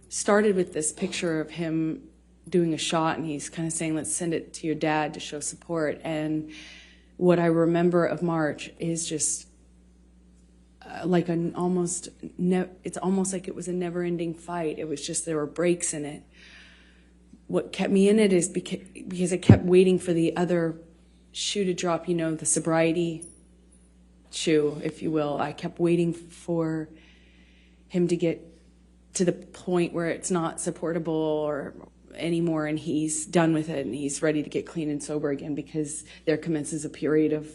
Speaker 8: started with this picture of him doing a shot, and he's kind of saying, "Let's send it to your dad to show support." And what I remember of March is just like it's almost like it was a never-ending fight. It was just, there were breaks in it. What kept me in it is because I kept waiting for the other shoe to drop, the sobriety shoe, if you will. I kept waiting for him to get to the point where it's not supportable or anymore, and he's done with it, and he's ready to get clean and sober again, because there commences a period of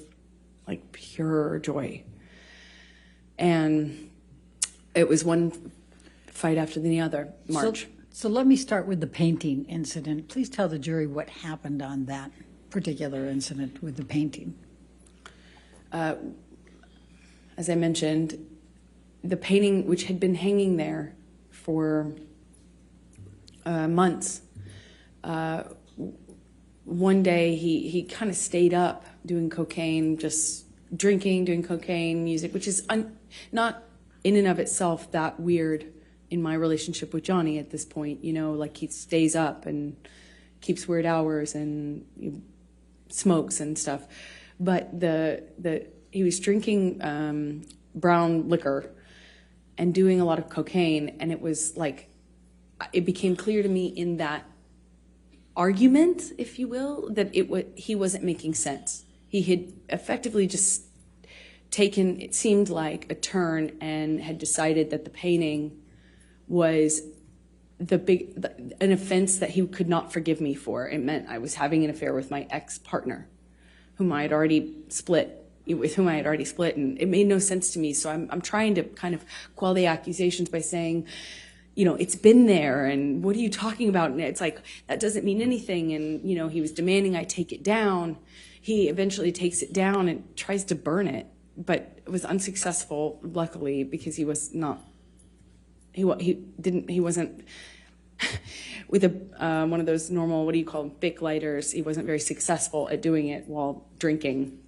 Speaker 8: like pure joy. And it was one fight after the other, March.
Speaker 5: So let me start with the painting incident. Please tell the jury what happened on that particular incident with the painting.
Speaker 8: As I mentioned, the painting, which had been hanging there for months, one day he kind of stayed up doing cocaine, just drinking, doing cocaine, music, which is not in and of itself that weird in my relationship with Johnny at this point. You know, like he stays up and keeps weird hours and smokes and stuff. But he was drinking brown liquor and doing a lot of cocaine, and it was like, it became clear to me in that argument, if you will, that he wasn't making sense. He had effectively just taken, it seemed like, a turn and had decided that the painting was an offense that he could not forgive me for. It meant I was having an affair with my ex-partner, with whom I had already split, and it made no sense to me. So I'm trying to kind of quell the accusations by saying, you know, it's been there, and what are you talking about? And it's like, that doesn't mean anything. And, you know, he was demanding I take it down. He eventually takes it down and tries to burn it, but it was unsuccessful, luckily, because he was not, he wasn't, with one of those normal, what do you call them, Bic lighters, he wasn't very successful at doing it while drinking,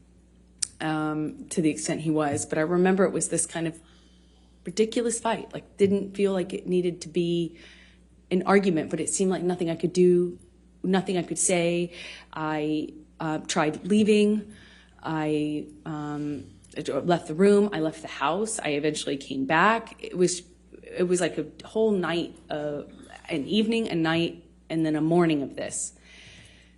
Speaker 8: to the extent he was. But I remember it was this kind of ridiculous fight, like didn't feel like it needed to be an argument, but it seemed like nothing I could do, nothing I could say. I tried leaving. I left the room. I left the house. I eventually came back. It was like a whole night, an evening, a night, and then a morning of this.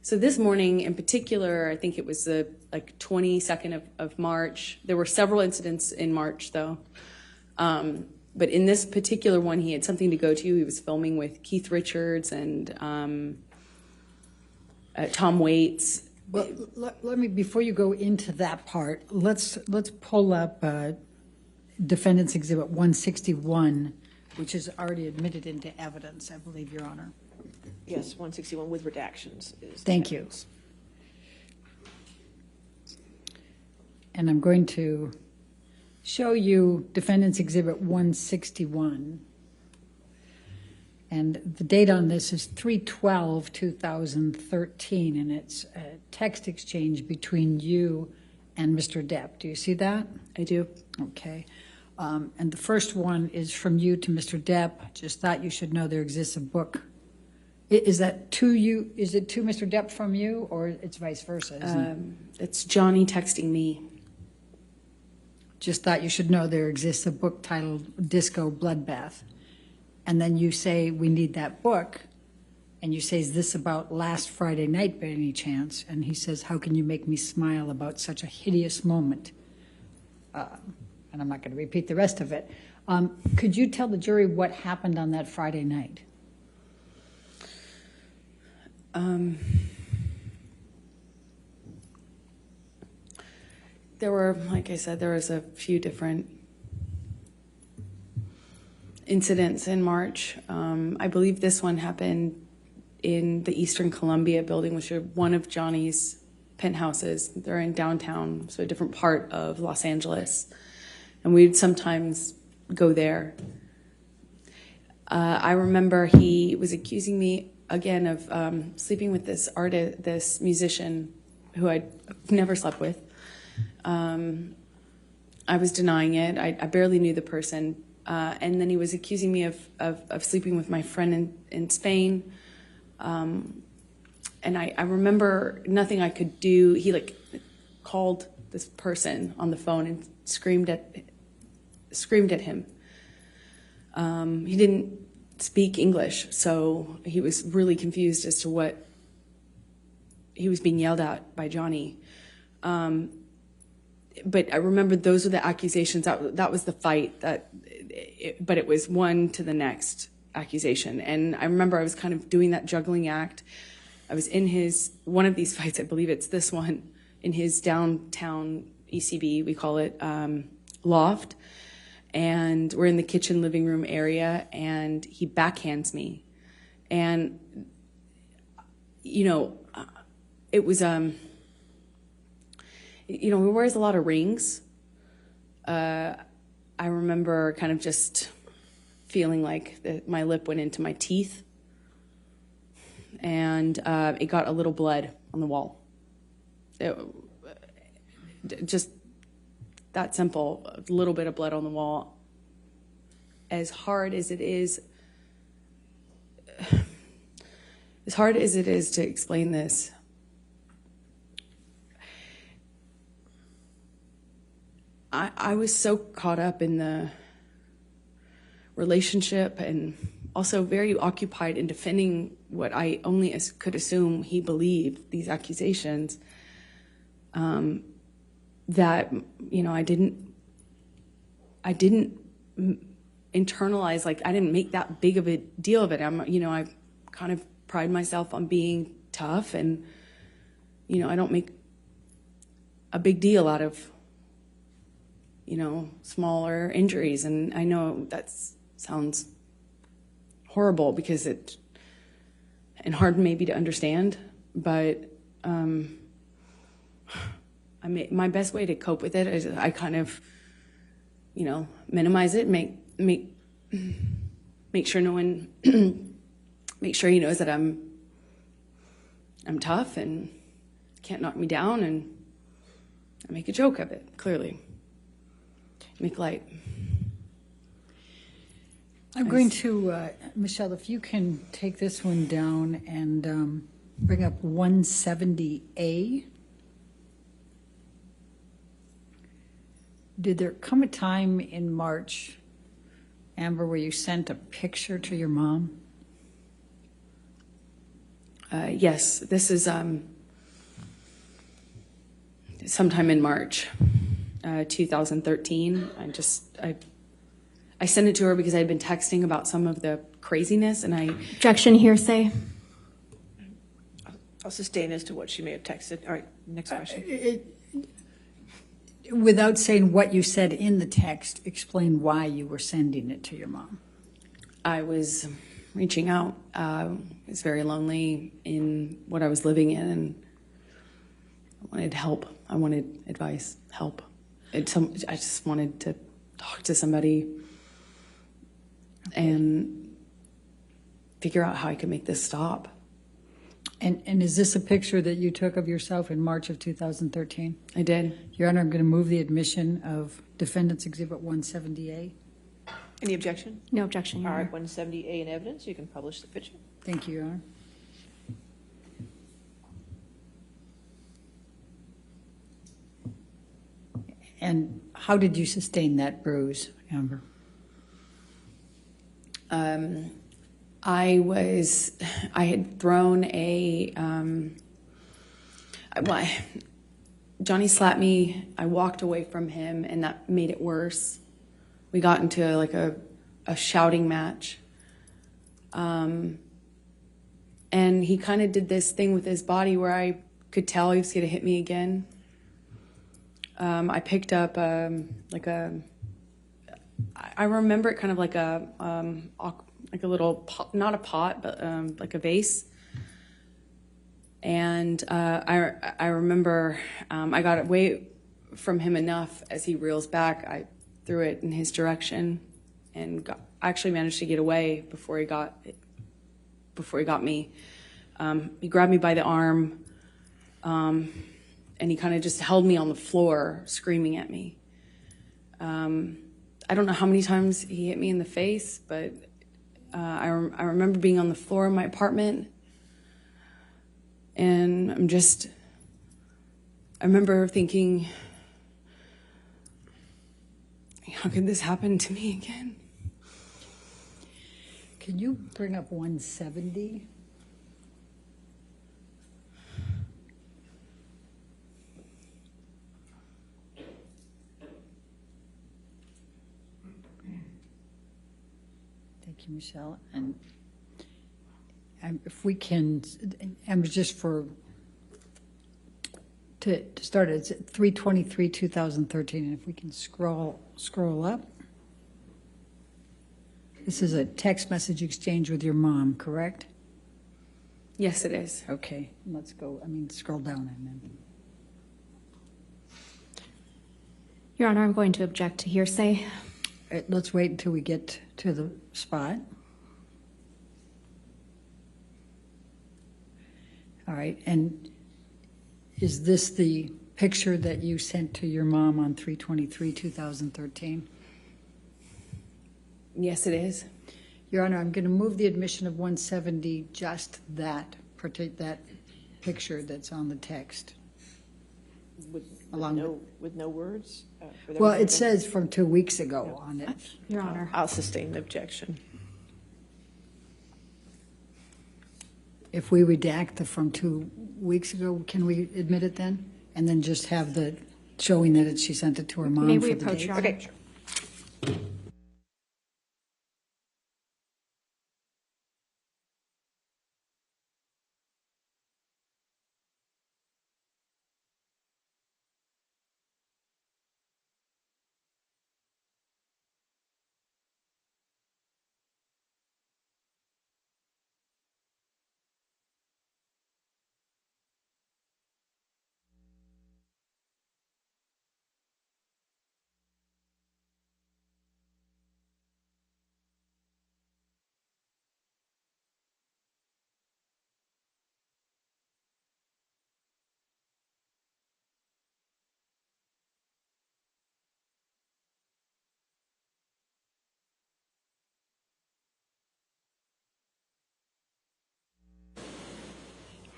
Speaker 8: So this morning in particular, I think it was the 22nd of March. There were several incidents in March, though. But in this particular one, he had something to go to. He was filming with Keith Richards and Tom Waits.
Speaker 5: Well, let me, before you go into that part, let's pull up Defendant's Exhibit 161, which is already admitted into evidence, I believe, Your Honor.
Speaker 2: Yes, 161 with redactions.
Speaker 5: Thank you. And I'm going to show you Defendant's Exhibit 161. And the date on this is 3/12/2013, and it's a text exchange between you and Mr. Depp. Do you see that?
Speaker 8: I do.
Speaker 5: Okay. And the first one is from you to Mr. Depp. Just thought you should know there exists a book. Is that to you? Is it to Mr. Depp from you, or it's vice versa, isn't it?
Speaker 8: It's Johnny texting me.
Speaker 5: Just thought you should know there exists a book titled Disco Bloodbath. And then you say, we need that book. And you say, is this about last Friday night by any chance? And he says, how can you make me smile about such a hideous moment? And I'm not going to repeat the rest of it. Could you tell the jury what happened on that Friday night?
Speaker 8: There were, like I said, there was a few different incidents in March. I believe this one happened in the Eastern Columbia building, which is one of Johnny's penthouses. They're in downtown, so a different part of Los Angeles. And we'd sometimes go there. I remember he was accusing me again of sleeping with this artist, this musician who I'd never slept with. I was denying it. I barely knew the person. And then he was accusing me of sleeping with my friend in Spain. And I remember nothing I could do. He called this person on the phone and screamed at him. He didn't speak English, so he was really confused as to what he was being yelled at by Johnny. But I remember those were the accusations. That was the fight. But it was one to the next accusation. And I remember I was kind of doing that juggling act. I was in one of these fights, I believe it's this one, in his downtown ECB, we call it, loft. And we're in the kitchen living room area, and he backhands me. And, it was, he wears a lot of rings. I remember kind of just feeling like my lip went into my teeth, and it got a little blood on the wall. Just that simple, a little bit of blood on the wall. As hard as it is to explain this, I was so caught up in the relationship and also very occupied in defending what I only could assume he believed, these accusations, that, I didn't internalize, like, I didn't make that big of a deal of it. I kind of pride myself on being tough, and, I don't make a big deal out of, smaller injuries. And I know that sounds horrible and hard maybe to understand, but my best way to cope with it is I kind of, minimize it, make sure no one, make sure he knows that I'm tough and can't knock me down, and I make a joke of it, clearly. Make light.
Speaker 5: I'm going to, Michelle, if you can take this one down and bring up 170A. Did there come a time in March, Amber, where you sent a picture to your mom?
Speaker 8: Yes, this is sometime in March 2013. I sent it to her because I had been texting about some of the craziness, and
Speaker 9: Objection, hearsay.
Speaker 2: I'll sustain as to what she may have texted. All right, next question.
Speaker 5: Without saying what you said in the text, explain why you were sending it to your mom.
Speaker 8: I was reaching out. I was very lonely in what I was living in, and I wanted help. I wanted advice, help. I just wanted to talk to somebody and figure out how I could make this stop.
Speaker 5: And is this a picture that you took of yourself in March of 2013?
Speaker 8: I did.
Speaker 5: Your Honor, I'm going to move the admission of Defendant's Exhibit 170A.
Speaker 2: Any objection?
Speaker 9: No objection, Your
Speaker 2: All
Speaker 9: Honor.
Speaker 2: right, 170A in evidence. You can publish the picture.
Speaker 5: Thank you, Your Honor. And how did you sustain that bruise, Amber?
Speaker 8: I had thrown Johnny slapped me. I walked away from him, and that made it worse. We got into like a shouting match. And he kind of did this thing with his body where I could tell he was going to hit me again. I picked up I remember it kind of like a little pot, not a pot, but like a vase. And I remember I got away from him enough as he reels back. I threw it in his direction and actually managed to get away before he got me. He grabbed me by the arm, and he kind of just held me on the floor, screaming at me. I don't know how many times he hit me in the face, but I remember being on the floor in my apartment, and I remember thinking, how could this happen to me again?
Speaker 5: Can you bring up 170? Thank you, Michelle. And if we can, and just to start, it's 3/23/2013, and if we can scroll up. This is a text message exchange with your mom, correct?
Speaker 8: Yes, it is.
Speaker 5: Okay, let's go, scroll down, I meant.
Speaker 9: Your Honor, I'm going to object to hearsay.
Speaker 5: Let's wait until we get to the spot. All right, and is this the picture that you sent to your mom on 3/23/2013?
Speaker 8: Yes, it is.
Speaker 5: Your Honor, I'm going to move the admission of 170, just that picture that's on the text.
Speaker 2: With
Speaker 5: Along
Speaker 2: no words?
Speaker 5: Well, it says from 2 weeks ago on it.
Speaker 9: Your Honor.
Speaker 2: I'll sustain the objection.
Speaker 5: If we redact the from 2 weeks ago, can we admit it then? And then just have the showing that she sent it to her mom
Speaker 9: May
Speaker 5: for
Speaker 9: we
Speaker 5: the
Speaker 9: approach,
Speaker 5: date?
Speaker 9: Your Honor?
Speaker 2: Okay, sure.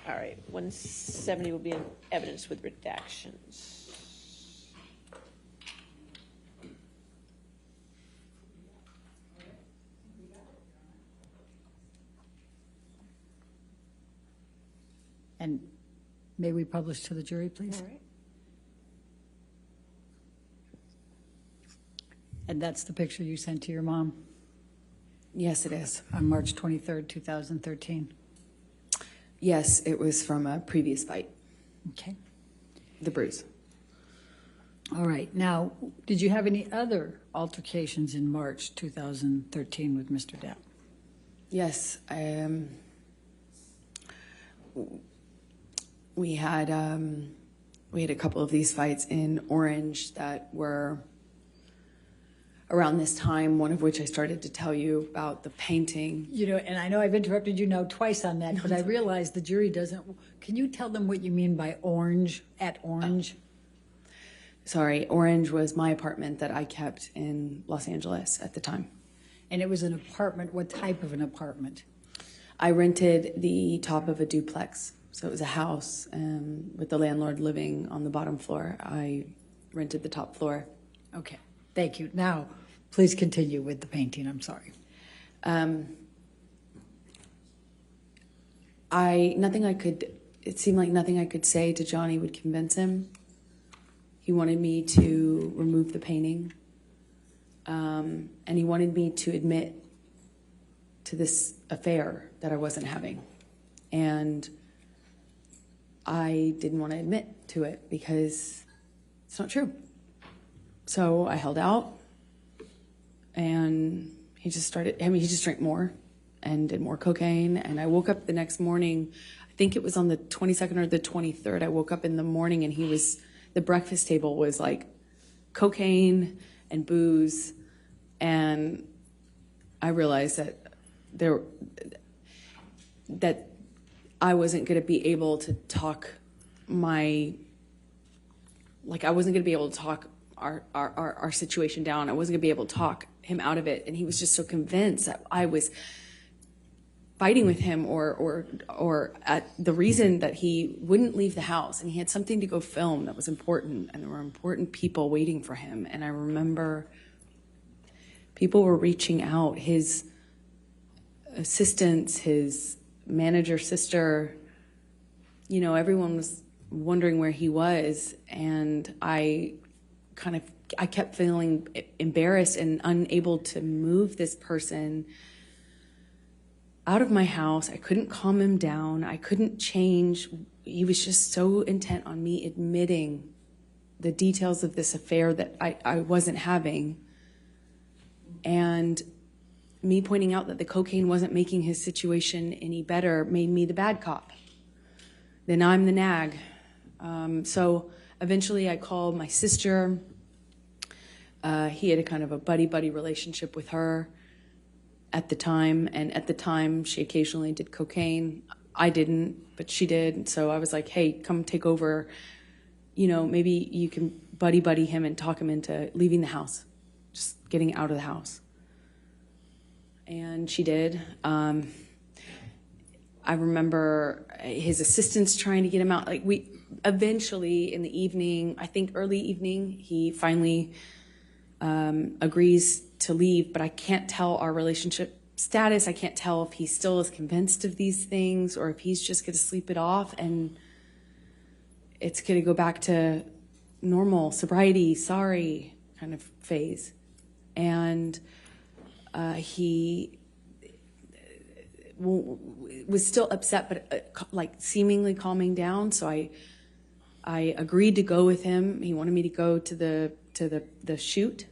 Speaker 2: All right, 170 will be in evidence with redactions.
Speaker 5: And may we publish to the jury, please?
Speaker 2: All right.
Speaker 5: And that's the picture you sent to your mom
Speaker 8: Yes, it is.
Speaker 5: on March 23rd, 2013?
Speaker 8: Yes, it was from a previous fight,
Speaker 5: Okay.
Speaker 8: the bruise.
Speaker 5: All right. Now, did you have any other altercations in March 2013 with Mr. Depp?
Speaker 8: Yes, we had a couple of these fights in Orange that were around this time, one of which I started to tell you about the painting.
Speaker 5: You know, and I know I've interrupted you now twice on that, but I realize the jury doesn't. Can you tell them what you mean by orange, at Orange?
Speaker 8: Sorry, Orange was my apartment that I kept in Los Angeles at the time.
Speaker 5: And it was an apartment. What type of an apartment?
Speaker 8: I rented the top of a duplex. So it was a house with the landlord living on the bottom floor. I rented the top floor.
Speaker 5: Okay, thank you. Now, please continue with the painting. I'm sorry.
Speaker 8: It seemed like nothing I could say to Johnny would convince him. He wanted me to remove the painting. And he wanted me to admit to this affair that I wasn't having. And I didn't want to admit to it because it's not true. So I held out, and he just drank more and did more cocaine. And I woke up the next morning, I think it was on the 22nd or the 23rd. I woke up in the morning and the breakfast table was like cocaine and booze. And I realized that I wasn't going to be able to talk I wasn't going to be able to talk our situation down. I wasn't going to be able to talk him out of it. And he was just so convinced that I was fighting with him or at the reason that he wouldn't leave the house. And he had something to go film that was important. And there were important people waiting for him. And I remember people were reaching out, his assistants, his manager sister, everyone was wondering where he was. And I kept feeling embarrassed and unable to move this person out of my house. I couldn't calm him down. I couldn't change. He was just so intent on me admitting the details of this affair that I wasn't having. And me pointing out that the cocaine wasn't making his situation any better made me the bad cop. Then I'm the nag. So eventually I called my sister. He had a kind of a buddy-buddy relationship with her at the time. And at the time, she occasionally did cocaine. I didn't, but she did. So I was like, hey, come take over. You know, maybe you can buddy him and talk him into leaving the house, just getting out of the house. And she did. I remember his assistants trying to get him out. Like, we eventually in the evening, I think early evening, he finally agrees to leave, but I can't tell our relationship status. I can't tell if he still is convinced of these things or if he's just going to sleep it off and it's going to go back to normal sobriety, sorry kind of phase. And he was still upset, but like seemingly calming down. So I agreed to go with him. He wanted me to go to the shoot.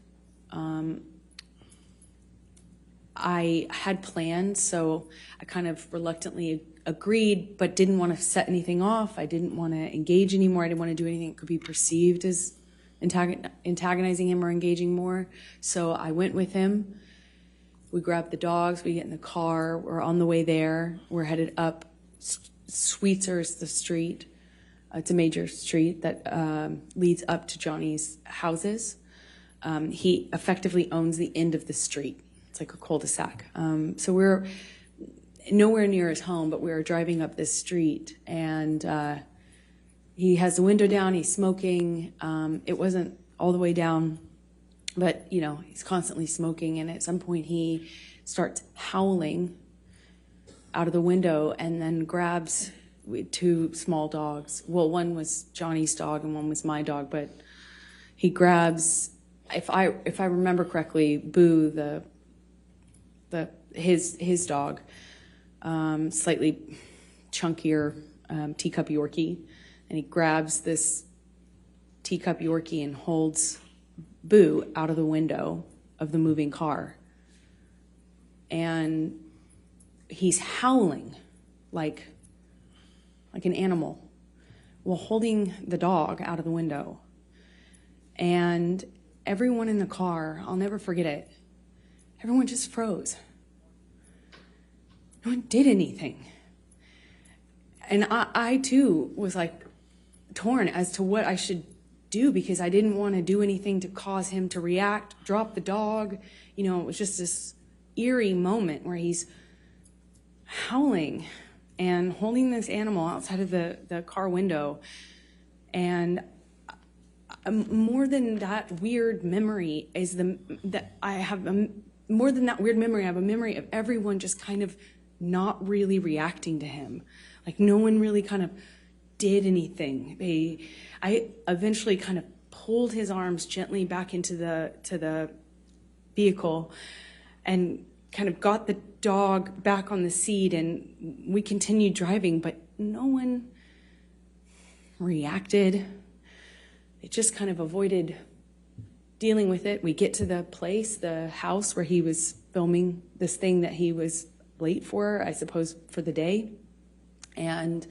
Speaker 8: I had plans, so I kind of reluctantly agreed, but didn't want to set anything off. I didn't want to engage anymore. I didn't want to do anything that could be perceived as antagonizing him or engaging more. So I went with him. We grabbed the dogs. We get in the car. We're on the way there. We're headed up. Sweetser is the street. It's a major street that leads up to Johnny's houses. He effectively owns the end of the street. It's like a cul-de-sac. So we're nowhere near his home, but we were driving up this street, and he has the window down. He's smoking. It wasn't all the way down, but you know, he's constantly smoking. And at some point, he starts howling out of the window, and then grabs two small dogs. Well, one was Johnny's dog, and one was my dog. But he grabs, if I remember correctly, Boo, his dog. Slightly chunkier teacup Yorkie, and he grabs this teacup Yorkie and holds Boo out of the window of the moving car. And he's howling like an animal while holding the dog out of the window. And everyone in the car, I'll never forget it, everyone just froze. No one did anything. And I too was like torn as to what I should do, because I didn't want to do anything to cause him to react, drop the dog. You know, it was just this eerie moment where he's howling and holding this animal outside of the car window. And more than that weird memory is more than that weird memory, I have a memory of everyone just kind of not really reacting to him. Like no one really kind of did anything. I eventually kind of pulled his arms gently back into the vehicle and kind of got the dog back on the seat, and we continued driving, but no one reacted. They just kind of avoided dealing with it. We get to the place, the house where he was filming this thing that he was late for, I suppose, for the day. And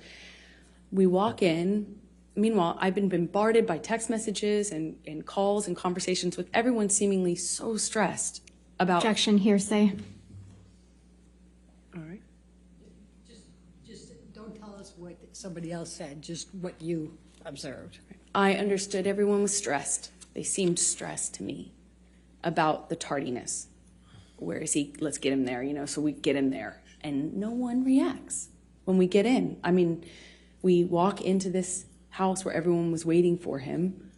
Speaker 8: we walk in. Meanwhile, I've been bombarded by text messages and calls and conversations with everyone seemingly so stressed about...
Speaker 9: Objection, hearsay.
Speaker 8: All right.
Speaker 5: Just don't tell us what somebody else said, just what you observed.
Speaker 8: I understood everyone was stressed. They seemed stressed to me about the tardiness. Where is he? Let's get him there, so we get him there. And no one reacts when we get in. I mean, we walk into this house where everyone was waiting for him,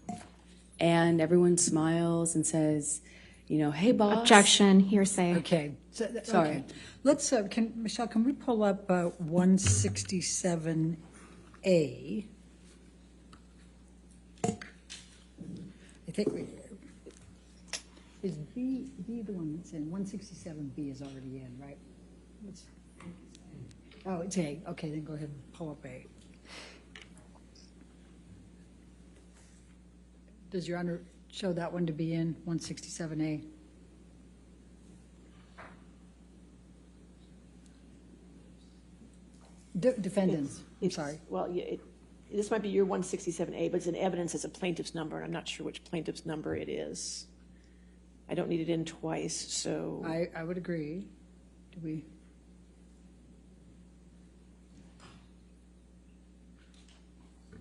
Speaker 8: and everyone smiles and says, hey, boss.
Speaker 9: Objection, hearsay.
Speaker 5: Okay.
Speaker 8: Sorry.
Speaker 5: Okay. Let's, Michelle, can we pull up 167A? I think is B the one that's in? 167B is already in, right? Oh, it's A. Okay, then go ahead and pull up A. Does Your Honor show that one to be in 167A? Defendants, I'm sorry.
Speaker 2: Well, yeah, this might be your 167A, but it's in evidence as a plaintiff's number, and I'm not sure which plaintiff's number it is. I don't need it in twice, so.
Speaker 5: I would agree. Do we?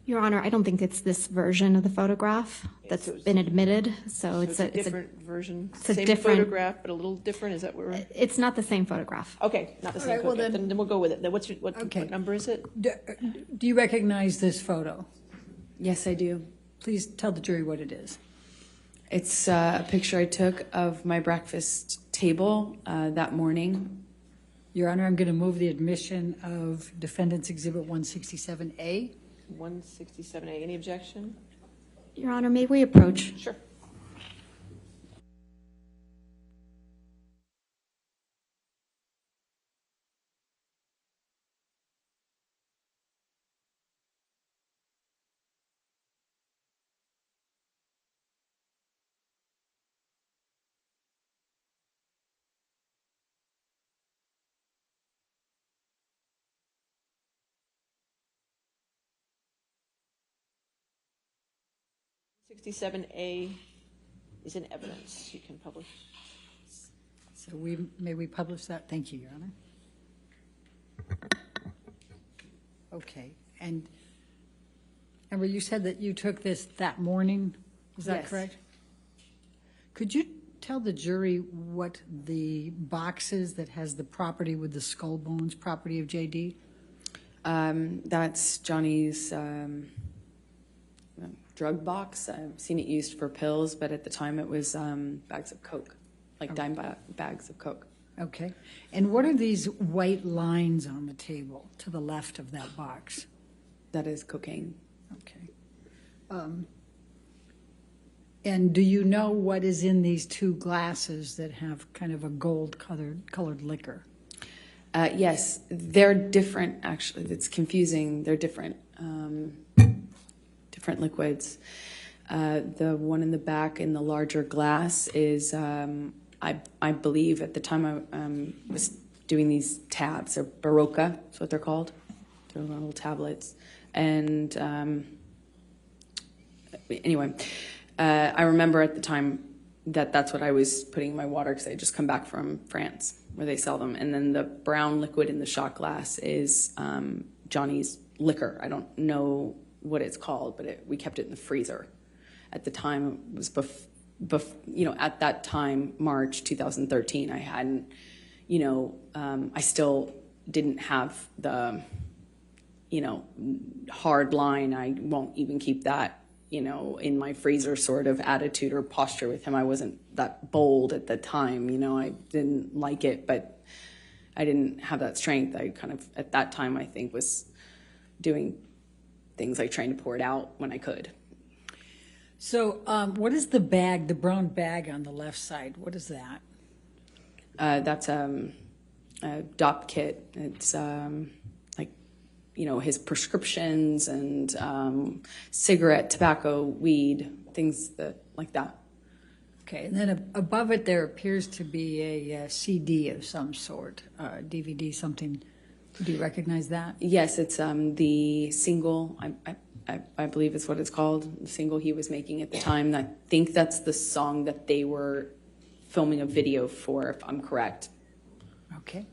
Speaker 9: Your Honor, I don't think it's this version of the photograph that's been admitted, so it's a
Speaker 2: different version.
Speaker 9: it's a
Speaker 2: Same
Speaker 9: different-
Speaker 2: photograph, but a little different, is that what we're?
Speaker 9: It's not the same photograph.
Speaker 2: Okay, not the same
Speaker 5: right, well,
Speaker 2: photograph,
Speaker 5: then-
Speaker 2: then we'll go with it. Then what
Speaker 5: Okay.
Speaker 2: number is it?
Speaker 5: Do you recognize this photo?
Speaker 8: Yes, I do.
Speaker 5: Please tell the jury what it is.
Speaker 8: It's a picture I took of my breakfast table that morning.
Speaker 5: Your Honor, I'm going to move the admission of Defendant's Exhibit 167A.
Speaker 2: 167A, any objection?
Speaker 9: Your Honor, may we approach?
Speaker 2: Sure. A is in evidence. You can publish.
Speaker 5: So may we publish that? Thank you, Your Honor. Okay, and Amber, you said that you took this that morning, is that
Speaker 2: Yes.
Speaker 5: correct? Could you tell the jury what the box is that has the property with the skull bones, property of JD?
Speaker 8: That's Johnny's drug box. I've seen it used for pills, but at the time it was bags of Coke, like dime bags of Coke.
Speaker 5: Okay, and what are these white lines on the table to the left of that box?
Speaker 8: That is cocaine.
Speaker 5: Okay. And do you know what is in these two glasses that have kind of a gold-colored liquor?
Speaker 8: Yes, they're different, actually. It's confusing. They're different. Different liquids. The one in the back in the larger glass is, I believe at the time I was doing these tabs, they're Barocca, that's what they're called. They're little tablets. And anyway, I remember at the time that that's what I was putting in my water because I had just come back from France where they sell them. And then the brown liquid in the shot glass is Johnny's liquor. I don't know what it's called, but we kept it in the freezer. At the time, it was at that time, March 2013, I hadn't, I still didn't have the, hard line. I won't even keep that, in my freezer sort of attitude or posture with him. I wasn't that bold at the time, I didn't like it, but I didn't have that strength. I kind of, at that time, I think, was doing things like trying to pour it out when I could.
Speaker 5: So what is the bag, the brown bag on the left side? What is that?
Speaker 8: That's a DOP kit. It's his prescriptions and cigarette, tobacco, weed, things like that.
Speaker 5: Okay, and then above it there appears to be a CD of some sort, DVD, something. Do you recognize that?
Speaker 8: Yes, it's the single, I believe is what it's called, the single he was making at the time. I think that's the song that they were filming a video for, if I'm correct.
Speaker 5: Okay.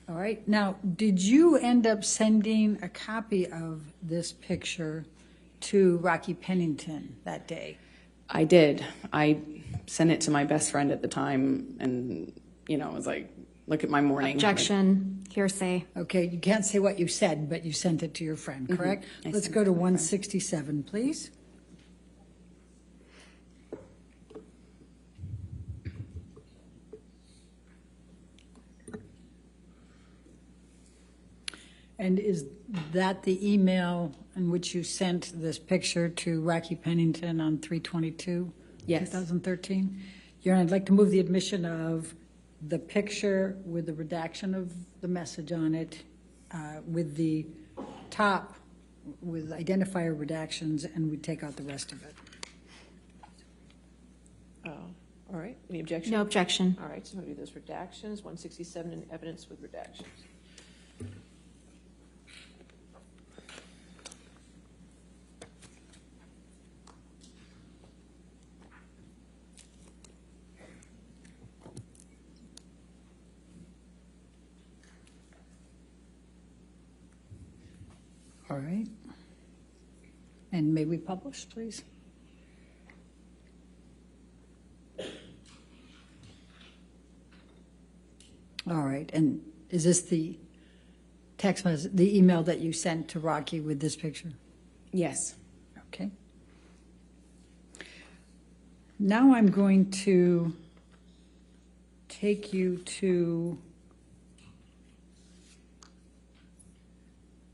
Speaker 5: All right. Now, did you end up sending a copy of this picture to Rocky Pennington that day?
Speaker 8: I did. I sent it to my best friend at the time and, I was like, look at my morning.
Speaker 9: Objection, hearsay.
Speaker 5: Okay, you can't say what you said, but you sent it to your friend, correct?
Speaker 8: I
Speaker 5: Let's
Speaker 8: sent
Speaker 5: go
Speaker 8: it
Speaker 5: to
Speaker 8: to my friend.
Speaker 5: 167, please. And is that the email in which you sent this picture to Rocky Pennington on 3/22?
Speaker 8: Yes.
Speaker 5: 2013? Your Honor, I'd like to move the admission of the picture with the redaction of the message on it, with the top with identifier redactions, and we take out the rest of it.
Speaker 2: All right, any objection?
Speaker 9: No objection.
Speaker 2: All right, so I'm going to do those redactions, 167 in evidence with redactions.
Speaker 5: All right. And may we publish, please? All right, and is this the text message, the email that you sent to Rocky with this picture?
Speaker 8: Yes.
Speaker 5: Okay. Now I'm going to take you to,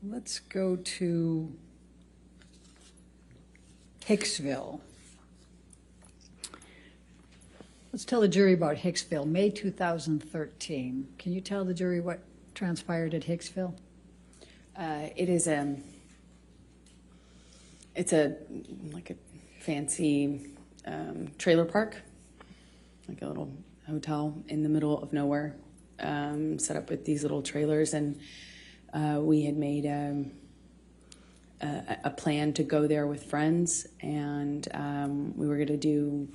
Speaker 5: let's go to Hicksville. Let's tell the jury about Hicksville, May 2013. Can you tell the jury what transpired at Hicksville?
Speaker 8: It's like a fancy trailer park, like a little hotel in the middle of nowhere, set up with these little trailers, and we had made a plan to go there with friends, and we were going to do,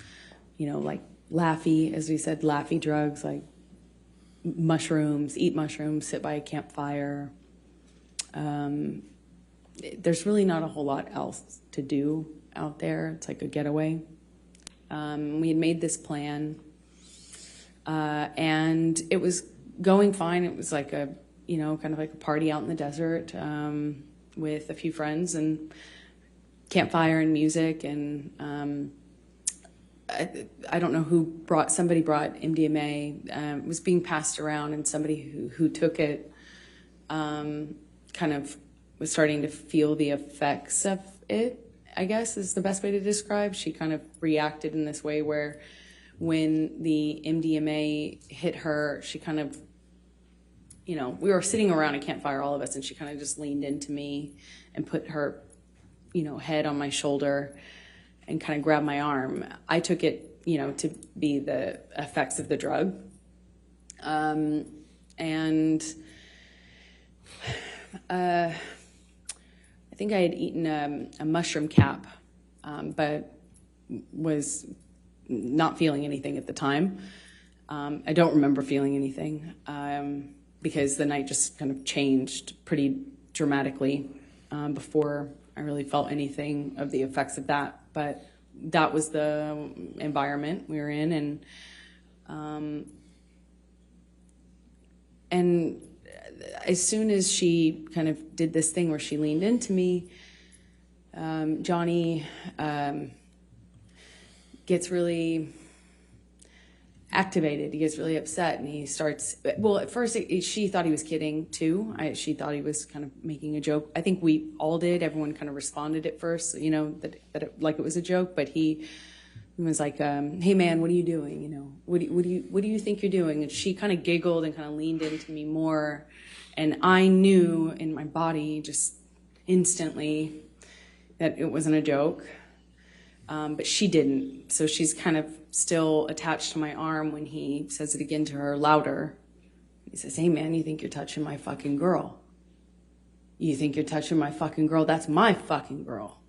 Speaker 8: like laughy, as we said, laughy drugs, like mushrooms, eat mushrooms, sit by a campfire. There's really not a whole lot else to do out there. It's like a getaway. We had made this plan, and it was going fine. It was like a, kind of like a party out in the desert with a few friends and campfire and music. And I don't know somebody brought MDMA. It was being passed around, and somebody who took it kind of was starting to feel the effects of it, I guess is the best way to describe. She kind of reacted in this way where when the MDMA hit her, she kind of, we were sitting around a campfire, all of us, and she kind of just leaned into me and put her, head on my shoulder and kind of grabbed my arm. I took it, to be the effects of the drug. And I think I had eaten a mushroom cap, but was not feeling anything at the time. I don't remember feeling anything because the night just kind of changed pretty dramatically before I really felt anything of the effects of that. But that was the environment we were in, and as soon as she kind of did this thing where she leaned into me, Johnny gets really activated. He gets really upset, and he starts, well, at first she thought he was kidding too. She thought he was kind of making a joke. I think we all did. Everyone kind of responded at first, that like it was a joke, but he was like, hey man, what are you doing? What do you think you're doing? And she kind of giggled and kind of leaned into me more. And I knew in my body just instantly that it wasn't a joke. But she didn't. So she's kind of still attached to my arm when he says it again to her louder. He says, hey man, you think you're touching my fucking girl? You think you're touching my fucking girl? That's my fucking girl.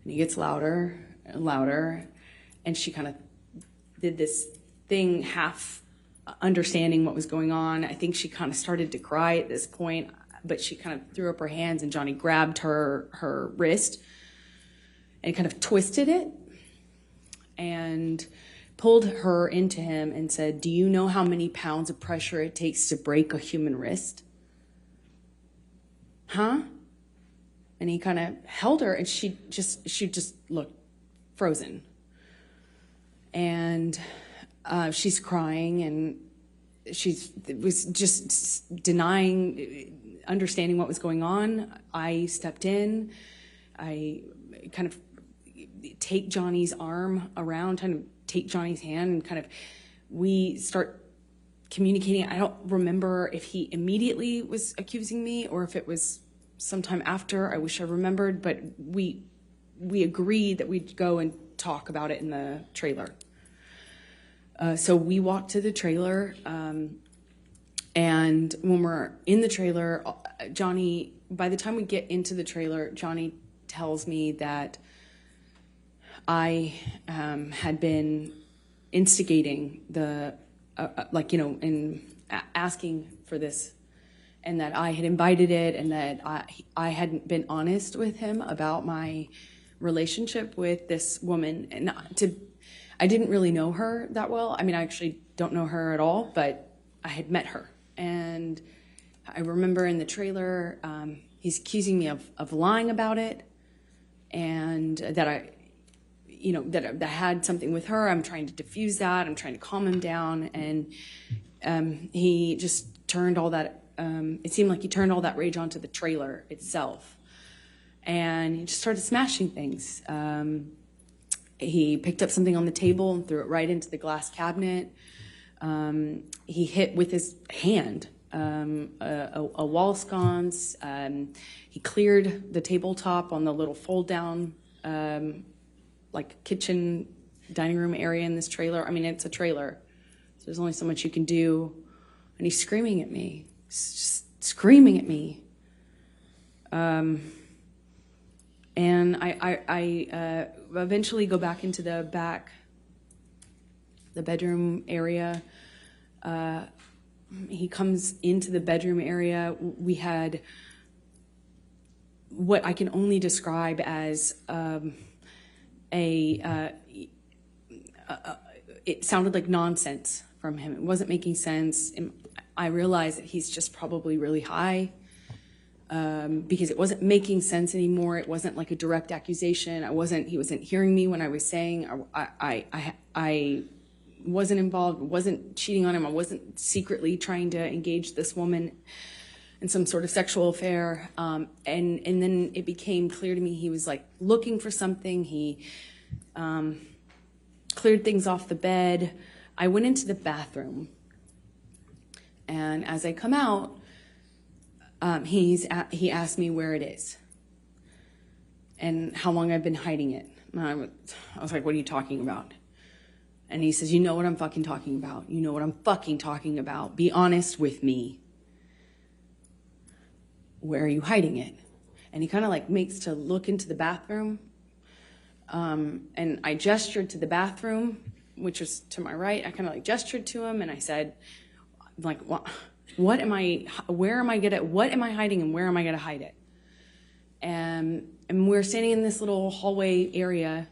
Speaker 8: And he gets louder and louder. And she kind of did this thing, half understanding what was going on. I think she kind of started to cry at this point, but she kind of threw up her hands, and Johnny grabbed her wrist and kind of twisted it and pulled her into him and said, do you know how many pounds of pressure it takes to break a human wrist? Huh? And he kind of held her, and she just looked frozen. And she's crying, and was just denying understanding what was going on. I stepped in. I kind of take Johnny's arm around, kind of take Johnny's hand, and kind of we start communicating. I don't remember if he immediately was accusing me or if it was sometime after. I wish I remembered, but we agreed that we'd go and talk about it in the trailer. So we walked to the trailer, and when we're in the trailer, Johnny, by the time we get into the trailer, Johnny tells me that I had been instigating the, and asking for this, and that I had invited it, and that I hadn't been honest with him about my relationship with this woman. And I didn't really know her that well. I mean, I actually don't know her at all, but I had met her. And I remember in the trailer, he's accusing me of lying about it, and that I had something with her. I'm trying to diffuse that. I'm trying to calm him down. And he just turned all that, it seemed like he turned all that rage onto the trailer itself. And he just started smashing things. He picked up something on the table and threw it right into the glass cabinet. He hit with his hand a wall sconce. He cleared the tabletop on the little fold-down like kitchen dining room area in this trailer. I mean, it's a trailer, so there's only so much you can do. And he's screaming at me, just screaming at me. And I eventually go back into the bedroom area. He comes into the bedroom area. We had what I can only describe as it sounded like nonsense from him. It wasn't making sense. And I realized that he's just probably really high, because it wasn't making sense anymore. It wasn't like a direct accusation. He wasn't hearing me when I was saying I wasn't involved, wasn't cheating on him. I wasn't secretly trying to engage this woman in some sort of sexual affair. And then it became clear to me he was like looking for something. He cleared things off the bed. I went into the bathroom, and as I come out, he asked me where it is and how long I've been hiding it. And I was like, what are you talking about? And he says, you know what I'm fucking talking about. You know what I'm fucking talking about. Be honest with me. Where are you hiding it? And he kind of like makes to look into the bathroom. And I gestured to the bathroom, which was to my right. I kind of like gestured to him, and I said, like, what am I hiding, and where am I gonna hide it? And we're standing in this little hallway area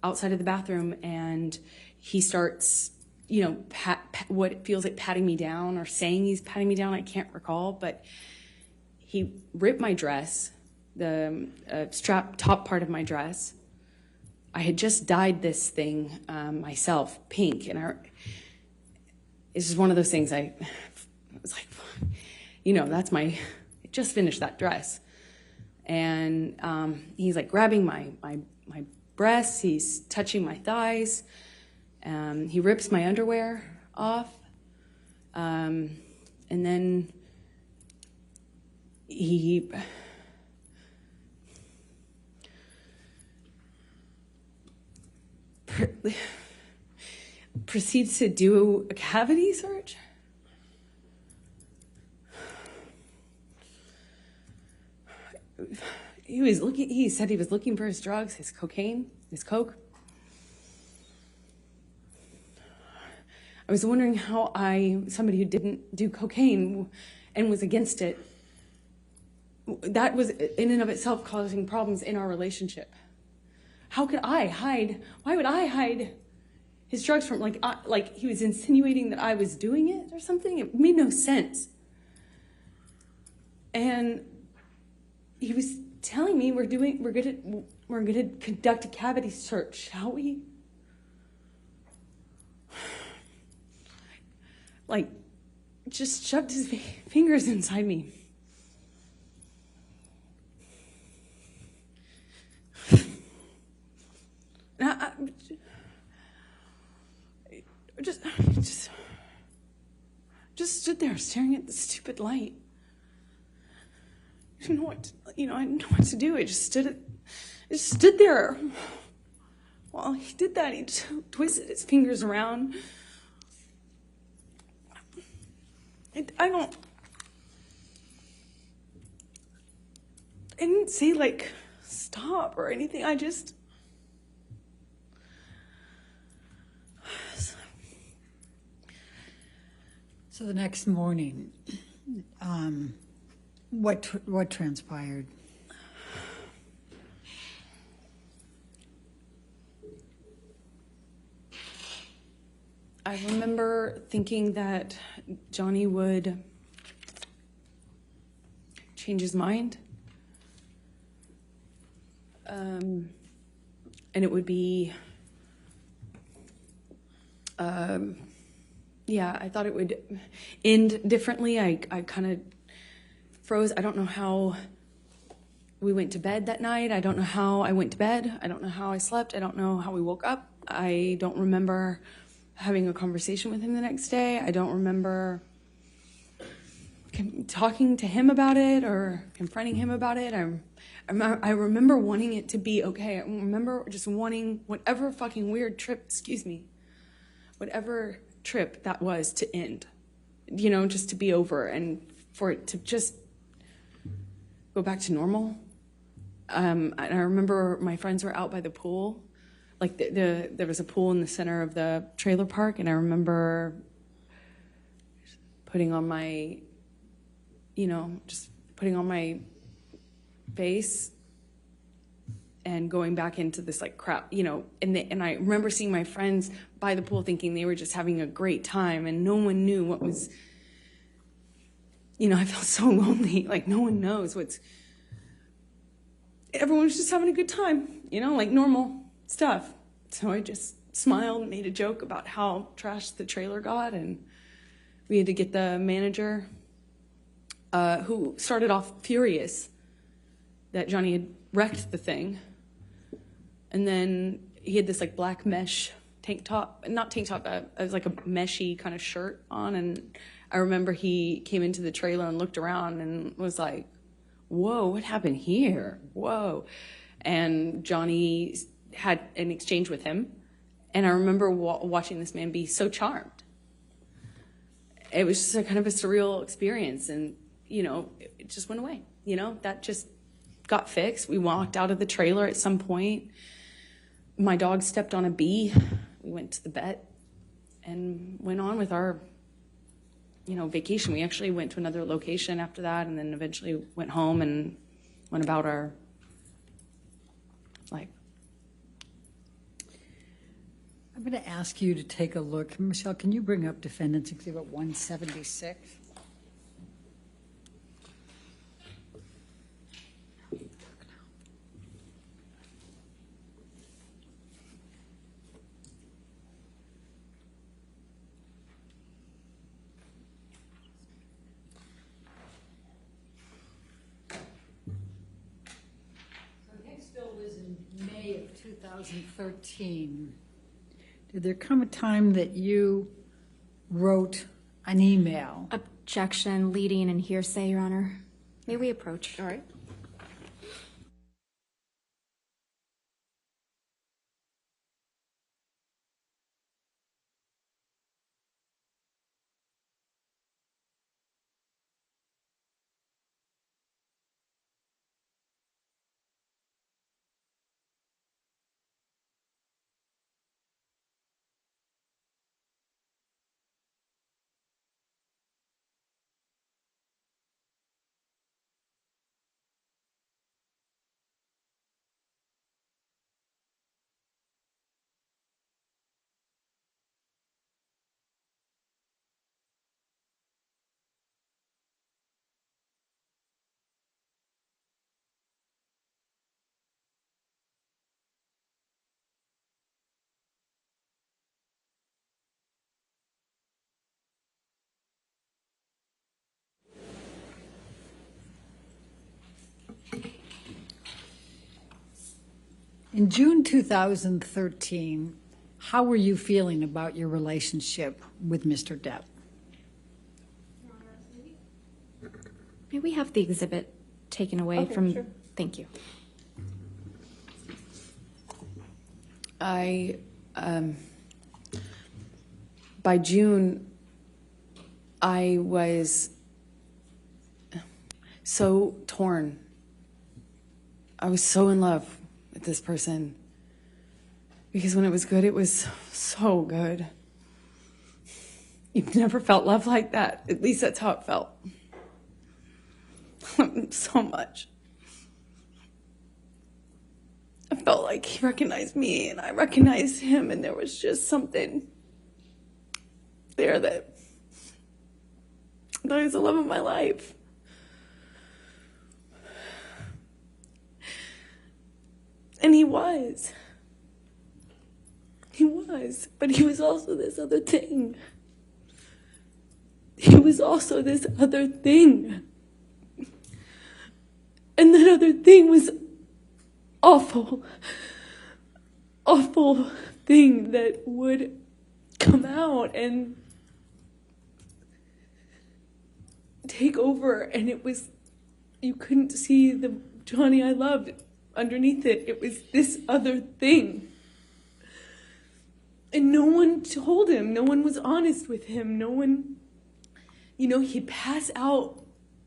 Speaker 8: outside of the bathroom, and he starts, what it feels like patting me down, or saying he's patting me down. I can't recall, but he ripped my dress, the strap top part of my dress. I had just dyed this thing myself pink, and it's just one of those things. I was like, I just finished that dress. And he's like grabbing my breasts, he's touching my thighs, he rips my underwear off, and then he proceeds to do a cavity search. He said he was looking for his drugs, his cocaine, his coke. I was wondering how somebody who didn't do cocaine and was against it, that was in and of itself causing problems in our relationship. How could I hide? Why would I hide his drugs from, like he was insinuating that I was doing it or something? It made no sense. And he was telling me we're gonna conduct a cavity search, shall we? Like, just shoved his fingers inside me. stood there staring at the stupid light. I didn't know what to do. I just stood there. While he did that, he just twisted his fingers around. I didn't say, like, stop or anything.
Speaker 5: So the next morning, what transpired?
Speaker 8: I remember thinking that Johnny would change his mind. And it would be, I thought it would end differently. I kind of froze. I don't know how we went to bed that night. I don't know how I went to bed. I don't know how I slept. I don't know how we woke up. I don't remember having a conversation with him the next day. I don't remember talking to him about it or confronting him about it. I remember wanting it to be okay. I remember just wanting whatever fucking weird trip, whatever trip that was to end, just to be over and for it to just go back to normal. And I remember my friends were out by the pool. Like there was a pool in the center of the trailer park, and I remember putting on my, just putting on my face and going back into this like crap, and I remember seeing my friends by the pool thinking they were just having a great time, and no one knew what was, I felt so lonely, like no one knows everyone was just having a good time, like normal stuff. So I just smiled and made a joke about how trashed the trailer got, and we had to get the manager, who started off furious that Johnny had wrecked the thing. And then he had this like black mesh not tank top, it was like a meshy kind of shirt on. And I remember he came into the trailer and looked around and was like, whoa, what happened here? Whoa. And Johnny had an exchange with him. And I remember watching this man be so charmed. It was just a kind of a surreal experience. And, it just went away. That just got fixed. We walked out of the trailer at some point. My dog stepped on a bee. We went to the vet and went on with our, vacation. We actually went to another location after that, and then eventually went home and went about our life.
Speaker 5: I'm going to ask you to take a look. Michelle, can you bring up Defendant's Exhibit 176? May of 2013, did there come a time that you wrote an email?
Speaker 9: Objection, leading, and hearsay, Your Honor. May we approach?
Speaker 2: All right.
Speaker 5: In June 2013, how were you feeling about your relationship with Mr. Depp?
Speaker 10: Your
Speaker 9: May we have the exhibit taken away
Speaker 2: Okay,
Speaker 9: from?
Speaker 2: sure.
Speaker 9: Thank you.
Speaker 8: By June, I was so torn. I was so in love with this person. Because when it was good, it was so good. You've never felt love like that. At least that's how it felt. So much. I felt like he recognized me and I recognized him, and there was just something there that was the love of my life. And he was. He was, but he was also this other thing. He was also this other thing. And that other thing was awful, awful thing that would come out and take over. And it was, you couldn't see the Johnny I loved underneath it. It was this other thing. And no one told him. No one was honest with him. No one, he'd pass out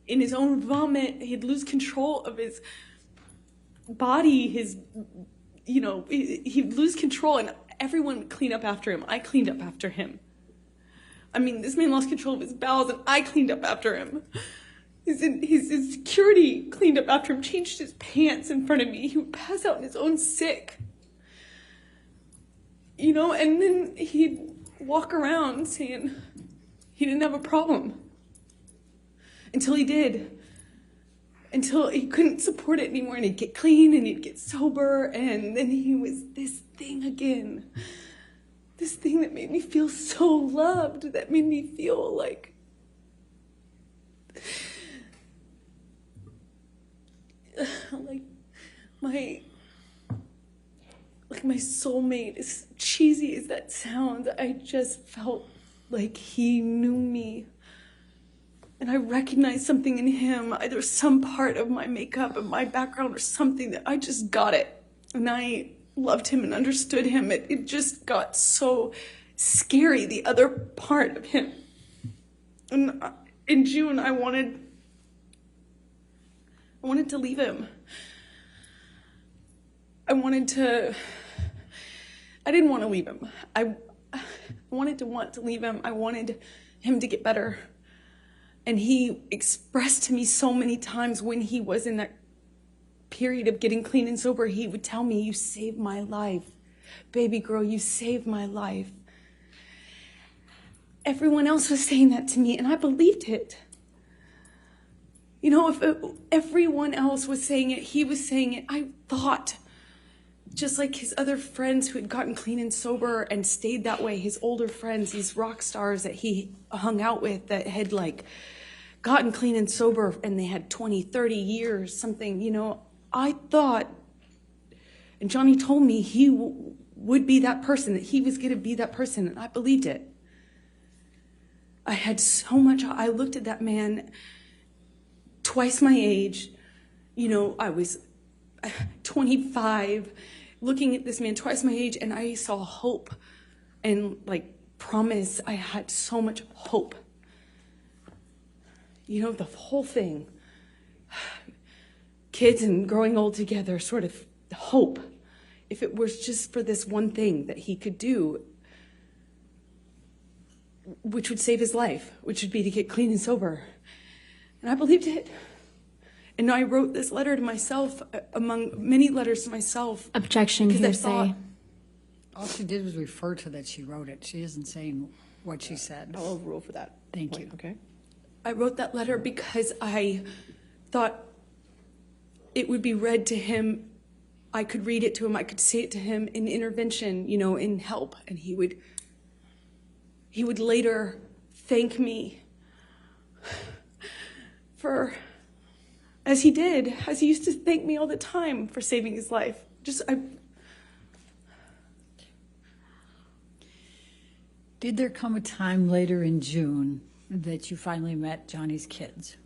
Speaker 8: in his own vomit. He'd lose control of his body, he'd lose control, and everyone would clean up after him. I cleaned up after him. I mean, this man lost control of his bowels, and I cleaned up after him. His security cleaned up after him, changed his pants in front of me. He would pass out in his own sick. And then he'd walk around saying he didn't have a problem. Until he did. Until he couldn't support it anymore, and he'd get clean and he'd get sober, and then he was this thing again. This thing that made me feel so loved, that made me feel like my soulmate. As cheesy as that sounds, I just felt like he knew me. And I recognized something in him, either some part of my makeup and my background or something, that I just got it. And I loved him and understood him. It just got so scary, the other part of him. And in June, I wanted to leave him. I didn't want to leave him. I wanted to want to leave him. I wanted him to get better. And he expressed to me so many times when he was in that period of getting clean and sober, he would tell me, "You saved my life. Baby girl, you saved my life." Everyone else was saying that to me, and I believed it. If everyone else was saying it, he was saying it. I thought, just like his other friends who had gotten clean and sober and stayed that way, his older friends, these rock stars that he hung out with that had gotten clean and sober and they had 20, 30 years, something, I thought, and Johnny told me he would be that person, that he was going to be that person, and I believed it. I had so much, I looked at that man twice my age, I was 25, looking at this man twice my age, and I saw hope and promise. I had so much hope. The whole thing. Kids and growing old together, sort of hope. If it was just for this one thing that he could do, which would save his life, which would be to get clean and sober. And I believed it. And I wrote this letter to myself, among many letters to myself.
Speaker 9: Objection, hearsay.
Speaker 5: All she did was refer to that she wrote it. She isn't saying what she said.
Speaker 2: I'll overrule for that.
Speaker 5: Thank you.
Speaker 2: Okay.
Speaker 8: I wrote that letter because I thought it would be read to him. I could read it to him. I could say it to him in intervention, in help. And he would later thank me for, as he used to thank me all the time for saving his life.
Speaker 5: Did there come a time later in June that you finally met Johnny's kids?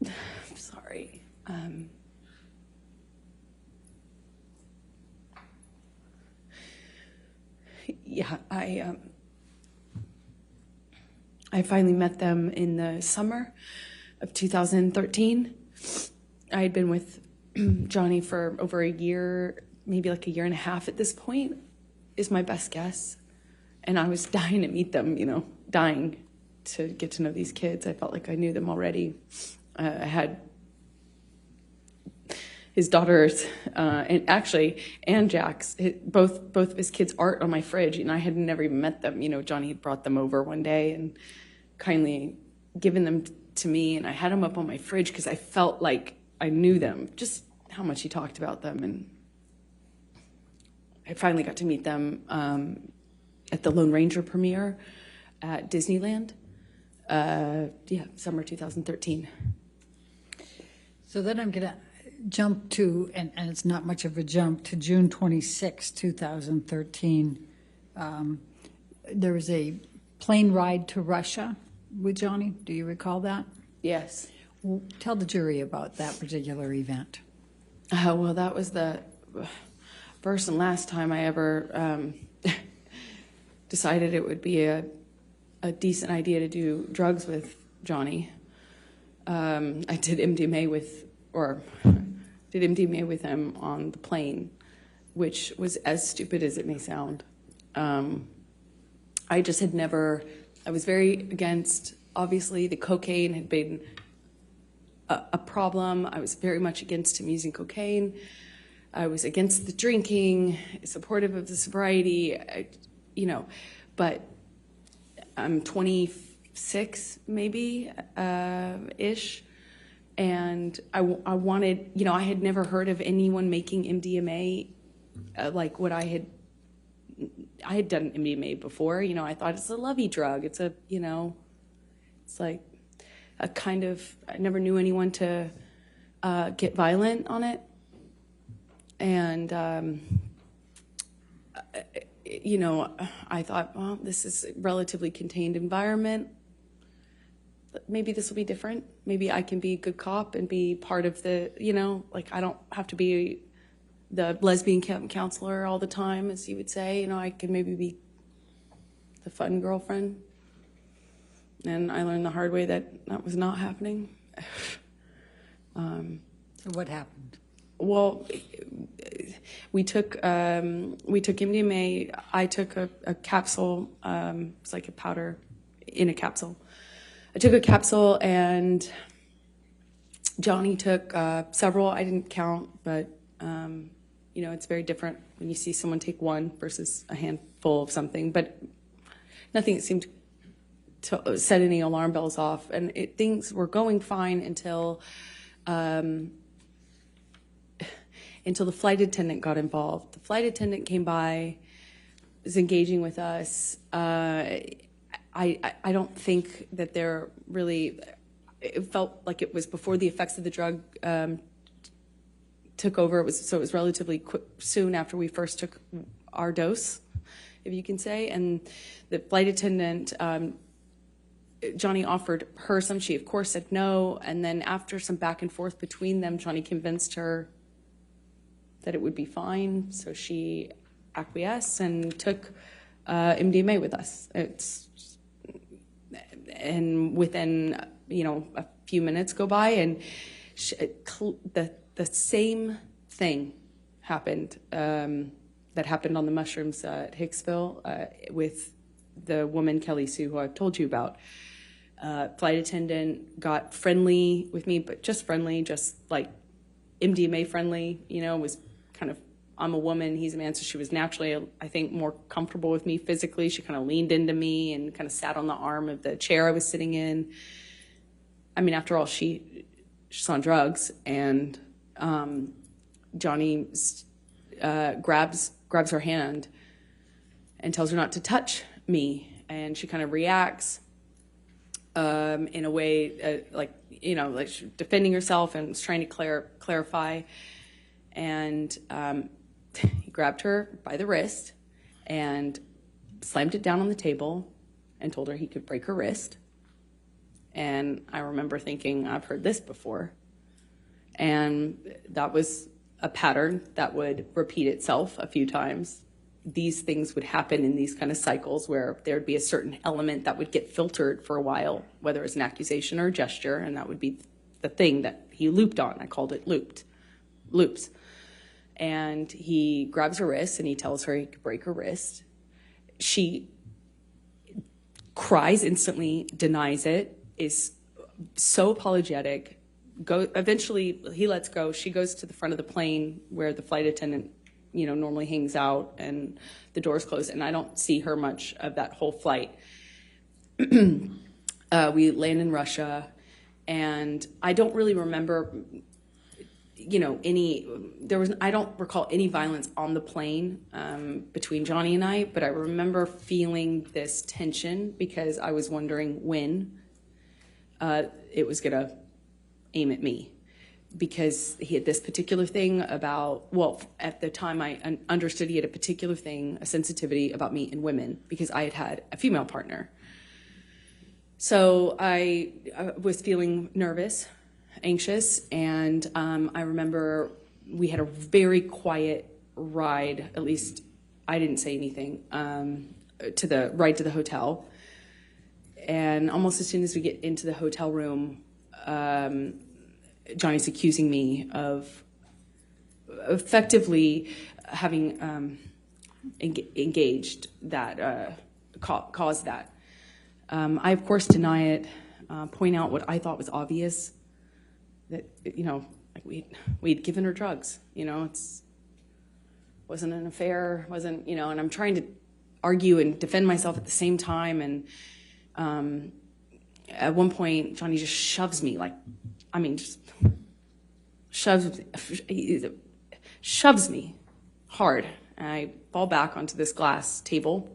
Speaker 8: I'm sorry. Yeah, I finally met them in the summer of 2013. I had been with Johnny for over a year, maybe like a year and a half at this point, is my best guess. And I was dying to meet them, dying to get to know these kids. I felt like I knew them already. I had his daughters, and Jack's, both of his kids' art on my fridge, and I had never even met them. Johnny had brought them over one day and kindly given them to me, and I had them up on my fridge because I felt like I knew them, just how much he talked about them. And I finally got to meet them at the Lone Ranger premiere at Disneyland, summer 2013.
Speaker 5: So then I'm going to jump to, and it's not much of a jump, to June 26, 2013. There was a plane ride to Russia with Johnny. Do you recall that?
Speaker 8: Yes.
Speaker 5: Well, tell the jury about that particular event.
Speaker 8: Well, that was the first and last time I ever decided it would be a decent idea to do drugs with Johnny. I did MDMA with him on the plane, which was as stupid as it may sound. I just had never, I was very against, obviously the cocaine had been a problem. I was very much against him using cocaine. I was against the drinking, supportive of the sobriety, but I'm 26 maybe, ish. And I wanted, I had never heard of anyone making MDMA like what I had done MDMA before. I thought it's a lovey drug. It's it's like a kind of, I never knew anyone to get violent on it. And, I thought, well, this is a relatively contained environment. Maybe this will be different. Maybe I can be a good cop and be part of the, I don't have to be the lesbian counselor all the time, as you would say. I can maybe be the fun girlfriend. And I learned the hard way that was not happening.
Speaker 5: So what happened?
Speaker 8: Well, we took MDMA. I took a capsule. It's like a powder in a capsule. I took a capsule, and Johnny took several. I didn't count, but it's very different when you see someone take one versus a handful of something. But nothing seemed to set any alarm bells off, and things were going fine until the flight attendant got involved. The flight attendant came by, was engaging with us. I don't think that they're really, it felt like it was before the effects of the drug took over. It was relatively quick, soon after we first took our dose, if you can say. And the flight attendant, Johnny offered her some. She, of course, said no. And then after some back and forth between them, Johnny convinced her that it would be fine. So she acquiesced and took MDMA with us. And within, a few minutes go by, and the same thing happened that happened on the mushrooms at Hicksville with the woman, Kelly Sue, who I've told you about. Flight attendant got friendly with me, but just friendly, just like MDMA friendly, was kind of, I'm a woman, he's a man, so she was naturally, I think, more comfortable with me physically. She kind of leaned into me and kind of sat on the arm of the chair I was sitting in. I mean, after all, she's on drugs, and Johnny grabs her hand and tells her not to touch me, and she kind of reacts in a way like she's defending herself and was trying to clarify, and he grabbed her by the wrist and slammed it down on the table and told her he could break her wrist. And I remember thinking, I've heard this before. And that was a pattern that would repeat itself a few times. These things would happen in these kind of cycles where there would be a certain element that would get filtered for a while, whether it's an accusation or a gesture, and that would be the thing that he looped on. I called it loops. And he grabs her wrist and he tells her he could break her wrist. She cries instantly, denies it, is so apologetic. Eventually he lets go. She goes to the front of the plane where the flight attendant, normally hangs out, and the doors close, and I don't see her much of that whole flight. We land in Russia, and I don't really remember, I don't recall any violence on the plane between Johnny and I, but I remember feeling this tension because I was wondering when it was gonna aim at me, because he had this particular thing about, at the time I understood he had a particular thing, a sensitivity about me and women, because I had a female partner. So I was feeling nervous, anxious, and I remember we had a very quiet ride, at least I didn't say anything, to the ride to the hotel. And almost as soon as we get into the hotel room, Johnny's accusing me of effectively having engaged that, caused that. I, of course, deny it, point out what I thought was obvious, that, we'd given her drugs, wasn't an affair, wasn't, and I'm trying to argue and defend myself at the same time. And at one point, Johnny just shoves me, just shoves me hard. And I fall back onto this glass table.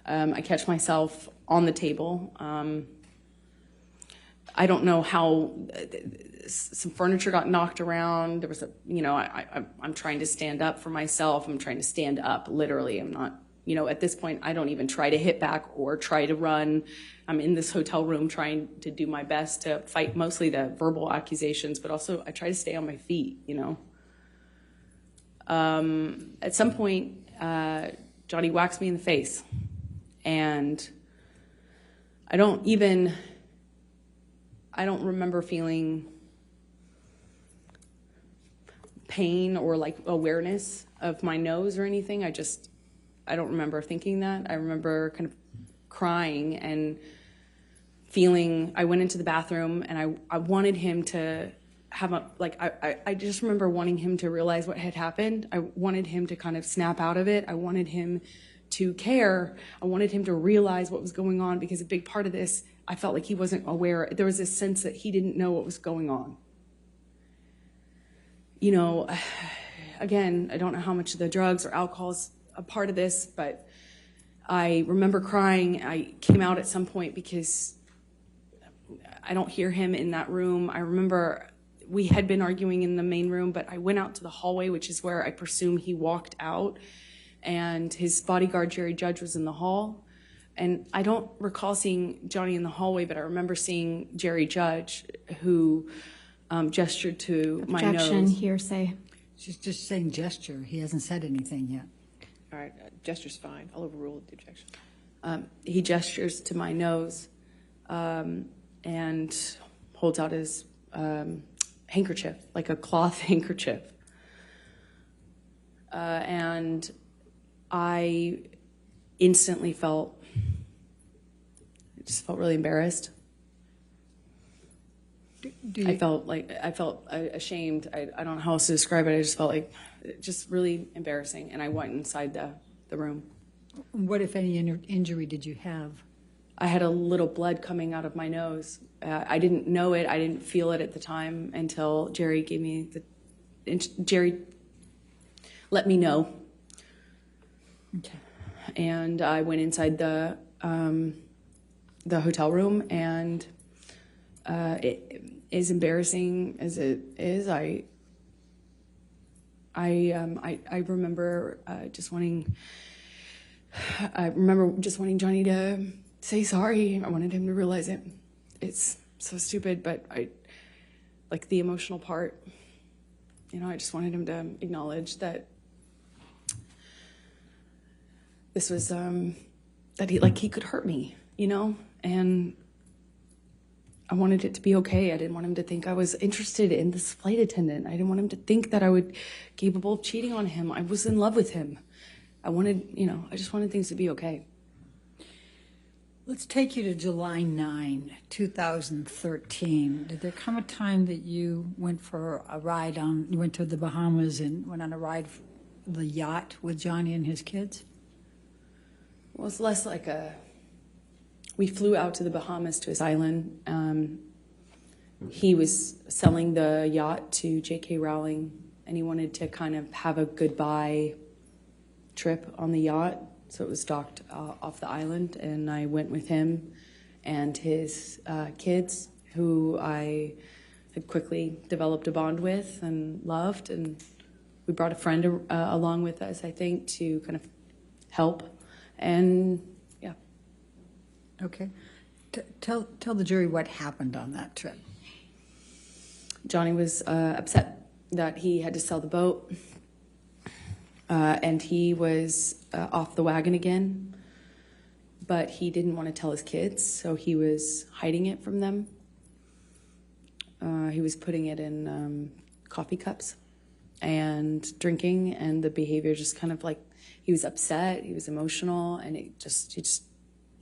Speaker 8: I catch myself on the table. I don't know how some furniture got knocked around. There was I'm trying to stand up for myself. I'm trying to stand up, literally. I'm not, at this point, I don't even try to hit back or try to run. I'm in this hotel room trying to do my best to fight mostly the verbal accusations, but also I try to stay on my feet, At some point, Johnny whacks me in the face, and I don't remember feeling pain or awareness of my nose or anything. I don't remember thinking that. I remember kind of crying and feeling, I went into the bathroom and I wanted him to have I just remember wanting him to realize what had happened. I wanted him to kind of snap out of it. I wanted him to care. I wanted him to realize what was going on, because a big part of this, I felt like he wasn't aware. There was this sense that he didn't know what was going on. Again, I don't know how much of the drugs or alcohol is a part of this, but I remember crying. I came out at some point because I don't hear him in that room. I remember we had been arguing in the main room, but I went out to the hallway, which is where I presume he walked out, and his bodyguard, Jerry Judge, was in the hall. And I don't recall seeing Johnny in the hallway, but I remember seeing Jerry Judge, who gestured to my nose.
Speaker 9: Objection, hearsay.
Speaker 5: She's just saying gesture. He hasn't said anything yet.
Speaker 2: All right, gesture's fine. I'll overrule the objection.
Speaker 8: He gestures to my nose and holds out his handkerchief, like a cloth handkerchief. And I instantly felt really embarrassed. I felt ashamed. I don't know how else to describe it. I just felt like just really embarrassing. And I went inside the room.
Speaker 5: What, if any, injury did you have?
Speaker 8: I had a little blood coming out of my nose. I didn't know it. I didn't feel it at the time until Jerry gave me Jerry let me know.
Speaker 5: Okay.
Speaker 8: And I went inside the hotel room, and as embarrassing as it is, I remember just wanting Johnny to say sorry. I wanted him to realize it. It's so stupid, but I, like the emotional part, you know, I just wanted him to acknowledge that this was, that he could hurt me, you know? And I wanted it to be okay. I didn't want him to think I was interested in this flight attendant. I didn't want him to think that I would capable of cheating on him. I was in love with him. I wanted, you know, I just wanted things to be okay.
Speaker 5: Let's take you to July 9, 2013. Did there come a time that you went for a ride you went to the Bahamas and went on a ride, the yacht with Johnny and his kids?
Speaker 8: Well, it's less like we flew out to the Bahamas to his island. He was selling the yacht to J.K. Rowling, and he wanted to kind of have a goodbye trip on the yacht. So it was docked off the island, and I went with him and his kids, who I had quickly developed a bond with and loved. And we brought a friend along with us, I think, to kind of help. And yeah.
Speaker 5: Okay. Tell the jury what happened on that trip.
Speaker 8: Johnny was upset that he had to sell the boat. And he was off the wagon again, but he didn't want to tell his kids, so he was hiding it from them. He was putting it in coffee cups and drinking, and the behavior just kind of like, he was upset, he was emotional, and he just,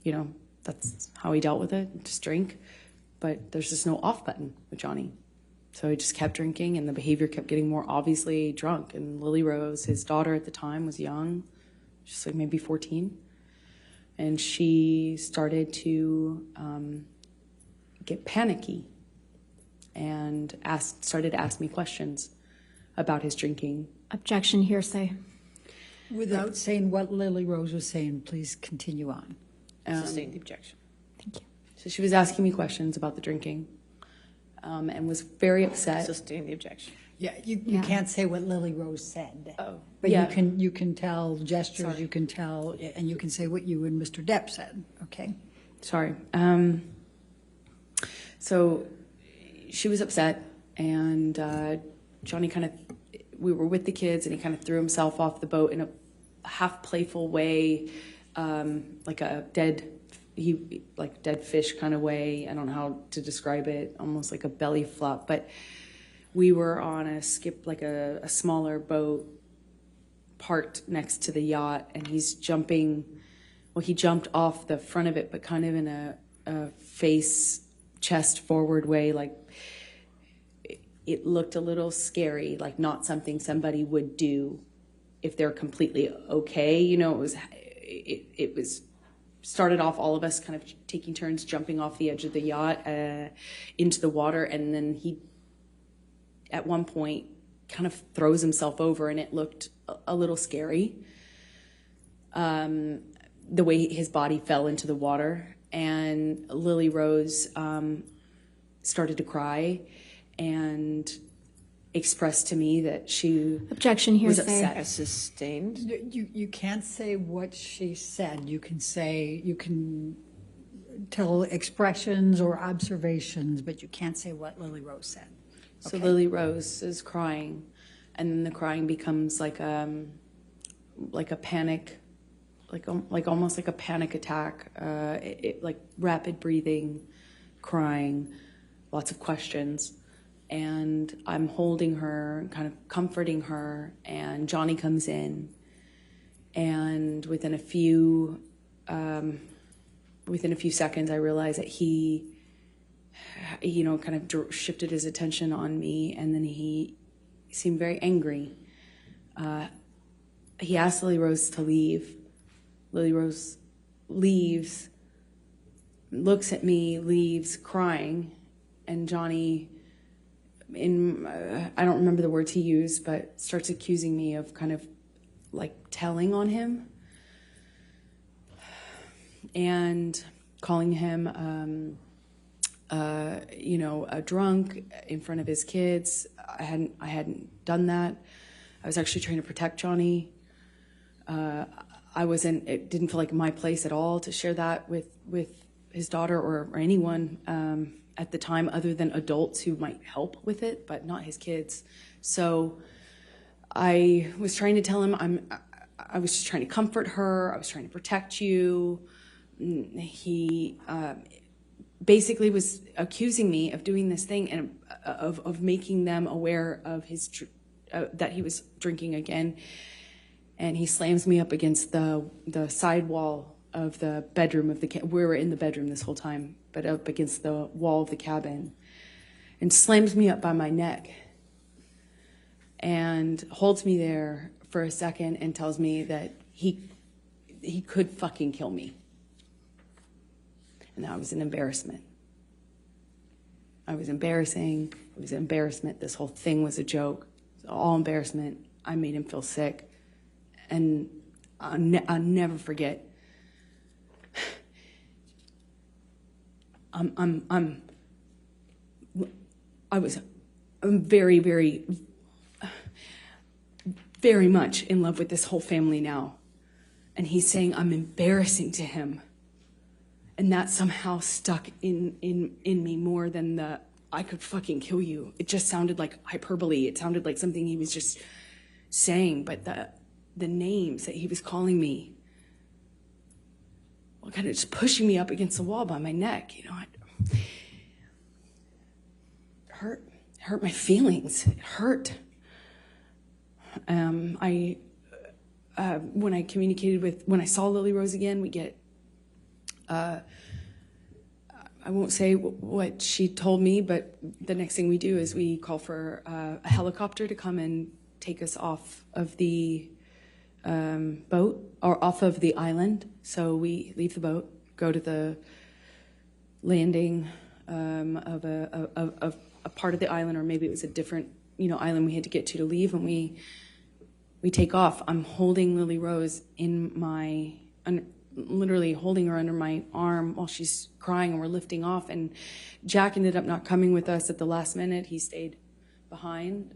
Speaker 8: you know, that's how he dealt with it, just drink. But there's just no off button with Johnny. So he just kept drinking, and the behavior kept getting more obviously drunk. And Lily Rose, his daughter at the time, was young, just like maybe 14. And she started to get panicky and started to ask me questions about his drinking.
Speaker 9: Objection, hearsay.
Speaker 5: Without saying what Lily Rose was saying, please continue on.
Speaker 2: Sustain the objection.
Speaker 9: Thank you.
Speaker 8: So she was asking me questions about the drinking. And was very upset.
Speaker 2: Sustain the objection.
Speaker 5: Yeah, you can't say what Lily Rose said.
Speaker 8: Oh,
Speaker 5: But
Speaker 8: yeah.
Speaker 5: you can tell gestures,
Speaker 8: Sorry.
Speaker 5: you can tell, and you can say what you and Mr. Depp said, okay?
Speaker 8: Sorry. So she was upset, and Johnny we were with the kids, and he kind of threw himself off the boat in a half playful way, like a dead fish kind of way. I don't know how to describe it, almost like a belly flop. But we were on a skip, like a smaller boat parked next to the yacht, and he's jumping. Well, he jumped off the front of it, but kind of in a chest forward way. Like it looked a little scary, like not something somebody would do if they're completely okay. You know, it was started off all of us kind of taking turns jumping off the edge of the yacht into the water, and then he at one point kind of throws himself over, and it looked a little scary, the way his body fell into the water. And Lily Rose started to cry and expressed to me that she
Speaker 9: Objection,
Speaker 8: was
Speaker 9: hearsay.
Speaker 8: upset.
Speaker 2: Sustained.
Speaker 5: You can't say what she said. You can tell expressions or observations, but you can't say what Lily Rose said.
Speaker 8: So
Speaker 5: Okay.
Speaker 8: Lily Rose is crying, and then the crying becomes like a panic, like almost like a panic attack, like rapid breathing, crying, lots of questions. And I'm holding her, kind of comforting her, and Johnny comes in, and within a few seconds, I realize that he, you know, kind of shifted his attention on me, and then he seemed very angry. He asked Lily Rose to leave. Lily Rose leaves, looks at me, leaves, crying, and Johnny, I don't remember the words he used, but starts accusing me of kind of like telling on him and calling him, you know, a drunk in front of his kids. I hadn't done that. I was actually trying to protect Johnny. it didn't feel like my place at all to share that with his daughter or anyone at the time, other than adults who might help with it, but not his kids. So I was trying to tell him, I was just trying to comfort her. I was trying to protect you. He basically was accusing me of doing this thing and of making them aware of his that he was drinking again. And he slams me up against the side wall of the bedroom of the we were in the bedroom this whole time, but up against the wall of the cabin, and slams me up by my neck and holds me there for a second and tells me that he could fucking kill me. And that was an embarrassment. I was embarrassing. It was an embarrassment. This whole thing was a joke. It was all embarrassment. I made him feel sick. And I'll never forget. I'm very, very, very much in love with this whole family now. And he's saying I'm embarrassing to him. And that somehow stuck in me more than the I could fucking kill you. It just sounded like hyperbole. It sounded like something he was just saying, but the names that he was calling me, well, kind of just pushing me up against the wall by my neck, you know, it hurt my feelings. It hurt. When I saw Lily Rose again, we get, I won't say what she told me, but the next thing we do is we call for a helicopter to come and take us off of the boat, or off of the island. So we leave the boat, go to the landing of a part of the island, or maybe it was a different, island we had to get to leave, and we take off. I'm holding Lily Rose literally holding her under my arm while she's crying, and we're lifting off. And Jack ended up not coming with us at the last minute. He stayed behind.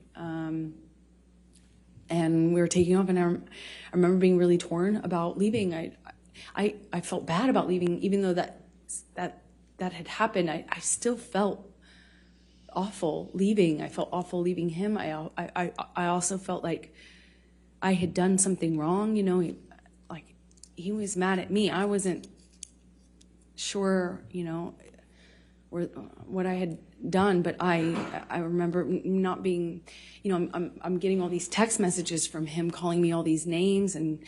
Speaker 8: And we were taking off, and I remember being really torn about leaving. I felt bad about leaving, even though that had happened. I still felt awful leaving. I felt awful leaving him. I also felt like I had done something wrong. He was mad at me. I wasn't sure, what I had done, but I remember not being, I'm getting all these text messages from him calling me all these names, and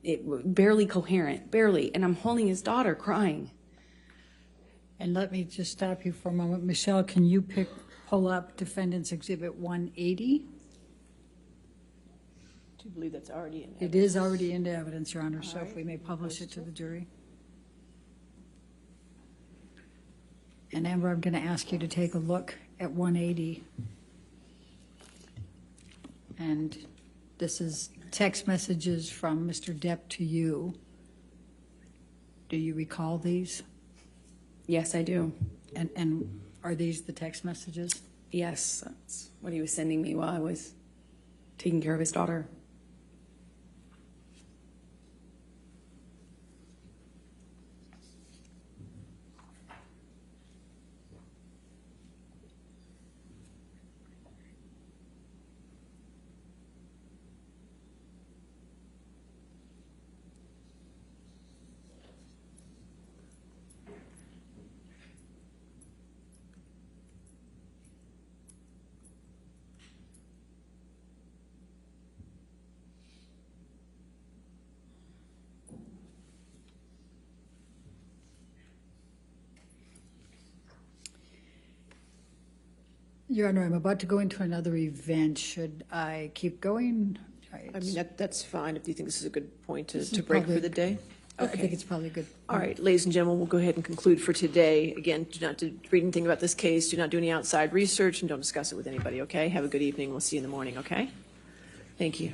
Speaker 8: it barely coherent, barely. And I'm holding his daughter crying.
Speaker 5: And let me just stop you for a moment. Michelle, can you pull up Defendant's Exhibit 180?
Speaker 2: Do you believe that's already in evidence?
Speaker 5: It is already into evidence, Your Honor, so if we may publish it to the jury. And Amber, I'm going to ask you to take a look at 180. And this is text messages from Mr. Depp to you. Do you recall these?
Speaker 8: Yes, I do.
Speaker 5: And are these the text messages?
Speaker 8: Yes, that's what he was sending me while I was taking care of his daughter.
Speaker 5: Your Honor, I'm about to go into another event. Should I keep going?
Speaker 2: I mean, that's fine if you think this is a good point to
Speaker 5: is
Speaker 2: break
Speaker 5: probably-
Speaker 2: for the day.
Speaker 5: I think it's probably good.
Speaker 2: All right, ladies and gentlemen, we'll go ahead and conclude for today. Again, do not read anything about this case, do not do any outside research, and don't discuss it with anybody, okay? Have a good evening. We'll see you in the morning, okay? Thank you.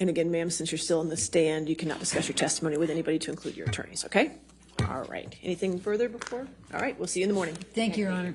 Speaker 2: And again, ma'am, since you're still in the stand, you cannot discuss your testimony with anybody to include your attorneys, okay? All right. Anything further before? All right, we'll see you in the morning.
Speaker 5: Thank you, Your Honor.